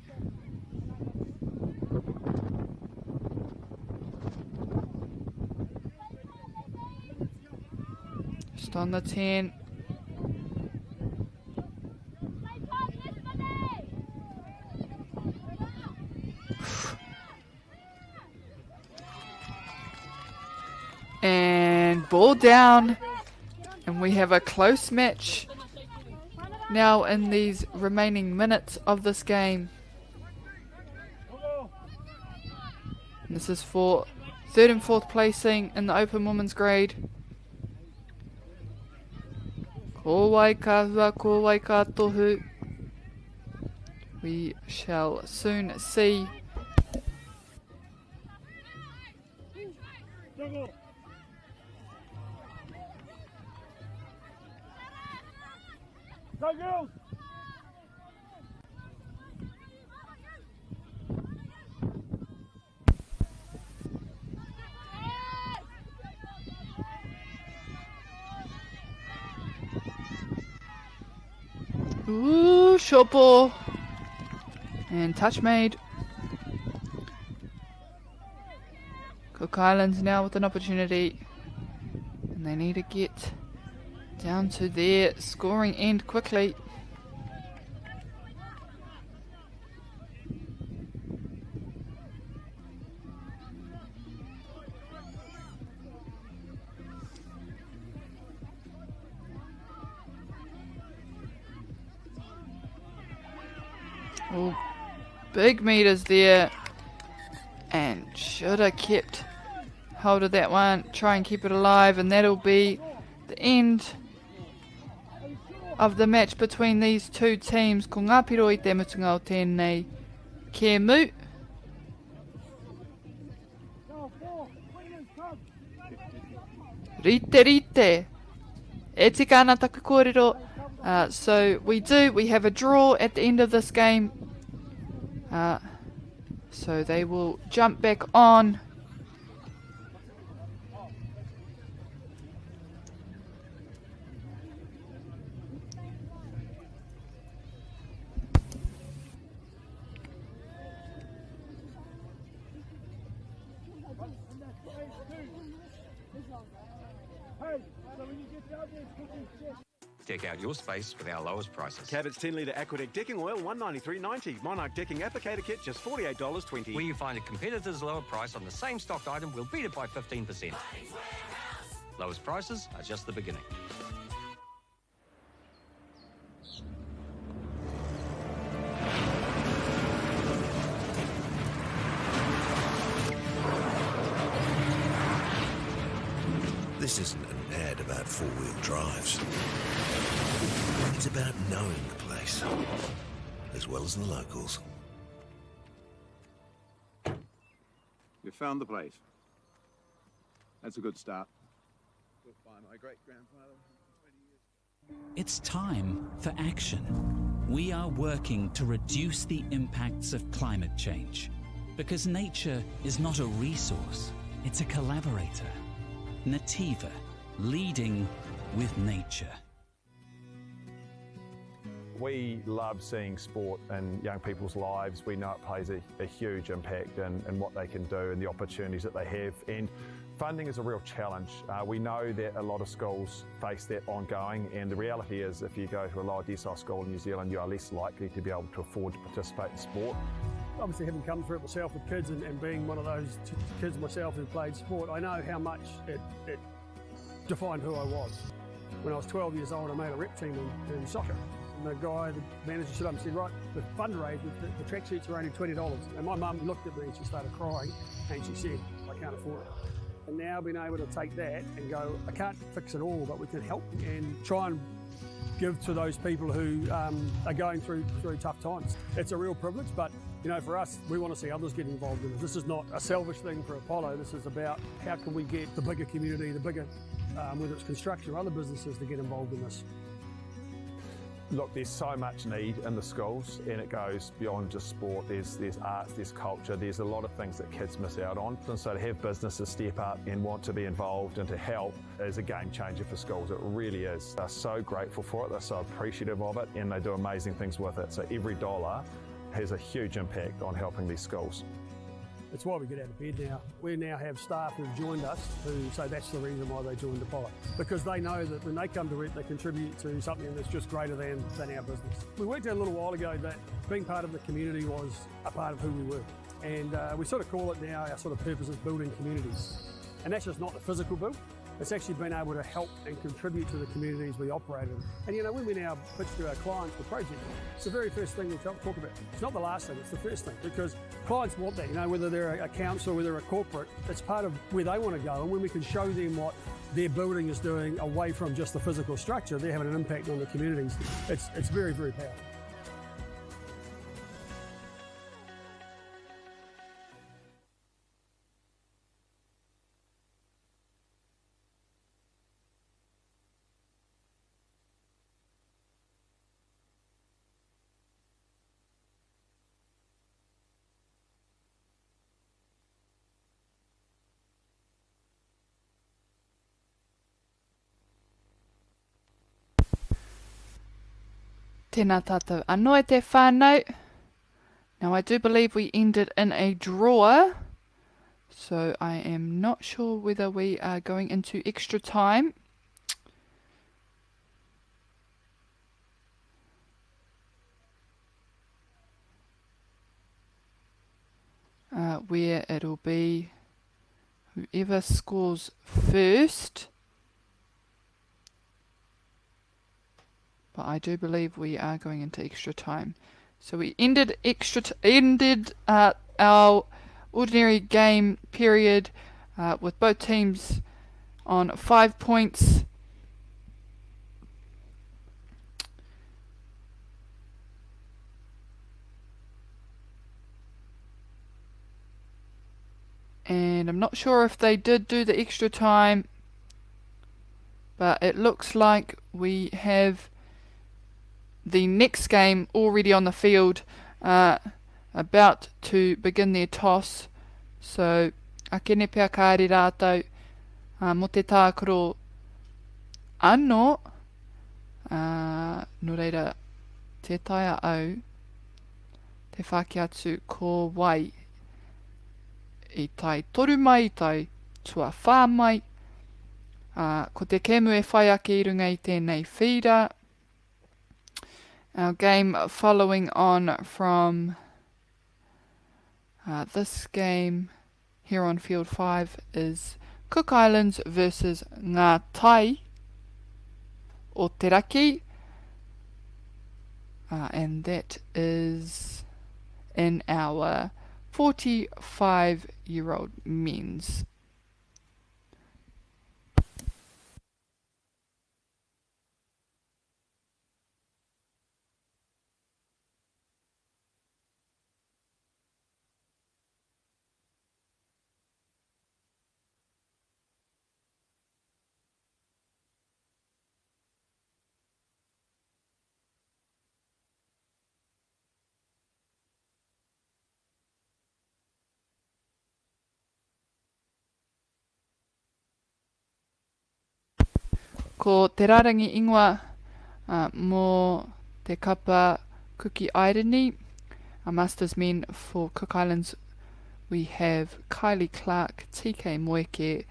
Just on the 10. And ball down. And we have a close match now in these remaining minutes of this game. And this is for 3rd and 4th placing in the open women's grade. Ko wai ka hua, ko wai ka tohu. We shall soon see. Go girls! Ooh, short ball. And touch made. Cook Islands now with an opportunity. And they need to get down to their scoring end quickly. Oh, big meters there, and should have kept hold of that one, try and keep it alive, and that'll be the end of the match between these two teams. Ko ngā piro I te mutunga o tēnei ke mu. Rite. E tika ana taku kōrero. So we have a draw at the end of this game. So they will jump back on. Deck out your space with our lowest prices. Cabot's 10-litre Aquadeck decking oil, $193.90. Monarch decking applicator kit, just $48.20. Where you find a competitor's lower price on the same stocked item, we'll beat it by 15%. Lowest prices are just the beginning. This isn't an ad about four-wheel drives. It's about knowing the place, as well as the locals. You found the place. That's a good start. By my great-grandfather. It's time for action. We are working to reduce the impacts of climate change, because nature is not a resource, it's a collaborator. Nativa, leading with nature. We love seeing sport in young people's lives. We know it plays a huge impact in what they can do and the opportunities that they have. And funding is a real challenge. We know that a lot of schools face that ongoing, and the reality is if you go to a lower decile school in New Zealand, you are less likely to be able to afford to participate in sport. Obviously, having come through it myself with kids and being one of those kids myself who played sport, I know how much it defined who I was. When I was 12 years old, I made a rep team in soccer. And the guy, the manager, stood up and said, right, the fundraise, the tracksuits are only $20. And my mum looked at me and she started crying and she said, I can't afford it. And now being able to take that and go, I can't fix it all, but we can help and try and give to those people who are going through tough times. It's a real privilege, but you know, for us, we want to see others get involved in it. This is not a selfish thing for Apollo. This is about how can we get the bigger community, the bigger, whether it's construction or other businesses, to get involved in this. Look, there's so much need in the schools, and it goes beyond just sport. There's arts, there's culture, there's a lot of things that kids miss out on. And so to have businesses step up and want to be involved and to help is a game changer for schools. It really is. They're so grateful for it, they're so appreciative of it, and they do amazing things with it. So every dollar has a huge impact on helping these schools. It's why we get out of bed now. We now have staff who've joined us who say that's the reason why they joined Apollo. Because they know that when they come to it, they contribute to something that's just greater than our business. We worked out a little while ago that being part of the community was a part of who we were. And we sort of call it now, our sort of purpose is building communities. And that's just not the physical build. It's actually been able to help and contribute to the communities we operate in. And you know, when we now pitch to our clients the project, it's the very first thing we talk about. It's not the last thing, it's the first thing, because clients want that, you know, whether they're a council, whether they're a corporate, it's part of where they want to go. And when we can show them what their building is doing away from just the physical structure, they're having an impact on the communities. It's very, very powerful. Tēnā tātou anō e te whānau. Now I do believe we ended in a draw, so I am not sure whether we are going into extra time. Where it'll be whoever scores first. But I do believe we are going into extra time. So we ended our ordinary game period with both teams on 5 points. And I'm not sure if they did do the extra time, but it looks like we have the next game already on the field, about to begin their toss. So, akene pia kāre rātou, mo te tākoro anō, no reira, te taia au, te whaki atu ko wai, I tai toru mai, I tai tua whā mai, ko te kemu e whai ake I runga I tēnei whira. Our game following on from this game here on Field 5 is Cook Islands versus Ngā Tai o Te Raki, and that is in our 45-year-old men's. Ko te rarangi ingoa mō te kapa Kuki Aireni, our Masters men for Cook Islands, we have Kylie Clark, TK Moeke,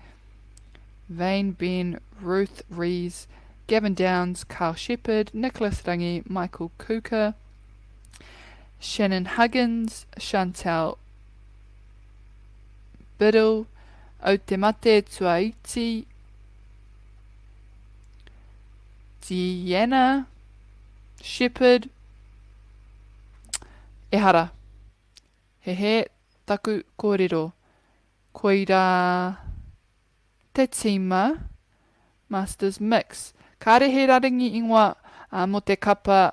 Vane Ben, Ruth Rees, Gavin Downs, Carl Shepherd, Nicholas Rangi, Michael Kuka, Shannon Huggins, Chantal Biddle, O Te Mate Tuaiti, Diana Shepherd, Ehara. He taku kōrero. Koira te tima Masters Mix. Kāre he raringi ingoa mo te kapa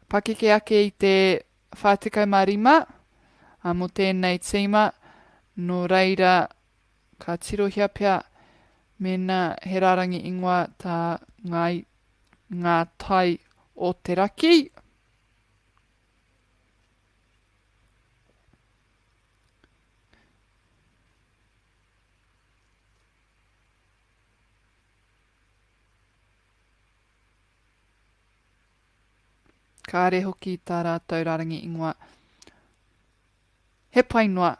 pakeke ake I te 45 mo tēnei tima. No reira ka tirohia pia mena he rarangi ingoa tā ngā tai o Te Raki. Kāre hoki tā rātou rarangi ingoa. He painua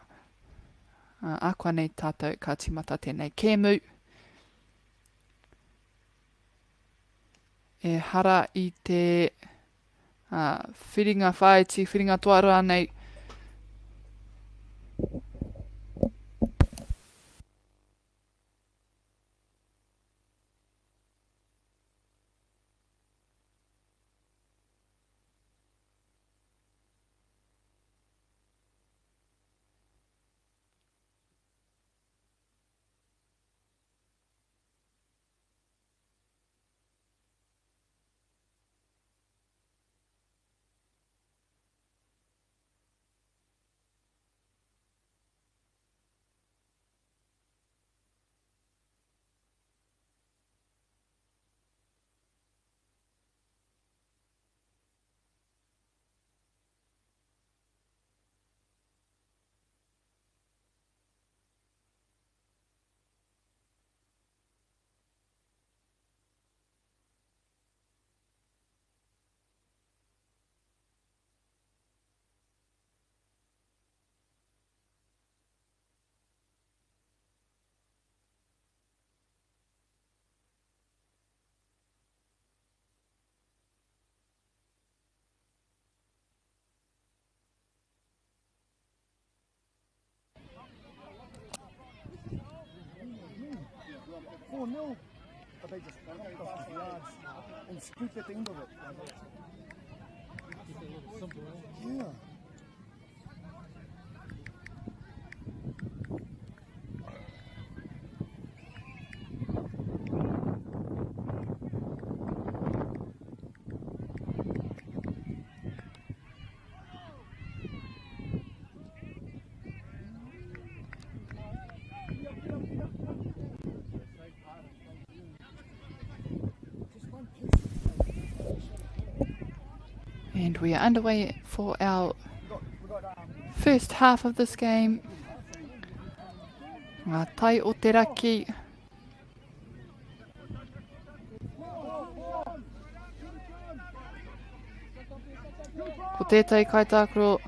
ākua nei tātou ka timata tēnei kēmu. E hara I te whiringa whaiti, whiringa tuara nei. 4-0, but they just cost the yards and scoop at the end of it. Yeah. And we are underway for our first half of this game. Ngā tai o te raki. Ko tētai kai tākuro.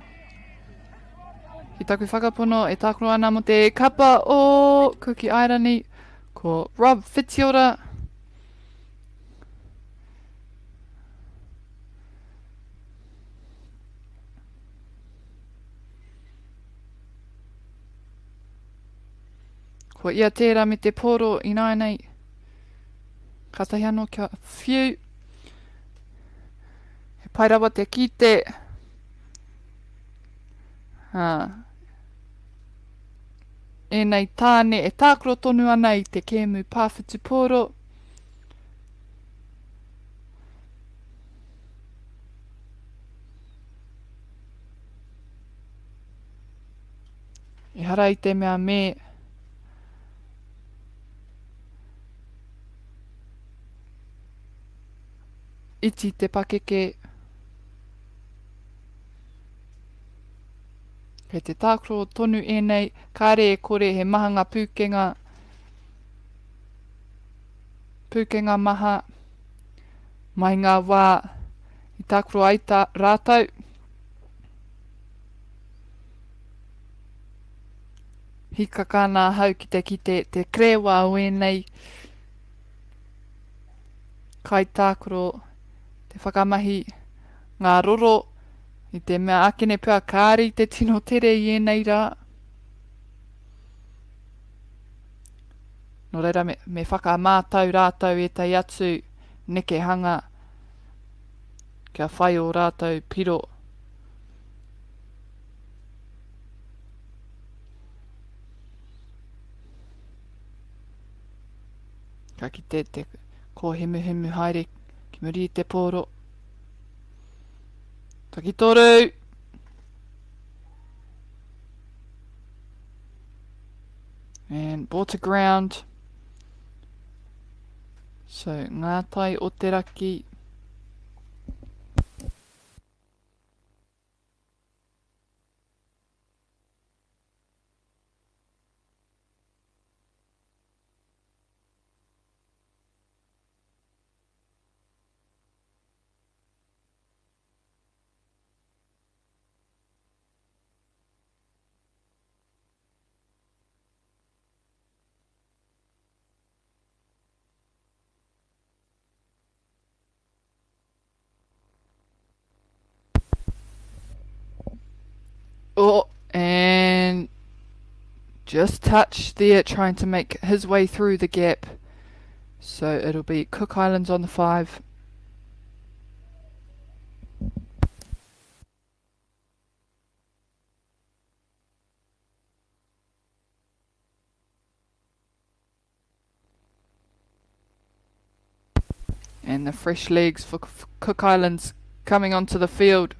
Ki taku whakapono e tākuro ana mo te kapa o Kuki Airani. Ko Rob Fitzgerald. Ko ia tērā me te poro I nei. Katahi anō kia whiu. He pai rawa te kite. E nei tāne e tākuro tonu ana I te kēmu pāwhitu poro. E hara I te mea me. Iti te pakeke. Kei te tākuro tonu nei, kāre e kore he mahanga pūkenga maha, mai ngā wā I tākuro aita rātau. Hika kāna hau ki te krewa o nei. Kai tākuro te whakamahi ngā roro I te mea akene pua kāri te tino tere I nei rā. No reira me whakamātau rātau e tai atu neke hanga kia whai o rātau piro. Ka ki te kōhemu haere ki muri I te pōro. Takitoru! And ball to ground. So, ngā tai o te raki. Oh, and just touch there, trying to make his way through the gap. So it'll be Cook Islands on the 5. And the fresh legs for Cook Islands coming onto the field.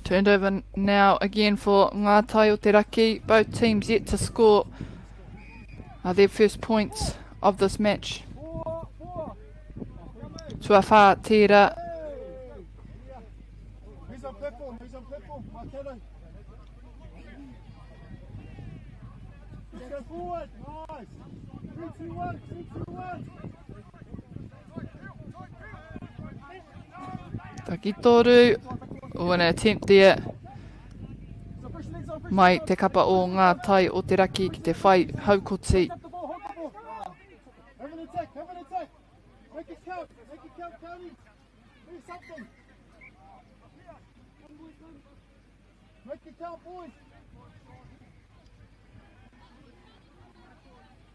Turned over now again for Ngā Tai o te Raki. Both teams yet to score their first points of this match. Tuawha tērā. Takitoru. an attempt there. Mai te kapa o ngā tai o te raki ki te whai haukoti. Have an attack, have an attack. Make it count, County. Do something. Make it count, boys.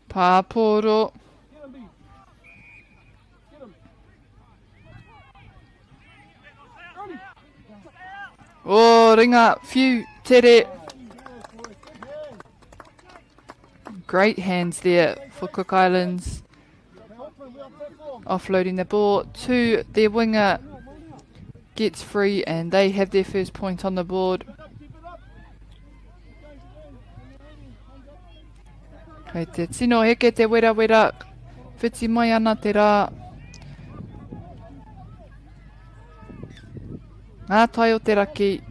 Pāporo. Get him, B. Get him. O ringa, few, tere. Great hands there for Cook Islands. Offloading the ball to their winger. Gets free and they have their first point on the board. Kei te tino heke te wera wera. Whiti mai ana te rā. Ngā tai o te raki.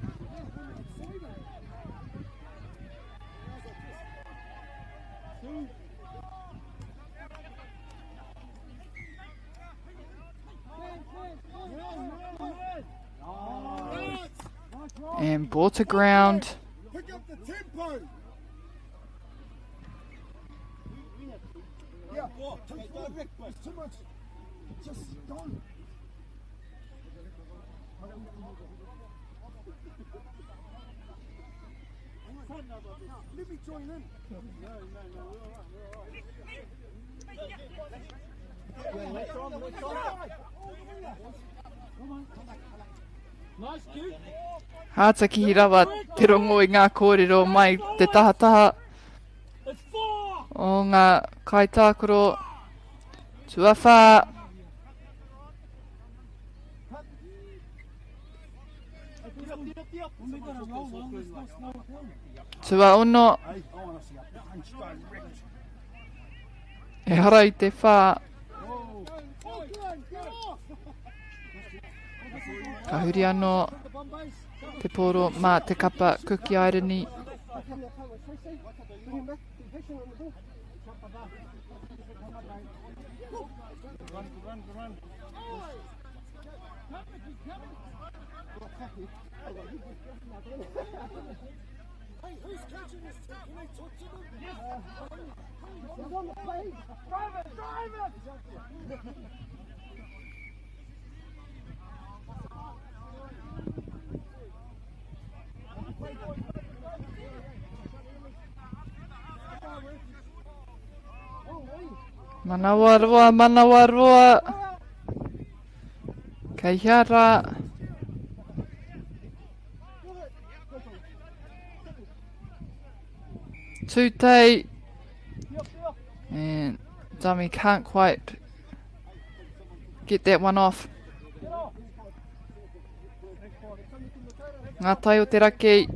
And ball to ground. Pick up the tempo. Yeah, take direct, it's too much. Just don't. Let me join in. No, we're all right. Nice kick. Hātaki hi rawa te rongo i ngā kōrero mai te tahataha o ngā kaitākoro tuawha. Tua ono. E hara i te whā. Ka huri anō te poro mā te kapa kuki airani. Hey, who's catching this? Can I talk to them? He's on the plane. Drive it! Manawa roa. Kei hiara. Tūtei. And Dummy can't quite get that one off. Ngā tai o te raki.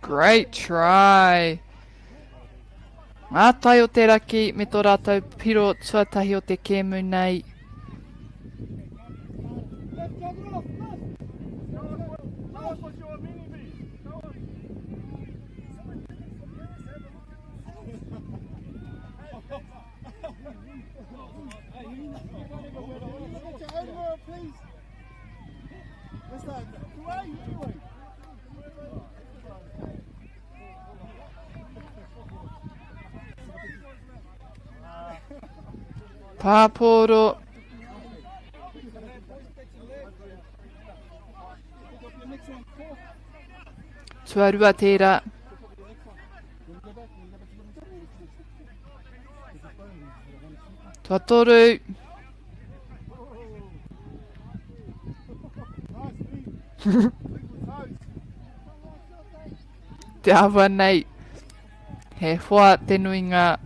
Great try. Ngā tai o te raki me tō rātou piro tuatahi o te kēmu nei. Pāporo. Tuarua tērā. Tuatoru. Te awa nei. He hoa te nuinga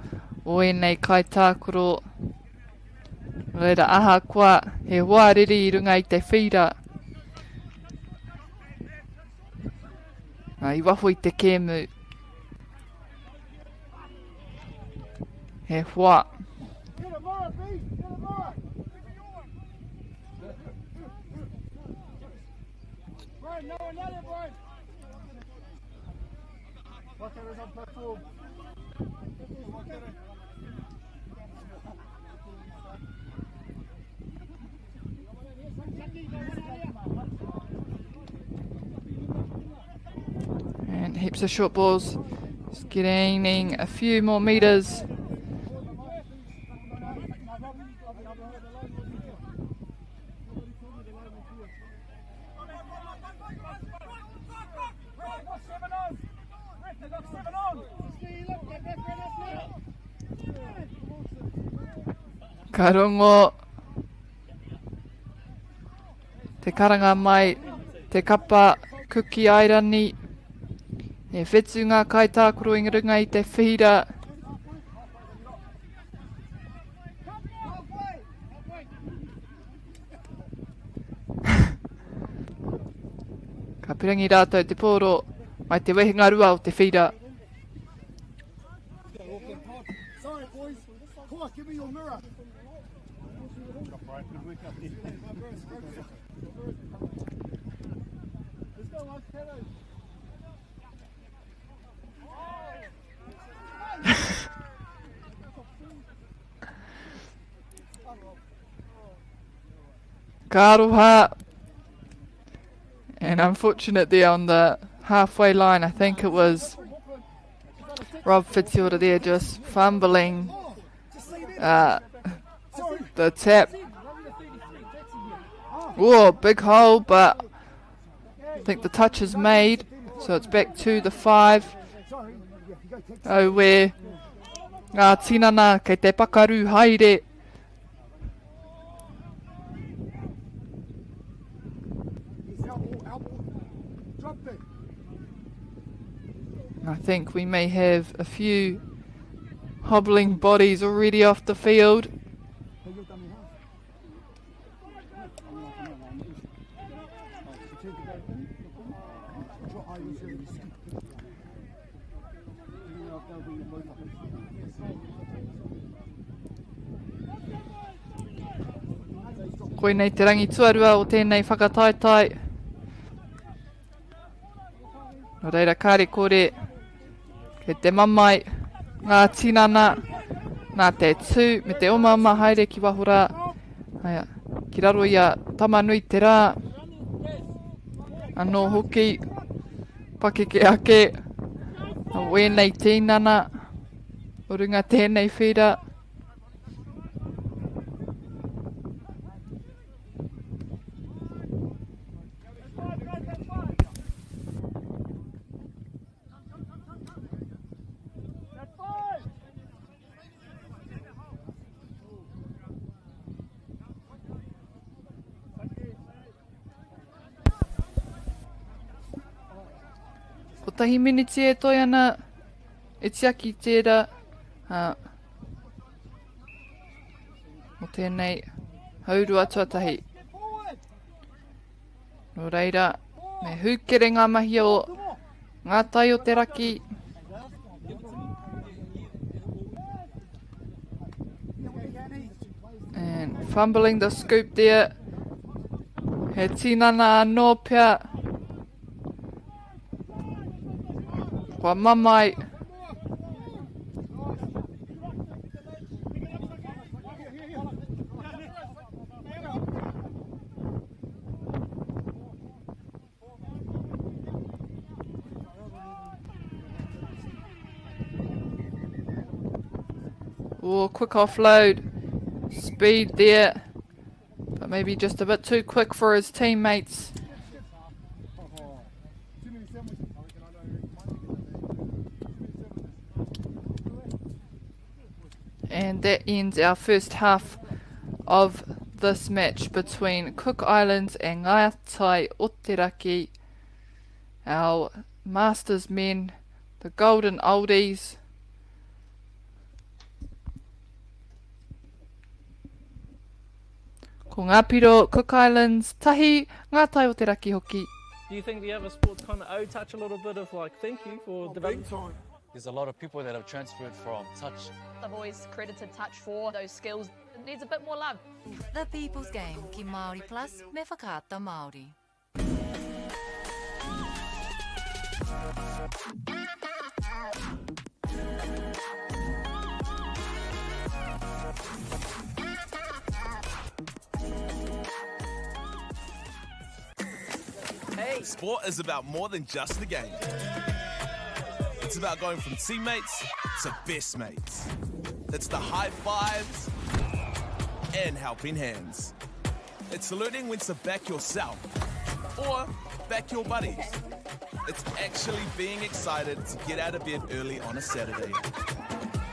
o enei kaitākoro. Reira aha kua, he hoa riri I runga I te whira. I waho I te kēmu. He hoa. Waka is on platform. And heaps of short balls. Just gaining a few more metres. Karongo. Te karanga mai, te kapa Kuki Airani. E whetsu ngā kaitākoro i runga i te whira. Ka pirangi rātou te pōro mai te wehinga rua o te whira. Sorry, boys. Come on, give me your mirror. Let's go, Mike. Karoha. And unfortunate there on the halfway line. I think it was Rob Fitzgerald there just fumbling the tap. Whoa, big hole, but I think the touch is made. So it's back to the 5. Oh, where ngā tinana kei te pakaru haere. I think we may have a few hobbling bodies already off the field. Koinei te rangi tuarua o tēnei whakataetai. No reira kāre kore, ke te mamai, ngā tinana, nā te tū, me te omama haere ki wahora. Aia, ki raro ia tamanui te rā. Anō hoki, pakeke ake, a wēnei tēnana, o runga tēnei whira. Ko tahi miniti e toi ana, e tiaki tērā, o tēnei haurua tuatahi. No reira, me hūkere ngā mahi o ngā tai o te raki. And fumbling the scoop there. He tinana anō pia. Kua mamai. Oh, quick offload. Speed there. But maybe just a bit too quick for his teammates. And that ends our first half of this match between Cook Islands and Ngātai Oteraki. Our Masters men, the Golden Oldies. Ko ngā piro Cook Islands, tahi Ngātai Oteraki hoki. Do you think the other sports kind of owe touch a little bit of like thank you for development? There's a lot of people that have transferred from touch. I've always credited touch for those skills. It needs a bit more love. The People's Game ki Māori Plus me whakaata Māori. Sport is about more than just the game. It's about going from teammates to best mates. It's the high fives and helping hands. It's learning when to back yourself or back your buddies. It's actually being excited to get out of bed early on a Saturday.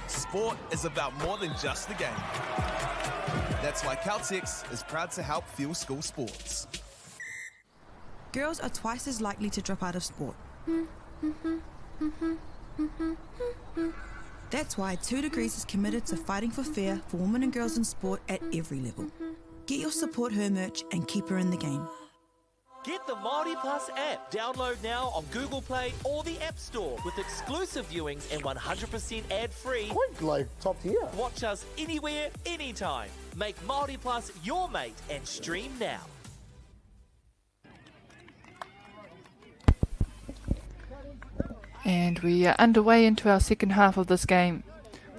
Sport is about more than just the game. That's why Caltex is proud to help fuel school sports. Girls are twice as likely to drop out of sport. That's why 2 Degrees is committed to fighting for fair for women and girls in sport at every level. Get your Support Her merch and keep her in the game. Get the Māori Plus app. Download now on Google Play or the App Store with exclusive viewings and 100% ad-free. Quite like top tier. Watch us anywhere, anytime. Make Māori Plus your mate and stream now. And we are underway into our second half of this game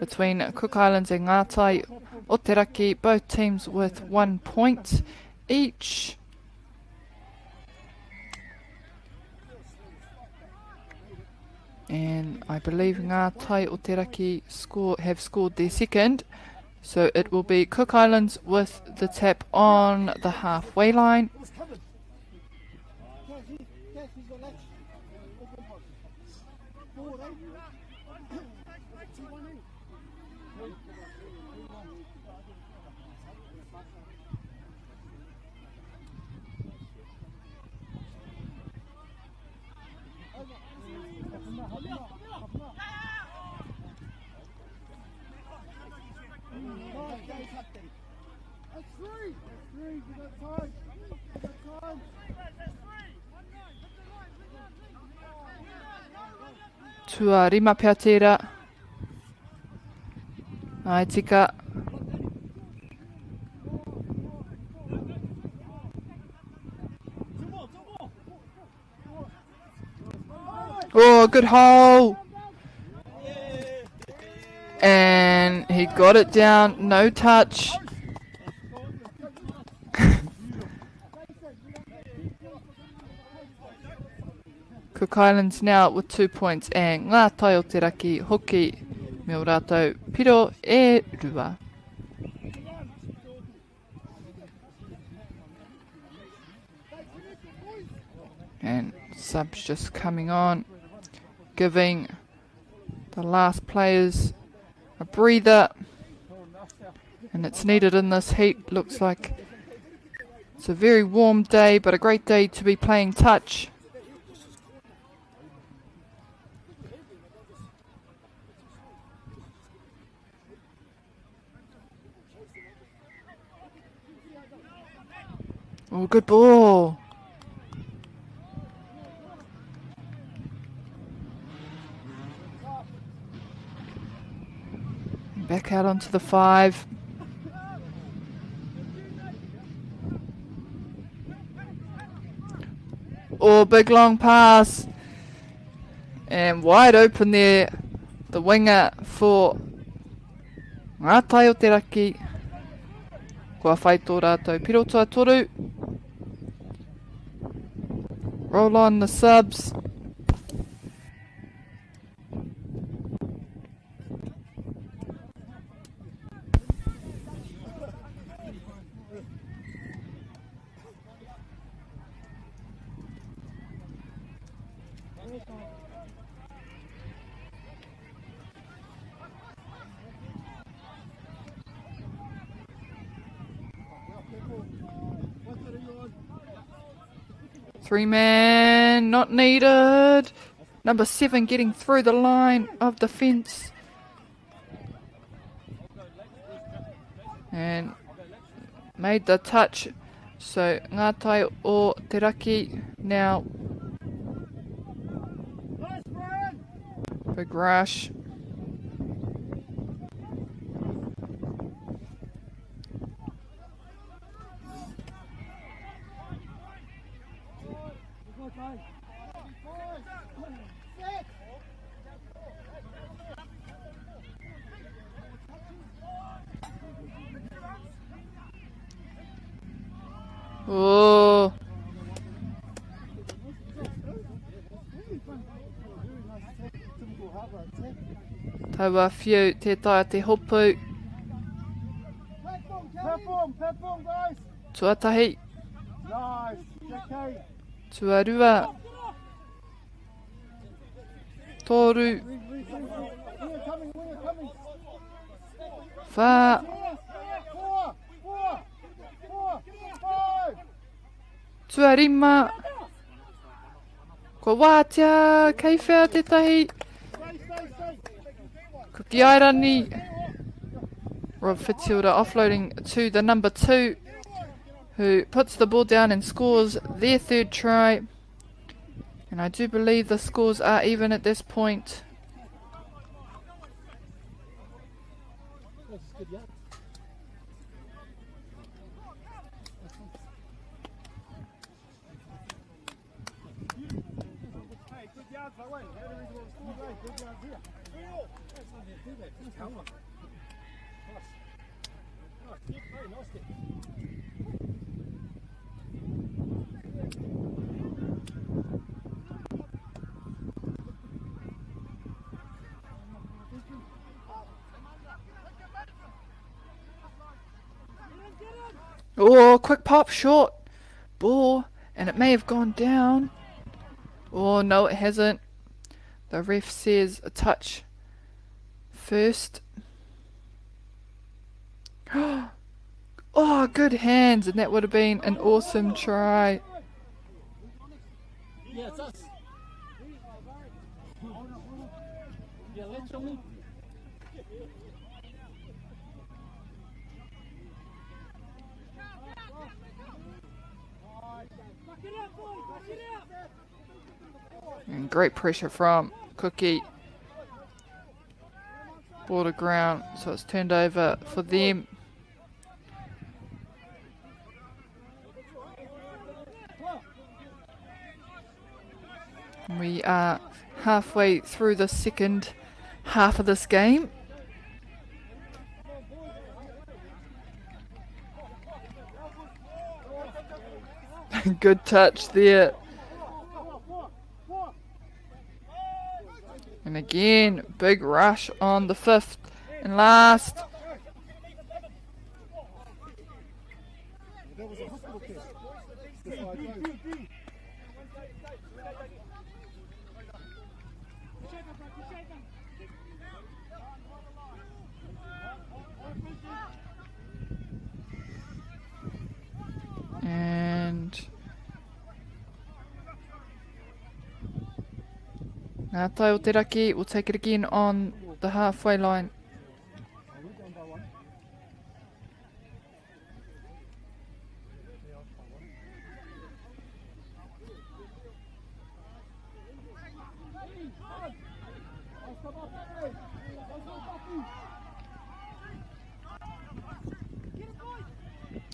between Cook Islands and Ngātai Oteraki, both teams with 1 point each. And I believe Ngātai Oteraki have scored their second, so it will be Cook Islands with the tap on the halfway line. Tua rima pia tērā. Ai tika. Oh, good hole. And he got it down, no touch. Cook Islands now with 2 points, and Ngātai Oteraki hoki me o rātou piro e rua. And subs just coming on, giving the last players a breather, and it's needed in this heat. Looks like it's a very warm day, but a great day to be playing touch. Oh, good ball. Back out onto the 5. Oh, big long pass. And wide open there. The winger for Ngātai Oteraki. Kua whai tō rātou pirotua toru. Roll on the subs. Three-man, not needed. Number 7 getting through the line of defence. And made the touch. So Ngātai Oteraki now. Big rush. Oh. Taua whiu te taia te hopu. Platform, guys. Tuatahi. Nice. Okay. Tuarua. Toru. We're coming. Wha. 4, 5. Tuarima. Ko wātia, kei whea te tahi. Kuki Airani. Rob Fitzhilder offloading to the number 2, who puts the ball down and scores their third try. And I do believe the scores are even at this point. Oh, quick pop, short ball, and it may have gone down. Oh, no, it hasn't. The ref says a touch first. Oh, good hands, and that would have been an awesome try. Yeah, it's us. Yeah, let's show me. And great pressure from Cookie. Ball to ground, so it's turned over for them. We are halfway through the second half of this game. Good touch there. And again, big rush on the 5th and last. And Ngātai o te raki will take it again on the halfway line.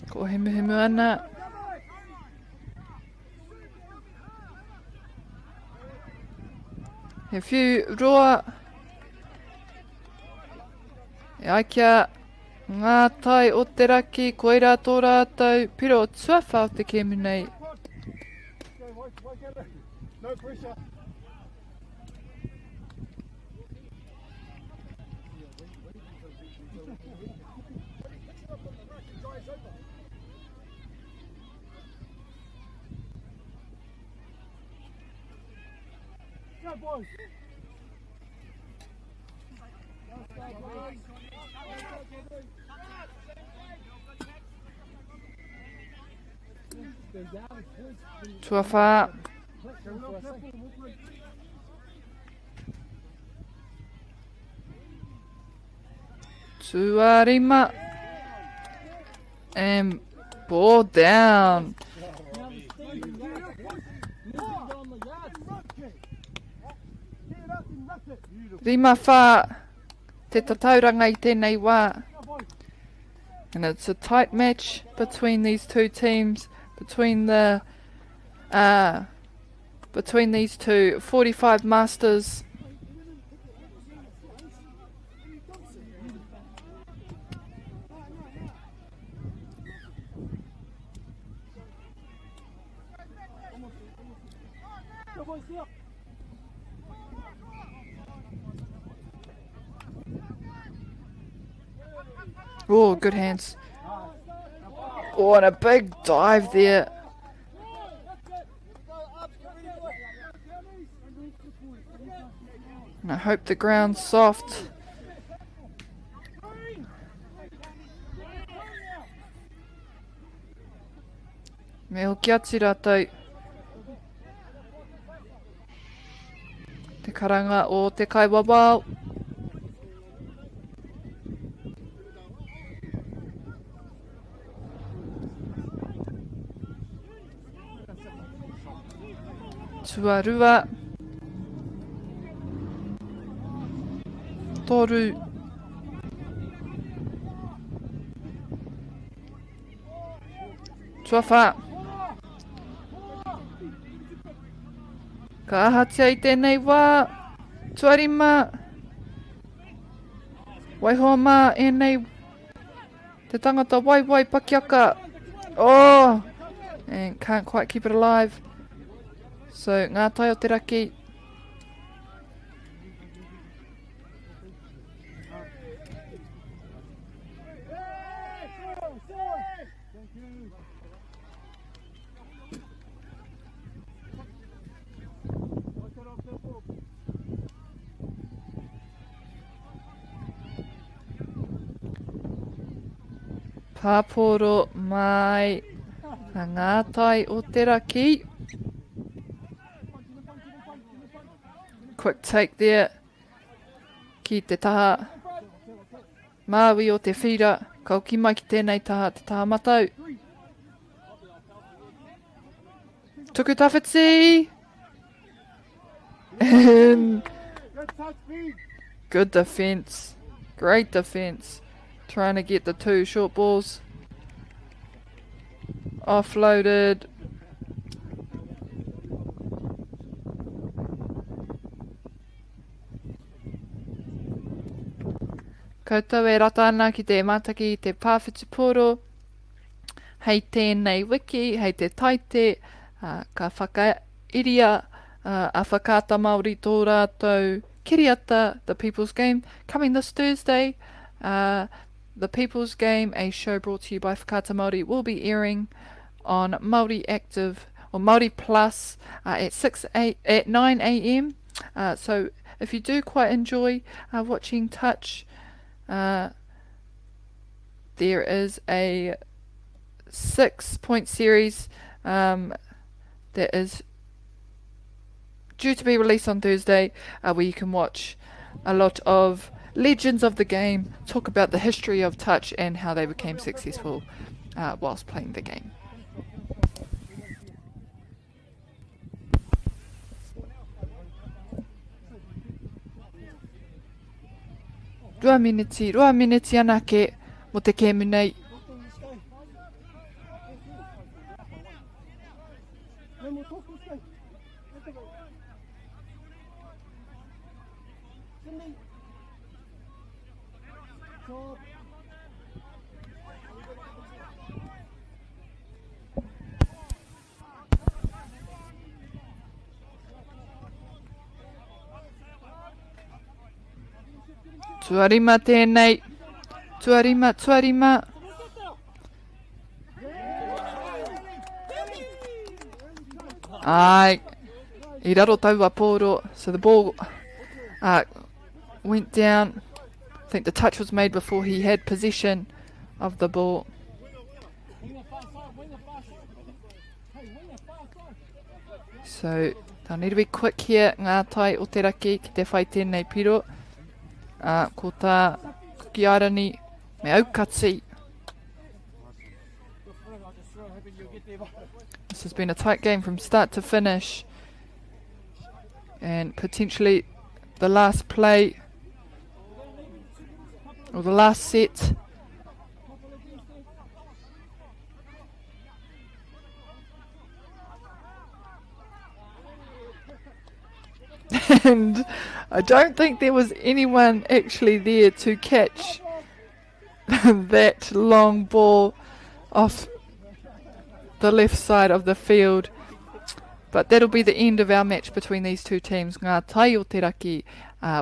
Ko hemu ana. He whiu roa. E aikia ngātai o te raki, koeira tō rātou, piro o tuawha o te kēmu nei. No pressure. Go, boys. Tuawha. Tuarima. And ball down. Rima wha te tatauranga I tēnei wā. And it's a tight match between these two teams, between these two 45 masters. Oh, good hands. Oh, and a big dive there. And I hope the ground's soft. Me hoki ati rātou. Te karanga o te kaiwawao. Tuarua. Toru. Tuawha. Ka ahatia I tēnei wā. Tuarima. Waihoa mā ēnei. Te tangata waiwai pakiaka. Oh! And can't quite keep it alive. So, ngā tai o te raki. Pāporo mai a ngā tai o te raki. Quick take there. Ki te taha. Māwi o te whira. Kau ki mai ki tēnei taha, te taha matau. Tuku tawhiti. And good defence. Great defence. Trying to get the two short balls. Offloaded. Koutou e rata ana ki te Matiaki I te pāwhitiporo. Hei tēnei wiki, hei te taite, ka whakairia a whakata Māori tō rātou kiriata, the People's Game, coming this Thursday. The People's Game, a show brought to you by Whakata Māori, will be airing on Māori Active or Māori Plus at 9 a.m. So if you do quite enjoy watching touch, there is a 6-point series that is due to be released on Thursday, where you can watch a lot of legends of the game talk about the history of touch and how they became successful whilst playing the game. Rua miniti anake mo te kēmu nei. Tuarima tēnei. Tuarima. Ai. I raro taua pōro. So the ball went down. I think the touch was made before he had possession of the ball. So, they'll need to be quick here. Ngā tai o te raki ki te whai tēnei piro. Ko tā kukiarani me aukati. This has been a tight game from start to finish. And potentially the last play or the last set. And I don't think there was anyone actually there to catch that long ball off the left side of the field. But that'll be the end of our match between these two teams. Ngā tai o te raki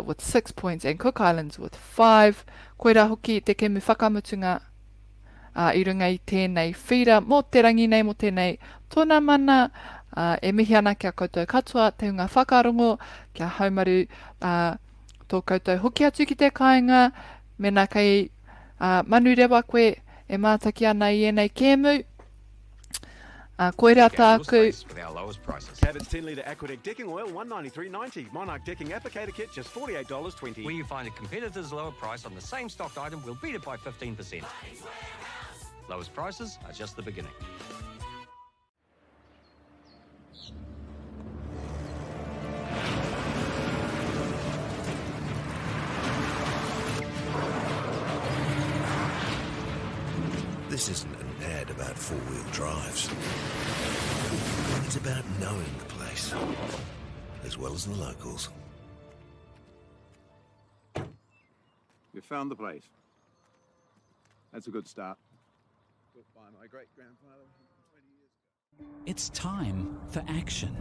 with 6 points and Cook Islands with 5. Koera hoki te kemi whakamutunga I runga I tēnei whira mō te rangi nei mō tēnei tōna mana e mihi ana kia koutou katoa te hunga whakarongo kia haumaru tō koutou hoki atu ki te kāinga mena kei Manurewa koe e mātaki ana I enei kēmu koera tāku Cabot's 10 litre aquatic decking oil, $193.90. Monarch decking applicator kit, just $48.20. Where you find a competitor's lower price on the same stocked item, we'll beat it by 15%. Lowest prices are just the beginning. This isn't an ad about four-wheel drives. It's about knowing the place, as well as the locals. We found the place. That's a good start. Built by my great-grandfather 20 years ago. It's time for action.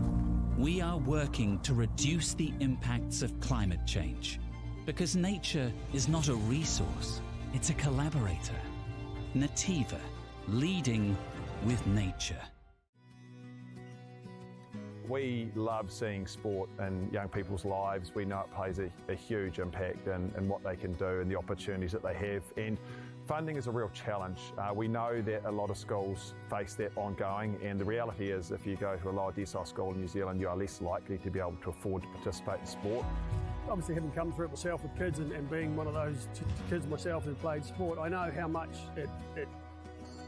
We are working to reduce the impacts of climate change because nature is not a resource, it's a collaborator. Nativa, leading with nature. We love seeing sport in young people's lives. We know it plays a huge impact in what they can do and the opportunities that they have. And funding is a real challenge. We know that a lot of schools face that ongoing, and the reality is if you go to a lower decile school in New Zealand, you are less likely to be able to afford to participate in sport. Obviously, having come through it myself with kids and being one of those kids myself who played sport, I know how much it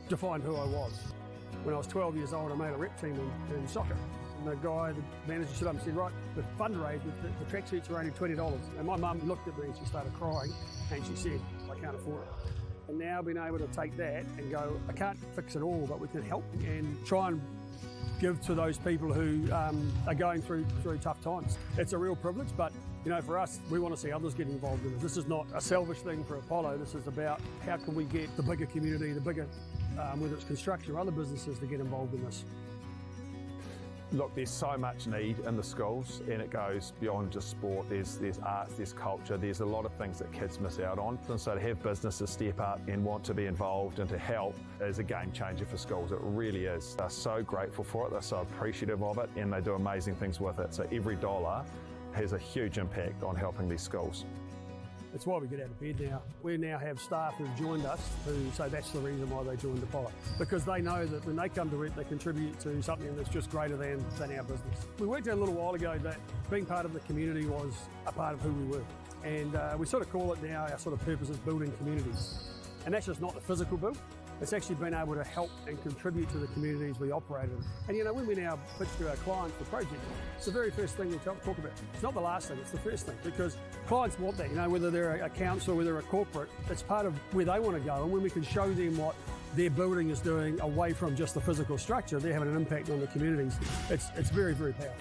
defined who I was. When I was 12 years old, I made a rep team in soccer. And the guy, the manager, stood up and said, right, the fundraise, the tracksuits are only $20. And my mum looked at me and she started crying and she said, I can't afford it. And now being able to take that and go, I can't fix it all, but we can help and try and give to those people who are going through tough times. It's a real privilege, but you know, for us, we want to see others get involved in it. This is not a selfish thing for Apollo. This is about how can we get the bigger community, the bigger, whether it's construction or other businesses, to get involved in this. Look, there's so much need in the schools, and it goes beyond just sport. There's arts, there's culture, there's a lot of things that kids miss out on. And so to have businesses step up and want to be involved and to help is a game changer for schools. It really is. They're so grateful for it, they're so appreciative of it, and they do amazing things with it. So every dollar has a huge impact on helping these schools. It's why we get out of bed now. We now have staff who've joined us who say that's the reason why they joined Apollo. Because they know that when they come to it, they contribute to something that's just greater than our business. We worked out a little while ago that being part of the community was a part of who we were. And we sort of call it now, our sort of purpose is building communities. And that's just not the physical build. It's actually been able to help and contribute to the communities we operate in. And you know, when we now pitch to our clients for projects, it's the very first thing we talk about. It's not the last thing, it's the first thing, because clients want that, you know, whether they're a council, whether they're a corporate, it's part of where they want to go. And when we can show them what their building is doing away from just the physical structure, they're having an impact on the communities. It's very, very powerful.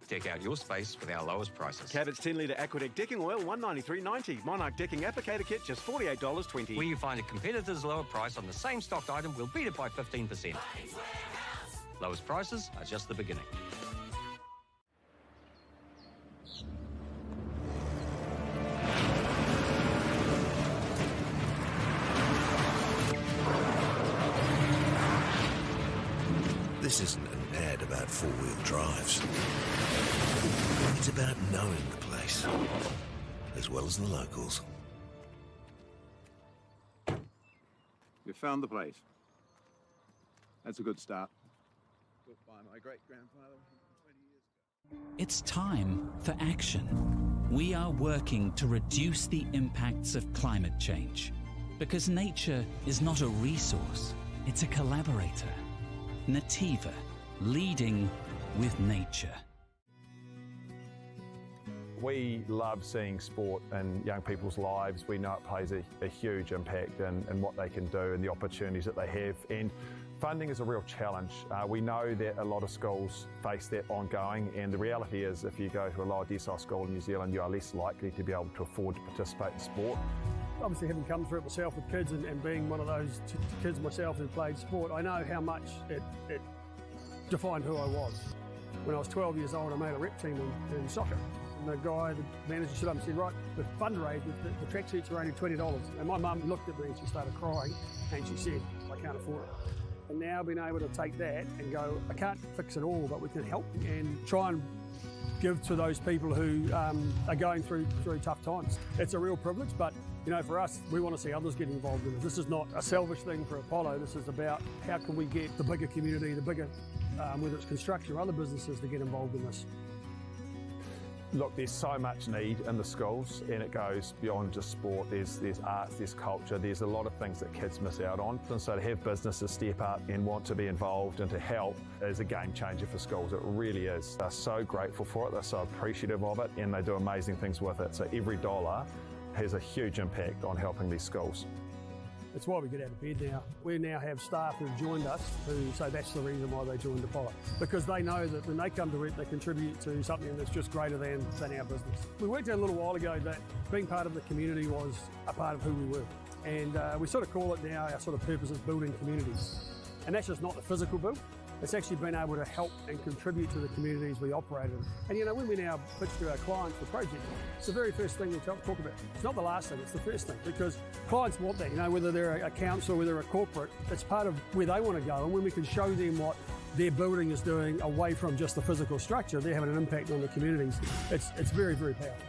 Deck out your space with our lowest prices. Cabot's 10-litre Aquadeck decking oil, $193.90. Monarch decking applicator kit, just $48.20. When you find a competitor's lower price on the same stocked item, we'll beat it by 15%. Lowest prices are just the beginning. This isn't an ad about four-wheel drives. It's about knowing the place, as well as the locals. We found the place. That's a good start. Built by my great-grandfather 20 years ago. It's time for action. We are working to reduce the impacts of climate change, because nature is not a resource, it's a collaborator. Nativa, leading with nature. We love seeing sport in young people's lives. We know it plays a huge impact in what they can do and the opportunities that they have. And funding is a real challenge. We know that a lot of schools face that ongoing, and the reality is if you go to a lower decile school in New Zealand, you are less likely to be able to afford to participate in sport. Obviously, having come through it myself with kids and being one of those kids myself who played sport, I know how much it defined who I was. When I was 12 years old, I made a rep team in soccer. And the guy, the manager, stood up and said, right, the fundraise, the tracksuits are only $20. And my mum looked at me and she started crying and she said, I can't afford it. And now being able to take that and go, I can't fix it all, but we can help and try and give to those people who are going through tough times. It's a real privilege, but you know, for us, we want to see others get involved in it. This is not a selfish thing for Apollo. This is about how can we get the bigger community, the bigger, whether it's construction or other businesses, to get involved in this. Look, there's so much need in the schools, and it goes beyond just sport. There's arts, there's culture, there's a lot of things that kids miss out on. And so to have businesses step up and want to be involved and to help is a game changer for schools. It really is. They're so grateful for it, they're so appreciative of it, and they do amazing things with it. So every dollar has a huge impact on helping these schools. It's why we get out of bed now. We now have staff who've joined us who say that's the reason why they joined Apollo. Because they know that when they come to it, they contribute to something that's just greater than our business. We worked out a little while ago that being part of the community was a part of who we were. And we sort of call it now, our sort of purpose is building communities. And that's just not the physical build. It's actually been able to help and contribute to the communities we operate in. And you know, when we now pitch to our clients for projects, it's the very first thing we talk about. It's not the last thing, it's the first thing, because clients want that, you know, whether they're a council, whether they're a corporate, it's part of where they want to go. And when we can show them what their building is doing away from just the physical structure, they're having an impact on the communities. It's very, very powerful.